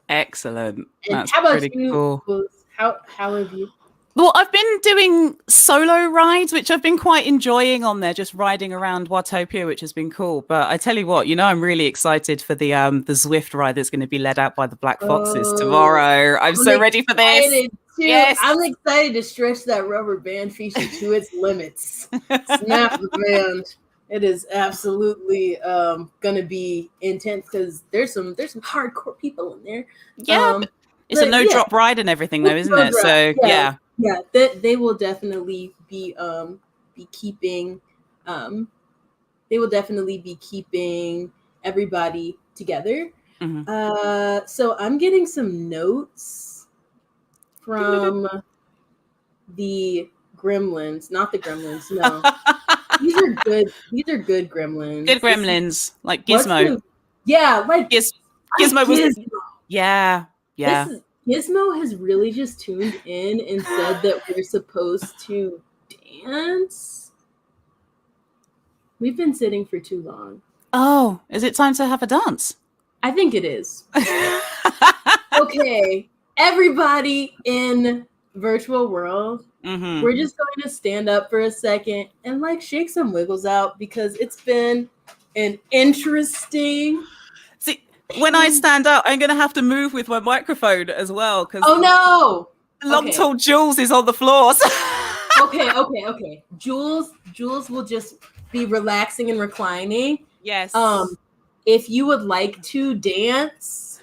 Excellent. And that's how about pretty you? Cool. How have you? Well, I've been doing solo rides, which I've been quite enjoying on there, just riding around Watopia, which has been cool. But I tell you what, I'm really excited for the Zwift ride that's going to be led out by the Black Foxes tomorrow. I'm so ready for this. Yes. I'm excited to stretch that rubber band feature to its limits. Snap the band. It is absolutely going to be intense because there's some hardcore people in there. Yeah, it's a no-drop ride and everything, though, isn't it? So yeah, they will definitely be keeping. They will definitely be keeping everybody together. So I'm getting some notes from the Gremlins, not the Gremlins. No. These are good. These are good Gremlins. Good Gremlins, like Gizmo. Like Gizmo was. Yeah. Gizmo has really just tuned in and said that we're supposed to dance. We've been sitting for too long. Oh, is it time to have a dance? I think it is. Okay, everybody in virtual world. We're just going to stand up for a second and shake some wiggles out because it's been an interesting. See, when I stand up, I'm going to have to move with my microphone as well. Oh no! Long tall Jules is on the floor. Okay. Jules will just be relaxing and reclining. Yes. If you would like to dance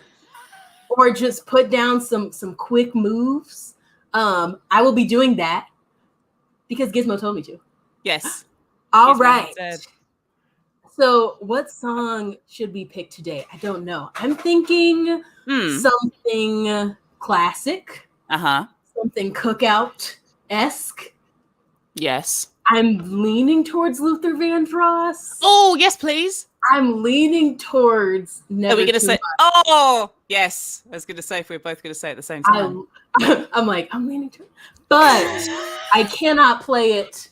or just put down some quick moves, I will be doing that because Gizmo told me to. Yes. All right. So what song should we pick today? I don't know. I'm thinking something classic. Something cookout-esque. Yes. I'm leaning towards Luther Vandross. Oh, yes, please. I'm leaning towards Never Are we going to Too say? Much. Oh, yes. I was going to say if we're both going to say it at the same time. I'm leaning towards, but I cannot play it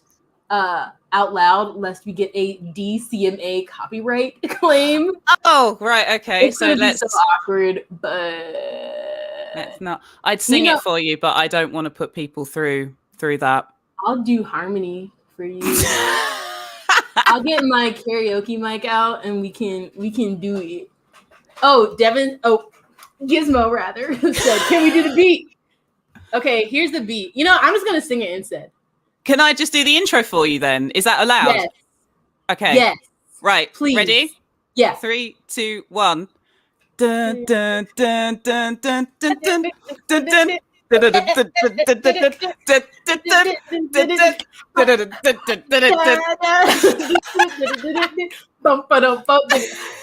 out loud lest we get a DCMA copyright claim. Oh, right. Okay. It's gonna be so awkward, but let's not. I'd sing it for you, but I don't want to put people through that. I'll do harmony for you. I'll get my karaoke mic out and we can do it. Oh, Gizmo rather said, "Can we do the beat?" Okay, here's the beat. I'm just gonna sing it instead. Can I just do the intro for you then? Is that allowed? Yes. Okay. Yes. Right. Please. Ready? Yeah. 3, 2, 1. Dun dun dun dun dun dun dun dun dun.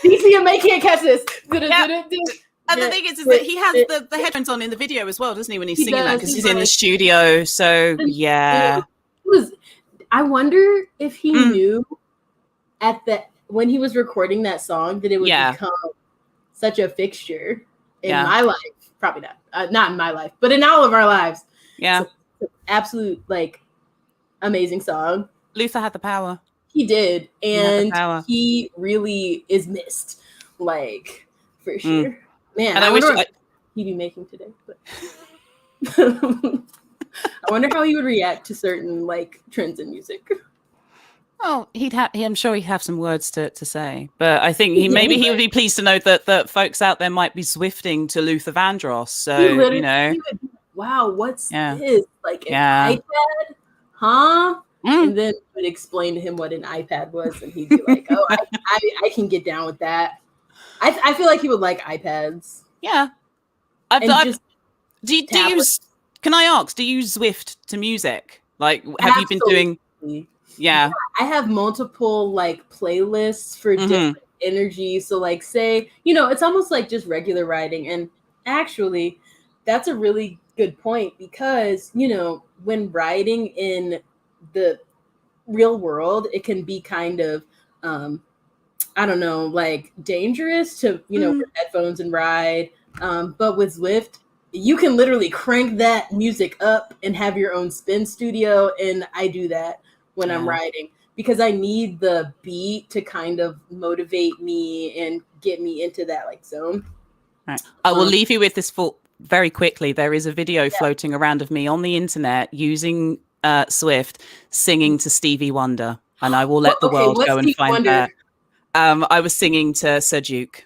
DCMA can't catch this. And the thing is that he has the headphones on in the video as well, doesn't he, when he's singing that? Because he's in the studio. So, yeah. I wonder if he knew when he was recording that song that it would become such a fixture in my life. Probably not. Not in my life, but in all of our lives. Yeah. So, absolute, amazing song. Luther had the power. He did. And he really is missed. For sure. Man, and I wish wonder what he'd be making today. But I wonder how he would react to certain trends in music. Oh, I'm sure he'd have some words to say, but I think he would be pleased to know that folks out there might be Zwifting to Luther Vandross. So he would, wow, what's this? An iPad? Huh? And then would explain to him what an iPad was, and he'd be like, "Oh, I can get down with that." I feel like he would like iPads. Yeah. Do you use? Can I ask? Do you Zwift to music? Have you been doing? Yeah. I have multiple playlists for different energy. So say, it's almost like just regular riding. And actually, that's a really good point because, when riding in the real world, it can be kind of, dangerous to, wear headphones and ride. But with Zwift, you can literally crank that music up and have your own spin studio. And I do that when I'm riding because I need the beat to kind of motivate me and get me into that zone. Right. I will leave you with this thought very quickly. There is a video floating around of me on the internet using Zwift singing to Stevie Wonder, and I will let the world go and find that. I was singing to Sir Duke.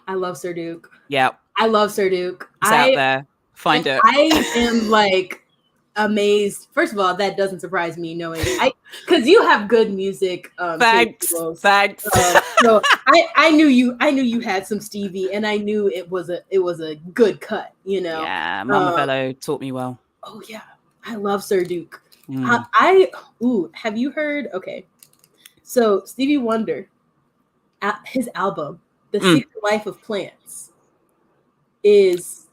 I love Sir Duke. Yeah. I love Sir Duke. It's out there. Find it. I am amazed. First of all, that doesn't surprise me knowing because you have good music. Thanks. So I knew you had some Stevie, and I knew it was a good cut. Yeah, Mama Bello taught me well. Oh yeah, I love Sir Duke. Have you heard? Okay, so Stevie Wonder, his album, The Secret Life of Plants, is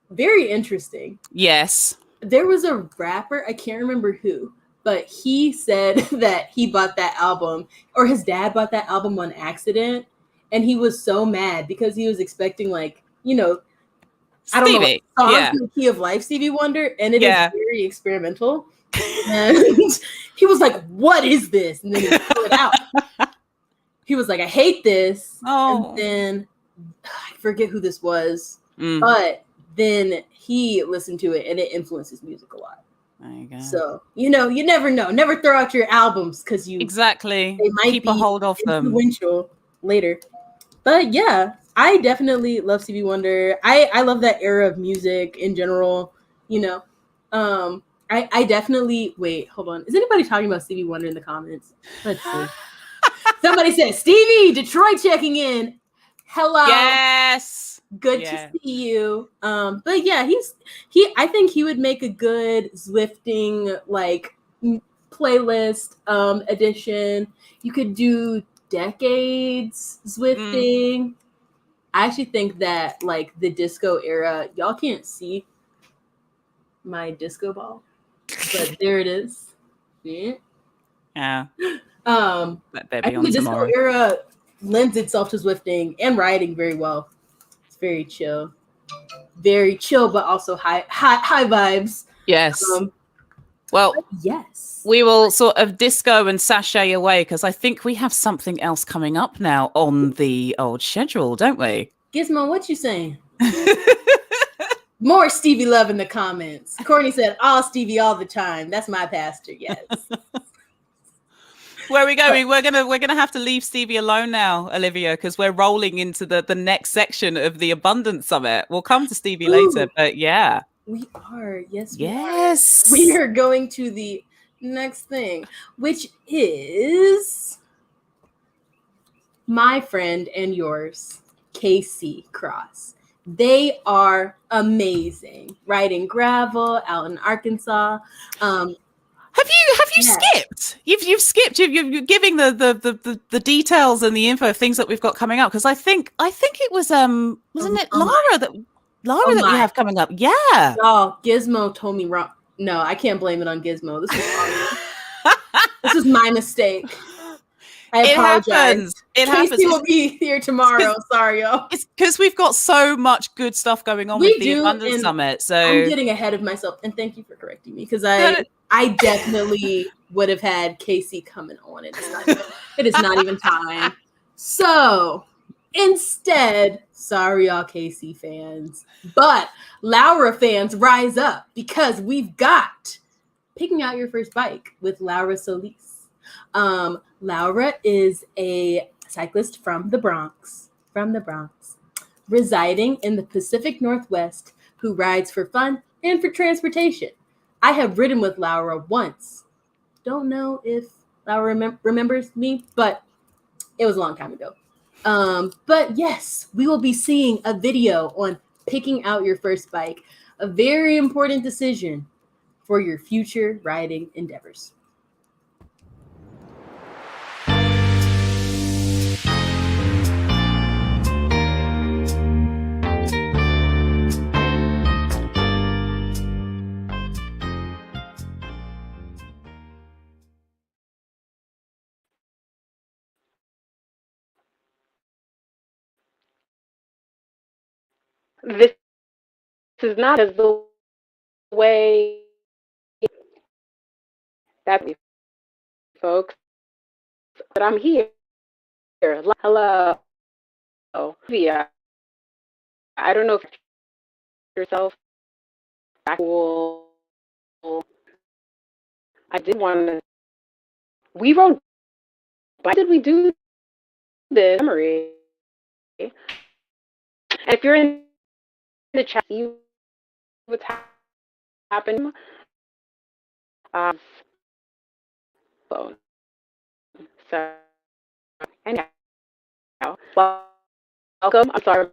very interesting. Yes. There was a rapper, I can't remember who, but he said that he bought that album, or his dad bought that album on accident, and he was so mad because he was expecting I don't know, songs in the key of life, Stevie Wonder, and it is very experimental. And he was like, "What is this?" And then he pulled it out. He was like, "I hate this." Oh. And then I forget who this was, but then he listened to it and it influenced his music a lot. There you go. So, you never know. Never throw out your albums because they might keep a hold of them influential later. But yeah, I definitely love Stevie Wonder. I love that era of music in general. I definitely wait. Hold on. Is anybody talking about Stevie Wonder in the comments? Let's see. Somebody said Stevie Detroit checking in. Hello. Yes. Good to see you. But yeah, I think he would make a good Zwifting like playlist edition. You could do decades Zwifting. I actually think that like the disco era, y'all can't see my disco ball, but there it is. Yeah. Yeah. I think the disco era lends itself to Zwifting and riding very well. It's very chill, but also high vibes. Yes. Well, yes, we will sort of disco and sashay away because I think we have something else coming up now on the old schedule, don't we? Gizmo, what you saying? More Stevie love in the comments. Courtney said, "All Stevie all the time." That's my pastor. Yes. Where are we going? We're gonna have to leave Stevie alone now, Olivia, because we're rolling into the next section of the Abundance Summit. We'll come to Stevie later, but yeah. We are. Yes. Yes. We are going to the next thing, which is my friend and yours, Casey Cross. They are amazing. Riding gravel out in Arkansas. Have you skipped? You've skipped. You're giving the details and the info of things that we've got coming up because I think it was wasn't it Lara that we have coming up? Yeah. Oh, Gizmo told me wrong. No, I can't blame it on Gizmo. This is this is my mistake. I apologize. It happens. Casey will be here tomorrow. Sorry, y'all. It's because we've got so much good stuff going on with the Abundance Summit. So I'm getting ahead of myself, and thank you for correcting me because I definitely would have had Casey coming on. It is not even time. So instead, sorry, y'all Casey fans, but Laura fans, rise up because we've got Picking Out Your First Bike with Laura Solís. Laura is a cyclist from the Bronx, residing in the Pacific Northwest who rides for fun and for transportation. I have ridden with Laura once. Don't know if Laura remembers me, but it was a long time ago. But yes, we will be seeing a video on picking out your first bike, a very important decision for your future riding endeavors. This is not as the way that we folks, but I'm here. Hello. Yeah. I don't know if yourself. I did want to. We wrote. Why did we do this memory? And if you're in the chat, see what's happening. Phone. So, anyhow, welcome. I'm sorry.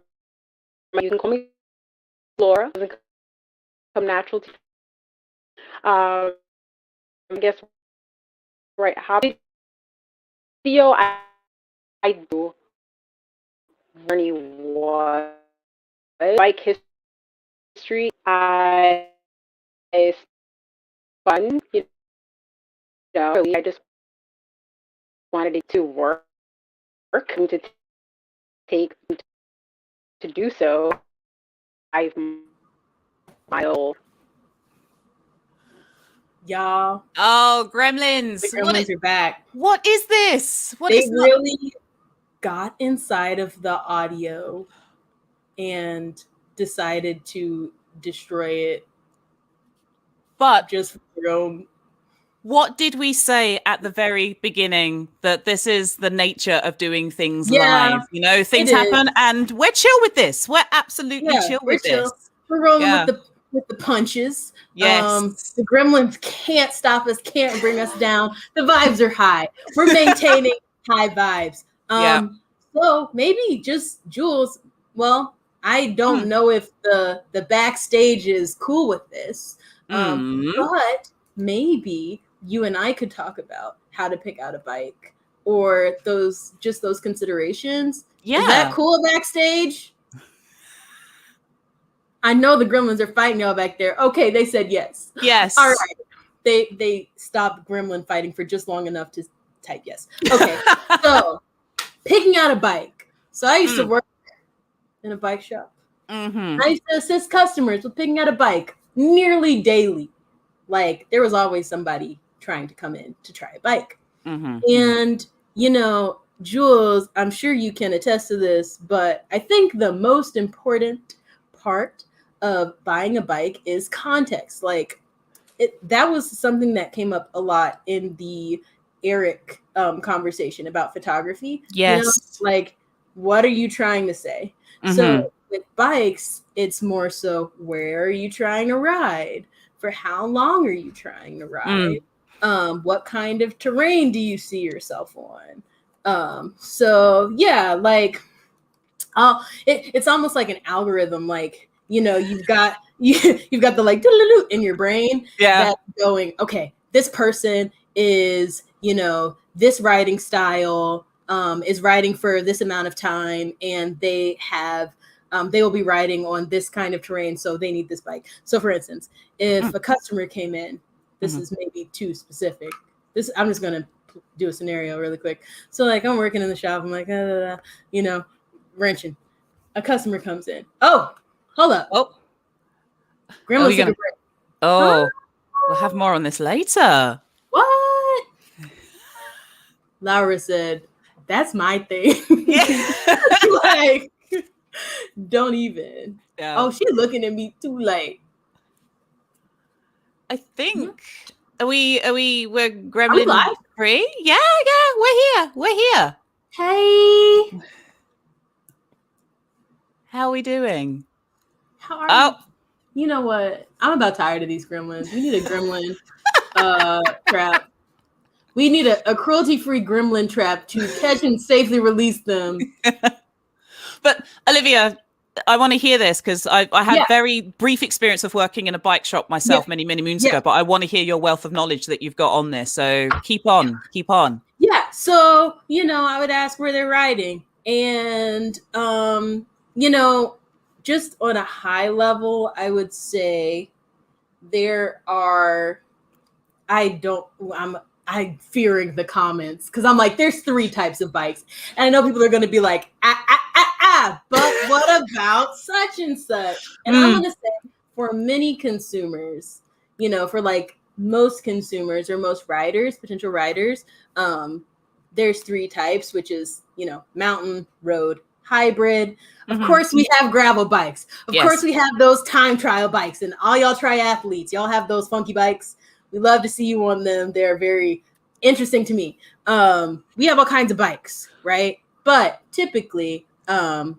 You can call me Laura. It doesn't come natural to. I guess right. How video I do. Journey was bike history. I fun. You know, I just wanted it to work and to take to do so. I've mile. Y'all. Oh, Gremlins. The Gremlins are back. What is this? They really got inside of the audio and decided to destroy it. But just for their own. What did we say at the very beginning? That this is the nature of doing things live. You know, things happen and we're chill with this. We're absolutely chill with this. We're rolling with with the punches. Yes. The gremlins can't stop us, can't bring us down. The vibes are high. We're maintaining high vibes. So maybe just Jules. Well, I don't know if the backstage is cool with this, but maybe you and I could talk about how to pick out a bike or those considerations. Yeah. Is that cool backstage? I know the gremlins are fighting y'all back there. Okay, they said yes. Yes. All right. They stopped gremlin fighting for just long enough to type yes. Okay. So picking out a bike. So I used to work in a bike shop. I used to assist customers with picking out a bike nearly daily. Like there was always somebody trying to come in to try a bike. And, you know, Jules, I'm sure you can attest to this, but I think the most important part of buying a bike is context. Like that was something that came up a lot in the Eric conversation about photography. Yes. You know, like, what are you trying to say? So with bikes, it's more so, where are you trying to ride? For how long are you trying to ride? What kind of terrain do you see yourself on? So yeah, like, it's almost like an algorithm. Like, you know, you've got the like in your brain that's going, okay, this person is, you know, this riding style, is riding for this amount of time, and they will be riding on this kind of terrain, so they need this bike. So for instance, if a customer came in, this is maybe too specific. I'm just gonna do a scenario really quick. So like I'm working in the shop, I'm like, you know, wrenching. A customer comes in. Oh, hold up. Grandma's took a break. We'll have more on this later. What? Laura said, that's my thing. Like, don't even. Oh, she's looking at me too late. I think we're gremlin free. Yeah, we're here. Hey, how are we doing? How are you? You know what? I'm about tired of these gremlins. We need a gremlin trap. We need a cruelty-free gremlin trap to catch and safely release them. But Olivia, I want to hear this because I had very brief experience of working in a bike shop myself many moons ago, but I want to hear your wealth of knowledge that you've got on this. So keep on. Yeah. So, you know, I would ask where they're riding, and, you know, just on a high level, I would say I'm fearing the comments because I'm like, there's 3 types of bikes. And I know people are going to be like, but what about such and such? And I'm going to say for many consumers, you know, for like most consumers or most riders, potential riders, there's 3 types, which is, you know, mountain, road, hybrid. Of course, we have gravel bikes. Of course, we have those time trial bikes, and all y'all triathletes, y'all have those funky bikes. We love to see you on them. They're very interesting to me. We have all kinds of bikes, right? But typically, and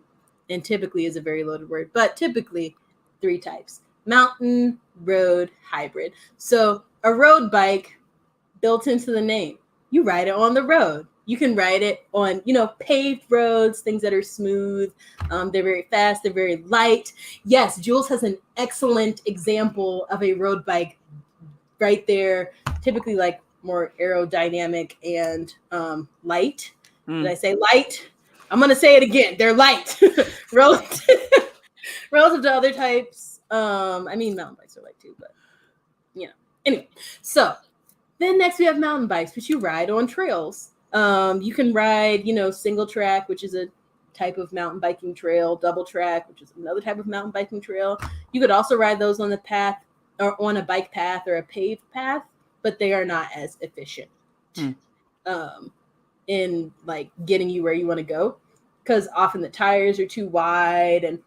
typically is a very loaded word, but typically 3 types: mountain, road, hybrid. So a road bike, built into the name, you ride it on the road. You can ride it on, you know, paved roads, things that are smooth. They're very fast. They're very light. Yes, Jules has an excellent example of a road bike right there, typically like more aerodynamic and light. Did I say light? I'm going to say it again. They're light relative to other types. I mean, mountain bikes are light too, but, you know. Anyway, so then next we have mountain bikes, which you ride on trails. You can ride, you know, single track, which is a type of mountain biking trail, double track, which is another type of mountain biking trail. You could also ride those on the path or on a bike path or a paved path, but they are not as efficient in like getting you where you want to go, because often the tires are too wide and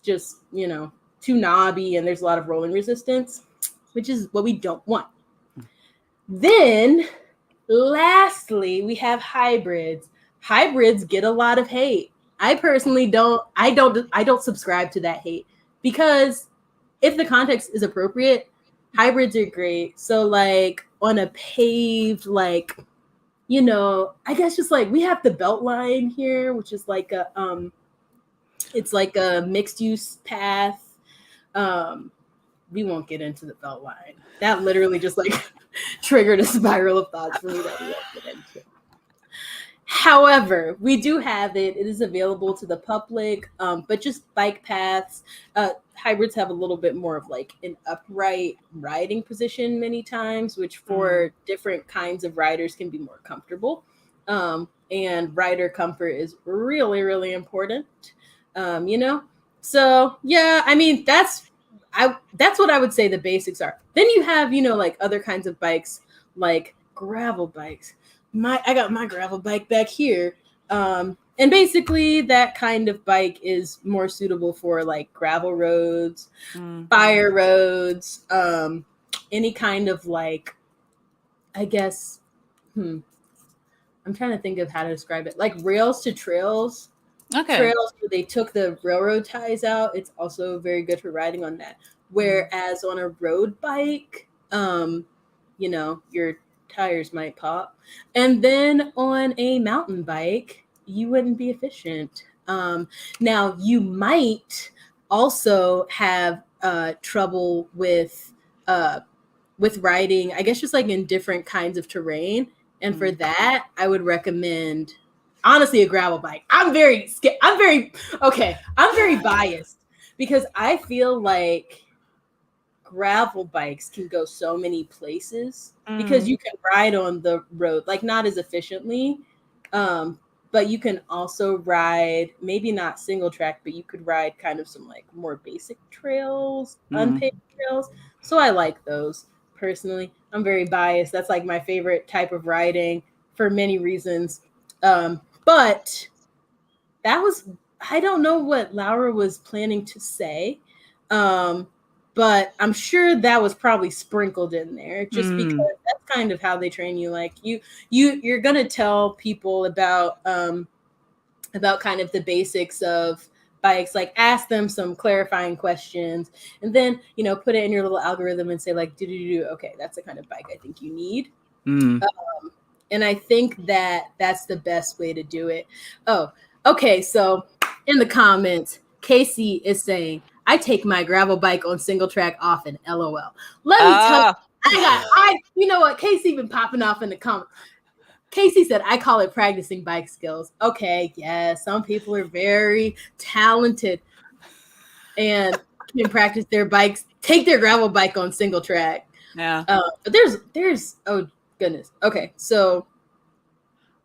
just, you know, too knobby, and there's a lot of rolling resistance, which is what we don't want. Then lastly, we have hybrids. Hybrids get a lot of hate. I personally don't subscribe to that hate, because if the context is appropriate, hybrids are great. So like on a paved, like, you know, I guess just like we have the Beltline here, which is like a it's like a mixed use path. We won't get into the Beltline. That literally just like triggered a spiral of thoughts for me that we won't get into. However, we do have it. It is available to the public, but just bike paths. Hybrids have a little bit more of like an upright riding position many times, which for different kinds of riders can be more comfortable. And rider comfort is really, really important, you know? So yeah, I mean, that's what I would say the basics are. Then you have, you know, like other kinds of bikes, like gravel bikes. I got my gravel bike back here. And basically that kind of bike is more suitable for like gravel roads, fire roads, any kind of like, I guess, I'm trying to think of how to describe it. Like rails to trails. Okay. Trails where they took the railroad ties out. It's also very good for riding on that. Whereas on a road bike, you know, your tires might pop. And then on a mountain bike, you wouldn't be efficient. Now you might also have trouble with riding, I guess just like in different kinds of terrain. And for that, I would recommend honestly a gravel bike. I'm very biased because I feel like gravel bikes can go so many places because you can ride on the road, like not as efficiently, but you can also ride, maybe not single track, but you could ride kind of some like more basic trails, unpaved trails. So I like those personally. I'm very biased. That's like my favorite type of riding for many reasons. But that was, I don't know what Laura was planning to say. But I'm sure that was probably sprinkled in there just because that's kind of how they train you. Like you're going to tell people about kind of the basics of bikes, like ask them some clarifying questions and then, you know, put it in your little algorithm and say like, okay, that's the kind of bike I think you need. And I think that that's the best way to do it. Oh, okay. So in the comments, Casey is saying, I take my gravel bike on single track often, LOL. Let me tell you, you know what? Casey been popping off in the comments. Casey said, I call it practicing bike skills. Okay, yeah, some people are very talented and can practice their bikes, take their gravel bike on single track. Yeah. But there's, oh goodness. Okay, so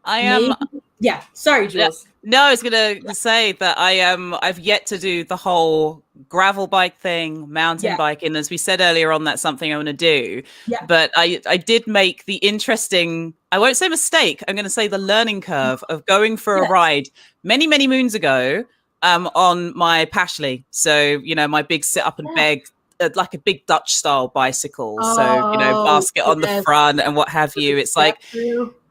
I am. Yeah, sorry, Jules. No, I was gonna say that I've yet to do the whole gravel bike thing, mountain biking. As we said earlier on, that's something I want to do. Yeah. But I did make the interesting, I won't say mistake, I'm gonna say the learning curve of going for a ride many, many moons ago on my Pashley. So, you know, my big sit up and beg, like a big Dutch style bicycle. So, you know, basket on the front and what have you. It's like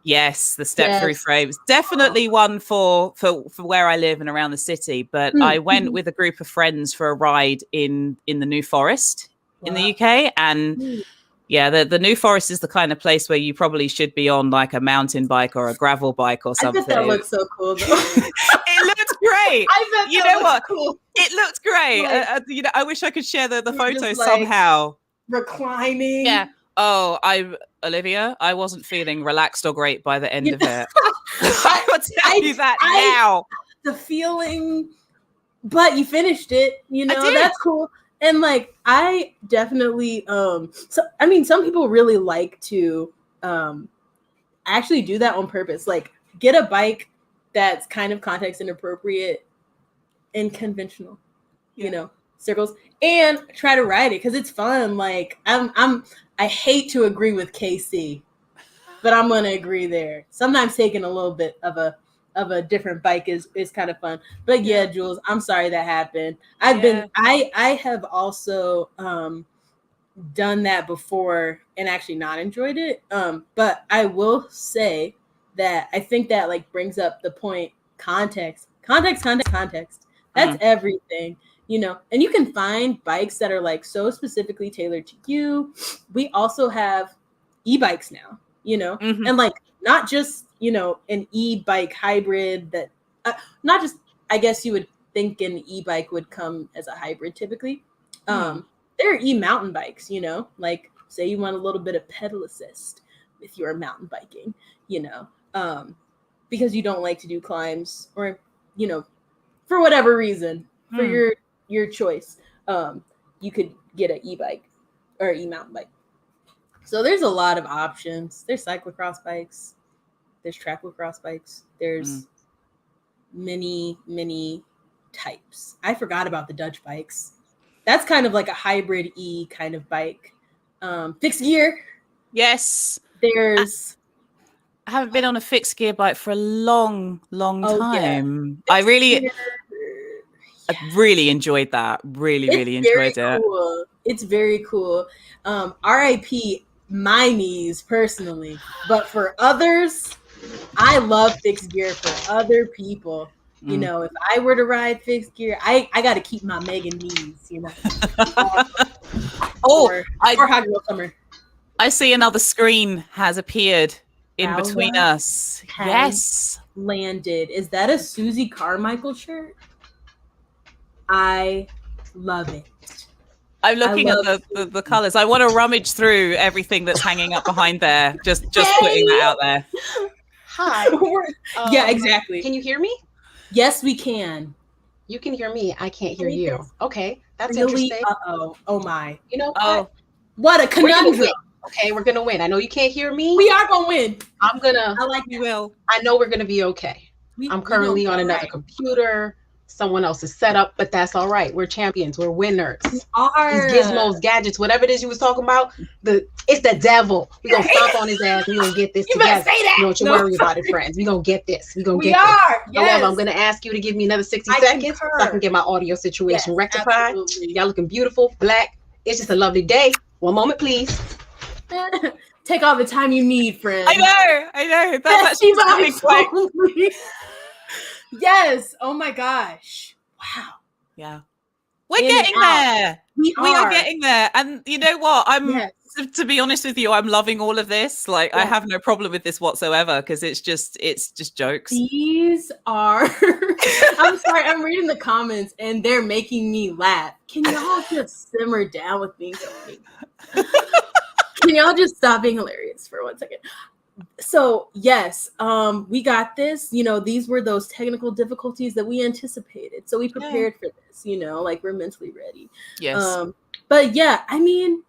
yes, the step-through frame is definitely one for where I live and around the city. But I went with a group of friends for a ride in the New Forest in the UK. And yeah, the New Forest is the kind of place where you probably should be on like a mountain bike or a gravel bike or something. I bet that looks so cool, though. It looked great. I bet you that know what? Cool. It looked great. Like, you know, I wish I could share the photos just, like, somehow. Reclining. Yeah. Oh, Olivia, I wasn't feeling relaxed or great by the end of it. I will tell you that now. The feeling, but you finished it, you know, that's cool. And like, I definitely, so, I mean, some people really like to actually do that on purpose. Like get a bike that's kind of context inappropriate and conventional, you know, circles, and try to ride it because it's fun. Like I hate to agree with KC, but I'm gonna agree there. Sometimes taking a little bit of a different bike is kind of fun. But yeah, Jules, I'm sorry that happened. I have also done that before and actually not enjoyed it. But I will say that I think that like brings up the point, context. That's everything. you know, and you can find bikes that are like so specifically tailored to you. We also have e-bikes now, you know, and like not just, you know, an e-bike hybrid that not just, I guess you would think an e-bike would come as a hybrid typically. There are e-mountain bikes, you know, like say you want a little bit of pedal assist with your mountain biking, you know, because you don't like to do climbs or, you know, for whatever reason, for your choice, you could get an e-bike or e-mountain bike. So there's a lot of options. There's cyclocross bikes. There's tracklocross bikes. There's many, many types. I forgot about the Dutch bikes. That's kind of like a hybrid E kind of bike. Fixed gear. Yes. There's... I haven't been on a fixed gear bike for a long time. Yeah. I really enjoyed that. Really enjoyed it. Cool. It's very cool. RIP my knees personally, but for others, I love fixed gear for other people. You know, if I were to ride fixed gear, I got to keep my Megan knees, you know. Or Hot Girl Summer. I see another screen has appeared in between us. Yes. Landed. Is that a Susie Carmichael shirt? I love it. I'm looking at the colors. I want to rummage through everything that's hanging up behind there. Just putting that out there. Hi. Yeah, exactly. Can you hear me? Yes, we can. You can hear me. I can't hear you. Okay, that's interesting. Oh my. You know what? What a conundrum. Okay, we're gonna win. I know you can't hear me. We are gonna win. I like you will. I know we're gonna be okay. I'm currently on another computer, someone else's setup, but that's all right. We're champions. We're winners. These gizmos, gadgets, whatever it is you was talking about, it's the devil. We're gonna stomp on his ass. We're gonna get this together. Say that. You don't you worry about it, friends. We're gonna get this. We're gonna get this. Yes. However, I'm gonna ask you to give me another 60 seconds so I can get my audio situation rectified. Absolutely. Y'all looking beautiful, black. It's just a lovely day. One moment, please. Take all the time you need, friend. I know. That's actually Yes. Oh my gosh. Wow. Yeah. We're getting there. We are getting there. And you know what? To be honest with you, I'm loving all of this. Like I have no problem with this whatsoever because it's just jokes. These are I'm sorry, I'm reading the comments and they're making me laugh. Can y'all just simmer down with being so funny? Can y'all just stop being hilarious for 1 second? So yes, we got this. You know, these were those technical difficulties that we anticipated. So we prepared for this, you know, like we're mentally ready. Yes. But yeah, I mean,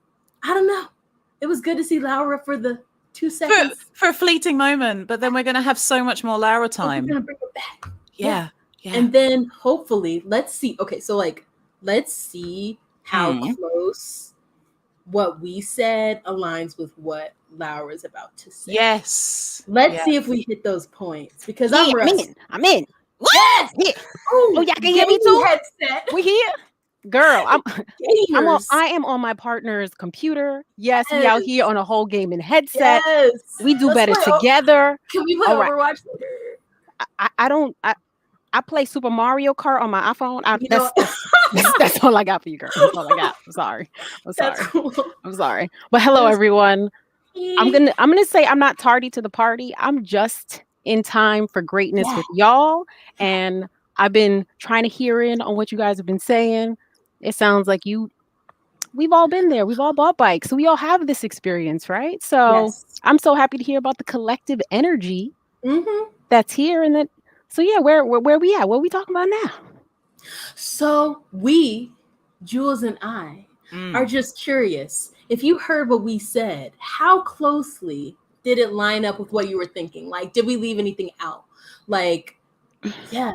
I don't know. It was good to see Laura for the 2 seconds. For a fleeting moment, but then we're going to have so much more Laura time. We're going to bring her back. Yeah. And then hopefully, let's see. Okay, so like, let's see how close what we said aligns with what Laura's about to say. Yes. Let's see if we hit those points because I'm in. What? Yes. Yeah. Oh, y'all can hear me too? Headset. We here? Girl, I am on my partner's computer. Yes, we out here on a whole gaming headset. Yes. We do better together. Can we play Overwatch later? I play Super Mario Kart on my iPhone. That's all I got for you, girl. That's all I got. I'm sorry. Cool. I'm sorry. But hello, everyone. I'm gonna say I'm not tardy to the party. I'm just in time for greatness with y'all. And I've been trying to hear in on what you guys have been saying. It sounds like we've all been there. We've all bought bikes. So we all have this experience, right? So I'm so happy to hear about the collective energy that's here. And that, so yeah, where we at? What are we talking about now? So we, Jules and I, are just curious. If you heard what we said, how closely did it line up with what you were thinking? Like, did we leave anything out? Like, yeah.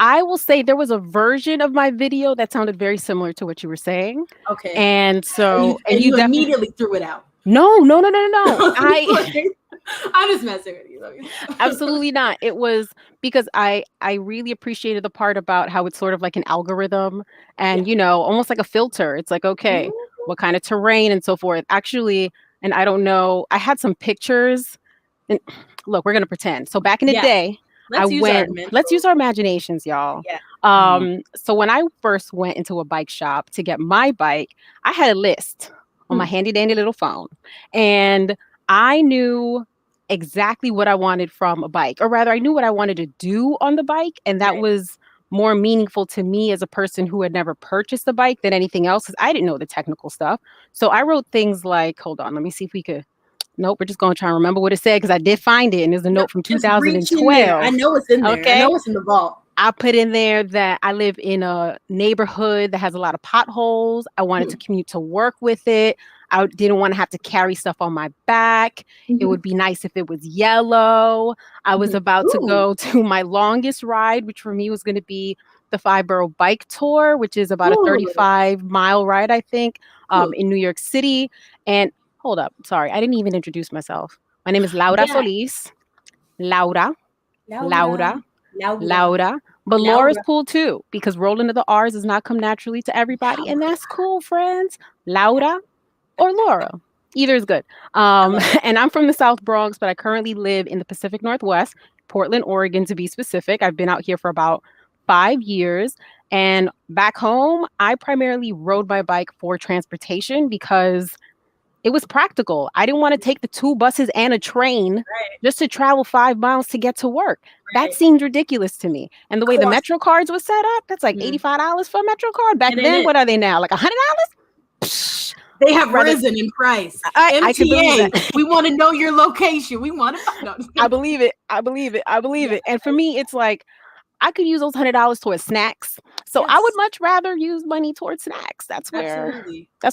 I will say there was a version of my video that sounded very similar to what you were saying. Okay. And so and you immediately threw it out. No. I'm just messing with you. Absolutely not. It was because I really appreciated the part about how it's sort of like an algorithm and, you know, almost like a filter. It's like, okay, what kind of terrain and so forth. Actually, and I don't know, I had some pictures. And look, we're going to pretend. So back in the day, let's use our imaginations, y'all. Yeah. So when I first went into a bike shop to get my bike, I had a list on my handy dandy little phone, and I knew exactly what I wanted from a bike, or rather I knew what I wanted to do on the bike, and that was more meaningful to me as a person who had never purchased a bike than anything else, because I didn't know the technical stuff. So I wrote things like, hold on, let me see if we could. Nope, we're just going to try and remember what it said, because I did find it, and there's a note from 2012. I know it's in there. Okay? I know it's in the vault. I put in there that I live in a neighborhood that has a lot of potholes. I wanted to commute to work with it. I didn't want to have to carry stuff on my back. It would be nice if it was yellow. I was about to go to my longest ride, which for me was going to be the 5-borough bike tour, which is about a 35-mile ride, I think, in New York City. And hold up. Sorry, I didn't even introduce myself. My name is Laura Solís. Laura. But Laura's cool too, because rolling to the R's does not come naturally to everybody. And that's cool, friends. Laura or Laura. Either is good. And I'm from the South Bronx, but I currently live in the Pacific Northwest, Portland, Oregon, to be specific. I've been out here for about 5 years. And back home, I primarily rode my bike for transportation because it was practical. I didn't want to take the 2 buses and a train just to travel 5 miles to get to work. That seemed ridiculous to me. And the way the Metro cards were set up, that's like $85 for a Metro card. Back then, what are they now? Like $100? They have risen in price. MTA, we want to know your location. We want to. I believe it. And for me, it's like, I could use those $100 towards snacks. So I would much rather use money towards snacks. That's where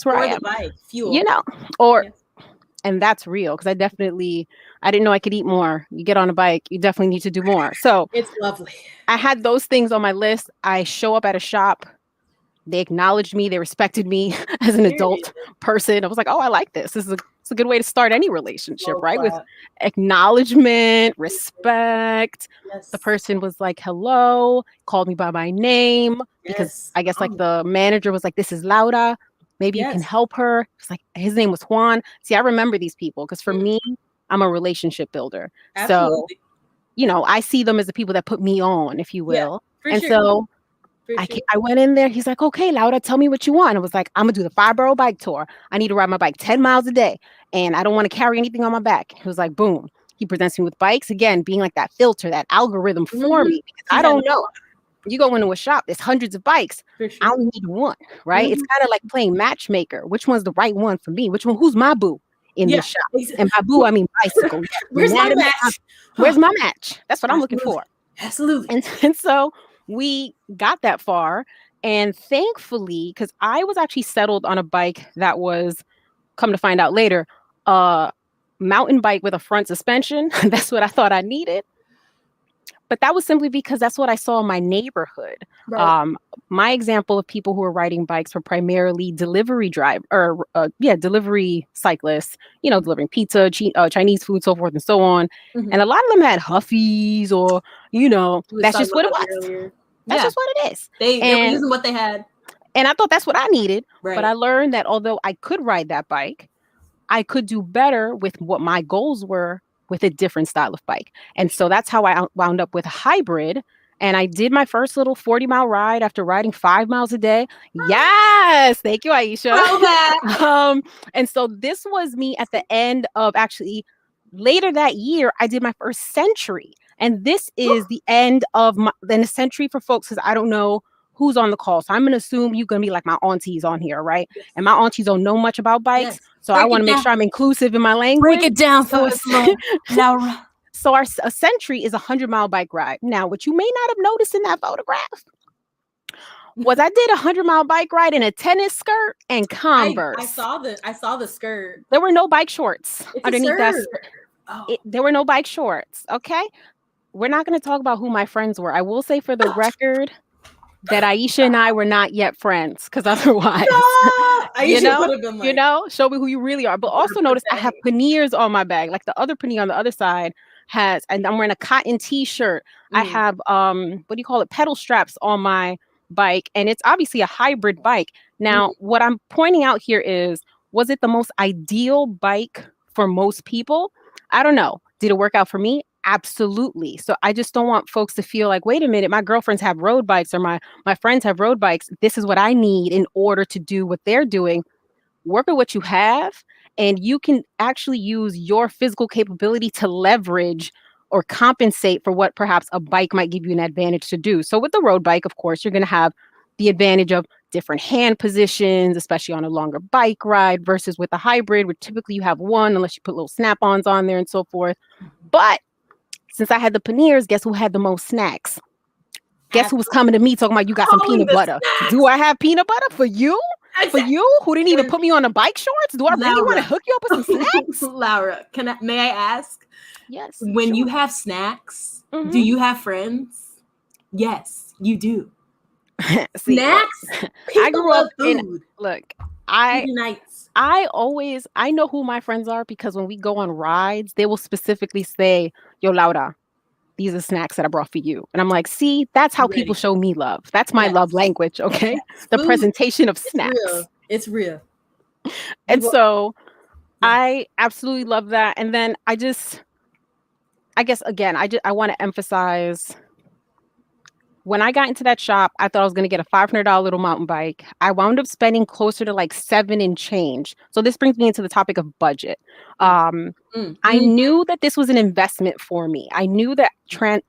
I am. Bike, fuel. You know, and that's real, because I didn't know I could eat more. You get on a bike, you definitely need to do more. So it's lovely. I had those things on my list. I show up at a shop. They acknowledged me. They respected me as an adult person. I was like, oh, I like this. It's a good way to start any relationship, right? With acknowledgement, respect. The person was like, hello, called me by my name, because I guess like the manager was like, this is Laura. Maybe you can help her. It's like, his name was Juan. See, I remember these people because for me, I'm a relationship builder. Absolutely. So, you know, I see them as the people that put me on, if you will. So I went in there. He's like, okay, Laura, tell me what you want. I was like, I'm going to do the 5-borough bike tour. I need to ride my bike 10 miles a day. And I don't want to carry anything on my back. He was like, boom. He presents me with bikes. Again, being like that filter, that algorithm for me. Because I don't know. You go into a shop, there's hundreds of bikes. I only need one, right? It's kind of like playing matchmaker. Which one's the right one for me? Who's my boo in this shop? And by boo, I mean bicycle. Where's my match? Where's my match? That's what I'm looking for. Absolutely. And so we got that far. And thankfully, because I was actually settled on a bike that was, come to find out later, a mountain bike with a front suspension. That's what I thought I needed. But that was simply because that's what I saw in my neighborhood. Right. My example of people who were riding bikes were primarily delivery cyclists, you know, delivering pizza, Chinese food, so forth and so on. And a lot of them had Huffies or, you know, that's just what it was. That's just what it is. They were using what they had. And I thought that's what I needed. Right. But I learned that although I could ride that bike, I could do better with what my goals were with a different style of bike. And so that's how I wound up with a hybrid. And I did my first little 40-mile ride after riding 5 miles a day. Yes. Thank you, Aisha. And so this was me at the end of actually later that year, I did my first century. And this is the end of the century for folks, because I don't know who's on the call. So I'm going to assume you're going to be like my aunties on here, right? And my aunties don't know much about bikes. So I want to make sure I'm inclusive in my language. Break it down for us, Laura. So a century is a 100-mile bike ride. Now, what you may not have noticed in that photograph was I did a 100-mile bike ride in a tennis skirt and Converse. I saw the skirt. There were no bike shorts underneath that skirt. There were no bike shorts. Okay. We're not going to talk about who my friends were. I will say for the record that Aisha and I were not yet friends, because otherwise, Aisha would have been like, show me who you really are. But also notice I have panniers on my bag, like the other pannier on the other side has, and I'm wearing a cotton t-shirt. I have pedal straps on my bike, and it's obviously a hybrid bike. Now, what I'm pointing out here is, was it the most ideal bike for most people? I don't know. Did it work out for me? Absolutely. So I just don't want folks to feel like, wait a minute, my girlfriends have road bikes or my friends have road bikes. This is what I need in order to do what they're doing. Work with what you have, and you can actually use your physical capability to leverage or compensate for what perhaps a bike might give you an advantage to do. So with the road bike, of course, you're going to have the advantage of different hand positions, especially on a longer bike ride versus with a hybrid, where typically you have one unless you put little snap-ons on there and so forth. But since I had the panniers, guess who had the most snacks? Guess who was coming to me talking about you got some peanut butter? Snacks. Do I have peanut butter for you? For you who didn't even put me on the bike shorts? Do I really want to hook you up with some snacks? Laura, may I ask? Yes. When you have snacks, do you have friends? Yes, you do. See, snacks? I grew up in I know who my friends are because when we go on rides, they will specifically say, yo, Laura, these are snacks that I brought for you. And I'm like, see, that's how people show me love. That's my love language, okay? Yes. The presentation of snacks. It's real. And so I absolutely love that. And then I guess, again, I want to emphasize, when I got into that shop, I thought I was going to get a $500 little mountain bike. I wound up spending closer to like $7 and change. So this brings me into the topic of budget. I knew that this was an investment for me. I knew that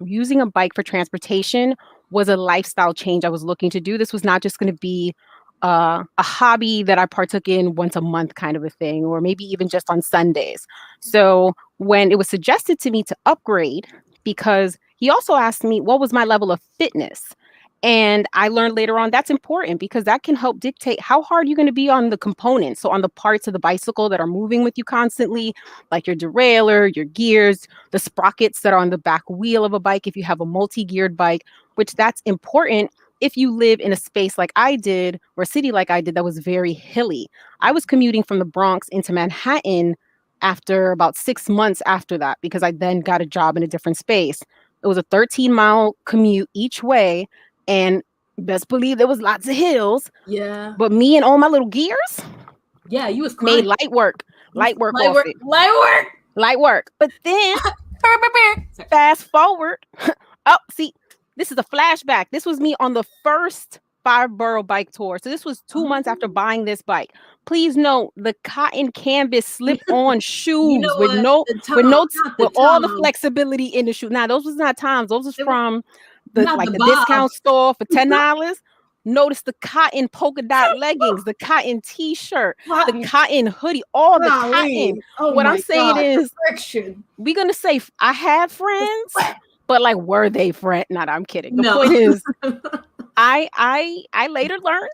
using a bike for transportation was a lifestyle change I was looking to do. This was not just going to be a hobby that I partook in once a month kind of a thing, or maybe even just on Sundays. So when it was suggested to me to upgrade, because he also asked me what was my level of fitness. And I learned later on that's important because that can help dictate how hard you're going to be on the components. So on the parts of the bicycle that are moving with you constantly, like your derailleur, your gears, the sprockets that are on the back wheel of a bike, if you have a multi-geared bike, which that's important if you live in a space like I did, or a city like I did that was very hilly. I was commuting from the Bronx into Manhattan after about 6 months after that, because I then got a job in a different space. It was a 13-mile commute each way. And best believe there was lots of hills. Yeah. But me and all my little gears. Yeah, you was made light work. Light work. But then fast forward. Oh, see, this is a flashback. This was me on the first 5-borough bike tour. So this was 2 months after buying this bike. Please note the cotton canvas slip-on shoes with all the flexibility in the shoe. Now those was not Toms. Those was from the discount store for $10. Notice the cotton polka dot leggings, the cotton t-shirt, the cotton hoodie, all the cotton. What I'm saying is, we're gonna say I had friends, but like, were they friends? Not, I'm kidding. The point is, I later learned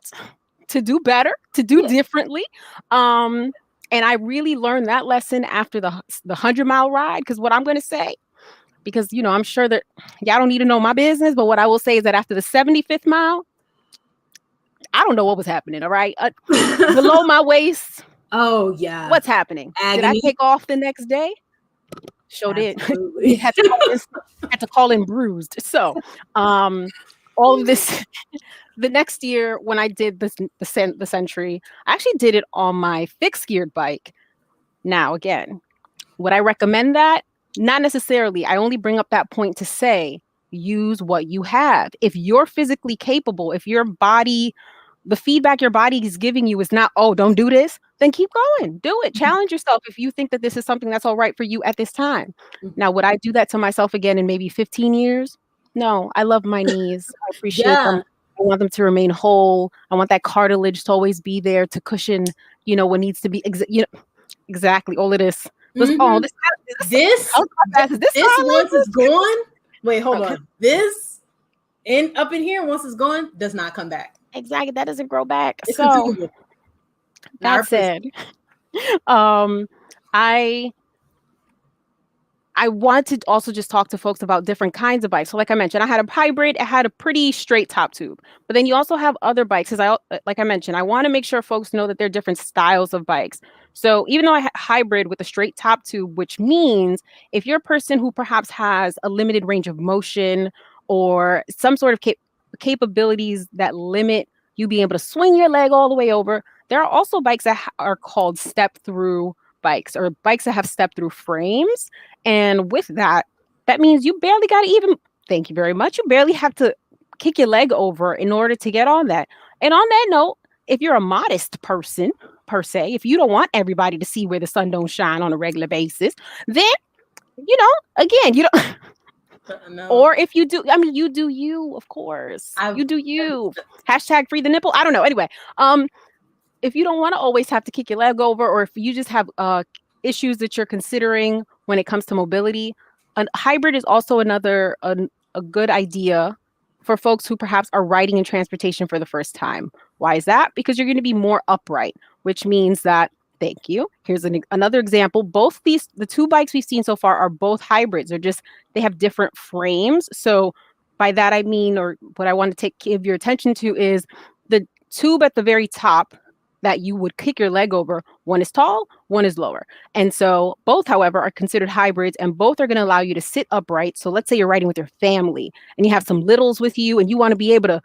to do better, to do differently. And I really learned that lesson after the 100-mile ride. Because what I'm going to say, because, I'm sure that y'all don't need to know my business, but what I will say is that after the 75th mile, I don't know what was happening. All right. Below my waist. Oh, yeah. What's happening? Agony. Did I take off the next day? Sure did. had to call in bruised. So, all of this, the next year when I did the Century, I actually did it on my fixed geared bike. Now, again, would I recommend that? Not necessarily. I only bring up that point to say, use what you have. If you're physically capable, if your body, the feedback your body is giving you is not, oh, don't do this, then keep going. Do it. Challenge yourself if you think that this is something that's all right for you at this time. Now, would I do that to myself again in maybe 15 years? No, I love my knees. I appreciate them. I want them to remain whole. I want that cartilage to always be there to cushion, what needs to be. Exactly. All of this. This once is gone. Wait, hold on. This up in here, once it's gone, does not come back. Exactly. That doesn't grow back. It's so that said, I want to also just talk to folks about different kinds of bikes. So like I mentioned, I had a hybrid. It had a pretty straight top tube. But then you also have other bikes. Like I mentioned, I want to make sure folks know that there are different styles of bikes. So even though I had hybrid with a straight top tube, which means if you're a person who perhaps has a limited range of motion or some sort of capabilities that limit you being able to swing your leg all the way over, there are also bikes that are called step-through bikes, or bikes that have step-through frames. And with that, that means you barely got to even, thank you very much, you barely have to kick your leg over in order to get on that. And on that note, if you're a modest person, per se, if you don't want everybody to see where the sun don't shine on a regular basis, then, again, you don't... No. Or if you do, I mean, you do you, of course. You do you. Hashtag free the nipple. I don't know. Anyway, if you don't want to always have to kick your leg over, or if you just have issues that you're considering when it comes to mobility, a hybrid is also another a good idea for folks who perhaps are riding in transportation for the first time. Why is that? Because you're going to be more upright, which means that, thank you. Here's another example. The two bikes we've seen so far are both hybrids. They have different frames. So by that I mean, or what I want to give your attention to is the tube at the very top that you would kick your leg over. One is tall, one is lower. And so both, however, are considered hybrids, and both are going to allow you to sit upright. So let's say you're riding with your family and you have some littles with you and you want to be able to,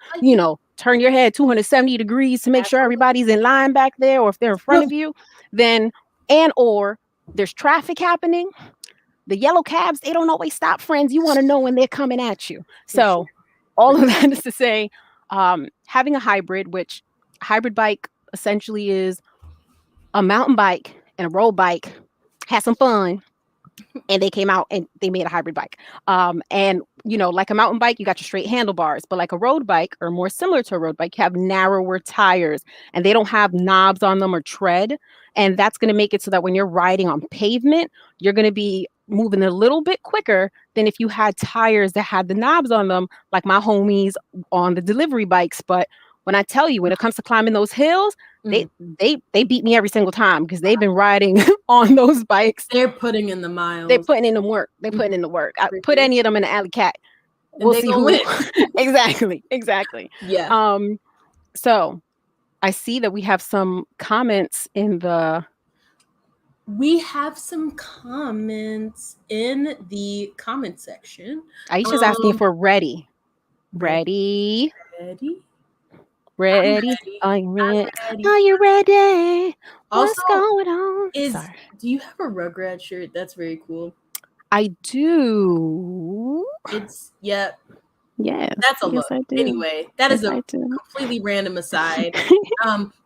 turn your head 270 degrees to make sure everybody's in line back there, or if they're in front of you, then, or there's traffic happening. The yellow cabs, they don't always stop, friends. You want to know when they're coming at you. So all of that is to say, having a hybrid, which hybrid bike essentially is a mountain bike and a road bike, had some fun, and they came out and they made a hybrid bike. And like a mountain bike, you got your straight handlebars, but like a road bike, or more similar to a road bike, you have narrower tires, and they don't have knobs on them or tread. And that's going to make it so that when you're riding on pavement, you're going to be moving a little bit quicker than if you had tires that had the knobs on them, like my homies on the delivery bikes. But when I tell you, when it comes to climbing those hills, they beat me every single time because they've been riding on those bikes. They're putting in the miles. They're putting in the work. They're putting in the work. I put any of them in the alley cat. We'll see who wins. Exactly. Yeah. So I see that we have some comments in the. We have some comments in the comment section. Aisha's asking if we're ready. Ready? Are you ready? Are you ready? What's going on? Do you have a Rugrats shirt? That's very cool. I do. Yeah. That's a look. Anyway, that is a completely random aside.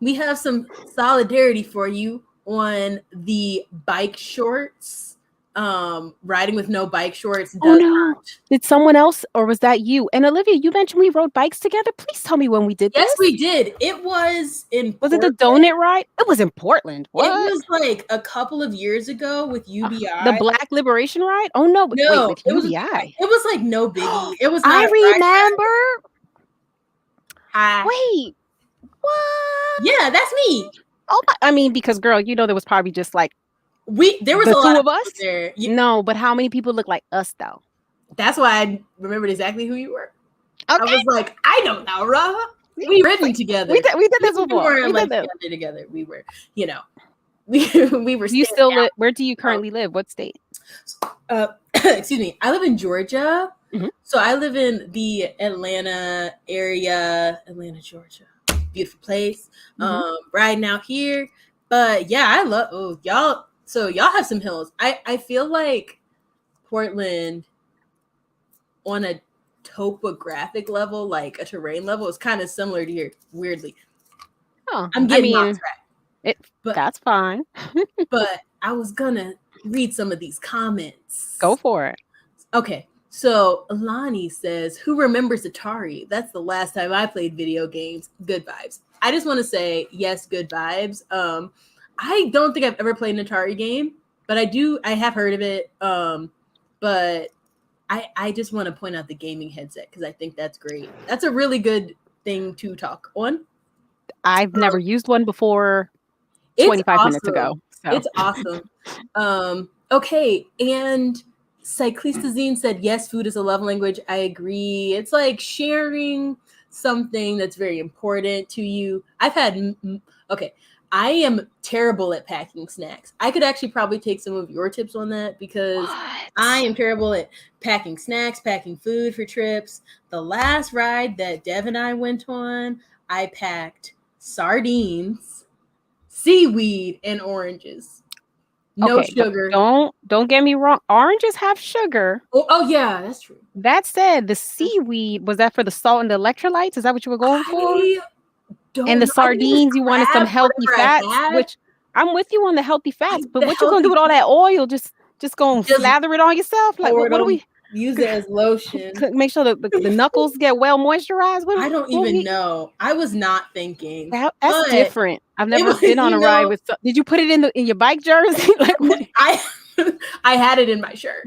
We have some solidarity for you on the bike shorts. Riding with no bike shorts. Oh no! Did someone else, or was that you? And Olivia, you mentioned we rode bikes together. Please tell me when we did this. Yes, we did. It was in. Was it the donut ride? It was in Portland. What? It was like a couple of years ago with UBI. The Black Liberation Ride? Oh no! No, with UBI. It was like no biggie. It was. I remember. Wait. What? Yeah, that's me. Oh, I mean, because girl, there was probably just like. There was the a lot two of us there. No, but how many people look like us though? That's why I remembered exactly who you were. Okay. I was like, I don't know, Ra. We ridden together. We did this before. We were together. We were, we were. You still live? Where do you currently live? What state? Excuse me. I live in Georgia. Mm-hmm. So I live in the Atlanta area, Georgia. Beautiful place. Riding out here, but yeah, I love y'all. So y'all have some hills. I feel like Portland on a topographic level, like a terrain level, is kind of similar to here, weirdly. Oh, I'm getting off track. That's fine. But I was gonna read some of these comments. Go for it. Okay. So Alani says, who remembers Atari? That's the last time I played video games. Good vibes. I just want to say, yes, good vibes. I don't think I've ever played an Atari game, but I have heard of it. But I just want to point out the gaming headset because I think that's great. That's a really good thing to talk on. I've never used one before 25 minutes ago. So. It's awesome. Okay. And Cyclista Zine said, yes, food is a love language. I agree. It's like sharing something that's very important to you. I am terrible at packing snacks. I could actually probably take some of your tips on that because I am terrible at packing snacks, packing food for trips. The last ride that Dev and I went on, I packed sardines, seaweed, and oranges. No Okay, sugar. Don't get me wrong. Oranges have sugar. Oh yeah, that's true. That said, the seaweed, was that for the salt and the electrolytes? Is that what you were going for? And the sardines, you wanted some healthy fats, which I'm with you on the healthy fats. But what you gonna do with all that oil? Just gonna slather it on yourself? Like what do we use it as lotion? Make sure the knuckles get well moisturized. I don't even know. I was not thinking. That's different. I've never been on a ride with. Did you put it in your bike jersey? Like I had it in my shirt.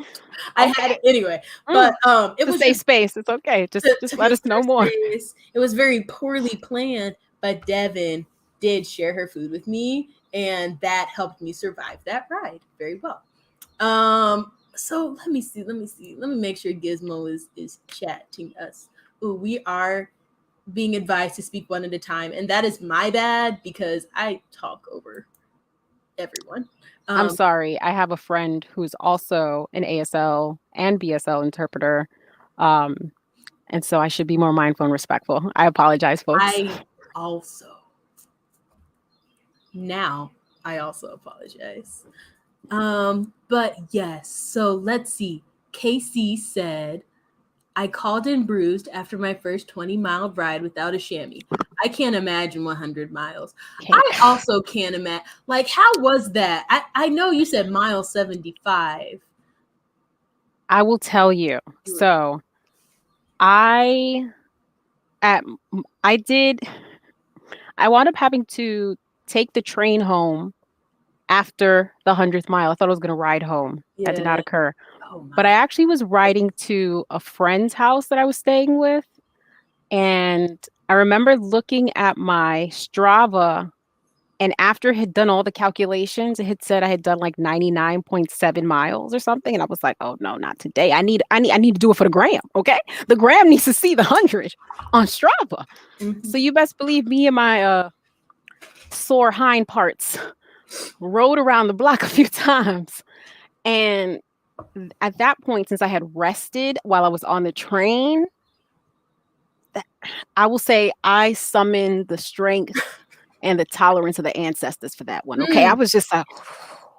I had it anyway, but it was safe space. It's okay. Just let us know more. It was very poorly planned, but Devin did share her food with me, and that helped me survive that ride very well. So let me see. Let me make sure Gizmo is chatting us. Ooh, we are being advised to speak one at a time, and that is my bad because I talk over everyone. I'm sorry. I have a friend who's also an ASL and BSL interpreter. And so I should be more mindful and respectful. I apologize, folks. I also apologize. But yes, so let's see. KC said, I called in bruised after my first 20-mile ride without a chamois. I can't imagine 100 miles. I also can't imagine. Like, how was that? I know you said mile 75. I will tell you. So I wound up having to take the train home after the 100th mile. I thought I was going to ride home. Yeah. That did not occur. But I actually was riding to a friend's house that I was staying with. And I remember looking at my Strava, and after I had done all the calculations, it had said I had done like 99.7 miles or something. And I was like, oh no, not today. I need to do it for the gram. Okay. The gram needs to see the 100 on Strava. Mm-hmm. So you best believe me and my sore hind parts rode around the block a few times. And at that point, since I had rested while I was on the train, I will say I summoned the strength and the tolerance of the ancestors for that one. Okay. I was just like,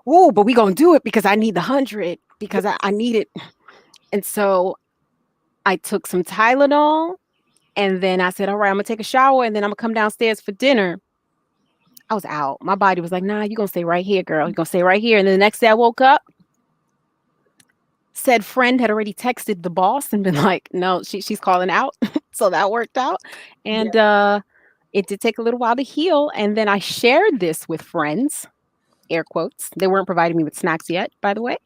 oh, but we gonna do it because I need the 100 because I need it. And so I took some Tylenol, and then I said, all right, I'm gonna take a shower, and then I'm gonna come downstairs for dinner. I was out. My body was like, nah, you're gonna stay right here, girl. You're gonna stay right here. And then the next day I woke up, said friend had already texted the boss and been like, no, she's calling out. So that worked out. And it did take a little while to heal. And then I shared this with friends, air quotes. They weren't providing me with snacks yet, by the way.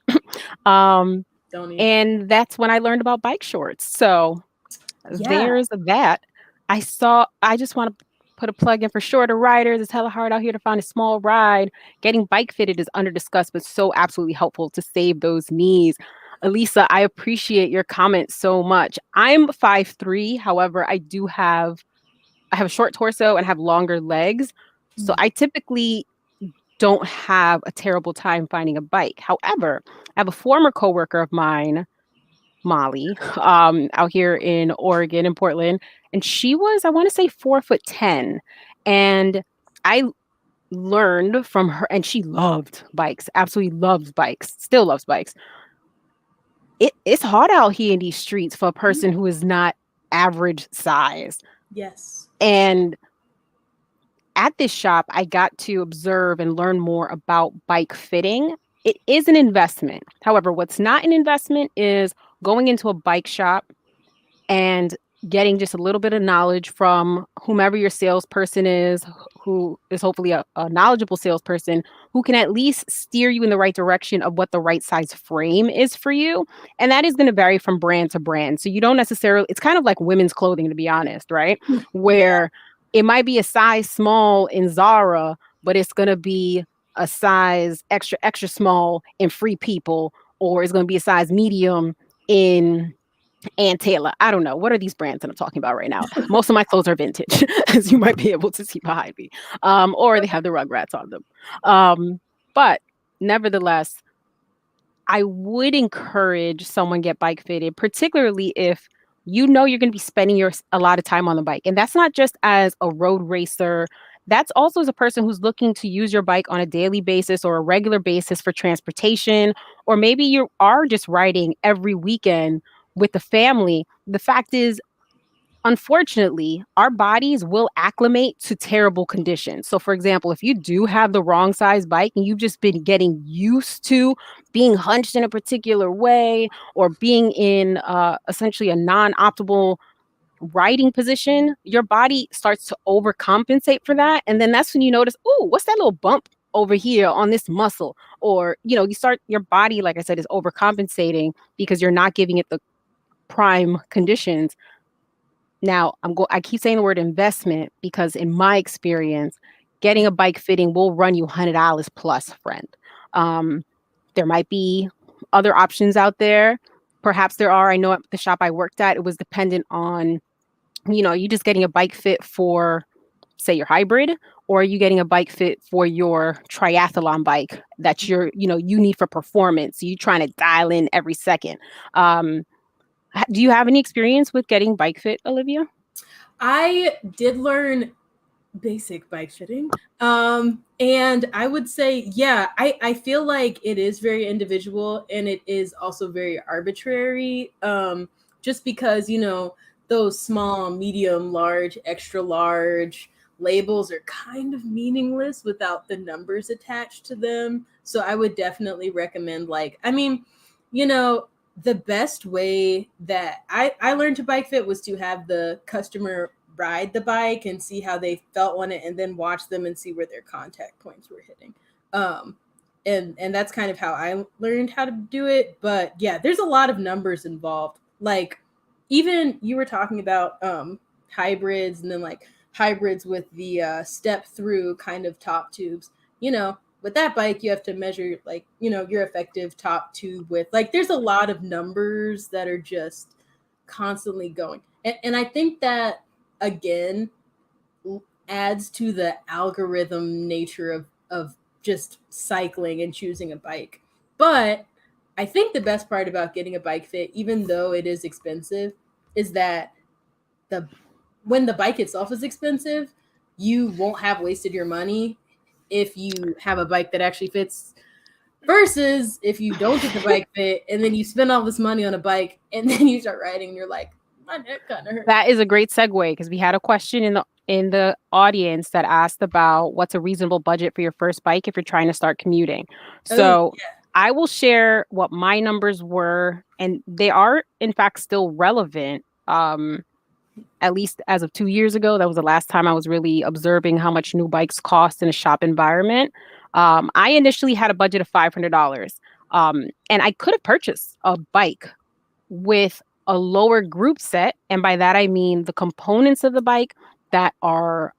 And that's when I learned about bike shorts. So there's that. I just want to put a plug in for shorter riders. It's hella hard out here to find a small ride. Getting bike fitted is under discussed, but so absolutely helpful to save those knees. Elisa, I appreciate your comment so much. I'm 5'3". However, I have a short torso and have longer legs. So I typically don't have a terrible time finding a bike. However, I have a former coworker of mine, Molly, out here in Oregon, in Portland, and she was, I want to say, 4'10". And I learned from her, and she loved bikes, absolutely loves bikes, still loves bikes. It's hard out here in these streets for a person who is not average size. Yes. And at this shop, I got to observe and learn more about bike fitting. It is an investment. However, what's not an investment is going into a bike shop and getting just a little bit of knowledge from whomever your salesperson is, who is hopefully a knowledgeable salesperson who can at least steer you in the right direction of what the right size frame is for you. And that is going to vary from brand to brand. So you don't necessarily, it's kind of like women's clothing, to be honest, right? Where it might be a size small in Zara, but it's going to be a size extra, extra small in Free People, or it's going to be a size medium in Ann Taylor. I don't know. What are these brands that I'm talking about right now? Most of my clothes are vintage, as you might be able to see behind me. Or they have the Rugrats on them. But nevertheless, I would encourage someone get bike fitted, particularly if you know you're going to be spending a lot of time on the bike. And that's not just as a road racer. that's also as a person who's looking to use your bike on a daily basis or a regular basis for transportation, or maybe you are just riding every weekend with the family. The fact is, unfortunately, our bodies will acclimate to terrible conditions. So, for example, if you do have the wrong size bike and you've just been getting used to being hunched in a particular way or being in essentially a non-optimal riding position, your body starts to overcompensate for that. And then that's when you notice, oh, what's that little bump over here on this muscle? Or, your body, like I said, is overcompensating because you're not giving it the prime conditions. Now, I keep saying the word investment because in my experience, getting a bike fitting will run you $100 plus, friend. There might be other options out there. Perhaps there are. I know at the shop I worked at, it was dependent on, you just getting a bike fit for, say, your hybrid, or are you getting a bike fit for your triathlon bike that you need for performance. So you're trying to dial in every second. Do you have any experience with getting bike fit, Olivia? I did learn basic bike fitting. And I would say, yeah, I feel like it is very individual and it is also very arbitrary. Just because, those small, medium, large, extra large labels are kind of meaningless without the numbers attached to them. So I would definitely recommend, the best way that I learned to bike fit was to have the customer ride the bike and see how they felt on it and then watch them and see where their contact points were hitting. And that's kind of how I learned how to do it. But yeah, there's a lot of numbers involved. Like, even you were talking about hybrids and then like hybrids with the step through kind of top tubes. With that bike, you have to measure your effective top tube width. Like, there's a lot of numbers that are just constantly going. And I think that, again, adds to the algorithm nature of just cycling and choosing a bike. But I think the best part about getting a bike fit, even though it is expensive, is that when the bike itself is expensive, you won't have wasted your money if you have a bike that actually fits, versus if you don't get the bike fit and then you spend all this money on a bike and then you start riding and you're like, my neck kind of hurts. That is a great segue because we had a question in the audience that asked about what's a reasonable budget for your first bike if you're trying to start commuting. So I will share what my numbers were, and they are in fact still relevant. At least as of 2 years ago, that was the last time I was really observing how much new bikes cost in a shop environment. I initially had a budget of $500, and I could have purchased a bike with a lower group set. And by that, I mean the components of the bike that are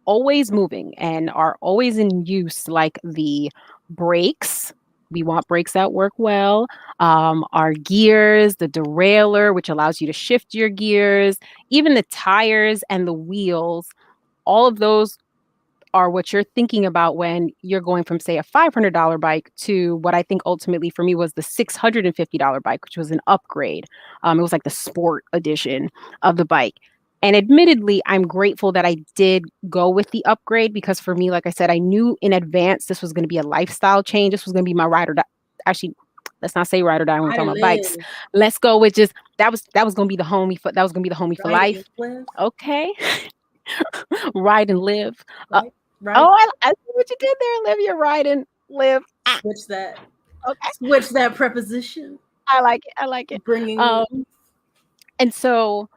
always moving and are always in use, like the brakes. We want brakes that work well. Our gears, the derailleur, which allows you to shift your gears, even the tires and the wheels. All of those are what you're thinking about when you're going from, say, a $500 bike to what I think ultimately for me was the $650 bike, which was an upgrade. It was like the sport edition of the bike. And admittedly, I'm grateful that I did go with the upgrade because for me, like I said, I knew in advance this was going to be a lifestyle change. This was going to be my ride or die. Actually, let's not say ride or die when we're talking about bikes. Let's go with just that was going to be the homie for for life. Okay. Ride and live. Right. Oh, I see what you did there, Olivia. Ride and live. Switch that. Okay. Switch that preposition. I like it. Bringing. And so,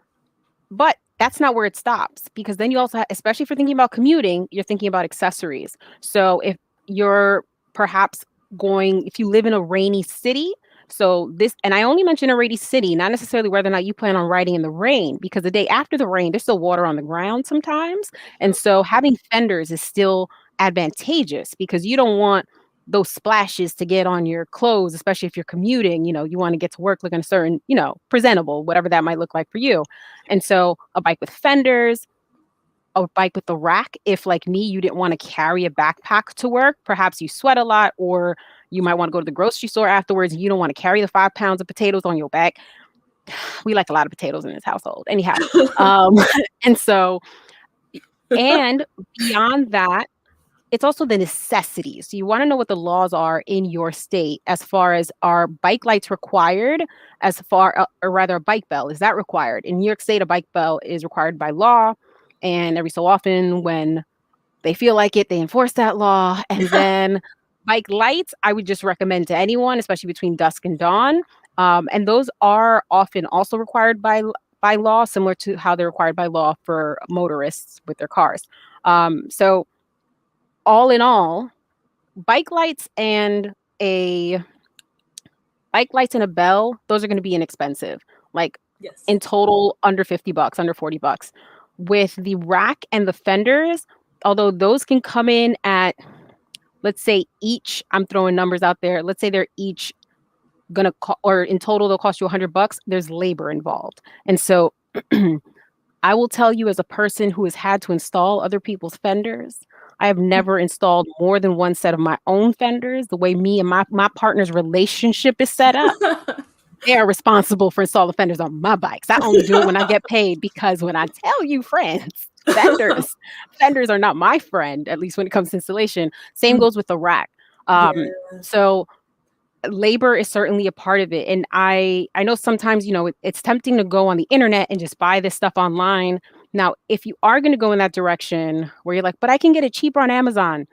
but that's not where it stops, because then you also, especially if you're thinking about commuting, you're thinking about accessories. So if you're perhaps if you live in a rainy city, and I only mention a rainy city, not necessarily whether or not you plan on riding in the rain, because the day after the rain, there's still water on the ground sometimes. And so having fenders is still advantageous because you don't want those splashes to get on your clothes, especially if you're commuting. You want to get to work looking a certain, presentable, whatever that might look like for you. And so a bike with fenders, a bike with a rack. If, like me, you didn't want to carry a backpack to work, perhaps you sweat a lot, or you might want to go to the grocery store afterwards and you don't want to carry the 5 pounds of potatoes on your back. We like a lot of potatoes in this household anyhow. And so And beyond that, it's also the necessities. So you want to know what the laws are in your state as far as are bike lights required, or rather a bike bell, is that required? In New York State, a bike bell is required by law. And every so often when they feel like it, they enforce that law. And then bike lights, I would just recommend to anyone, especially between dusk and dawn. And those are often also required by law, similar to how they're required by law for motorists with their cars. So all in all, bike lights and a bell, those are going to be inexpensive. Like in total, under $50, under $40. With the rack and the fenders, although those can come in at, let's say each, I'm throwing numbers out there, let's say they're each gonna or in total they'll cost you $100, there's labor involved. And so I will tell you, as a person who has had to install other people's fenders, I have never installed more than one set of my own fenders. The way me and my partner's relationship is set up, they are responsible for installing fenders on my bikes. I only do it when I get paid, because when I tell you, friends, fenders are not my friend, at least when it comes to installation. Same goes with the rack. So labor is certainly a part of it. And I know sometimes, it's tempting to go on the internet and just buy this stuff online. Now, if you are going to go in that direction where you're like, but I can get it cheaper on Amazon.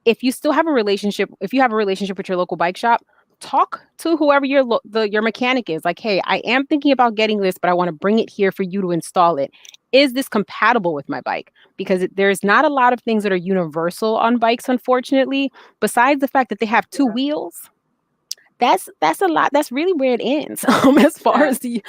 If you still have a relationship, with your local bike shop, talk to whoever your mechanic is. Like, hey, I am thinking about getting this, but I want to bring it here for you to install it. Is this compatible with my bike? Because there's not a lot of things that are universal on bikes, unfortunately, besides the fact that they have two wheels. That's a lot. That's really where it ends as far as the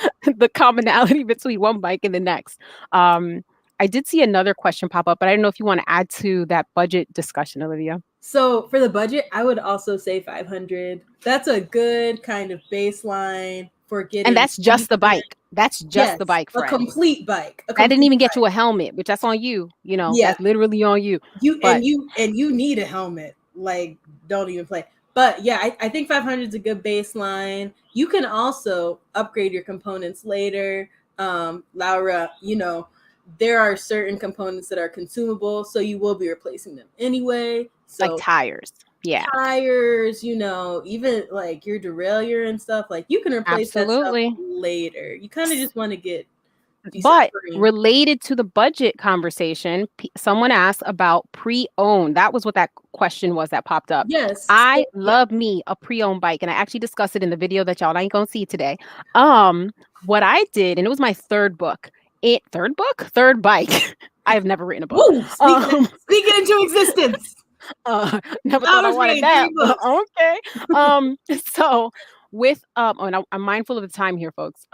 commonality between one bike and the next. I did see another question pop up, but I don't know if you want to add to that budget discussion, Olivia. So for the budget, I would also say $500. That's a good kind of baseline for getting. And that's just the bike. That's just the bike, friends. A complete bike. I didn't even get you a helmet, which that's on you. That's literally on you. And you need a helmet. Like, don't even play. But yeah, I think 500 is a good baseline. You can also upgrade your components later. Laura, there are certain components that are consumable, so you will be replacing them anyway. So like tires. Yeah. Tires, even like your derailleur and stuff, like you can replace that stuff later. You kind of just want to get. But related to the budget conversation, someone asked about pre-owned. That was what that question was that popped up. Yes. I love me a pre-owned bike, and I actually discussed it in the video that y'all ain't gonna see today. What I did, and it was my third bike. I have never written a book. Ooh, speak it into existence. Never thought I wanted that. Okay. So with and I'm mindful of the time here, folks.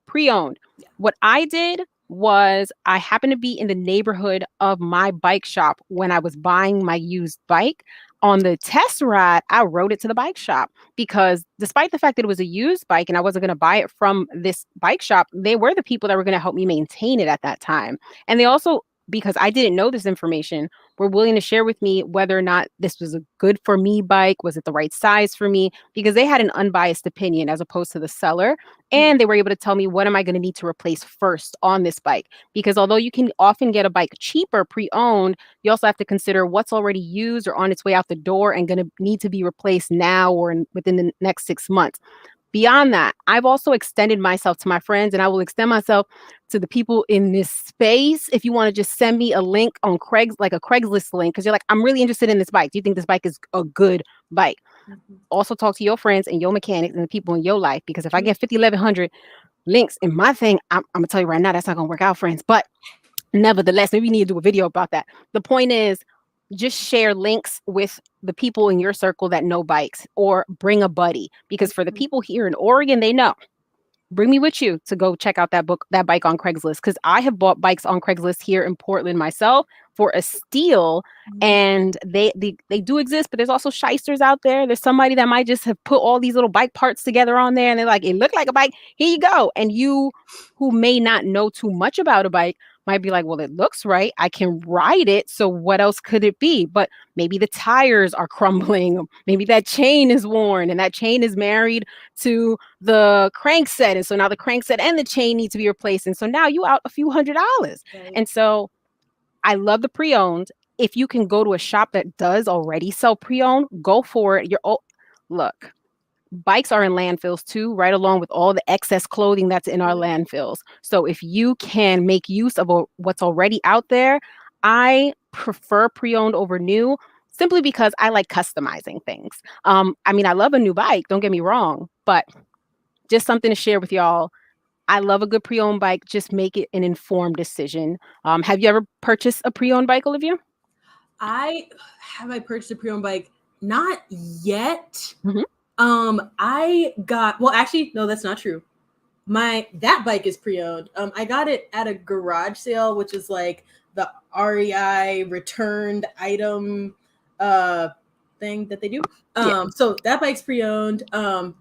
Pre-owned. What I did was I happened to be in the neighborhood of my bike shop when I was buying my used bike. On the test ride, I rode it to the bike shop because despite the fact that it was a used bike and I wasn't going to buy it from this bike shop, they were the people that were going to help me maintain it at that time. And they also, because I didn't know this information, were willing to share with me whether or not this was a good for me bike. Was it the right size for me? Because they had an unbiased opinion as opposed to the seller. And they were able to tell me, what am I going to need to replace first on this bike? Because although you can often get a bike cheaper pre-owned, you also have to consider what's already used or on its way out the door and going to need to be replaced now or within the next 6 months. Beyond that, I've also extended myself to my friends, and I will extend myself to the people in this space. If you want to just send me a link on Craigslist link, because you're like, I'm really interested in this bike. Do you think this bike is a good bike? Also talk to your friends and your mechanics and the people in your life, because if I get 5,100 links in my thing, I'm going to tell you right now, that's not going to work out, friends. But nevertheless, maybe we need to do a video about that. The point is, just share links with the people in your circle that know bikes, or bring a buddy, because for the people here in Oregon, they know. Bring me with you to go check out that bike on Craigslist, because I have bought bikes on Craigslist here in Portland myself for a steal, and they do exist, but there's also shysters out there. There's somebody that might just have put all these little bike parts together on there, and they're like, it looked like a bike, here you go. And you, who may not know too much about a bike, might be like, well, it looks right. I can ride it. So what else could it be? But maybe the tires are crumbling. Maybe that chain is worn, and that chain is married to the crankset. And so now the crankset and the chain need to be replaced. And so now you out a few $100. Right. And so I love the pre-owned. If you can go to a shop that does already sell pre-owned, go for it. Look, bikes are in landfills too, right along with all the excess clothing that's in our landfills. So if you can make use of what's already out there, I prefer pre-owned over new simply because I like customizing things. I mean, I love a new bike, don't get me wrong, but just something to share with y'all. I love a good pre-owned bike. Just make it an informed decision. Have you ever purchased a pre-owned bike, Olivia? I purchased a pre-owned bike? Not yet. Mm-hmm. Actually, no, that's not true. That bike is pre-owned. I got it at a garage sale, which is like the REI returned item thing that they do. So that bike's pre-owned,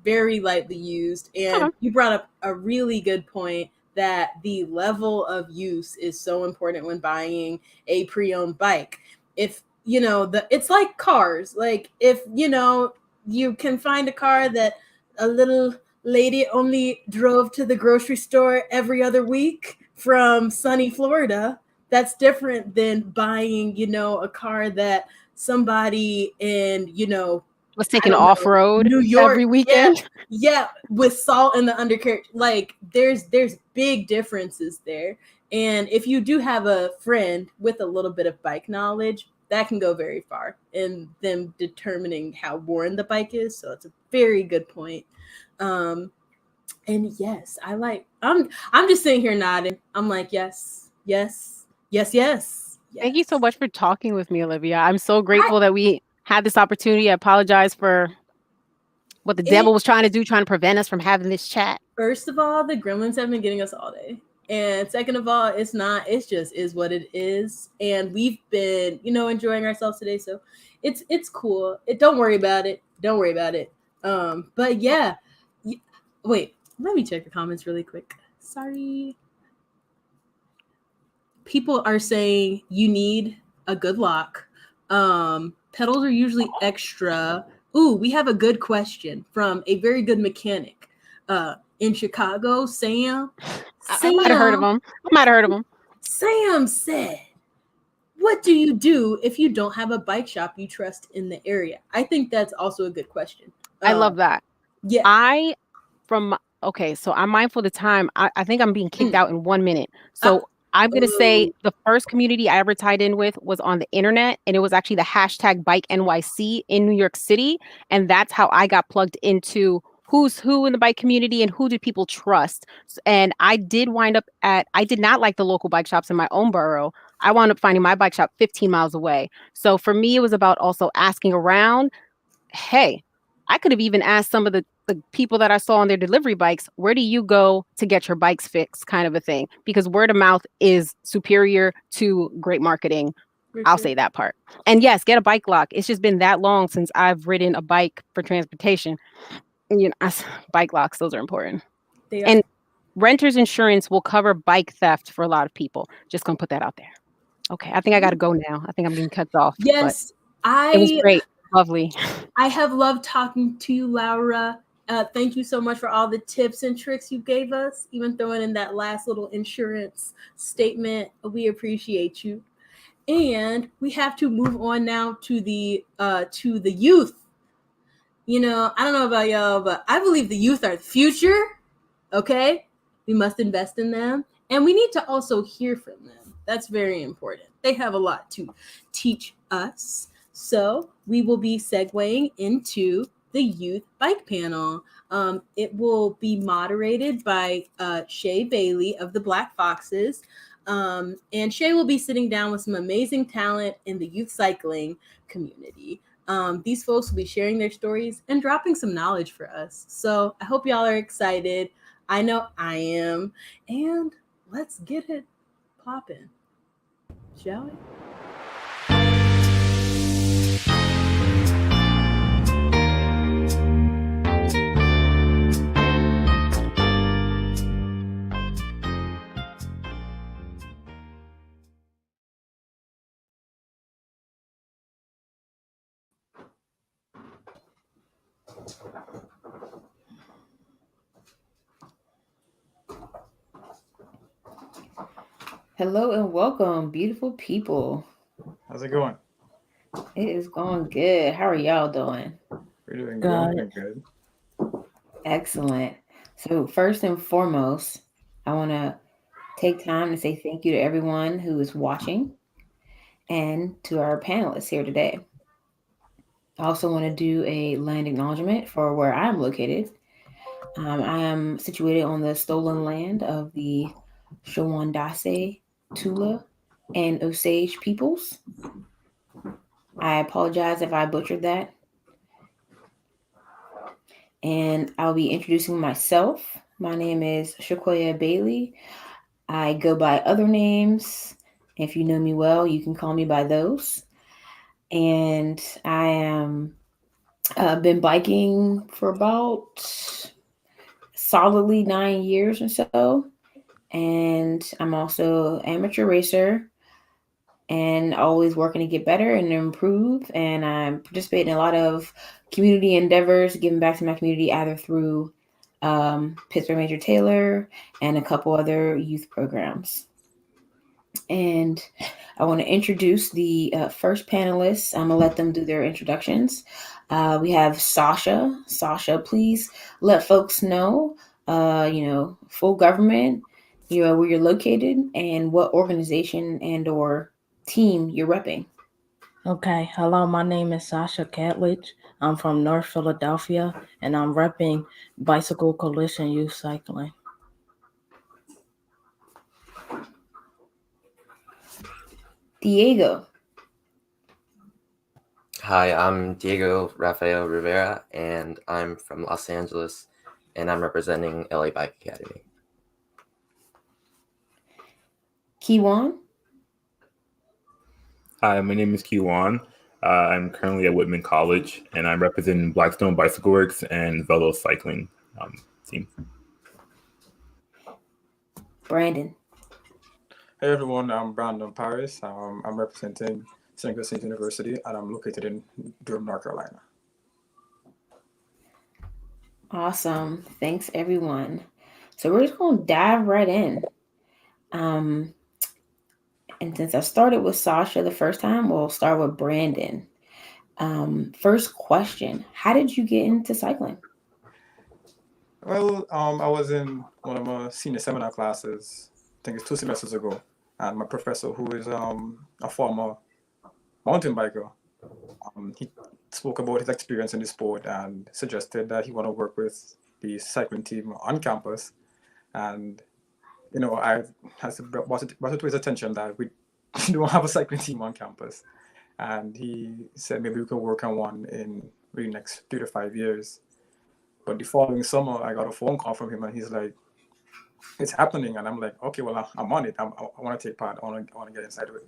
very lightly used. And you brought up a really good point that the level of use is so important when buying a pre-owned bike. If it's like cars, like if you can find a car that a little lady only drove to the grocery store every other week from sunny Florida, that's different than buying, a car that somebody in, was taking off-road New York every weekend. Yeah, with salt in the undercarriage. Like there's big differences there. And if you do have a friend with a little bit of bike knowledge, that can go very far in them determining how worn the bike is. So it's a very good point. And yes, I'm just sitting here nodding. I'm like, yes. Thank you so much for talking with me, Olivia. I'm so grateful that we had this opportunity. I apologize for what the devil was trying to prevent us from having this chat. First of all, the gremlins have been getting us all day. And second of all, it just is what it is. And we've been, enjoying ourselves today. So it's cool. Don't worry about it. But yeah. Wait, let me check the comments really quick. Sorry. People are saying you need a good lock. Pedals are usually extra. Ooh, we have a good question from a very good mechanic in Chicago, Sam. I might have heard of him. Sam said, what do you do if you don't have a bike shop you trust in the area? I think that's also a good question. I love that. Yeah. So I'm mindful of the time. I think I'm being kicked out in 1 minute. So I'm going to say the first community I ever tied in with was on the internet, and it was actually the hashtag Bike NYC in New York City. And that's how I got plugged into who's who in the bike community and who did people trust. And I did not like the local bike shops in my own borough. I wound up finding my bike shop 15 miles away. So for me, it was about also asking around. Hey, I could have even asked some of the people that I saw on their delivery bikes, where do you go to get your bikes fixed, kind of a thing, because word of mouth is superior to great marketing. I'll say that part. And yes, get a bike lock. It's just been that long since I've ridden a bike for transportation. Bike locks, those are important. And renter's insurance will cover bike theft for a lot of people. Just gonna put that out there. Okay, I think I gotta go now. I think I'm being cut off. Yes, it was great. Lovely. I have loved talking to you, Laura. Thank you so much for all the tips and tricks you gave us, even throwing in that last little insurance statement. We appreciate you. And we have to move on now to the youth. I don't know about y'all, but I believe the youth are the future. Okay? We must invest in them. And we need to also hear from them. That's very important. They have a lot to teach us. So we will be segueing into the youth bike panel. It will be moderated by Shay Bailey of the Black Foxes. And Shay will be sitting down with some amazing talent in the youth cycling community. These folks will be sharing their stories and dropping some knowledge for us. So I hope y'all are excited. I know I am. And let's get it popping, shall we? Hello and welcome, beautiful people. How's it going? It is going good. How are y'all doing? We're doing good. Excellent. So first and foremost, I want to take time to say thank you to everyone who is watching and to our panelists here today. I also want to do a land acknowledgement for where I am located. I am situated on the stolen land of the Shawandase, Tula, and Osage peoples. I apologize if I butchered that. And I'll be introducing myself. My name is Shakoya Bailey. I go by other names. If you know me well, you can call me by those. And I am been biking for about solidly 9 years or so. And I'm also an amateur racer and always working to get better and improve. And I'm participating in a lot of community endeavors, giving back to my community either through Pittsburgh Major Taylor and a couple other youth programs. And I want to introduce the first panelists. I'm going to let them do their introductions. We have Sasha. Sasha, please let folks know, full government, where you're located and what organization and or team you're repping. Okay, hello, my name is Sasha Catledge. I'm from North Philadelphia, and I'm repping Bicycle Coalition Youth Cycling. Diego. Hi, I'm Diego Rafael Rivera, and I'm from Los Angeles, and I'm representing LA Bike Academy. Kiwan. Hi, my name is Kiwan. I'm currently at Whitman College, and I'm representing Blackstone Bicycle Works and Velo Cycling team. Brandon. Hey everyone, I'm Brandon Paris. I'm representing St. Louis State University, and I'm located in Durham, North Carolina. Awesome. Thanks, everyone. So we're just going to dive right in. And since I started with Sasha the first time, we'll start with Brandon. First question, how did you get into cycling? Well, I was in one of my senior seminar classes, I think it's 2 semesters ago, and my professor, who is a former mountain biker, he spoke about his experience in the sport and suggested that he want to work with the cycling team on campus. And I brought it to his attention that we don't have a cycling team on campus. And he said maybe we can work on one in the next 3 to 5 years. But the following summer, I got a phone call from him, and he's like, "It's happening." And I'm like, "Okay, well, I'm on it. I want to take part. I want to get inside of it."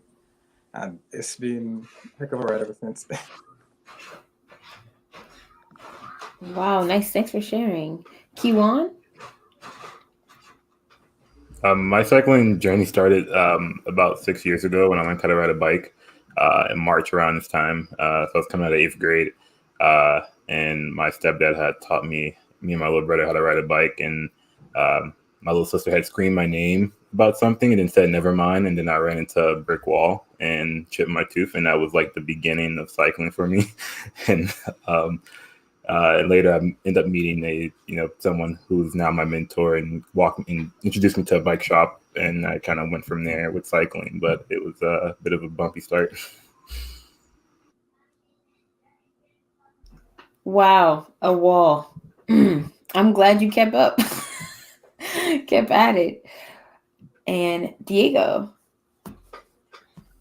And it's been a heck of a ride ever since. Wow, nice. Thanks for sharing. Kiwan? My cycling journey started about 6 years ago when I learned how to ride a bike in March around this time. So I was coming out of 8th grade, and my stepdad had taught me and my little brother how to ride a bike, and my little sister had screamed my name about something and then said never mind, and then I ran into a brick wall and chipped my tooth, and that was like the beginning of cycling for me. And later I ended up meeting someone who's now my mentor and introduced me to a bike shop, and I kind of went from there with cycling, but it was a bit of a bumpy start. Wow, a wall. I'm glad you kept up. Kept at it. And Diego.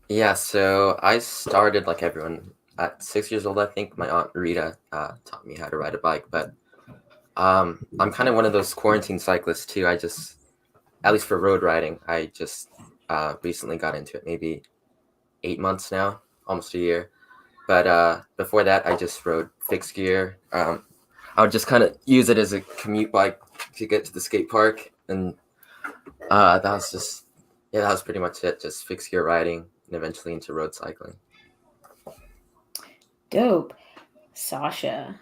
Yeah, so I started like everyone at 6 years old. I think my aunt Rita taught me how to ride a bike, but I'm kind of one of those quarantine cyclists too. I just, at least for road riding, I just recently got into it, maybe 8 months now, almost a year. But before that, I just rode fixed gear. I would just kind of use it as a commute bike to get to the skate park, and that was pretty much it. Just fixed gear riding, and eventually into road cycling. Dope. Sasha.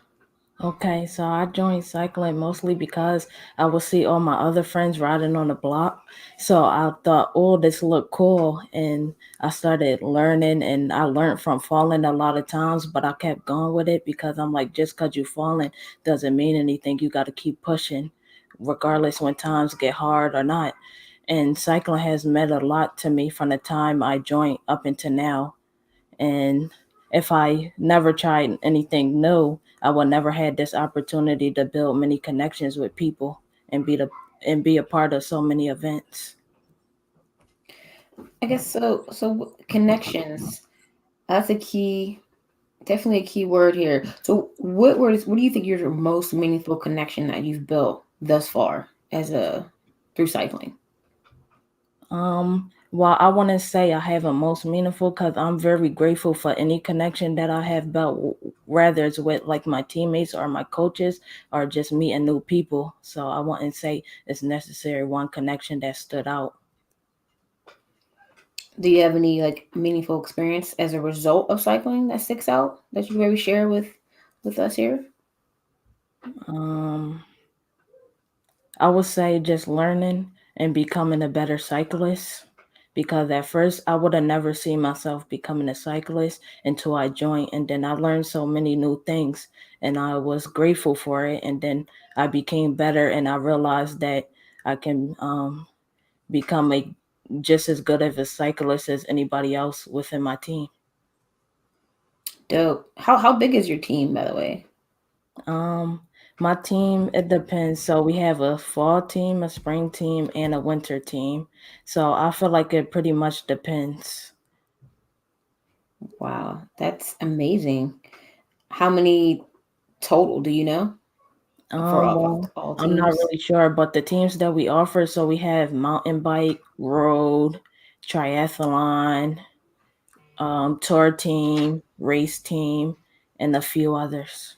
Okay, so I joined cycling mostly because I would see all my other friends riding on the block. So I thought, oh, this looked cool. And I started learning, and I learned from falling a lot of times, but I kept going with it because I'm like, just because you're falling doesn't mean anything. You got to keep pushing, regardless when times get hard or not. And cycling has meant a lot to me from the time I joined up until now. And if I never tried anything new, I would never had this opportunity to build many connections with people and be a part of so many events. I guess so. So connections. That's definitely a key word here. So what do you think your most meaningful connection that you've built thus far through cycling? Well, I want to say I have a most meaningful because I'm very grateful for any connection that I have built, whether it's with like my teammates or my coaches or just meeting new people. So I wouldn't say it's necessary one connection that stood out. Do you have any like meaningful experience as a result of cycling that sticks out that you maybe share with us here? I would say just learning and becoming a better cyclist, because at first I would have never seen myself becoming a cyclist until I joined, and then I learned so many new things and I was grateful for it, and then I became better and I realized that I can become just as good of a cyclist as anybody else within my team. Dope. How big is your team, by the way? My team, it depends. So we have a fall team, a spring team, and a winter team. So I feel like it pretty much depends. Wow, that's amazing. How many total do you know? For all teams? I'm not really sure, but the teams that we offer, so we have mountain bike, road, triathlon, tour team, race team, and a few others.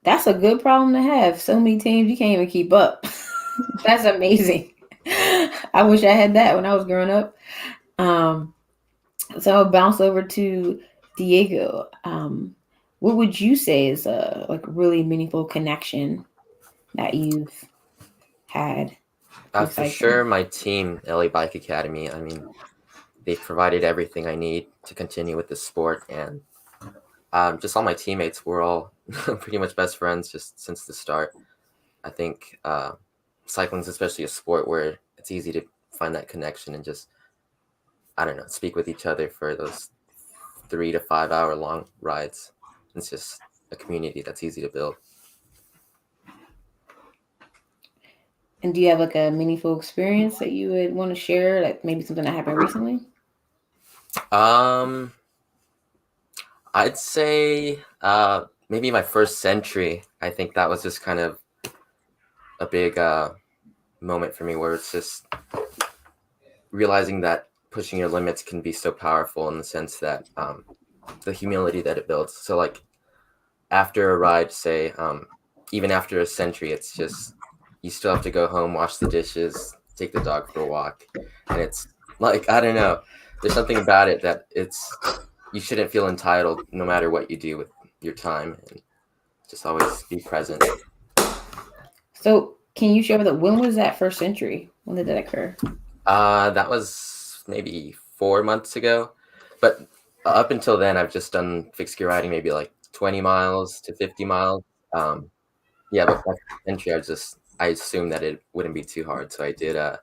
That's a good problem to have. So many teams, you can't even keep up. That's amazing. I wish I had that when I was growing up. So I'll bounce over to Diego. What would you say is a like really meaningful connection that you've had? For sure, my team, LA Bike Academy. I mean, they've provided everything I need to continue with this sport, and just all my teammates. We're all pretty much best friends just since the start. I think cycling is especially a sport where it's easy to find that connection and just, I don't know, speak with each other for those 3 to 5 hour long rides. It's just a community that's easy to build. And do you have like a meaningful experience that you would want to share? Like maybe something that happened recently? I'd say maybe my first century. I think that was just kind of a big moment for me, where it's just realizing that pushing your limits can be so powerful, in the sense that the humility that it builds. So like after a ride, say, even after a century, it's just, you still have to go home, wash the dishes, take the dog for a walk. And it's like, I don't know, there's something about it that you shouldn't feel entitled no matter what you do with your time, and just always be present. So can you share when was that first century? When did that occur? That was maybe 4 months ago. But up until then, I've just done fixed gear riding, maybe like 20 miles to 50 miles. Yeah, but by century, I assumed that it wouldn't be too hard. So I did, I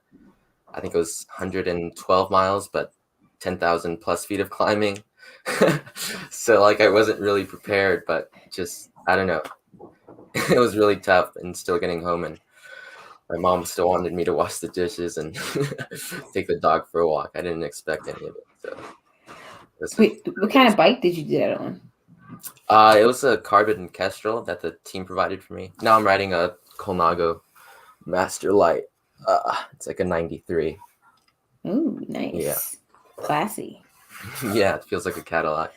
think it was 112 miles, but 10,000 plus feet of climbing. So like I wasn't really prepared, but just, I don't know. It was really tough, and still getting home, and my mom still wanted me to wash the dishes and take the dog for a walk. I didn't expect any of it. So wait, what kind of bike did you do that on? It was a carbon Kestrel that the team provided for me. Now I'm riding a Colnago Master Light. It's like a 93. Ooh, nice. Yeah. Classy. Yeah, it feels like a Cadillac.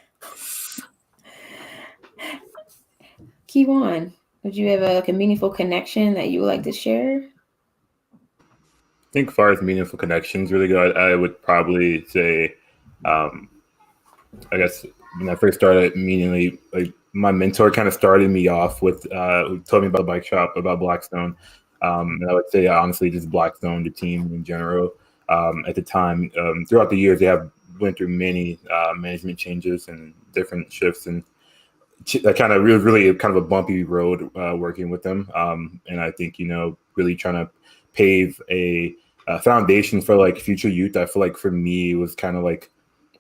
Keywan, would you have a meaningful connection that you would like to share? I think as far as meaningful connections really go, I would probably say, I guess when I first started, immediately like my mentor kind of started me off with, who told me about the bike shop, about Blackstone. And I would say, honestly, just Blackstone, the team in general. At the time, throughout the years, they have went through many management changes and different shifts, and that kind of really kind of a bumpy road working with them. And I think, really trying to pave a foundation for like future youth. I feel like for me, it was kind of like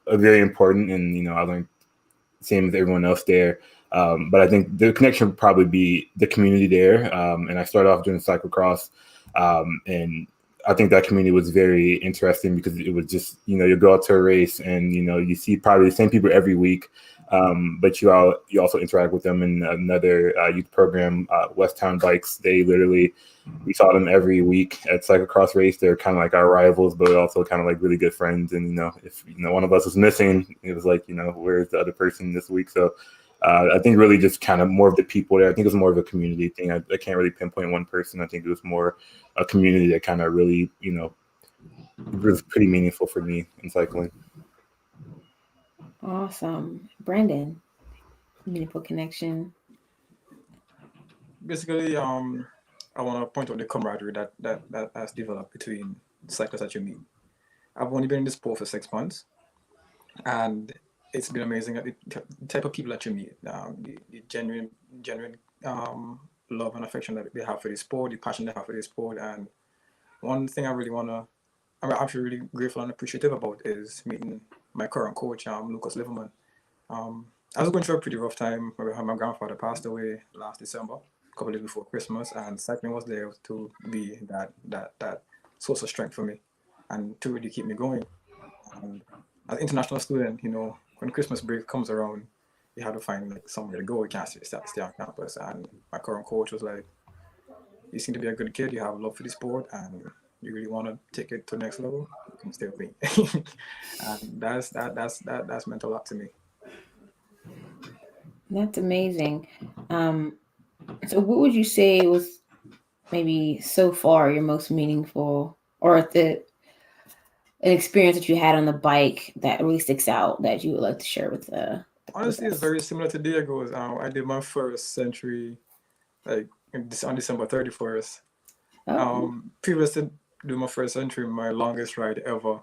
very important, and I learned same as everyone else there. But I think the connection would probably be the community there. And I started off doing cyclocross, and I think that community was very interesting because it was just, you go out to a race and, you see probably the same people every week. But you also interact with them in another youth program, West Town Bikes. We saw them every week at cyclocross race. They're kind of like our rivals, but also kind of like really good friends. And, if, one of us was missing, it was like, where's the other person this week? So I think really just kind of more of the people there. I think it was more of a community thing. I can't really pinpoint one person. I think it was more a community that kind of really, was pretty meaningful for me in cycling. Awesome. Brandon, meaningful connection. Basically, I want to point out the camaraderie that has developed between cyclists that you meet. I've only been in this sport for 6 months, and it's been amazing. The type of people that you meet, the genuine love and affection that they have for the sport, the passion they have for the sport. And one thing I'm actually really grateful and appreciative about is meeting my current coach, Lucas Liverman. I was going through a pretty rough time. My grandfather passed away last December, a couple of days before Christmas, and cycling was there to be that source of strength for me and to really keep me going. And as an international student, when Christmas break comes around, you have to find like somewhere to go. You can't stay on campus. And my current coach was like, "You seem to be a good kid. You have love for the sport, and you really want to take it to the next level. You can stay with me." And that's meant a lot to me. That's amazing. So what would you say was maybe so far your most meaningful, or an experience that you had on the bike that really sticks out that you would like to share with Honestly, it's very similar to Diego's. I did my first century on December 31st. Previous to do my first century, my longest ride ever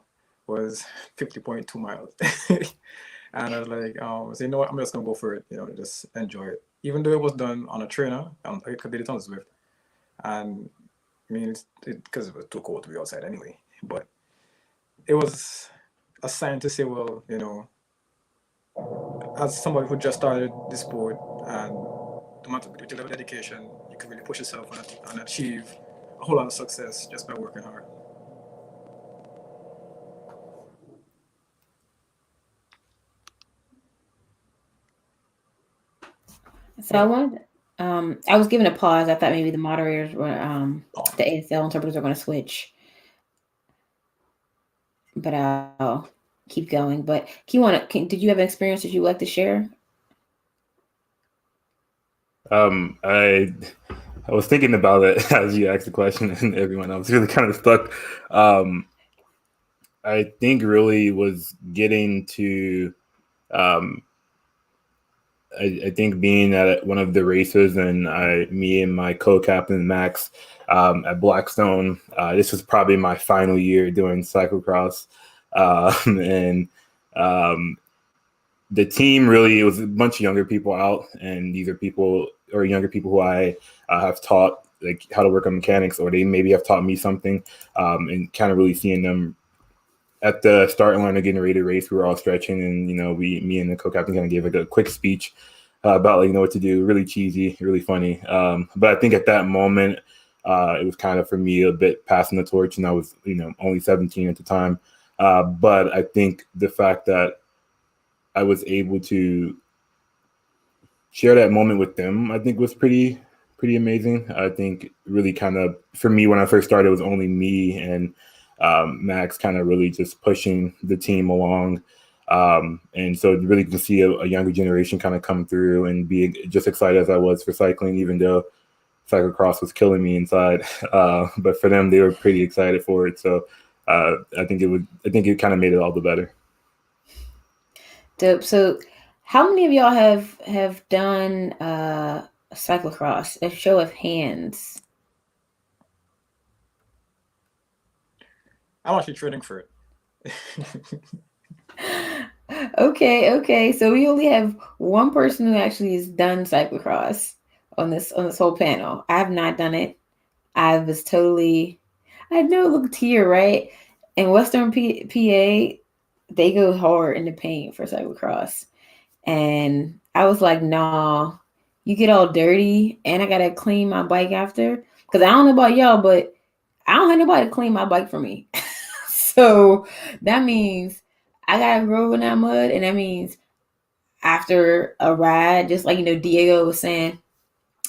was 50.2 miles. And I was like, so what, I'm just gonna go for it, just enjoy it. Even though it was done on a trainer, I did it on Zwift. And I mean, because it was too cold to be outside anyway. But it was a sign to say, well, as somebody who just started this sport, and no matter with your level of dedication, you can really push yourself and achieve a whole lot of success just by working hard. So I wanted, I was given a pause. I thought maybe the moderators were, the ASL interpreters are going to switch, but I'll keep going. But did you have an experience that you would like to share? I was thinking about it as you asked the question, and everyone, I was really kind of stuck. I think really was getting to, I think being at one of the races, and me and my co-captain Max at Blackstone. This was probably my final year doing cyclocross, and the team really, it was a bunch of younger people out, and these are younger people who I have taught like how to work on mechanics, or they maybe have taught me something, and kind of really seeing them at the start line of getting ready to race. We were all stretching, and me and the co-captain kind of gave like a quick speech about like what to do. Really cheesy, really funny. But I think at that moment, it was kind of for me a bit passing the torch, and I was only 17 at the time. But I think the fact that I was able to share that moment with them, I think was pretty amazing. I think really kind of for me when I first started, it was only me and Max kind of really just pushing the team along. And so really to see a younger generation kind of come through and be just excited as I was for cycling, even though cyclocross was killing me inside. But for them, they were pretty excited for it. So I think it kind of made it all the better. Dope. So How many of y'all have done cyclocross? A show of hands. I'm actually training for it. Okay. So we only have one person who actually has done cyclocross on this whole panel. I have not done it. I know, look here, right? In Western PA, they go hard in the paint for cyclocross. And I was like, nah, you get all dirty and I gotta clean my bike after. Because I don't know about y'all, but I don't have nobody to clean my bike for me. So that means I gotta grow in that mud, and that means after a ride, just like Diego was saying,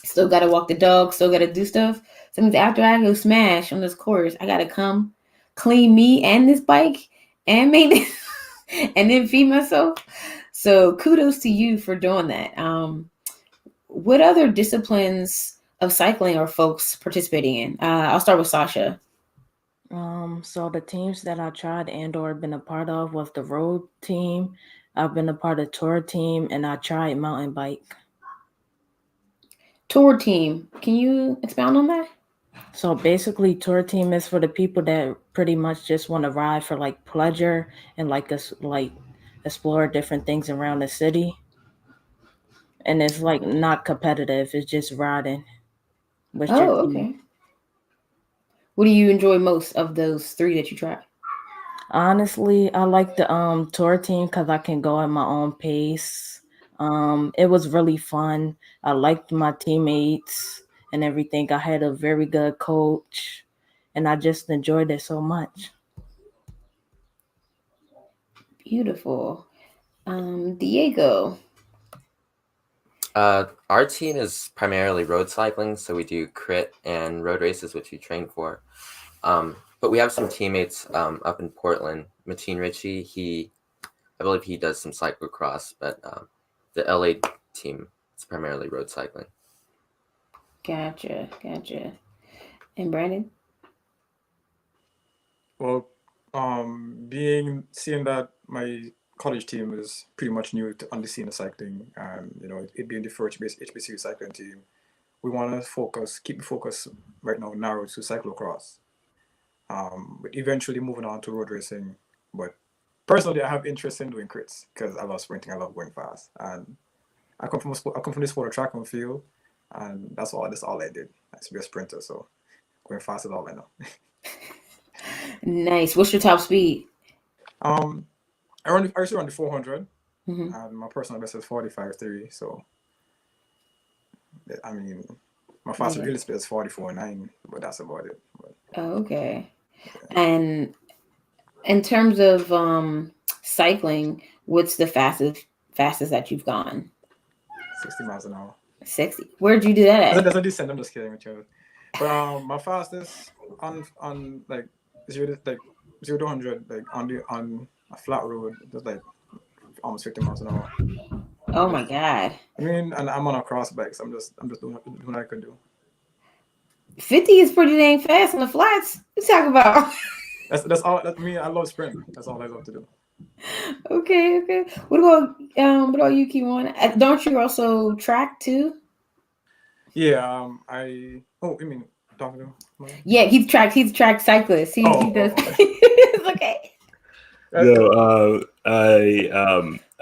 still gotta walk the dog, still gotta do stuff. So that means after I go smash on this course, I gotta come clean me and this bike and maintenance and then feed myself. So kudos to you for doing that. What other disciplines of cycling are folks participating in? I'll start with Sasha. So the teams that I tried and/or been a part of was the road team. I've been a part of tour team, and I tried mountain bike. Tour team. Can you expound on that? So basically, tour team is for the people that pretty much just want to ride for like pleasure and like explore different things around the city. And it's like not competitive. It's just riding. Okay. What do you enjoy most of those three that you tried? Honestly, I like the tour team because I can go at my own pace. It was really fun. I liked my teammates and everything. I had a very good coach, and I just enjoyed it so much. Beautiful. Diego. Our team is primarily road cycling, so we do crit and road races, which we train for. But we have some teammates up in Portland. Mateen Ritchie, I believe he does some cyclocross, but the LA team is primarily road cycling. Gotcha. And Brandon? Well, seeing that my college team is pretty much new on the scene of cycling, and it being the first HBCU cycling team, we want to keep the focus right now narrowed to cyclocross. But eventually moving on to road racing. But personally, I have interest in doing crits because I love sprinting, I love going fast, and I come from the sport of track and field, and that's all I did. I used to be a sprinter, so going fast is all I know. Nice. What's your top speed? I used to run the 400, and my personal best is 45.3. So, I mean, my fastest really speed is 44.9, but that's about it. Okay. And in terms of cycling, what's the fastest that you've gone? 60 miles an hour. 60. Where'd you do that at? That's a descent. I'm just kidding with you. But my fastest on like 0 to 100, like on a flat road, just like almost 50 miles an hour. Oh my God. I mean, and I'm on a cross bike, so I'm just doing what I can do. 50 is pretty dang fast on the flats. What you talking about? That's all. That's me. I love sprinting. That's all I love to do. Okay. What about you, Kiwan? Don't you also track too? Yeah. You mean talking to? Yeah, he's track cyclist. He does. It's okay.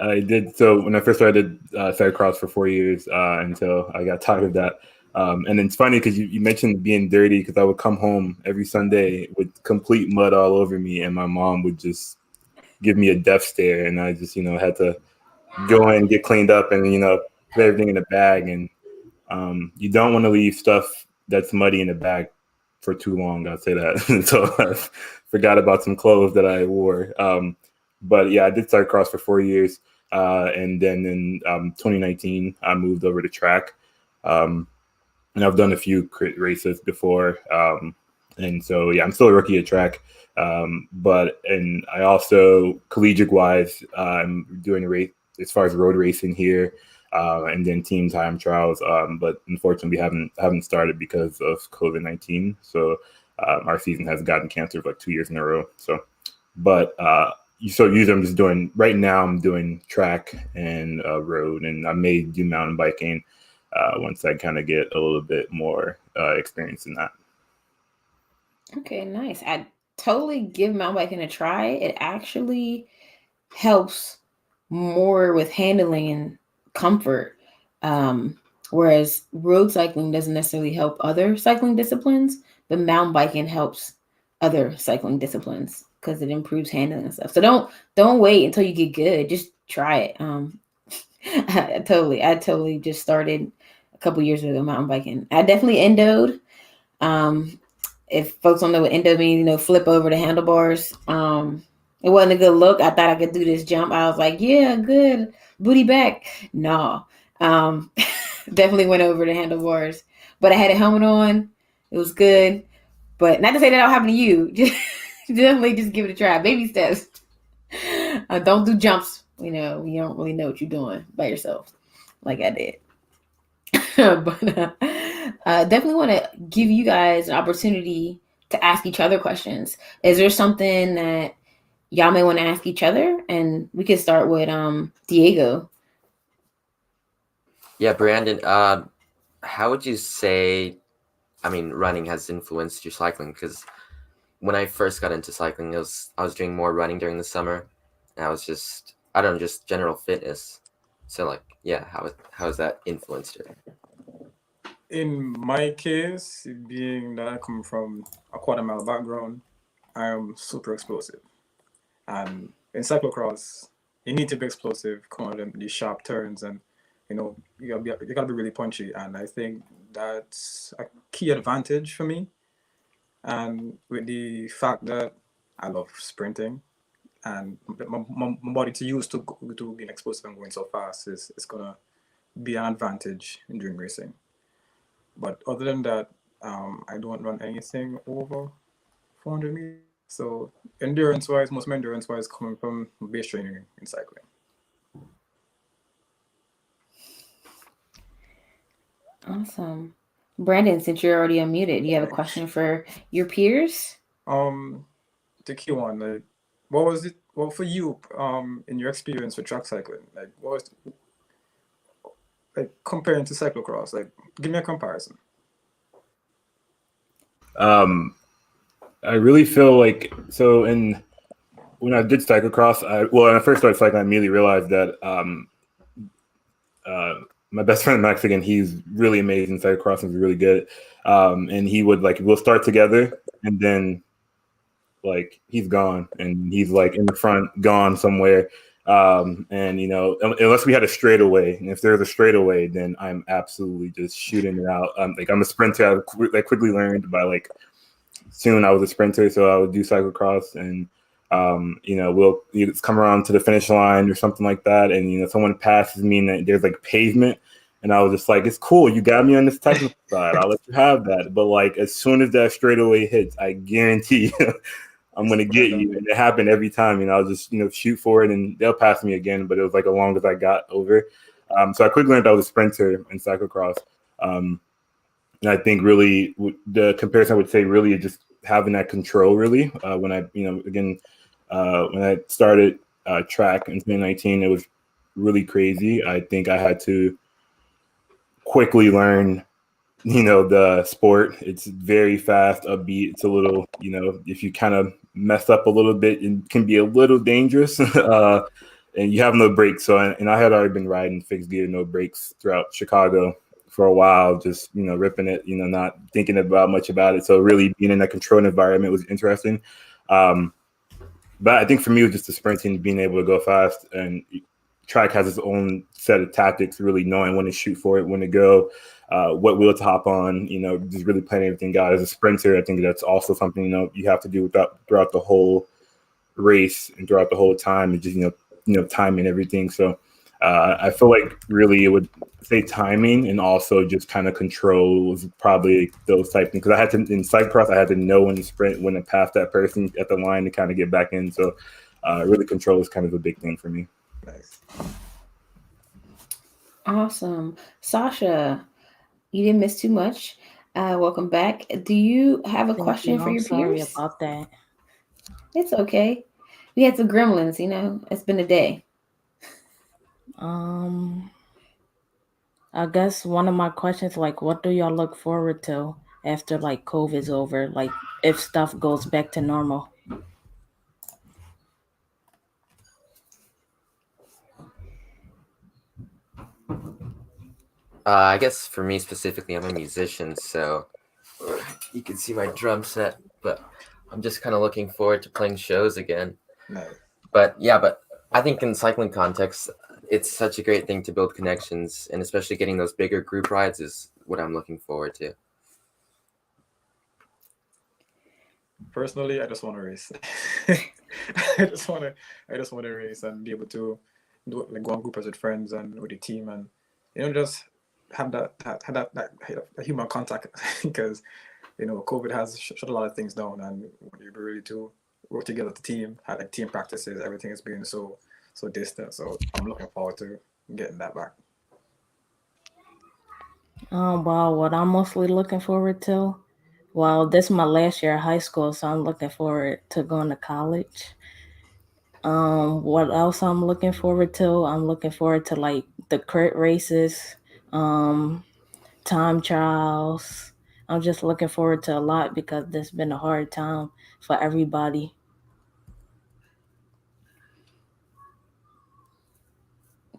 I did. So when I first started, cyclocross for 4 years until I got tired of that. And it's funny because you mentioned being dirty, because I would come home every Sunday with complete mud all over me, and my mom would just give me a death stare, and I just had to go in and get cleaned up and put everything in a bag. And you don't want to leave stuff that's muddy in the bag for too long, I'll say that. So I forgot about some clothes that I wore. But yeah, I did cyclocross for 4 years, and then in 2019 I moved over to track. And I've done a few crit races before. And so, yeah, I'm still a rookie at track. And I also, collegiate wise, I'm doing a race as far as road racing here, and then team time trials. But unfortunately, we haven't started because of COVID-19. So our season has gotten canceled like 2 years in a row. So, but usually I'm just doing, right now I'm doing track and road, and I may do mountain biking once I kind of get a little bit more experience in that. Okay, nice. I totally give mountain biking a try. It actually helps more with handling and comfort. Whereas road cycling doesn't necessarily help other cycling disciplines, but mountain biking helps other cycling disciplines because it improves handling and stuff. So don't wait until you get good. Just try it. I totally just started a couple years ago mountain biking. I definitely endoed. If folks don't know what endo means, flip over the handlebars. It wasn't a good look. I thought I could do this jump. I was like, yeah, good. Booty back. No. Definitely went over the handlebars. But I had a helmet on. It was good. But not to say that'll happen to you. Definitely just give it a try. Baby steps. Don't do jumps. You don't really know what you're doing by yourself like I did. But definitely want to give you guys an opportunity to ask each other questions. Is there something that y'all may want to ask each other? And we can start with Diego. Yeah, Brandon, how would you say, running has influenced your cycling? Because when I first got into cycling, I was doing more running during the summer, and I was just general fitness. So how has that influenced it? In my case, being that I come from a quarter mile background, I am super explosive. And in cyclocross, you need to be explosive, come on these sharp turns, and you gotta be really punchy. And I think that's a key advantage for me. And with the fact that I love sprinting, and my body to use to being explosive and going so fast is gonna be an advantage during racing. But other than that, I don't run anything over 400 meters. So endurance-wise, most of my endurance-wise coming from base training in cycling. Awesome. Brandon, since you're already unmuted, do you have a question for your peers? The key one, what was it? Well, for you, in your experience with track cycling, what was comparing to cyclocross? Give me a comparison. I really feel when I did cyclocross, when I first started cycling, I immediately realized that my best friend Mexican, he's really amazing cyclocross and he's really good. And he would we'll start together, and then he's gone, and he's in the front, gone somewhere. And unless we had a straightaway, and if there's a straightaway, then I'm absolutely just shooting it out. I'm a sprinter. I quickly learned by soon I was a sprinter, so I would do cyclocross, and we'll come around to the finish line or something like that, and someone passes me and there's pavement, and I was just it's cool, you got me on this technical side, I'll let you have that, but as soon as that straightaway hits, I guarantee I'm gonna get you. And it happened every time, I'll just shoot for it, and they'll pass me again, but it was as long as I got over. So I quickly learned I was a sprinter in cyclocross. And I think really the comparison I would say really is just having that control really. When I, when I started track in 2019, it was really crazy. I think I had to quickly learn, the sport. It's very fast, upbeat. It's a little, if you kind of mess up a little bit, it can be a little dangerous. And you have no brakes. So, and I had already been riding fixed gear, no brakes throughout Chicago for a while, just ripping it, not thinking much about it. So really being in that controlled environment was interesting. But I think for me it was just the sprinting, being able to go fast, and track has its own set of tactics, really knowing when to shoot for it, when to go, what wheel to hop on, just really planning everything out. As a sprinter, I think that's also something you have to do throughout the whole race and throughout the whole time, and just timing everything. So I feel really it would say timing, and also just kind of control was probably those type things, because I had to, in cyclocross, I had to know when to sprint, when to pass that person at the line to kind of get back in. So really control is kind of a big thing for me. Nice. Awesome. Sasha, you didn't miss too much. Welcome back. Do you have a question for your peers? Sorry about that. It's okay. We had some gremlins, you know. It's been a day. I guess one of my questions, like, what do y'all look forward to after like COVID's over? Like, if stuff goes back to normal. I guess for me specifically, I'm a musician, so you can see my drum set, but I'm just kind of looking forward to playing shows again. Nice. But I think in cycling context, it's such a great thing to build connections, and especially getting those bigger group rides is what I'm looking forward to. Personally, I just want to race. I just want to race and be able to do like go on groups with friends and with the team, and just have that human contact because COVID has shut a lot of things down, and you really to work together as a team, had like team practices, everything is being so distant. So I'm looking forward to getting that back. Wow, what I'm mostly looking forward to. Well, this is my last year of high school, so I'm looking forward to going to college. What else I'm looking forward to? I'm looking forward to like the crit races, time trials. I'm just looking forward to a lot because this has been a hard time for everybody.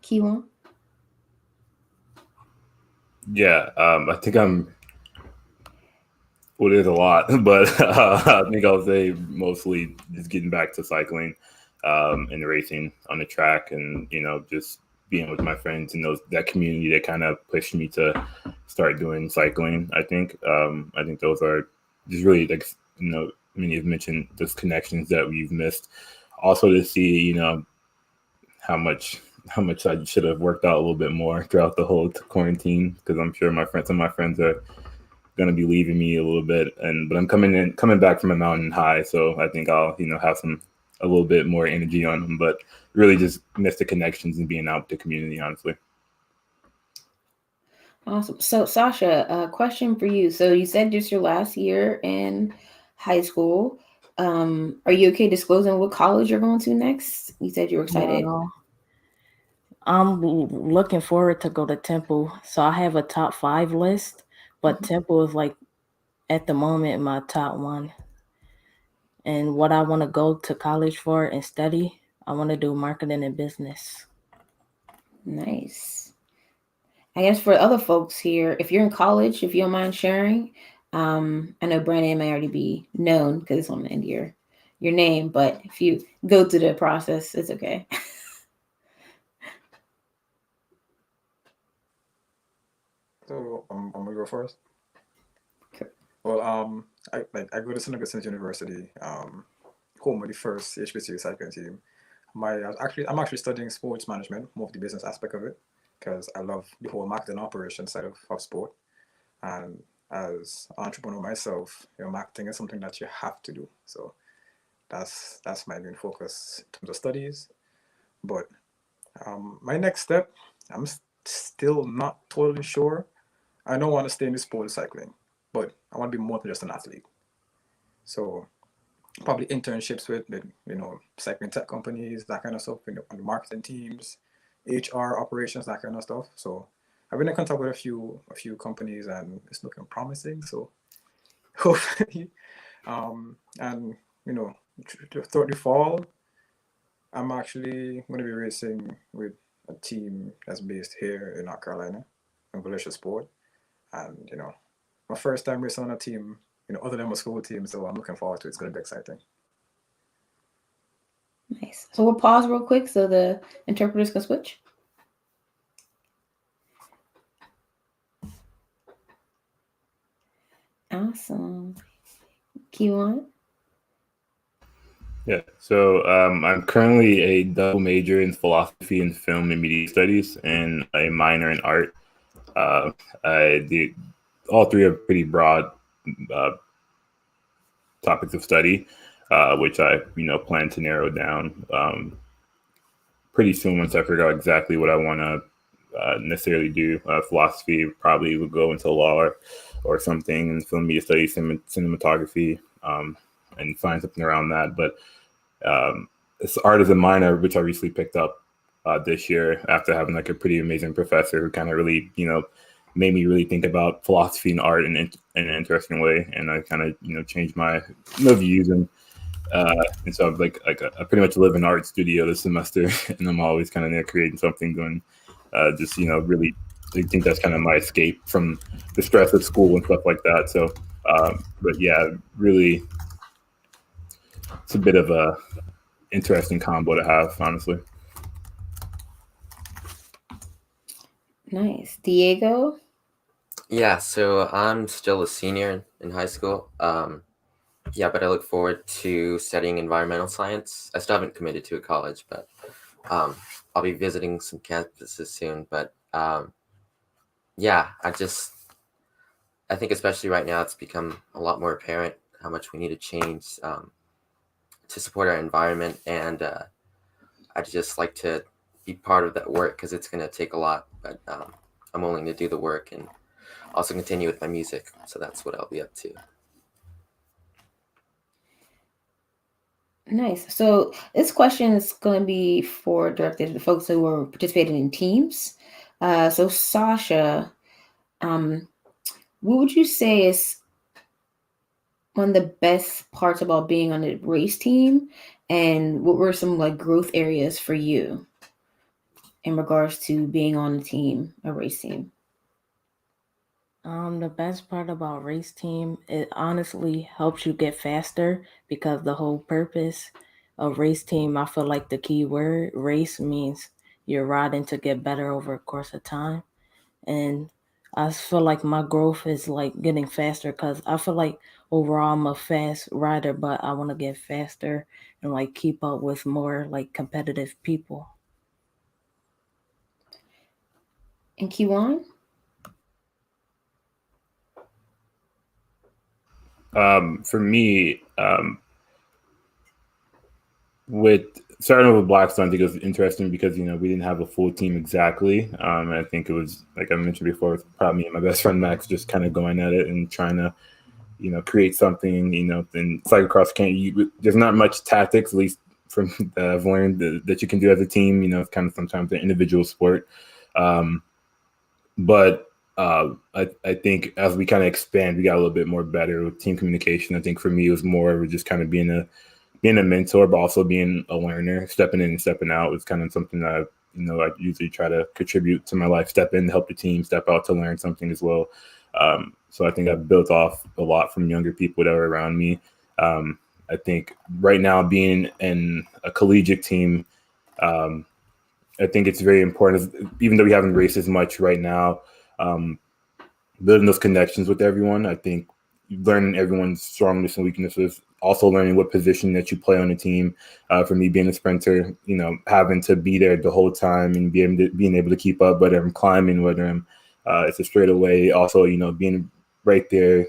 Kiwan? Yeah, I think well, there's a lot, but I think I'll say mostly just getting back to cycling and racing on the track, and just being with my friends and that community that kind of pushed me to start doing cycling. I think those are just really like many have mentioned those connections that we've missed. Also to see how much I should have worked out a little bit more throughout the whole quarantine, because I'm sure some of my friends are going to be leaving me a little bit, but I'm coming back from a mountain high, so I think I'll have a little bit more energy on them, but really just miss the connections and being out with the community, honestly. Awesome. So Sasha, a question for you. So you said just your last year in high school. Are you okay disclosing what college you're going to next? You said you were excited. Well, I'm looking forward to go to Temple. So I have a top 5 list, but Temple is like at the moment my top 1. And what I want to go to college for and study, I want to do marketing and business. Nice. I guess for other folks here, if you're in college, if you don't mind sharing, I know Brandon may already be known because it's on the end of your name, but if you go through the process, it's okay. So I'm gonna go first. Okay. Well, I go to Senegal State University, home of the first HBCU cycling team. I'm actually studying sports management, more of the business aspect of it, because I love the whole marketing operation side of sport. And as an entrepreneur myself, marketing is something that you have to do. So that's my main focus in terms of studies. But my next step, I'm still not totally sure. I don't want to stay in the sport of cycling, but I want to be more than just an athlete. So probably internships with cycling tech companies, that kind of stuff, on the marketing teams, HR operations, that kind of stuff. So I've been in contact with a few companies, and it's looking promising. So hopefully, and throughout the fall, I'm actually going to be racing with a team that's based here in North Carolina, in Volusia Sport, and my first time racing on a team, other than my school team. So I'm looking forward to it. It's going to be exciting. Nice. So we'll pause real quick so the interpreters can switch. Awesome. Kiwan? Yeah, so I'm currently a double major in philosophy and film and media studies, and a minor in art. All three are pretty broad topics of study, which I plan to narrow down pretty soon once I figure out exactly what I want to necessarily do. Philosophy probably would go into law or something, and film media studies, cinematography, and find something around that. But this art as a minor, which I recently picked up this year after having like a pretty amazing professor who kind of really, made me really think about philosophy and art in an interesting way. And I kind of, changed my views. And so I pretty much live in an art studio this semester, and I'm always kind of there creating something, doing just, really, I think that's kind of my escape from the stress of school and stuff like that. So, but yeah, really, it's a bit of a interesting combo to have, honestly. Nice. Diego? Yeah, so I'm still a senior in high school. Yeah, but I look forward to studying environmental science. I still haven't committed to a college, but I'll be visiting some campuses soon. But yeah, I think especially right now, it's become a lot more apparent how much we need to change to support our environment. And I'd just like to be part of that work because it's going to take a lot. But I'm willing to do the work and also continue with my music. So that's what I'll be up to. Nice. So this question is going to be directed to the folks who were participating in teams. So Sasha, what would you say is one of the best parts about being on a race team, and what were some like growth areas for you in regards to being on a race team? The best part about race team, it honestly helps you get faster, because the whole purpose of race team, I feel like the key word race means you're riding to get better over a course of time. And I feel like my growth is like getting faster, because I feel like overall I'm a fast rider, but I want to get faster and like keep up with more like competitive people. And Kiwan? For me, with starting with Blackstone, I think it was interesting because we didn't have a full team exactly. I think it was, like I mentioned before, it's probably me and my best friend Max just kind of going at it and trying to create something. And cyclocross there's not much tactics, at least from that I've learned, that you can do as a team. It's kind of sometimes an individual sport, but I think as we kind of expand, we got a little bit more better with team communication. I think for me, it was more of just kind of being a mentor, but also being a learner. Stepping in and stepping out is kind of something that I usually try to contribute to my life. Step in to help the team, step out to learn something as well. So I think I've built off a lot from younger people that are around me. I think right now, being in a collegiate team, I think it's very important, even though we haven't raced as much right now, building those connections with everyone. I think learning everyone's strengths and weaknesses, also learning what position that you play on the team. For me, being a sprinter, having to be there the whole time and being able to keep up, whether I'm climbing, whether it's a straightaway. Also, being right there,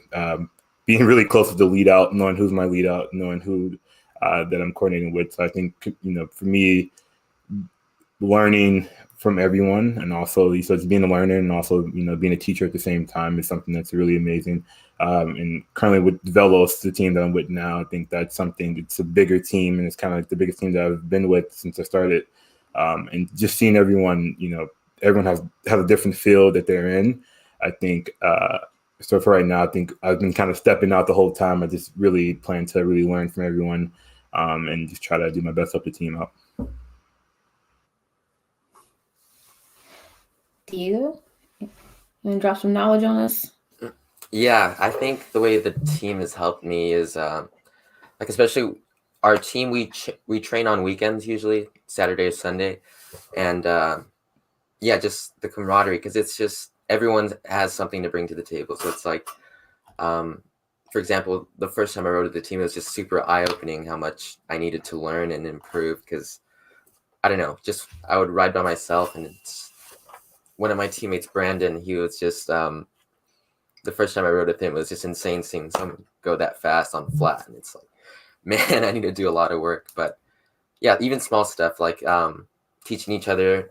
being really close to the lead out, knowing who's my lead out, knowing who that I'm coordinating with. So I think, for me, learning from everyone, and also so it's being a learner and also being a teacher at the same time is something that's really amazing. And currently with Velos, the team that I'm with now, I think that's something. It's a bigger team, and it's kind of like the biggest team that I've been with since I started. And just seeing everyone, everyone has a different field that they're in. I think so for right now, I think I've been kind of stepping out the whole time. I just really plan to really learn from everyone, and just try to do my best to help the team out. Diego, you want to drop some knowledge on us? Yeah, I think the way the team has helped me is especially our team, we train on weekends, usually Saturday or Sunday, and yeah, just the camaraderie, because it's just everyone has something to bring to the table. So it's like, for example, the first time I rode with the team, it was just super eye-opening how much I needed to learn and improve, because I don't know, just I would ride by myself, and one of my teammates, Brandon, he was just the first time I rode with him, it was just insane seeing someone go that fast on flat, and it's like, man, I need to do a lot of work. But yeah, even small stuff like teaching each other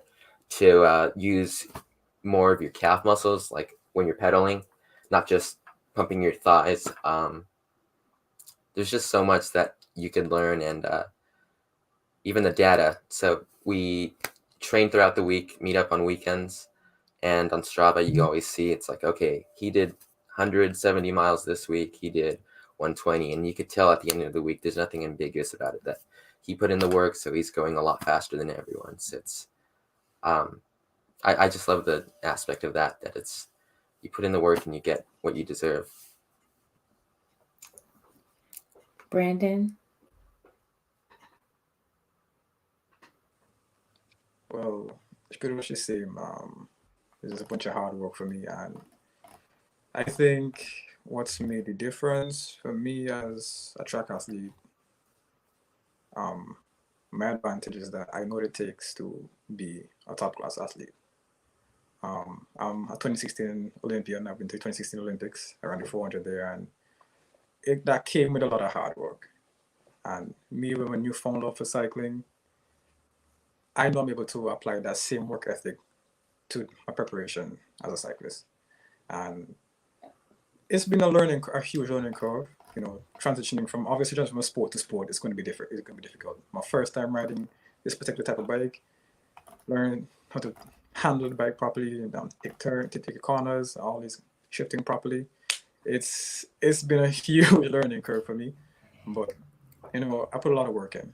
to use more of your calf muscles, like when you're pedaling, not just pumping your thighs. There's just so much that you can learn, and even the data. So we train throughout the week, meet up on weekends, and on Strava you always see it's like, okay, he did 170 miles this week, he did 120, and you could tell at the end of the week there's nothing ambiguous about it, that he put in the work, so he's going a lot faster than everyone. So it's I just love the aspect of that it's you put in the work and you get what you deserve. Brandon? Well, it's pretty much the same. It's just a bunch of hard work for me, and I think what's made the difference for me as a track athlete, my advantage is that I know what it takes to be a top class athlete. I'm a 2016 Olympian. I've been to 2016 Olympics, around the 400 there, and that came with a lot of hard work. And me, with my newfound love for cycling, I know I'm able to apply that same work ethic to my preparation as a cyclist. And it's been a huge learning curve. Transitioning from a sport to sport, it's going to be different. It's going to be difficult. My first time riding this particular type of bike, learn how to handle the bike properly, and take corners, all these shifting properly. It's been a huge learning curve for me, but I put a lot of work in.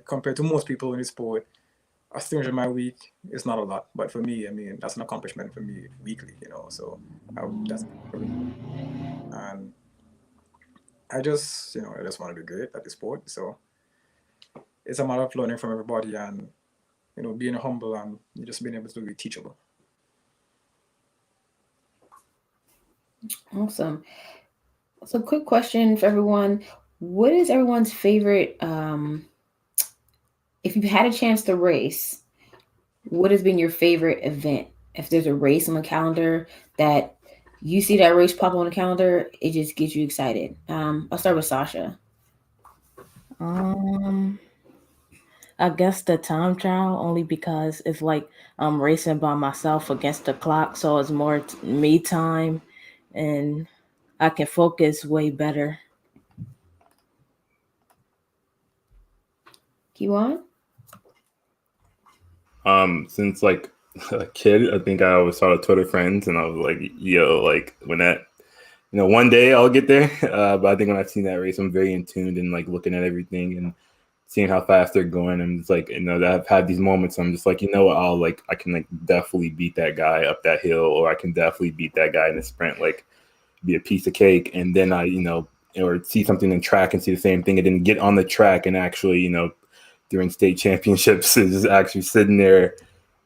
Compared to most people in this sport, a 300-mile week is not a lot, but for me, that's an accomplishment for me weekly. So that's for me. And I just want to be great at the sport. So it's a matter of learning from everybody and being humble and just being able to be teachable. Awesome. So, quick question for everyone: what is everyone's favorite? If you've had a chance to race, what has been your favorite event? If there's a race on the calendar that you see that race pop on the calendar, it just gets you excited. I'll start with Sasha. I guess the time trial, only because it's like I'm racing by myself against the clock, so it's more me time, and I can focus way better. Kiwan? Since like a kid, I think I always saw the Twitter friends, and I was like, yo, like when that, one day I'll get there. But I think when I've seen that race, I'm very in tune and like looking at everything and seeing how fast they're going. And it's like, that I've had these moments. I'm just like, what, I can like definitely beat that guy up that hill, or I can definitely beat that guy in a sprint, like be a piece of cake. And then I, or see something in track and see the same thing, and then get on the track and actually, during state championships is actually sitting there,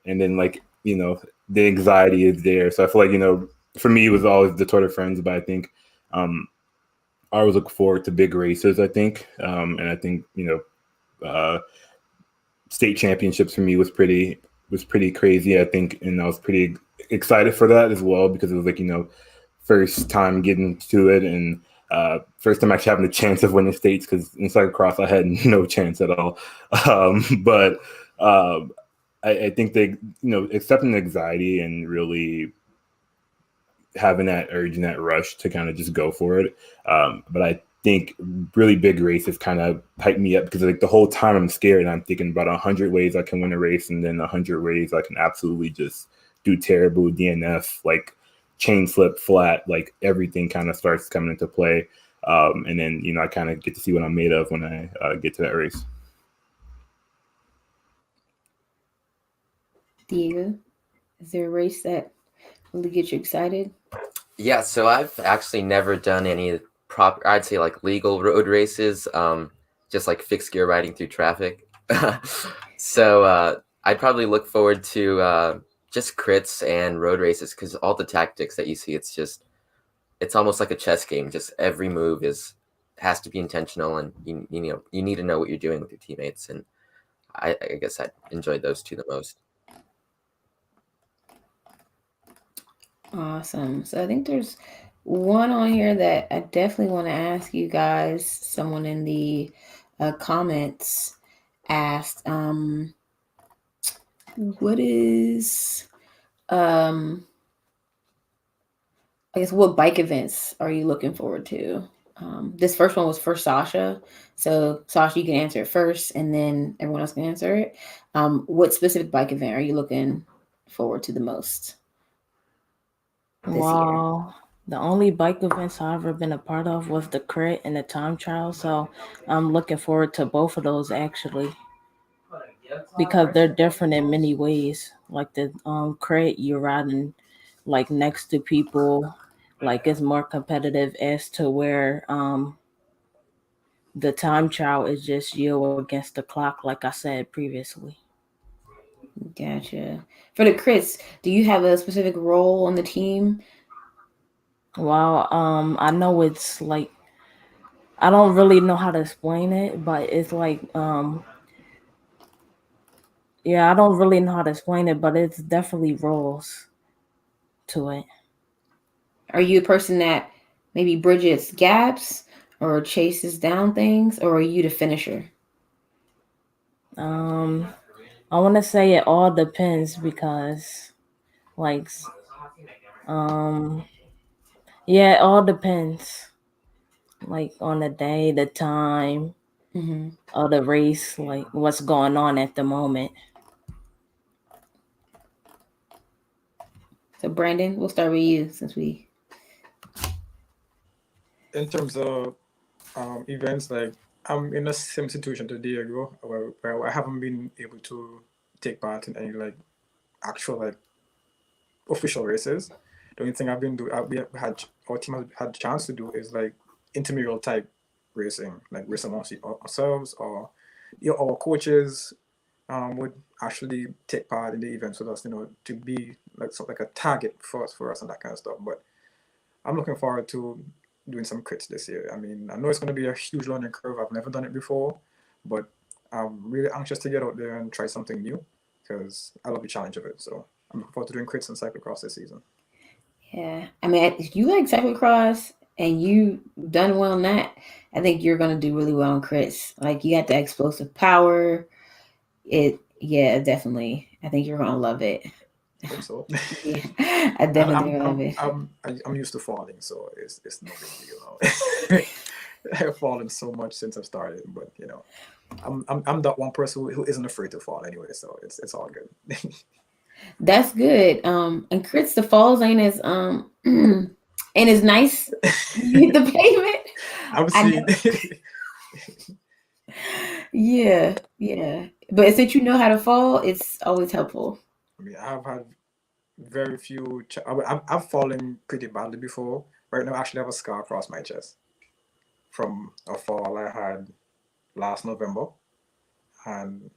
and then like, the anxiety is there. So I feel like, for me, it was always the Tour de France, but I think I always look forward to big races, I think. And I think, state championships for me was pretty crazy, I think. And I was pretty excited for that as well, because it was like, first time getting to it, and first time actually having the chance of winning states, because in cyclocross I had no chance at all. But I think they, accepting the anxiety and really having that urge and that rush to kind of just go for it. But I think really big races kind of hype me up, because like the whole time I'm scared and I'm thinking about 100 ways I can win a race, and then 100 ways I can absolutely just do terrible, DNF, like chain slip, flat, like everything kind of starts coming into play. And then, I kind of get to see what I'm made of when I get to that race. Diego, is there a race that really gets you excited? Yeah, so I've actually never done any proper, I'd say like legal road races, just like fixed gear riding through traffic. So I'd probably look forward to just crits and road races, because all the tactics that you see, it's almost like a chess game. Just every move has to be intentional, and you need to know what you're doing with your teammates. And I guess I enjoyed those two the most. Awesome. So I think there's one on here that I definitely want to ask you guys. Someone in the comments asked, what is, I guess, what bike events are you looking forward to This first one was for Sasha. So Sasha, you can answer it first, and then everyone else can answer it. What specific bike event are you looking forward to the most this year? The only bike events I've ever been a part of was the crit and the time trial. So I'm looking forward to both of those actually, because they're different in many ways. Like the crit, you're riding like next to people, like it's more competitive, as to where the time trial is just you against the clock, like I said previously. Gotcha. For the crits, do you have a specific role on the team? Well, I know it's like, I don't really know how to explain it, but it's like, yeah, I don't really know how to explain it, but it's definitely roles to it. Are you a person that maybe bridges gaps or chases down things, or are you the finisher? I want to say it all depends, because like, yeah, it all depends, like on the day, the time, or the race, like what's going on at the moment. So Brandon, we'll start with you since we. In terms of events, like I'm in the same situation today ago where I haven't been able to take part in any like actual like official races. The only thing I've been doing, our team has had chance to do is like intramural type racing, like racing amongst ourselves, or our coaches would actually take part in the events with us, to be like sort of like a target for us and that kind of stuff. But I'm looking forward to doing some crits this year. I mean, I know it's going to be a huge learning curve. I've never done it before, but I'm really anxious to get out there and try something new, because I love the challenge of it. So I'm looking forward to doing crits and cyclocross this season. Yeah, I mean, if you like cyclocross and you done well in that, I think you're gonna do really well in crits. Like, you got the explosive power. Yeah, definitely. I think you're gonna love it. I hope so. Yeah, I definitely love it. I'm used to falling, so it's no big deal. I've fallen so much since I've started, but I'm that one person who isn't afraid to fall anyway, so it's all good. That's good. And crits, the falls ain't as and it's nice. You hit the pavement. I'm seeing. Yeah. But since you know how to fall, it's always helpful. I mean, I've had very few. I've fallen pretty badly before. Right now, I actually have a scar across my chest from a fall I had last November, and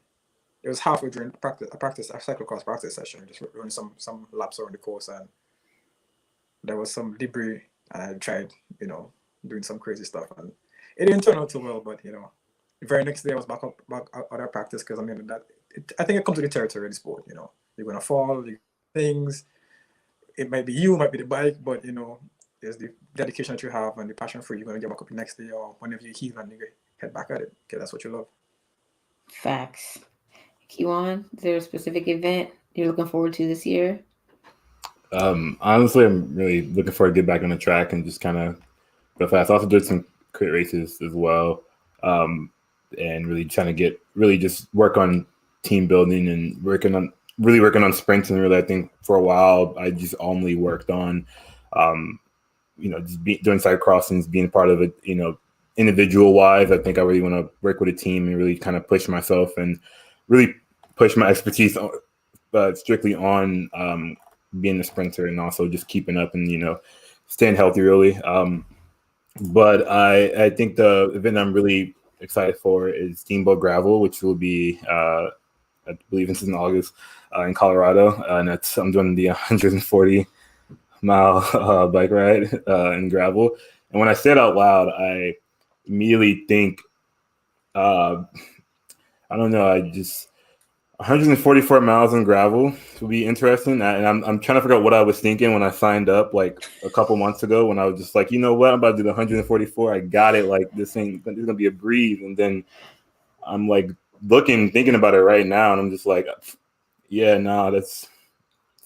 it was halfway during a cyclocross practice session, just running some laps around the course, and there was some debris, and I tried, doing some crazy stuff, and it didn't turn out too well. But the very next day I was back out at practice, because I think it comes with the territory of the sport. You're gonna fall, things. It might be you, it might be the bike, but there's the dedication that you have and the passion for it. You're gonna get back up the next day or whenever you heal and you head back at it. Okay, that's what you love. Facts. Kiwan, is there a specific event you're looking forward to this year? Honestly, I'm really looking forward to get back on the track and just kind of go fast. I also did some crit races as well, and really trying to just work on team building and working on sprints. And really, I think for a while I just only worked on, just doing side crossings, being part of it, individual wise. I think I really want to work with a team and really kind of push myself and really push my expertise strictly on being a sprinter, and also just keeping up and staying healthy really. But I think the event I'm really excited for is Steamboat Gravel, which will be I believe it's in August in Colorado, and I'm doing the 140-mile bike ride in gravel. And when I say it out loud, I immediately think I don't know, 144 miles in gravel will be interesting. And I'm trying to figure out what I was thinking when I signed up like a couple months ago, when I was just like, you know what, I'm about to do the 144. I got it. Like, this is gonna be a breeze. And then I'm like thinking about it right now, and I'm just like, yeah, no, that's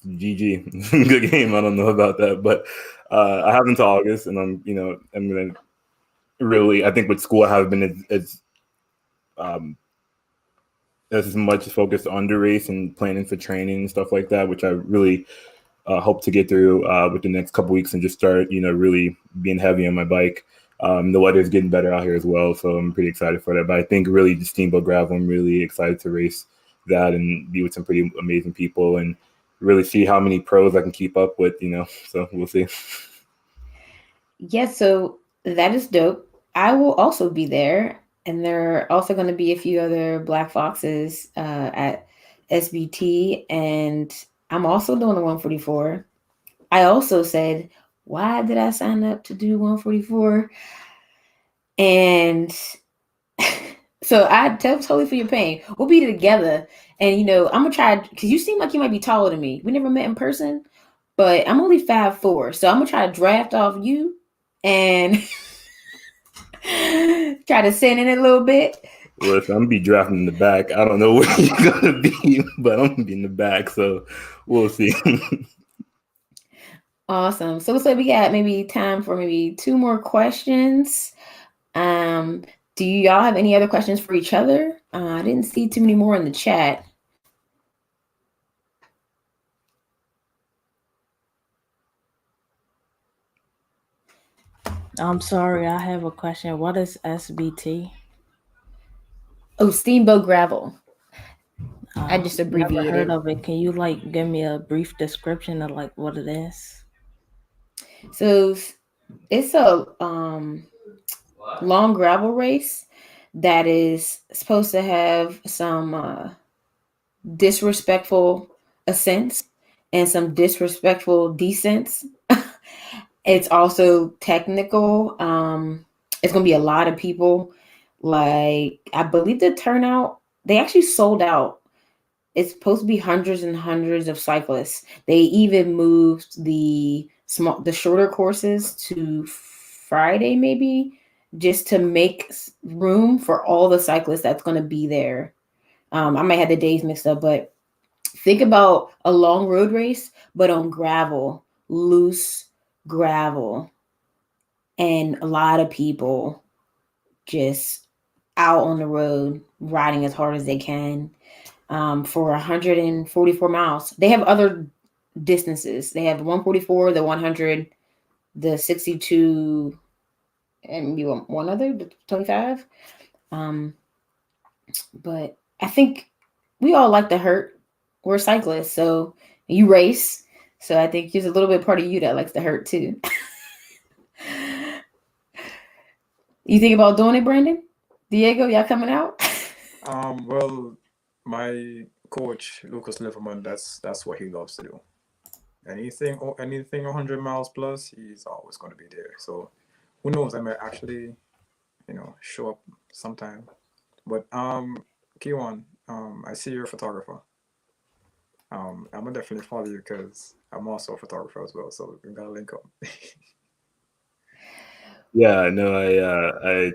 GG. Good game. I don't know about that, but I have until August, and I'm gonna really, I think with school I haven't been as much focused on the race and planning for training and stuff like that, which I really hope to get through with the next couple weeks and just start, really being heavy on my bike. The weather's getting better out here as well, so I'm pretty excited for that. But I think really the Steamboat Gravel, I'm really excited to race that and be with some pretty amazing people and really see how many pros I can keep up with, so we'll see. Yeah, so that is dope. I will also be there, and there are also going to be a few other Black Foxes at SBT, and I'm also doing the 144. I also said, why did I sign up to do 144? And so I totally feel your pain. We'll be together, and I'm gonna try, because you seem like you might be taller than me. We never met in person, but I'm only 5'4", so I'm gonna try to draft off you and try to send in a little bit. Listen, I'm gonna be drafting in the back. I don't know where you're gonna be, but I'm gonna be in the back, so we'll see. Awesome. So looks like we got maybe time for maybe 2 more questions. Do y'all have any other questions for each other? I didn't see too many more in the chat. I'm sorry, I have a question. What is SBT? Oh, Steamboat Gravel. I just abbreviated. Never heard of it. Can you give me a brief description of what it is? So it's a long gravel race that is supposed to have some disrespectful ascents and some disrespectful descents. It's also technical. It's going to be a lot of people. I believe the turnout, they actually sold out. It's supposed to be hundreds and hundreds of cyclists. They even moved the shorter courses to Friday, maybe, just to make room for all the cyclists that's going to be there. I might have the days mixed up, but think about a long road race, but on gravel, loose gravel, and a lot of people just out on the road riding as hard as they can for 144 miles. They have other distances. They have the 144, the 100, the 62, and maybe one other, the 25. But I think we all like to hurt. We're cyclists, so you race. So I think there's a little bit part of you that likes to hurt too. You think about doing it, Brandon? Diego, y'all coming out? Well, my coach Lucas Liverman, that's what he loves to do. Anything 100 miles plus, he's always going to be there. So who knows? I might actually, show up sometime. But Kiwan, I see you're a photographer. I'm gonna definitely follow you because I'm also a photographer as well. So we gotta link up. Yeah, no, I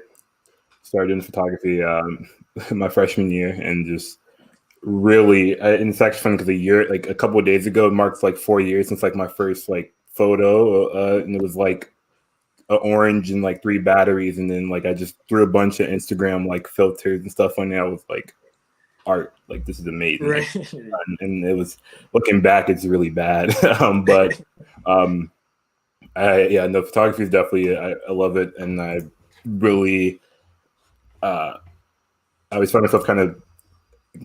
started doing photography my freshman year, and just really, and it's actually funny because a couple of days ago, it marks 4 years since my first photo, and it was an orange and 3 batteries, and then I just threw a bunch of Instagram filters and stuff on there. I was art, this is amazing, right. And it was, looking back, it's really bad, but photography is definitely, I love it, and I really I always find myself kind of,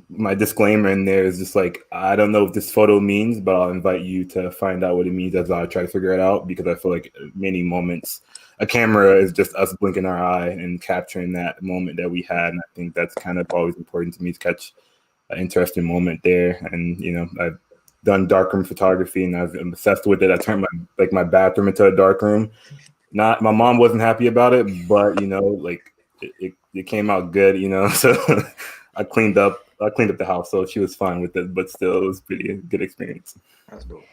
my disclaimer in there is just I don't know what this photo means, but I'll invite you to find out what it means as I try to figure it out, because I feel like many moments a camera is just us blinking our eye and capturing that moment that we had, and I think that's kind of always important to me, to catch an interesting moment there. And I've done darkroom photography, and I'm obsessed with it. I turned my bathroom into a darkroom. My mom wasn't happy about it, but it came out good, so I cleaned up the house, so she was fine with it, but still, it was pretty good experience. That's dope.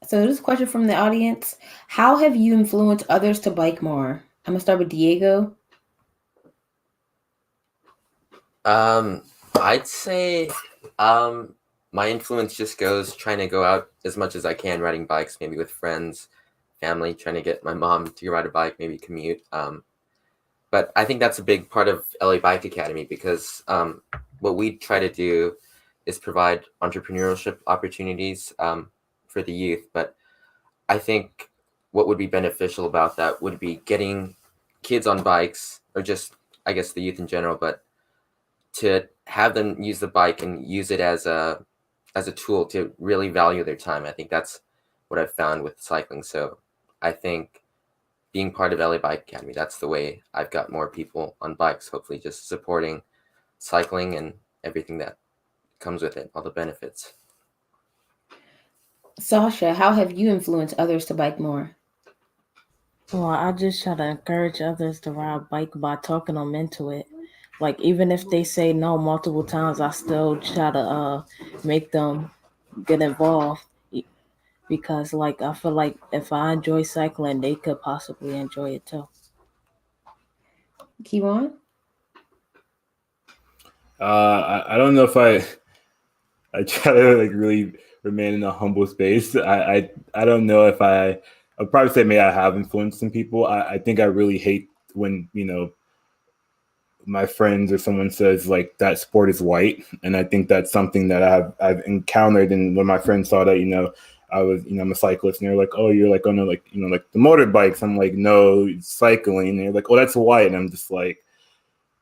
So this is a question from the audience. How have you influenced others to bike more? I'm gonna start with Diego. I'd say my influence just goes trying to go out as much as I can riding bikes, maybe with friends, family, trying to get my mom to ride a bike, maybe commute. But I think that's a big part of LA Bike Academy, because what we try to do is provide entrepreneurship opportunities for the youth. But I think what would be beneficial about that would be getting kids on bikes, or just, I guess, the youth in general, but to have them use the bike and use it as a tool to really value their time. I think that's what I've found with cycling. So I think being part of LA Bike Academy, that's the way I've got more people on bikes, hopefully just supporting cycling and everything that comes with it, all the benefits. Sasha, how have you influenced others to bike more? Well, I just try to encourage others to ride bike by talking them into it. Like, even if they say no multiple times, I still try to make them get involved, because like I feel like if I enjoy cycling, they could possibly enjoy it too. Keywan? I don't know if I try to like really remain in a humble space. I don't know if I'd probably say maybe I have influenced some people. I think I really hate when, you know, my friends or someone says like that sport is white, and I think that's something that I've encountered. And when my friends saw that, you know, I was, you know, I'm a cyclist, and they're like, oh, you're like on like, you know, like the motorbikes. I'm like, no, it's cycling. And they're like, oh, that's white. And I'm just like,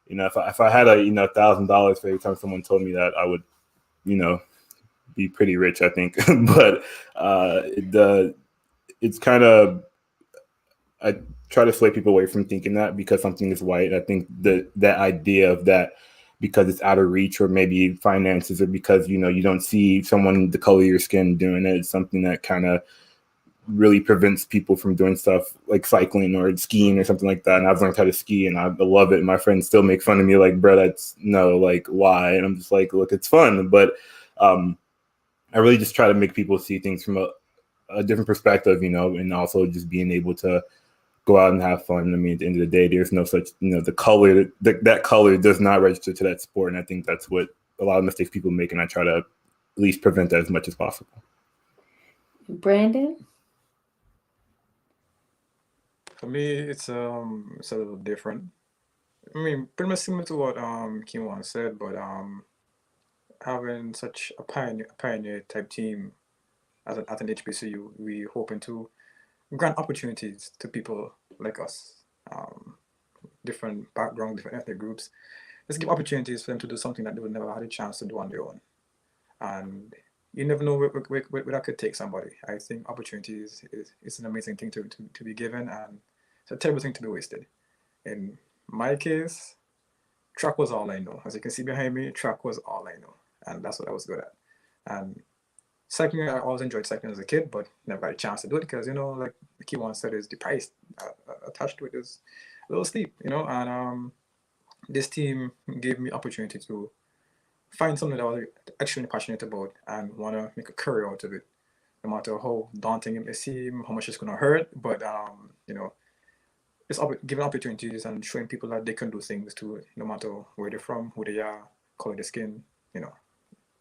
you know, if I had a, you know, $1,000 for every time someone told me that, I would, you know, be pretty rich, I think. But it's kind of, I try to sway people away from thinking that because something is white. I think that idea of that because it's out of reach, or maybe finances, or because, you know, you don't see someone the color of your skin doing it, it's something that kind of really prevents people from doing stuff like cycling or skiing or something like that. And I've learned how to ski and I love it. And my friends still make fun of me like, bro, that's no, like, why? And I'm just like, look, it's fun. But I really just try to make people see things from a different perspective, you know, and also just being able to go out and have fun. I mean, at the end of the day, there's no such, you know, the color, that color does not register to that sport. And I think that's what a lot of mistakes people make. And I try to at least prevent that as much as possible. Brandon? For me, it's a little different. I mean, pretty much similar to what Keywan said, but having such a pioneer type team at an HBCU, we hoping to grant opportunities to people like us, different background, different ethnic groups. Let's give opportunities for them to do something that they would never had a chance to do on their own. And you never know where that could take somebody. I think opportunities is an amazing thing to be given, and it's a terrible thing to be wasted. In my case, track was all I know. As you can see behind me, track was all I know. And that's what I was good at. And cycling, I always enjoyed cycling as a kid, but never had a chance to do it because, you know, like the Keywan said, is the price attached to it is a little steep, you know. And this team gave me opportunity to find something that I was actually passionate about and want to make a career out of it, no matter how daunting it may seem, how much it's going to hurt. But, you know, it's giving opportunities and showing people that they can do things too, no matter where they're from, who they are, color of their skin, you know.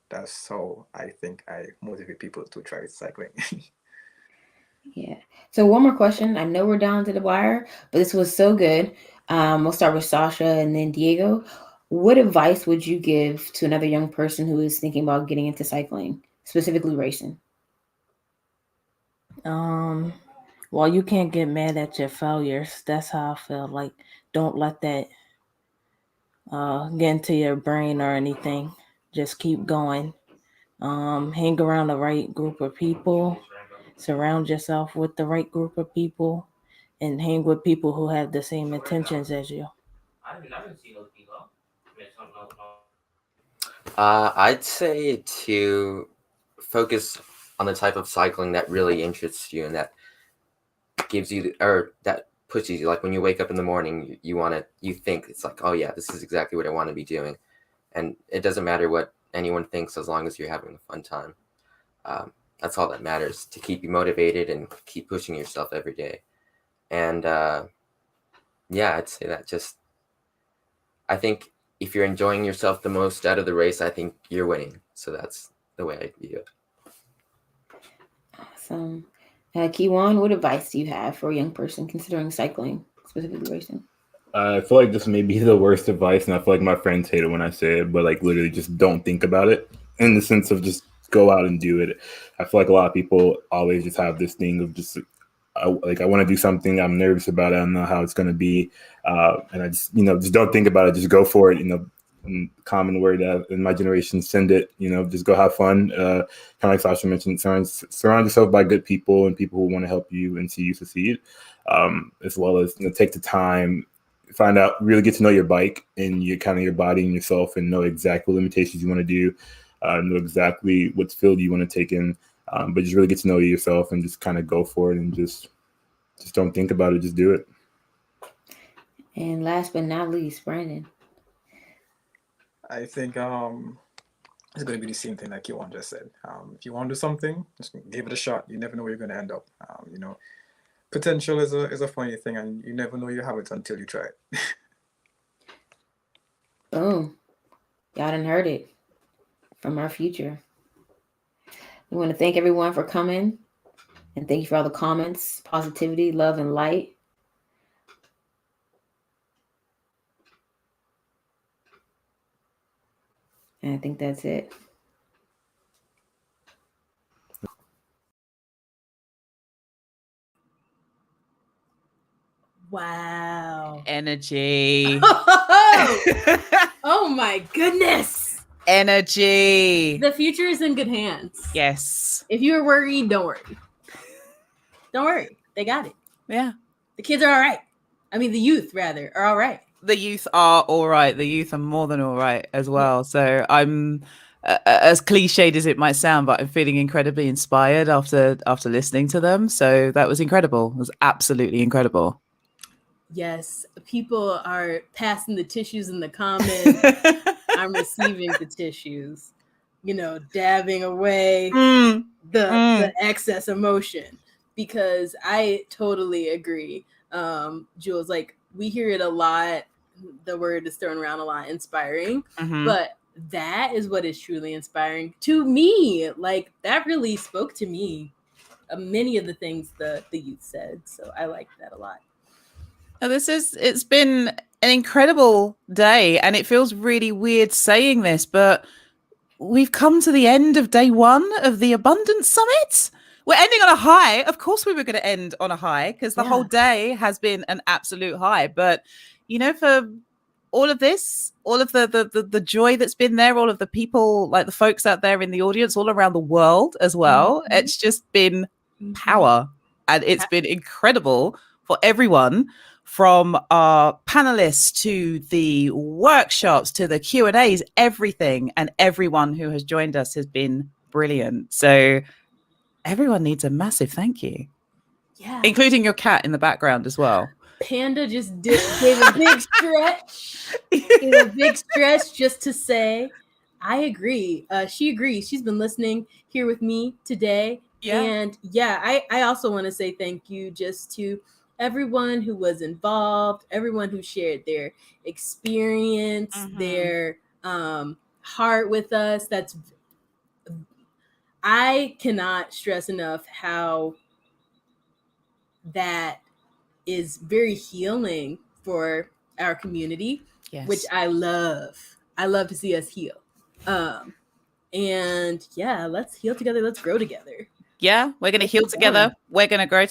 That's how I think I motivate people to try cycling. Yeah. So one more question. I know we're down to the wire, but this was so good. We'll start with Sasha and then Diego. What advice would you give to another young person who is thinking about getting into cycling, specifically racing? Well, you can't get mad at your failures. That's how I feel. Like, don't let that get into your brain or anything. Just keep going. Hang around the right group of people. Surround yourself with the right group of people, and hang with people who have the same intentions as you. I'd say to focus on the type of cycling that really interests you and that gives you, or that pushes you. Like when you wake up in the morning, you think it's like, oh yeah, this is exactly what I want to be doing. And it doesn't matter what anyone thinks as long as you're having a fun time. That's all that matters, to keep you motivated and keep pushing yourself every day. And yeah, I'd say that I think if you're enjoying yourself the most out of the race, I think you're winning. So that's the way I view it. Awesome. Kiwan, what advice do you have for a young person considering cycling, specifically racing? I feel like this may be the worst advice, and I feel like my friends hate it when I say it, but like literally just don't think about it in the sense of just go out and do it. I feel like a lot of people always just have this thing of just I want to do something, I'm nervous about it, I don't know how it's going to be, and I just just don't think about it, just go for it. Common word in my generation, send it. Just go have fun. Kind of like Sasha mentioned, surround yourself by good people and people who want to help you and see you succeed, as well as take the time, find out, really get to know your bike and your body and yourself, and know exactly what limitations you want to do, know exactly what field you want to take in, but just really get to know yourself and just kind of go for it, and just don't think about it, just do it. And last but not least, Brandon. I think it's going to be the same thing like Kiwan just said. If you want to do something, just give it a shot. You never know where you're going to end up. Potential is a funny thing, and you never know you have it until you try it. Boom. Y'all done heard it from our future. We want to thank everyone for coming, and thank you for all the comments, positivity, love, and light. And I think that's it. Wow. Energy. Oh my goodness. Energy. The future is in good hands. Yes. If you were worried, don't worry. Don't worry. They got it. Yeah. The kids are all right. I mean, the youth, rather, are all right. The youth are all right. The youth are more than all right as well. Yeah. So I'm, as cliched as it might sound, but I'm feeling incredibly inspired after listening to them. So that was incredible. It was absolutely incredible. Yes, people are passing the tissues in the comments. I'm receiving the tissues, dabbing away the excess emotion, because I totally agree. Jules, like, we hear it a lot. The word is thrown around a lot, inspiring, but that is what is truly inspiring to me. Like, that really spoke to me, many of the things the youth said. So I like that a lot. It's been an incredible day, and it feels really weird saying this, but we've come to the end of day one of the Abundance Summit. We're ending on a high. Of course we were going to end on a high, because the whole day has been an absolute high. But, for all of this, all of the joy that's been there, all of the people, like the folks out there in the audience all around the world as well, it's just been power. And it's been incredible for everyone, from our panelists to the workshops to the Q&As, everything, and everyone who has joined us has been brilliant. So everyone needs a massive thank you. Yeah. Including your cat in the background as well. Panda just gave a big stretch. Gave a big stretch just to say, I agree. She agrees. She's been listening here with me today. Yeah. And I also want to say thank you just to everyone who was involved, everyone who shared their experience, their heart with us. I cannot stress enough how that is very healing for our community, which I love. I love to see us heal. And let's heal together. Let's grow together. Yeah, we're going to heal together. We're going to grow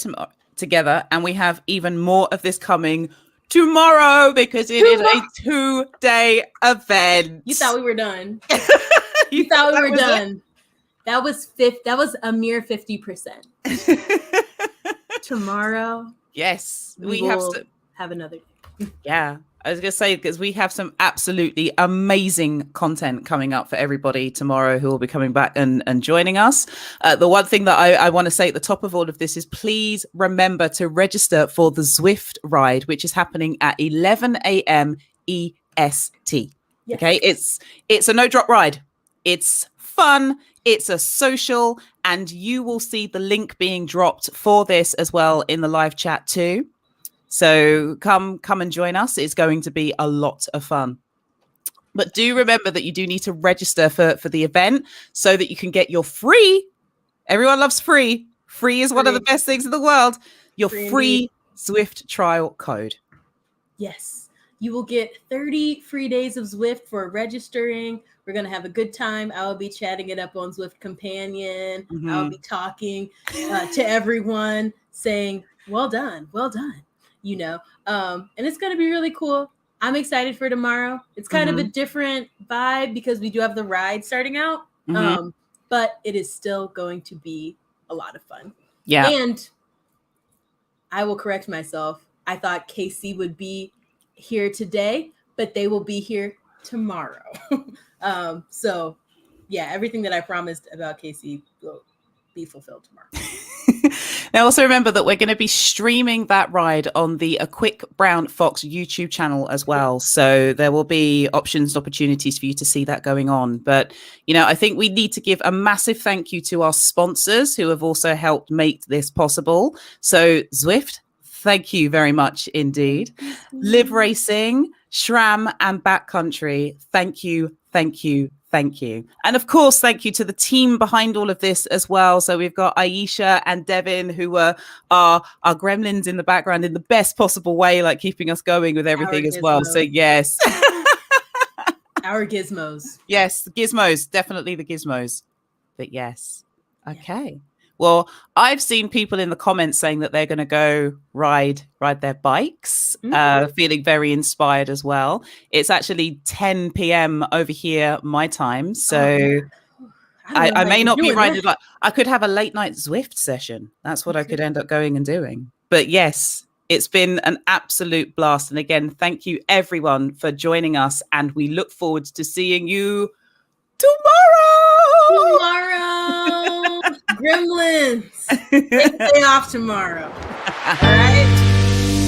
together. And we have even more of this coming tomorrow, because it is a 2-day event. You thought we were done. You thought we were done. That was a mere 50%. Tomorrow. Yes, we have another day. Yeah, I was going to say, because we have some absolutely amazing content coming up for everybody tomorrow who will be coming back and joining us. The one thing that I want to say at the top of all of this is, please remember to register for the Zwift ride, which is happening at 11 a.m. EST. Yes. Okay, it's a no drop ride. It's fun. It's a social, and you will see the link being dropped for this as well in the live chat too. So come and join us. It's going to be a lot of fun. But do remember that you do need to register for the event so that you can get your free, everyone loves free Free is one of the best things in the world. Your free indeed. Zwift trial code. Yes. You will get 30 free days of Zwift for registering. We're going to have a good time. I will be chatting it up on Zwift Companion. I'll be talking to everyone saying, well done, you know. And it's going to be really cool. I'm excited for tomorrow. It's kind of a different vibe because we do have the ride starting out. But it is still going to be a lot of fun. Yeah. And I will correct myself. I thought KC would be here today, but they will be here tomorrow. So yeah, everything that I promised about KC will be fulfilled tomorrow. Now also remember that we're going to be streaming that ride on the A Quick Brown Fox YouTube channel as well. So there will be options and opportunities for you to see that going on. But, you know, I think we need to give a massive thank you to our sponsors who have also helped make this possible. So Zwift, thank you very much indeed. Live Racing, SRAM and Backcountry, thank you, thank you, thank you. And of course, thank you to the team behind all of this as well. So we've got Aisha and Devin, who were our gremlins in the background in the best possible way, like keeping us going with everything as well. So yes. Our gizmos. Yes, the gizmos, definitely the gizmos. But yes. Okay. Well, I've seen people in the comments saying that they're going to go ride their bikes, feeling very inspired as well. It's actually 10 p.m. over here, my time. So I may not be riding, but I could have a late night Zwift session. That's what I could end up going and doing. But yes, it's been an absolute blast. And again, thank you everyone for joining us. And we look forward to seeing you tomorrow. Gremlins. Take the day off tomorrow. All right.